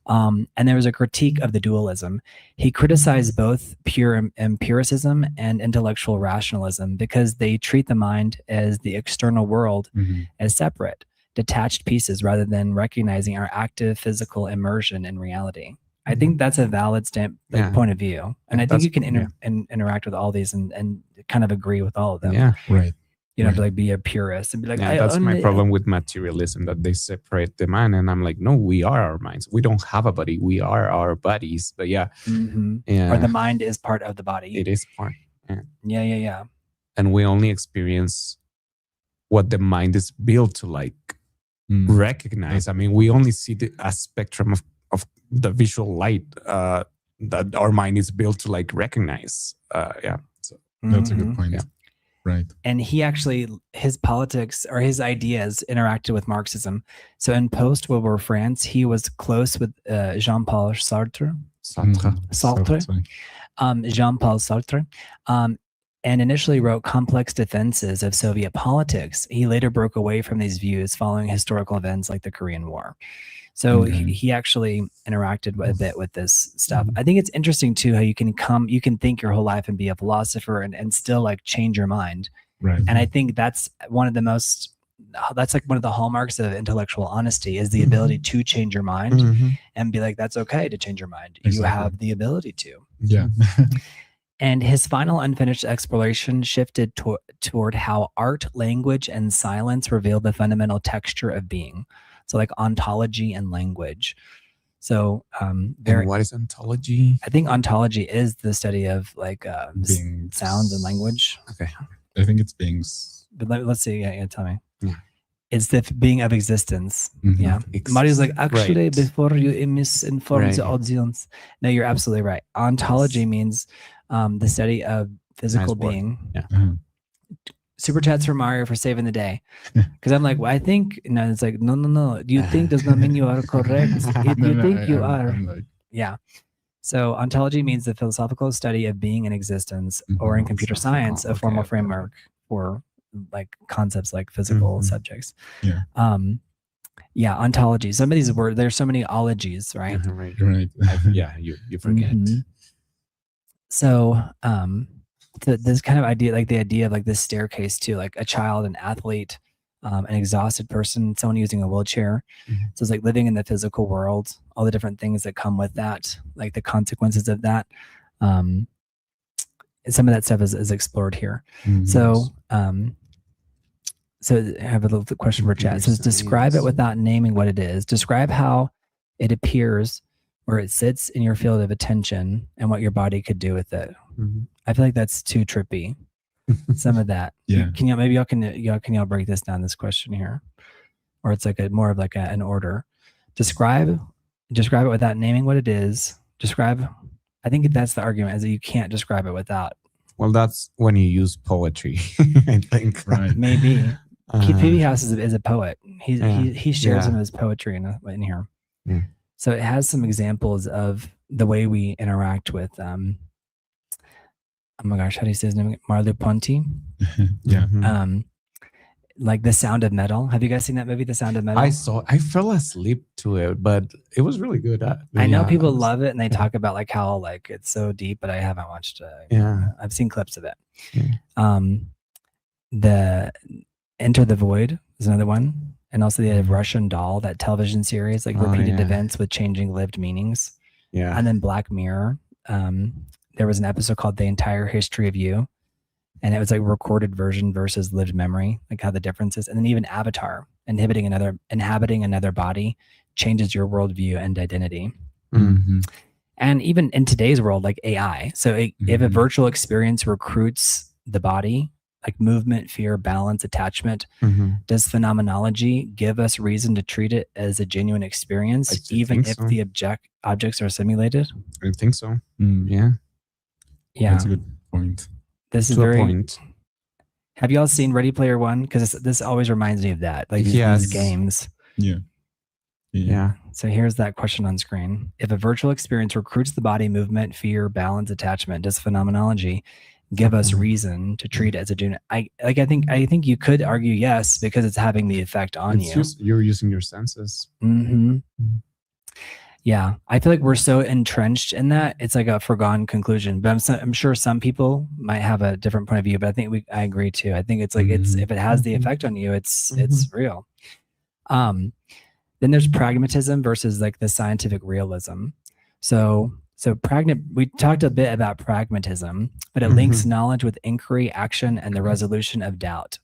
And there was a critique of the dualism. He criticized both pure empiricism and intellectual rationalism because they treat the mind as the external world as separate, detached pieces rather than recognizing our active physical immersion in reality. I think that's a valid point of view. And I think you can interact with all these and kind of agree with all of them. Yeah, right. You don't have to like be a purist and be like, that's my problem with materialism, that they separate the mind. And I'm like, no, we are our minds. We don't have a body. We are our bodies. But or the mind is part of the body. It is part. Yeah. And we only experience what the mind is built to like recognize. I mean, we only see a spectrum of the visual light that our mind is built to like recognize. So that's a good point. Yeah. Right. And he actually, his politics or his ideas interacted with Marxism. So in post-World War France, he was close with Jean-Paul Sartre. Jean-Paul Sartre. And initially wrote complex defenses of Soviet politics. He later broke away from these views following historical events like the Korean War. So he actually interacted a bit with this stuff. I think it's interesting too, how you can think your whole life and be a philosopher and still like change your mind. Right. And I think that's one of the hallmarks of intellectual honesty is the ability to change your mind and be like, that's okay to change your mind. Exactly. You have the ability to. Yeah. And his final unfinished exploration shifted toward how art, language, and silence reveal the fundamental texture of being. So like ontology and language. So and what is ontology? I think ontology is the study of like sounds and language. Okay. I think it's beings. But let's see. Yeah, tell me. Yeah. It's the being of existence. Yeah. Mario's like, actually, before you misinform the audience. No, you're absolutely right. Ontology means the study of physical being. Yeah. Super chats for Mario for saving the day. Because I'm like, well, I think, it's like, no. You think does not mean you are correct. You think you are. Yeah. So ontology means the philosophical study of being in existence, or in computer science, a formal framework for like concepts like physical subjects. Yeah. Ontology. Some of these words, there's so many ologies, right? Right. Yeah, you forget. So this kind of idea, like the idea of like this staircase too, like a child, an athlete, an exhausted person, someone using a wheelchair. So it's like living in the physical world, all the different things that come with that, like the consequences of that. Some of that stuff is explored here. So I have a little question for chat. It says, describe it without naming what it is. Describe how it appears, where it sits in your field of attention, and what your body could do with it. I feel like that's too trippy. Some of that. Yeah. Can y'all break this down, this question here? Or it's like more of like an order. Describe it without naming what it is. I think that's the argument, is that you can't describe it without. Well, that's when you use poetry, I think. Right. Maybe. Keith Peavyhouse is a poet. He shares some of his poetry in here. Yeah. So it has some examples of the way we interact with oh my gosh, how do you say his name? Merleau-Ponty. Yeah. Like The Sound of Metal. Have you guys seen that movie, The Sound of Metal? I fell asleep to it, but it was really good. I know people love it, and they talk about like how like it's so deep, but I haven't watched it. Yeah. I've seen clips of it. The Enter the Void is another one. And also the Russian Doll, that television series, like repeated events with changing lived meanings. Yeah. And then Black Mirror. There was an episode called The Entire History of You. And it was like recorded version versus lived memory, like how the difference is. And then even Avatar, inhabiting another body changes your worldview and identity. And even in today's world, like AI. So if a virtual experience recruits the body, like movement, fear, balance, attachment, does phenomenology give us reason to treat it as a genuine experience, even if the objects are simulated? I think so. Yeah. That's a good point. This is very point. Have y'all seen Ready Player One? Because this always reminds me of that, like these games. Yeah. So here's that question on screen. If a virtual experience recruits the body, movement, fear, balance, attachment, does phenomenology give us reason to treat it as a genuine? I think you could argue yes, because it's having the effect on you. You're using your senses. Yeah, I feel like we're so entrenched in that it's like a foregone conclusion. But I'm sure some people might have a different point of view. But I think I agree too. I think it's like if it has the effect on you, it's real. Then there's pragmatism versus like the scientific realism. So we talked a bit about pragmatism, but it links knowledge with inquiry, action, and the resolution of doubt.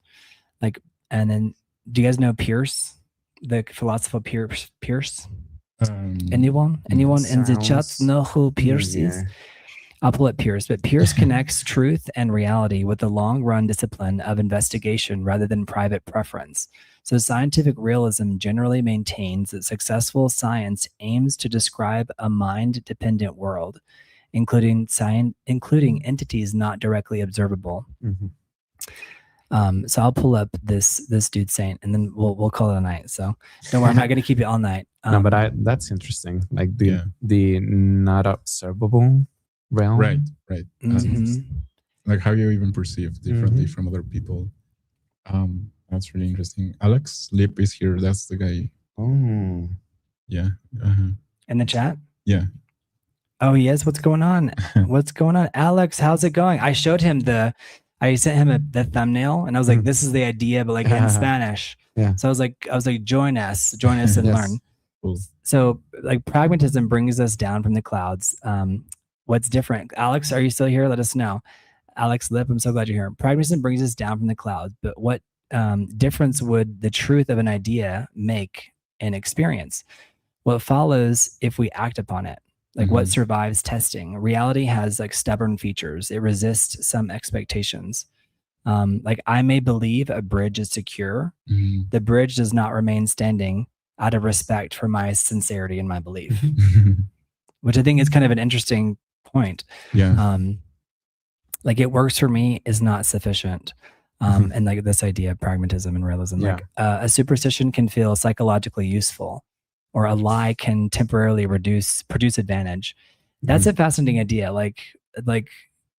And then, do you guys know Peirce, the philosopher Peirce? Anyone in the chat know who Peirce is? I'll pull up Peirce, but Peirce connects truth and reality with the long-run discipline of investigation rather than private preference. So scientific realism generally maintains that successful science aims to describe a mind-dependent world, including entities not directly observable. So I'll pull up this dude saint, and then we'll call it a night. So don't worry, I'm not going to keep you all night. No, but that's interesting. Like the not observable realm. Right. Like how you even perceive differently from other people. That's really interesting. Alex Lip is here. That's the guy. Oh. Yeah. In the chat? Yeah. Oh, yes. What's going on? What's going on? Alex, how's it going? I showed him I sent him the thumbnail and I was like, this is the idea, but like in Spanish. Yeah. So I was like, join us and learn. Cool. So like pragmatism brings us down from the clouds. What's different? Alex, are you still here? Let us know. Alex Lip, I'm so glad you're here. Pragmatism brings us down from the clouds, but what difference would the truth of an idea make in experience? What follows if we act upon it? Like what survives testing? Reality has like stubborn features. It resists some expectations. Like I may believe a bridge is secure. The bridge does not remain standing out of respect for my sincerity and my belief, which I think is kind of an interesting point. Yeah. Like it works for me is not sufficient. And like this idea of pragmatism and realism, like a superstition can feel psychologically useful, or a lie can temporarily produce advantage. That's a fascinating idea. Like,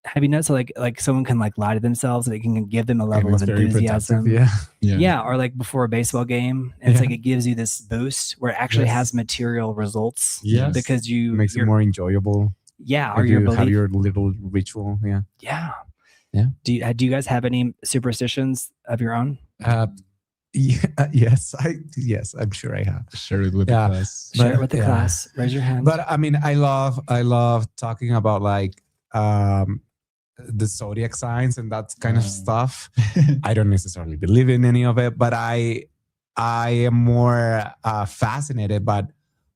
have you noticed like someone can like lie to themselves and it can give them a level of enthusiasm? Yeah. Or like before a baseball game, and it's like it gives you this boost where it actually has material results. Yes. Because makes it more enjoyable. Yeah. Or your belief. Have your little ritual. Yeah. Yeah. Yeah. Do you guys have any superstitions of your own? Yes, I'm sure I have. Share it with the class. Share it with the class. Raise your hand. But I mean, I love talking about like the zodiac signs and that kind of stuff. I don't necessarily believe in any of it, but I am more fascinated by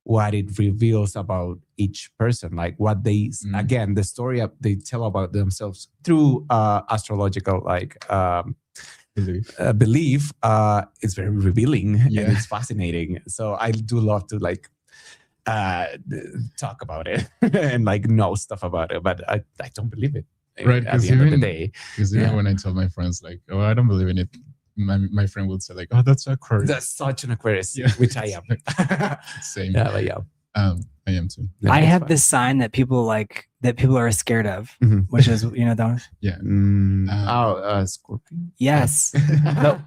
what it reveals about each person, like what they again, the story they tell about themselves through astrological like belief is very revealing and it's fascinating. So I do love to like talk about it and like know stuff about it, but I don't believe it. Right, at the end of the day. Because even when I tell my friends like, oh, I don't believe in it, my friend would say like, oh, that's Aquarius. That's such an Aquarius, which I am. Same. Yeah, but yeah. I am too. I have this sign that people like that people are scared of, which is Scorpion. Yes. But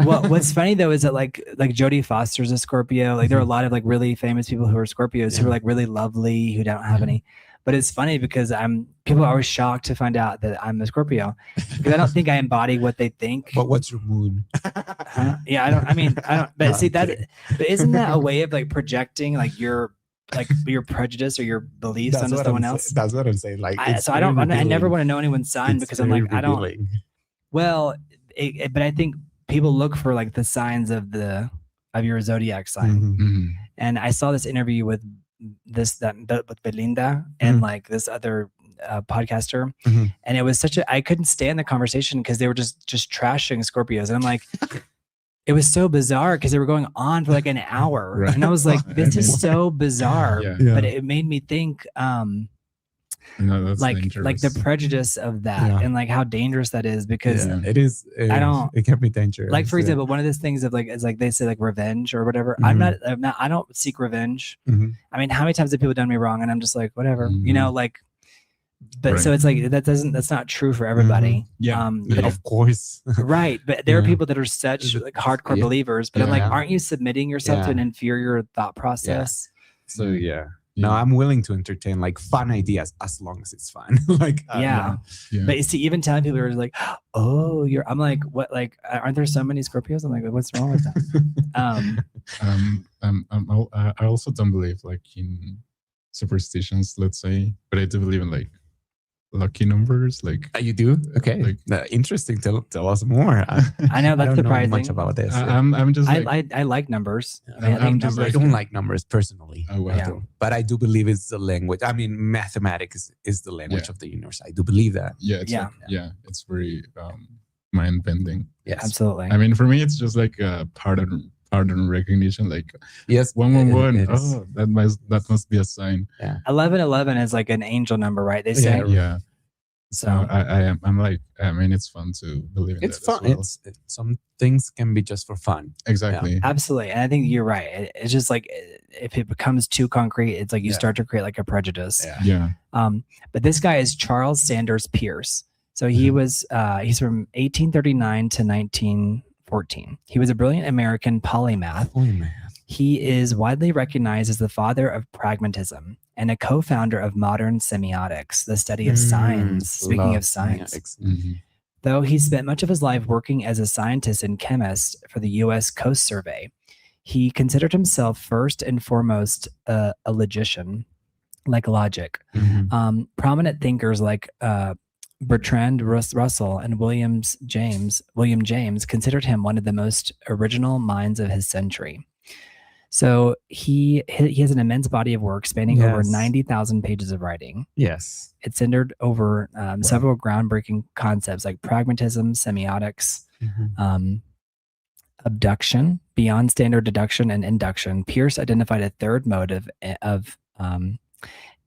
what's funny though is that like Jodie Foster's a Scorpio. Like there are a lot of like really famous people who are Scorpios who are like really lovely, who don't have any. But it's funny because people are always shocked to find out that I'm a Scorpio because I don't think I embody what they think. But what's your moon? Yeah, I don't. But see that. But isn't that a way of like projecting like your prejudice or your beliefs onto someone else? That's what I'm saying. Like, I never want to know anyone's sign because I'm like revealing. I don't. Well, but I think people look for like the signs of your zodiac sign, and I saw this interview with with Belinda and like this other podcaster, and it was I couldn't stand the conversation because they were just trashing Scorpios, and I'm like, it was so bizarre because they were going on for like an hour, and I was like, this is so bizarre, but it made me think, that's like dangerous. the prejudice of that and like how dangerous that is because it is. It can be dangerous. Like for example, one of those things of like is like they say like revenge or whatever. I don't seek revenge. I mean, how many times have people done me wrong and I'm just like whatever, like. But so it's like that's not true for everybody. But of course. Right. But there are people that are such like hardcore believers, but I'm like, aren't you submitting yourself to an inferior thought process? So no, I'm willing to entertain like fun ideas as long as it's fun. Like But you see, even telling people are like, oh, I'm like, what? Like, aren't there so many Scorpios? I'm like, what's wrong with that? I also don't believe like in superstitions, let's say, but I do believe in like lucky numbers. Like you do? Okay, interesting. Tell us more. I know that's surprising. Know much about this. I'm just. I like numbers. I don't like numbers personally. Oh, wow. But I do believe it's the language. I mean, mathematics is the language of the universe. I do believe that. It's very mind bending. Yes, absolutely. I mean, for me, it's just like a pattern recognition. Like 111. Oh, that must be a sign. 1111 is like an angel number, right? They say. Yeah. So I'm like, I mean, it's fun to believe in. It's fun. Well. It's some things can be just for fun. Exactly. Yeah, absolutely. And I think you're right. It's just like if it becomes too concrete, it's like you start to create like a prejudice. Yeah. But this guy is Charles Sanders Peirce. So he was he's from 1839 to 1914. He was a brilliant American polymath. He is widely recognized as the father of pragmatism and a co-founder of modern semiotics, the study of signs. Speaking of science. Though he spent much of his life working as a scientist and chemist for the U.S. Coast Survey, he considered himself first and foremost a logician, like logic. Prominent thinkers like Bertrand Russell and William James considered him one of the most original minds of his century. So he has an immense body of work spanning over 90,000 pages of writing. Yes. It centered over several groundbreaking concepts like pragmatism, semiotics, abduction, beyond standard deduction, and induction. Peirce identified a third mode of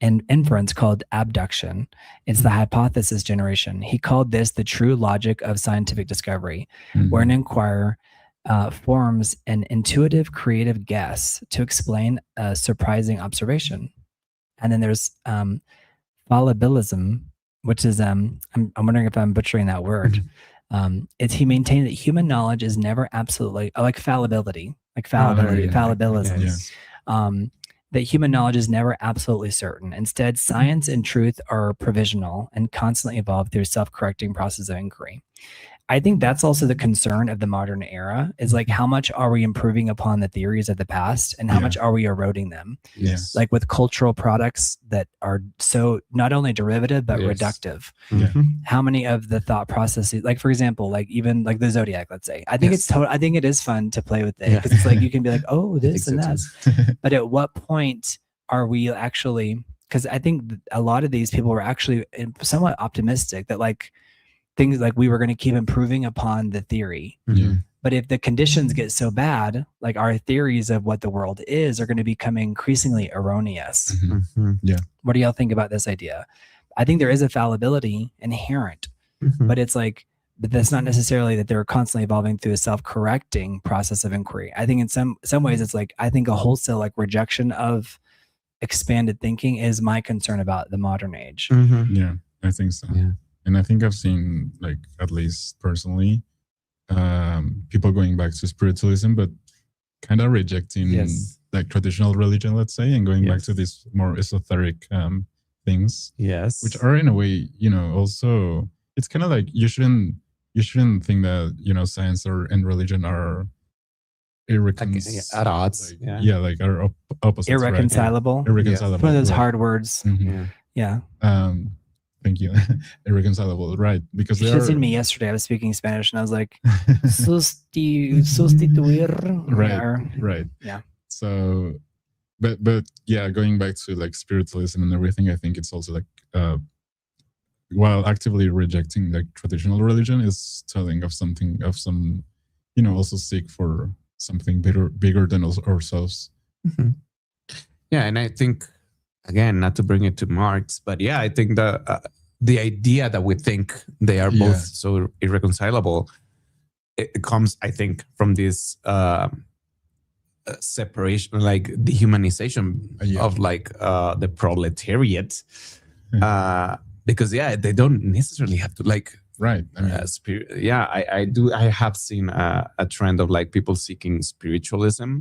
inference called abduction. It's the hypothesis generation. He called this the true logic of scientific discovery, where an inquirer forms an intuitive, creative guess to explain a surprising observation. And then there's fallibilism, which is I'm wondering if I'm butchering that word. He maintained that human knowledge is never absolutely like fallibility, fallibilism. Yes. That human knowledge is never absolutely certain. Instead, science and truth are provisional and constantly evolve through self-correcting process of inquiry. I think that's also the concern of the modern era, is like, how much are we improving upon the theories of the past and how much are we eroding them? Yes. Like with cultural products that are so not only derivative, but reductive. How many of the thought processes, like for example, like even like the Zodiac, let's say, I think I think it is fun to play with it because it's like, you can be like, oh, this and that. But at what point are we actually, because I think a lot of these people were actually somewhat optimistic that like, things like we were going to keep improving upon the theory. But if the conditions get so bad, like our theories of what the world is are going to become increasingly erroneous. What do y'all think about this idea? I think there is a fallibility inherent, but it's like, but that's not necessarily that they're constantly evolving through a self-correcting process of inquiry. I think in some ways it's like, I think a wholesale like rejection of expanded thinking is my concern about the modern age. Yeah, I think so. And I think I've seen, like, at least personally, people going back to spiritualism, but kind of rejecting like traditional religion, let's say, and going back to these more esoteric things. Which are in a way, you know, also it's kind of like you shouldn't think that, you know, science and religion are at odds. Like, like are opposites. Irreconcilable. Right? Irreconcilable. One of those hard words. Thank you. Irreconcilable, right? Because you should have seen me yesterday. I was speaking Spanish and I was like, sustituir. Right. Yeah. So, but yeah, going back to like spiritualism and everything, I think it's also like, while actively rejecting like traditional religion, is telling of some, you know, also seek for something bigger than ourselves. Yeah, and I think, again, not to bring it to Marx, but I think the idea that we think they are both so irreconcilable, it comes, I think, from this separation, like dehumanization of like the proletariat, because they don't necessarily have to like. Right. I mean, I have seen a trend of like people seeking spiritualism.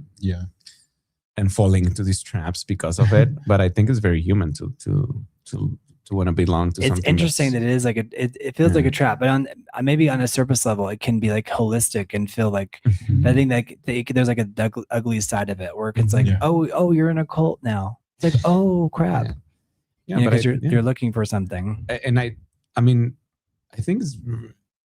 And falling into these traps because of it. But I think it's very human to want to belong to something. It's interesting that it is like it feels like a trap, but on maybe on a surface level, it can be like holistic and feel like. I think that there's like a ugly side of it where it's like, oh, you're in a cult now. It's like, oh crap. Because you're looking for something. And I mean, I think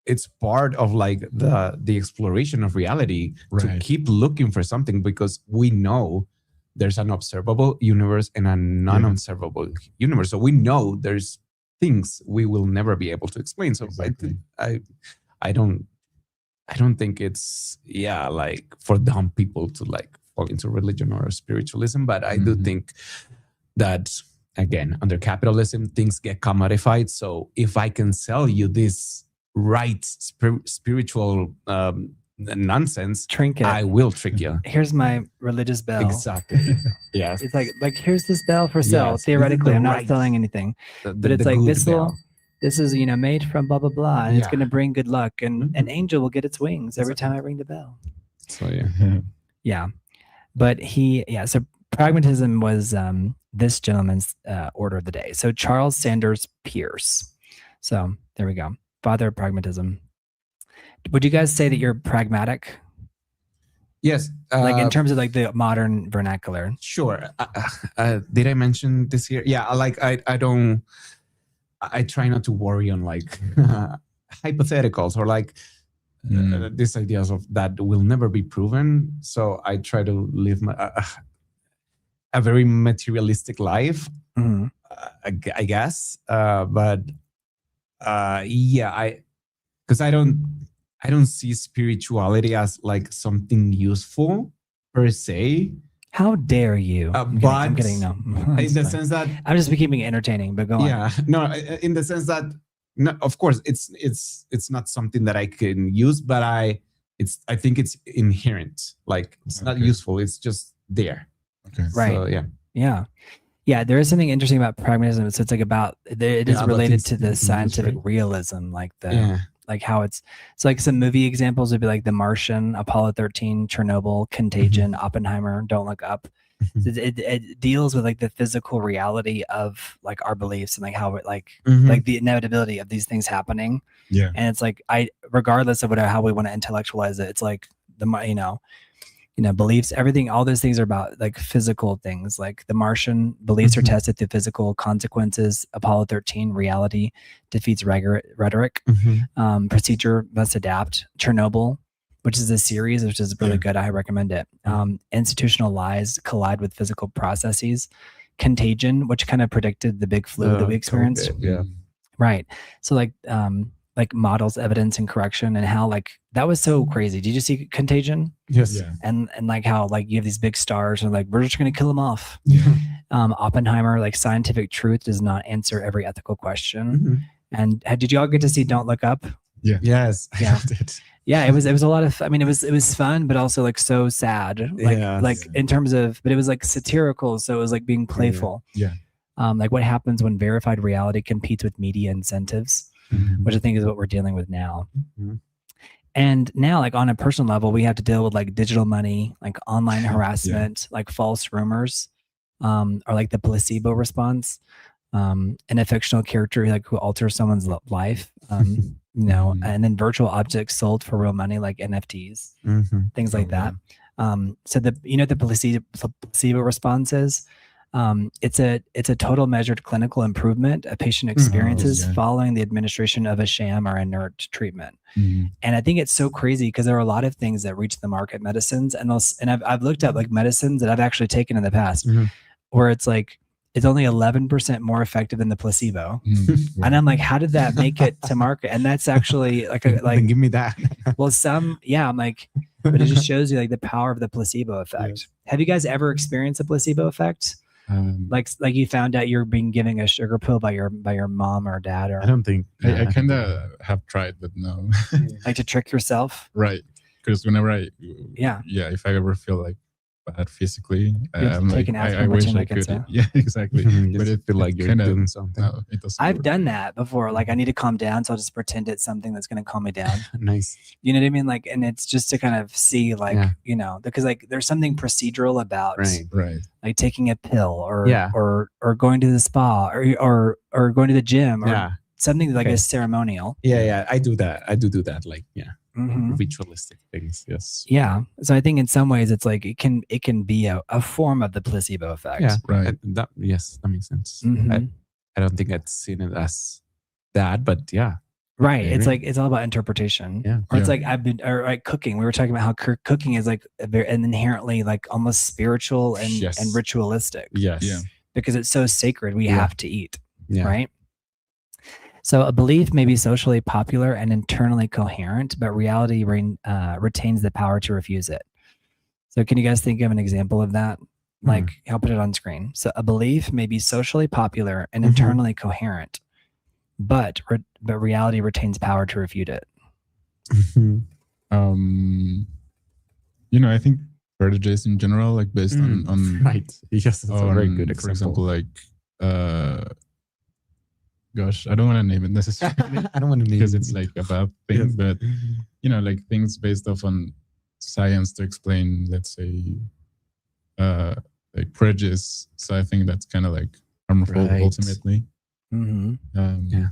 it's part of like the exploration of reality to keep looking for something, because we know there's an observable universe and a non-observable universe. So we know there's things we will never be able to explain. So I don't think it's like for dumb people to like fall into religion or spiritualism, but I do think that, again, under capitalism, things get commodified. So if I can sell you this spiritual nonsense trinket, I will trick you. Here's my religious bell. Exactly. Yes. It's like here's this bell for sale. Theoretically, I'm not selling anything, but it's like this is made from blah blah blah, and it's going to bring good luck, and an angel will get its wings every time I ring the bell. So But so pragmatism was this gentleman's order of the day. So Charles Sanders Peirce. So there we go. Father of pragmatism. Would you guys say that you're pragmatic? Yes. Like in terms of like the modern vernacular. Sure. Did I mention this here? Yeah. Like I try not to worry on like hypotheticals or like these ideas of that will never be proven. So I try to live a very materialistic life, I guess. But because I don't see spirituality as like something useful per se. How dare you? I'm kidding. No, in the sense that I'm just keeping it entertaining. But go on. Yeah, no, in the sense that, no, of course, it's not something that I can use, but I think it's inherent. Like it's not useful. It's just there. Okay. Right. So, yeah. There is something interesting about pragmatism. So it's like it is related to the scientific realism, like like how it's like some movie examples would be like The Martian, Apollo 13, Chernobyl, Contagion, Oppenheimer, Don't Look Up. It deals with like the physical reality of like our beliefs and like how it like the inevitability of these things happening. Yeah. And it's like regardless of how we want to intellectualize it, it's like beliefs, everything, all those things are about like physical things. Like The Martian, beliefs are tested through physical consequences. Apollo 13, reality defeats rhetoric. Procedure must adapt. Chernobyl, which is a series, which is really good. I recommend it. Institutional lies collide with physical processes. Contagion, which kind of predicted the big flu that we experienced. Right. So like models evidence and correction, and how like that was so crazy. Did you see Contagion? Yes. Yeah. And like how like you have these big stars and like we're just gonna kill them off. Oppenheimer, like scientific truth does not answer every ethical question. And did you all get to see Don't Look Up? Yeah. Yes. Yeah. Yeah, it was a lot of, I mean, it was fun, but also like so sad. Like in terms of, but it was like satirical, so it was like being playful. Yeah. Like what happens when verified reality competes with media incentives, which I think is what we're dealing with now. And now, like on a personal level, we have to deal with like digital money, like online harassment, like false rumors, or like the placebo response, and a fictional character like who alters someone's life. And then virtual objects sold for real money, like NFTs, things like that. So the placebo response is, it's a total measured clinical improvement a patient experiences following the administration of a sham or inert treatment. And I think it's so crazy because there are a lot of things that reach the market, medicines, and I've looked up like medicines that I've actually taken in the past, where it's like it's only 11% more effective than the placebo. And I'm like, how did that make it to market? And that's actually like then give me that. Well, I'm like, but it just shows you like the power of the placebo effect. Have you guys ever experienced a placebo effect? Like you found out you're being given a sugar pill by your mom or dad, or I don't think I kind of have tried, but no. Like to trick yourself, right? Because whenever if I ever feel like bad physically, I'm like, I wish I could. Yeah, exactly. But it feel like you're doing something. No, it doesn't. I've done that before. Like I need to calm down, so I'll just pretend it's something that's going to calm me down. Nice. You know what I mean? Like, and it's just to kind of see, like, because like there's something procedural about, right, like taking a pill or going to the spa or going to the gym or something like a ceremonial. Yeah, I do that. Like, ritualistic things. Yes. Yeah. So I think in some ways it's like it can be a form of the placebo effect. Yeah. Right. That makes sense. I don't think I'd seen it as that, but yeah. Right. Maybe. It's like it's all about interpretation. Yeah. Or it's like like cooking. We were talking about how cooking is like an inherently like almost spiritual and ritualistic. Yes. Yeah. Because it's so sacred, we have to eat. Yeah. Right. So a belief may be socially popular and internally coherent, but reality retains the power to refuse it. So can you guys think of an example of that? Like I'll put it on screen. So a belief may be socially popular and internally coherent, but reality retains power to refute it. I think prejudice in general, like based on right. Yes, that's a very good example. For example, like gosh, I don't want to name it necessarily. I don't want to name it because it's like a bad thing, but like things based off on science to explain, let's say, like prejudice. So I think that's kind of like harmful ultimately. Mm-hmm. And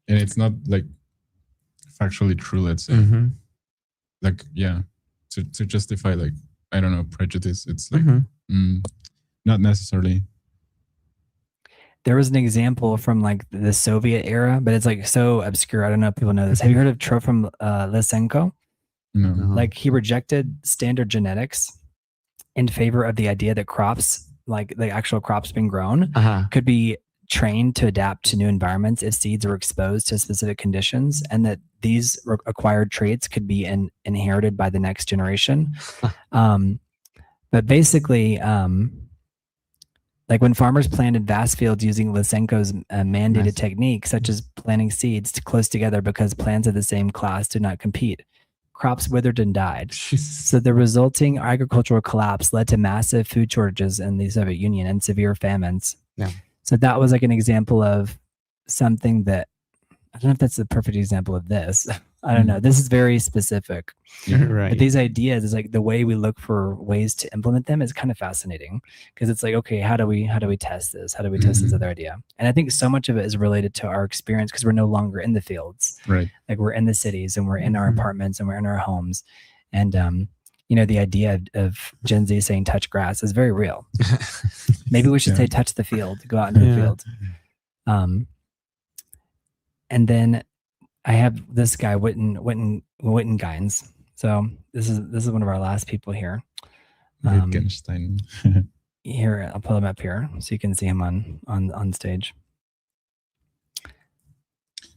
it's not like factually true, let's say. Like, to justify, like, I don't know, prejudice, it's like not necessarily. There was an example from like the Soviet era, but it's like so obscure. I don't know if people know this. Have you heard of Trofim Lysenko? No. Like he rejected standard genetics in favor of the idea that crops, like the actual crops being grown, could be trained to adapt to new environments if seeds were exposed to specific conditions, and that these acquired traits could be inherited by the next generation. But basically, like when farmers planted vast fields using Lysenko's mandated technique, such as planting seeds close together because plants of the same class do not compete, crops withered and died. So the resulting agricultural collapse led to massive food shortages in the Soviet Union and severe famines. So that was like an example of something that, I don't know if that's the perfect example of this. I don't know. This is very specific. But these ideas is like the way we look for ways to implement them is kind of fascinating, because it's like, okay, how do we test this? How do we test this other idea? And I think so much of it is related to our experience, because we're no longer in the fields. Right. Like we're in the cities and we're in our apartments and we're in our homes. And you know, the idea of Gen Z saying touch grass is very real. Maybe we should say touch the field, go out into the field. And then I have this guy, Wittgenstein. So this is one of our last people here. Wittgenstein. Here, I'll pull him up here so you can see him on stage.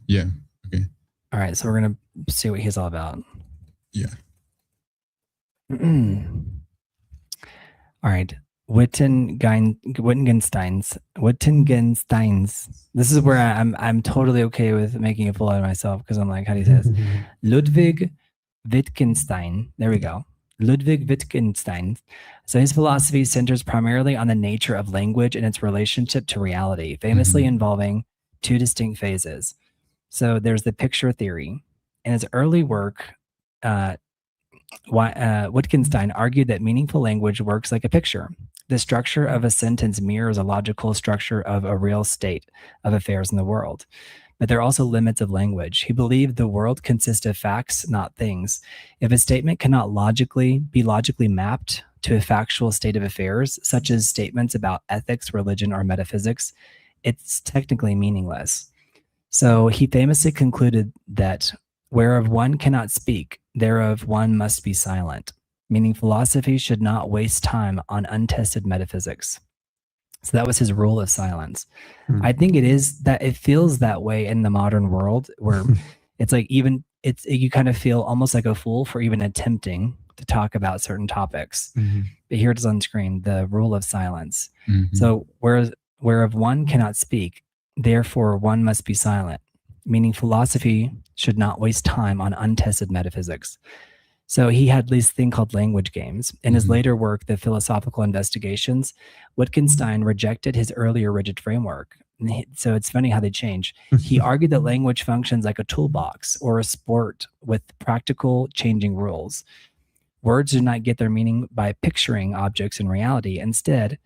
Yeah. Okay. All right. So we're gonna see what he's all about. Yeah. All right. Wittgenstein's. This is where I'm totally okay with making a fool out of myself, because I'm like, how do you say this? Ludwig Wittgenstein. There we go. Ludwig Wittgenstein. So his philosophy centers primarily on the nature of language and its relationship to reality, famously involving two distinct phases. So there's the picture theory. In his early work, Wittgenstein argued that meaningful language works like a picture. The structure of a sentence mirrors a logical structure of a real state of affairs in the world. But there are also limits of language. He believed the world consists of facts, not things. If a statement cannot be logically mapped to a factual state of affairs, such as statements about ethics, religion, or metaphysics, it's technically meaningless. So he famously concluded that whereof one cannot speak, thereof one must be silent, meaning philosophy should not waste time on untested metaphysics. So that was his rule of silence. I think it feels that way in the modern world, where it's like you kind of feel almost like a fool for even attempting to talk about certain topics. But here it is on screen, the rule of silence. So whereof one cannot speak, therefore one must be silent, meaning philosophy should not waste time on untested metaphysics. So he had this thing called language games. In his later work, The Philosophical Investigations, Wittgenstein rejected his earlier rigid framework. So it's funny how they change. He argued that language functions like a toolbox or a sport with practical changing rules. Words do not get their meaning by picturing objects in reality. Instead,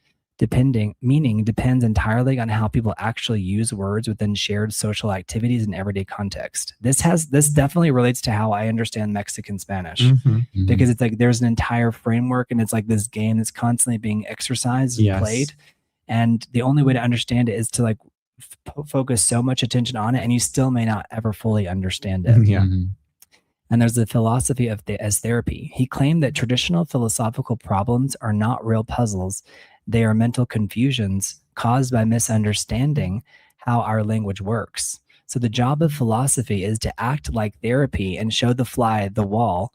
meaning depends entirely on how people actually use words within shared social activities and everyday context. This definitely relates to how I understand Mexican Spanish, because it's like there's an entire framework, and it's like this game that's constantly being exercised and played, and the only way to understand it is to like focus so much attention on it, and you still may not ever fully understand it. And there's the philosophy of as therapy. He claimed that traditional philosophical problems are not real puzzles. They are mental confusions caused by misunderstanding how our language works. So the job of philosophy is to act like therapy and show the fly the way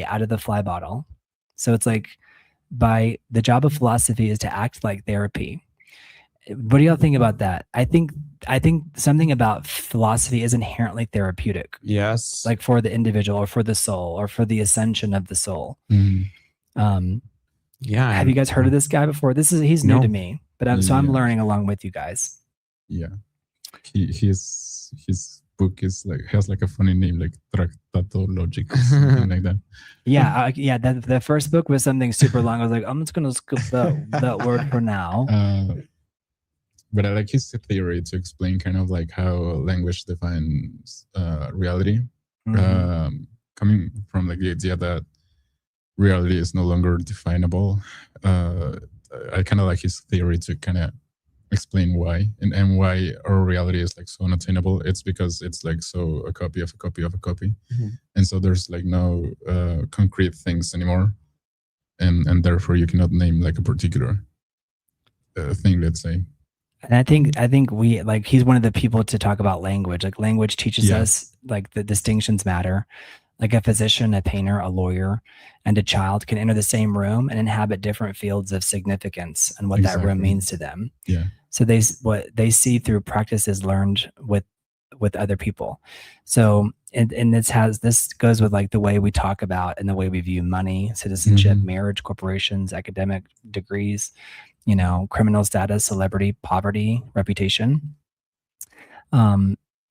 out of the fly bottle. So it's like the job of philosophy is to act like therapy. What do y'all think about that? I think something about philosophy is inherently therapeutic. Yes. Like for the individual or for the soul or for the ascension of the soul. Have you guys heard of this guy before? He's new to me, but I'm learning along with you guys. Yeah, his book is like has like a funny name, like Tractato Logic or something like that. Yeah, the first book was something super long. I was like, I'm just gonna skip that word for now. But I like his theory to explain kind of like how language defines reality, coming from like the idea that reality is no longer definable. I kind of like his theory to kind of explain why and why our reality is like so unattainable. It's because it's like so a copy of a copy of a copy, and so there's like no concrete things anymore, and therefore you cannot name like a particular thing, let's say. And I think we like he's one of the people to talk about language. Like language teaches us like the distinctions matter. Like a physician, a painter, a lawyer, and a child can enter the same room and inhabit different fields of significance and what that room means to them. Yeah. So what they see through practices learned with other people. So and this goes with like the way we talk about and the way we view money, citizenship, marriage, corporations, academic degrees, criminal status, celebrity, poverty, reputation.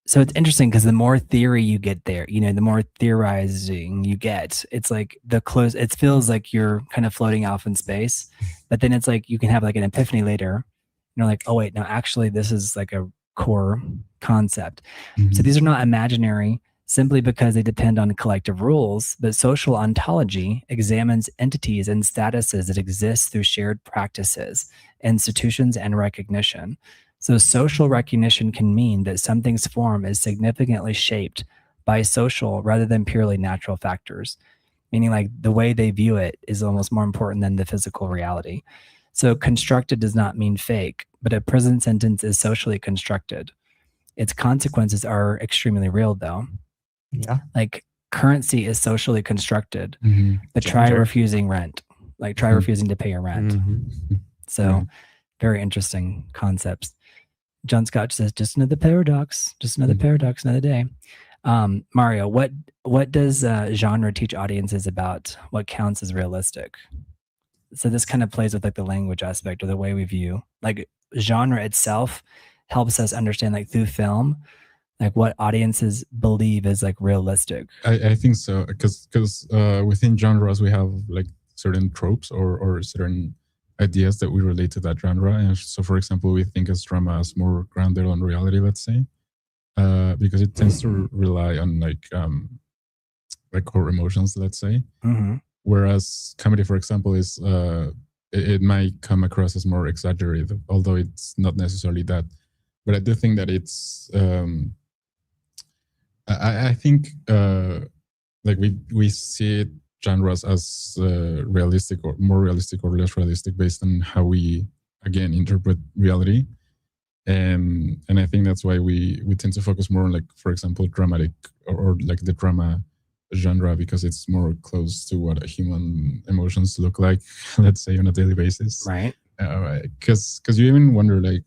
So it's interesting because the more theory you get there, the more theorizing you get, it's like it feels like you're kind of floating off in space, but then it's like you can have like an epiphany later. Like, oh wait, no, actually this is like a core concept. So these are not imaginary simply because they depend on collective rules, but social ontology examines entities and statuses that exist through shared practices, institutions, and recognition. So social recognition can mean that something's form is significantly shaped by social rather than purely natural factors, meaning like the way they view it is almost more important than the physical reality. So constructed does not mean fake, but a prison sentence is socially constructed. Its consequences are extremely real though. Yeah. Like currency is socially constructed, but try refusing rent, like try refusing to pay your rent. So very interesting concepts. John Scott says, just another paradox, another day. Mario, what does genre teach audiences about what counts as realistic? So this kind of plays with like the language aspect or the way we view, like genre itself helps us understand like through film, like what audiences believe is like realistic. I think so, because within genres we have like certain tropes or certain ideas that we relate to that genre. And so, for example, we think as drama as more grounded on reality, let's say, because it tends to rely on like core emotions, let's say. Whereas comedy, for example, is it might come across as more exaggerated, although it's not necessarily that. But I do think that it's I think like we see it genres as realistic or more realistic or less realistic based on how we again interpret reality, and I think that's why we tend to focus more on like, for example, dramatic or like the drama genre, because it's more close to what human emotions look like, let's say, on a daily basis, right? Because you even wonder like,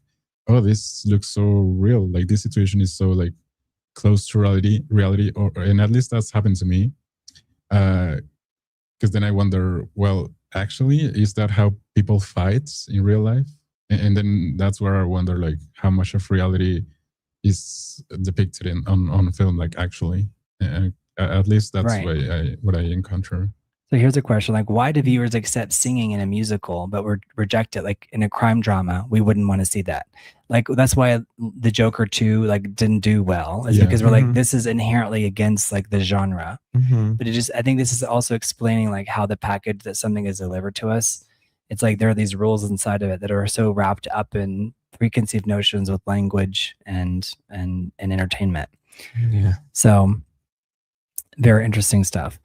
oh, this looks so real, like this situation is so like close to reality, and at least that's happened to me. Because then I wonder, well, actually, is that how people fight in real life? And then that's where I wonder, like, how much of reality is depicted on film, like, actually. At least that's right. what I encounter. So here's a question, like, why do viewers accept singing in a musical, but reject it? Like in a crime drama, we wouldn't want to see that. Like, that's why the Joker 2, like, didn't do well, is because we're like, this is inherently against like the genre. But I think this is also explaining like how the package that something is delivered to us. It's like there are these rules inside of it that are so wrapped up in preconceived notions with language and entertainment. Yeah. So very interesting stuff.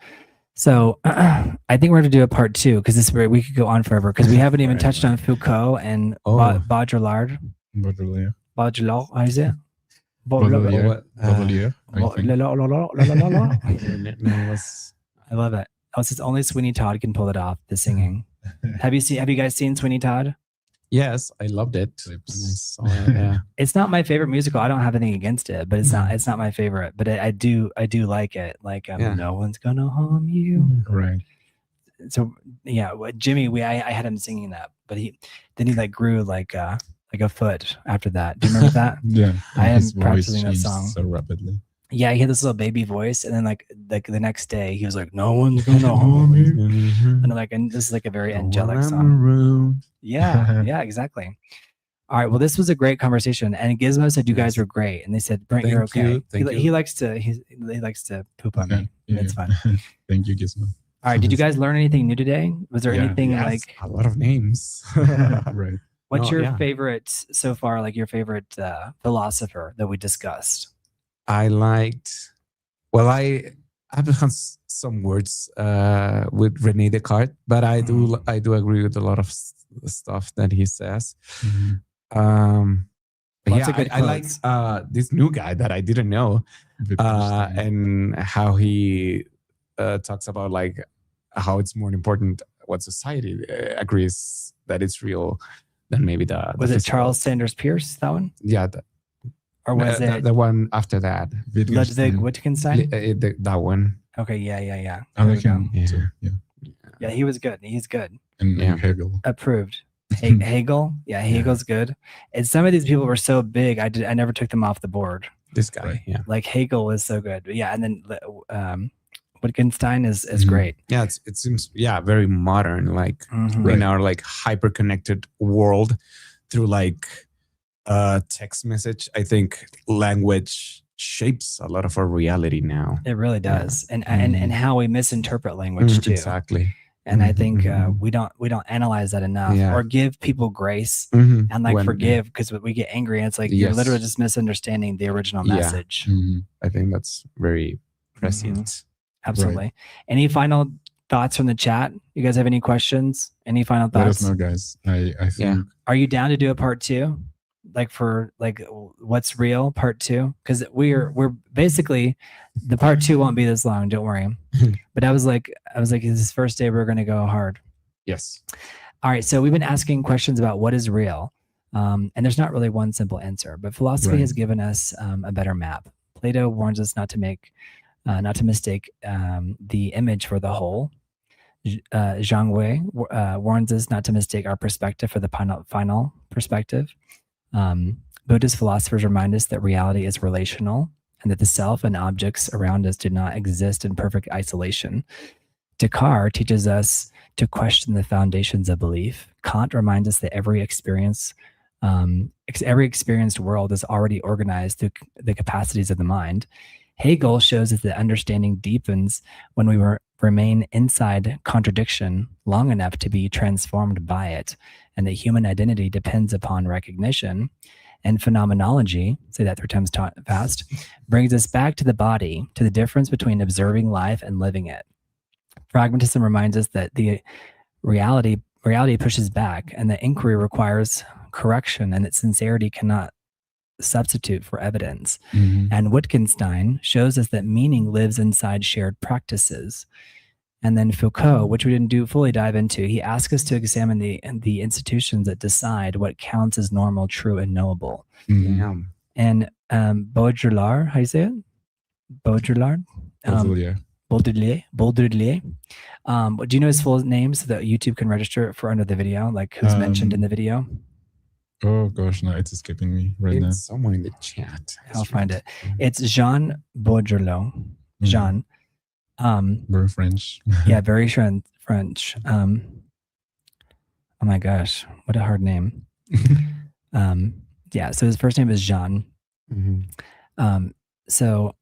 So I think we're going to do a part 2 because this is where we could go on forever because we haven't even touched on Foucault and Baudrillard. Baudrillard. Baudrillard, how is it? Baudrillard. I love it. Oh, it says only Sweeney Todd can pull it off, the singing. Have you guys seen Sweeney Todd? Yes, I loved it. It's not my favorite musical. I don't have anything against it, but it's not my favorite. But I do like it. Like no one's gonna harm you. Right. So yeah, Jimmy, I had him singing that, but he like grew like a foot after that. Do you remember that? Yeah. I am practicing that song so rapidly. Yeah, he had this little baby voice, and then like the next day he was like, "No one's gonna harm me," and this is like a very angelic song. Yeah, yeah, exactly. All right. Well, this was a great conversation, and Gizmo said you guys were great, and they said, "Brent, you're okay." He likes to poop on me. Yeah. It's fun. Thank you, Gizmo. All right. Did you guys learn anything new today? Was there anything like a lot of names? Right. What's your favorite so far? Like your favorite philosopher that we discussed? I liked. Well, I've had some words with René Descartes, but I do agree with a lot of stuff that he says. I like this new guy that I didn't know, and how he talks about like how it's more important what society agrees that it's real than maybe the was it Charles Sanders Peirce, that one? Yeah. Or was it the one after that? Ludwig Wittgenstein? That one. Okay, yeah. I like him too. Yeah, he was good. He's good. And Hegel. Approved. Hegel? Yeah, Hegel's good. And some of these people were so big, I never took them off the board. This guy, Like Hegel was so good. Yeah, and then Wittgenstein is great. Yeah, it seems very modern, like in our like hyper connected world through like text message. I think language shapes a lot of our reality now. It really does. And how we misinterpret language too. Exactly. And I think we don't analyze that enough or give people grace and like forgive, because we get angry and it's like you're literally just misunderstanding the original message. I think that's very prescient. Absolutely. Right. Any final thoughts from the chat? You guys have any questions? Any final thoughts? Let us know, guys. I think. Are you down to do a part 2? Like for like what's real part 2? Because we're basically the part 2 won't be this long, don't worry. But I was like this first day we're gonna go hard. Yes. All right, so we've been asking questions about what is real, and there's not really one simple answer, but philosophy has given us a better map. Plato warns us not to mistake the image for the whole. Zhang Wei warns us not to mistake our perspective for the final perspective. Buddhist philosophers remind us that reality is relational and that the self and objects around us do not exist in perfect isolation. Descartes teaches us to question the foundations of belief. Kant reminds us that every experienced world is already organized through the capacities of the mind. Hegel shows us that understanding deepens when we remain inside contradiction long enough to be transformed by it, and that human identity depends upon recognition. And phenomenology, say that 3 times fast, brings us back to the body, to the difference between observing life and living it. Pragmatism reminds us that the reality pushes back, and that inquiry requires correction, and that sincerity cannot substitute for evidence. And Wittgenstein shows us that meaning lives inside shared practices. And then Foucault, which we didn't fully dive into, he asks us to examine the institutions that decide what counts as normal, true, and knowable. And Baudrillard, how do you say it? Baudrillard? Baudrillard. Do you know his full name so that YouTube can register it for under the video, like who's mentioned in the video? Oh gosh, no, it's escaping me right now. It's somewhere in the chat. I'll find it. It's Jean Baudrillard. Jean. Very French. Yeah, very French. Oh my gosh, what a hard name. Yeah, so his first name is Jean. So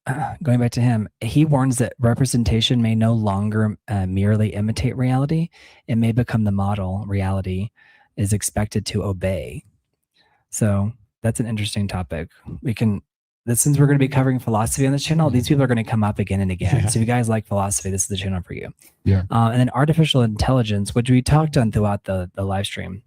going back to him, he warns that representation may no longer merely imitate reality. It may become the model reality is expected to obey. So that's an interesting topic. Since we're going to be covering philosophy on this channel, these people are going to come up again and again. So if you guys like philosophy, this is the channel for you. And then artificial intelligence, which we talked on throughout the live stream,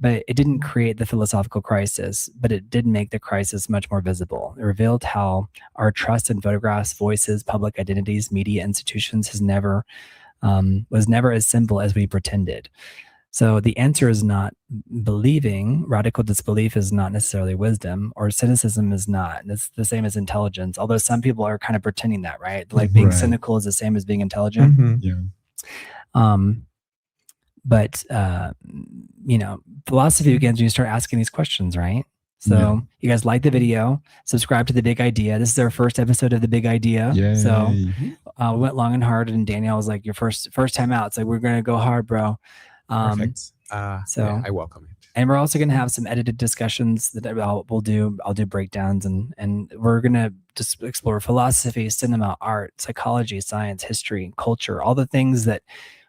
but it didn't create the philosophical crisis, but it did make the crisis much more visible. It revealed how our trust in photographs, voices, public identities, media institutions was never as simple as we pretended. So the answer is not believing. Radical disbelief is not necessarily wisdom, or cynicism is not. It's the same as intelligence, although some people are kind of pretending that, right? Like being cynical is the same as being intelligent. But philosophy begins when you start asking these questions, right? So you guys like the video, subscribe to The Big Idea. This is our first episode of The Big Idea. Yay. So we went long and hard, and Danielle was like, your first time out. It's like, we're going to go hard, bro. Perfect. So I welcome it. And we're also going to have some edited discussions that I'll do breakdowns, and we're going to just explore philosophy, cinema, art, psychology, science, history, culture, all the things that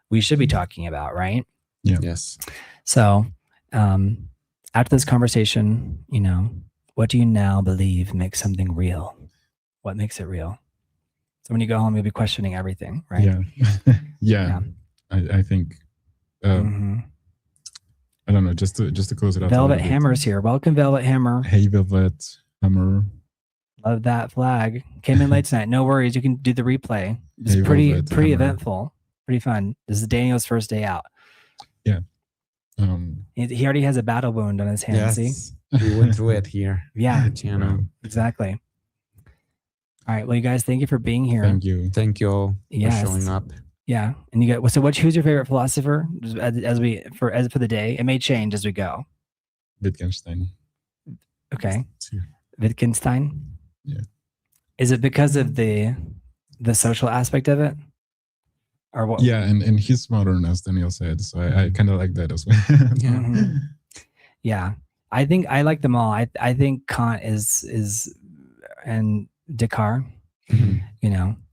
we should be talking about, right? Yeah. Yes. So after this conversation, what do you now believe makes something real? What makes it real? So when you go home, you'll be questioning everything, right? Yeah. I think, I don't know, just to close it out. Velvet Hammer's here. Welcome, Velvet Hammer. Hey, Velvet Hammer. Love that flag. Came in late tonight. No worries. You can do the replay. It's pretty eventful. Pretty fun. This is Daniel's first day out. Yeah. He already has a battle wound on his hand. Yes. See? We went through it here. Yeah. Exactly. All right. Well, you guys, thank you for being here. Thank you all for showing up. Yeah. And you got, so who's your favorite philosopher as for the day? It may change as we go. Wittgenstein. Okay. Wittgenstein. Yeah. Is it because of the social aspect of it? Or what? Yeah, and he's modern, as Daniel said, so I kind of like that as well. Yeah, I think I like them all. I think Kant is and Descartes,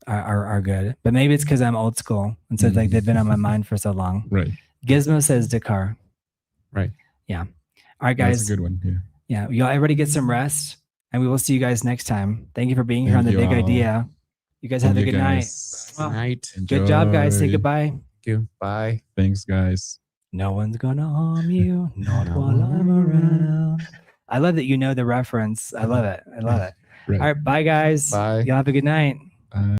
are good. But maybe it's because I'm old school, and so it's like they've been on my mind for so long. Right. Gizmo says Descartes. Right. Yeah. All right, guys. That's a good one. Yeah. Yeah. Everybody get some rest, and we will see you guys next time. Thank you for being here on The Big Idea. You guys have a good night. Good night. Good job, guys. Say goodbye. Thank you. Bye. Thanks, guys. No one's gonna harm you, not while I'm around. I love that you know the reference. I love it. Right. All right, bye, guys. Bye. Y'all have a good night. Bye.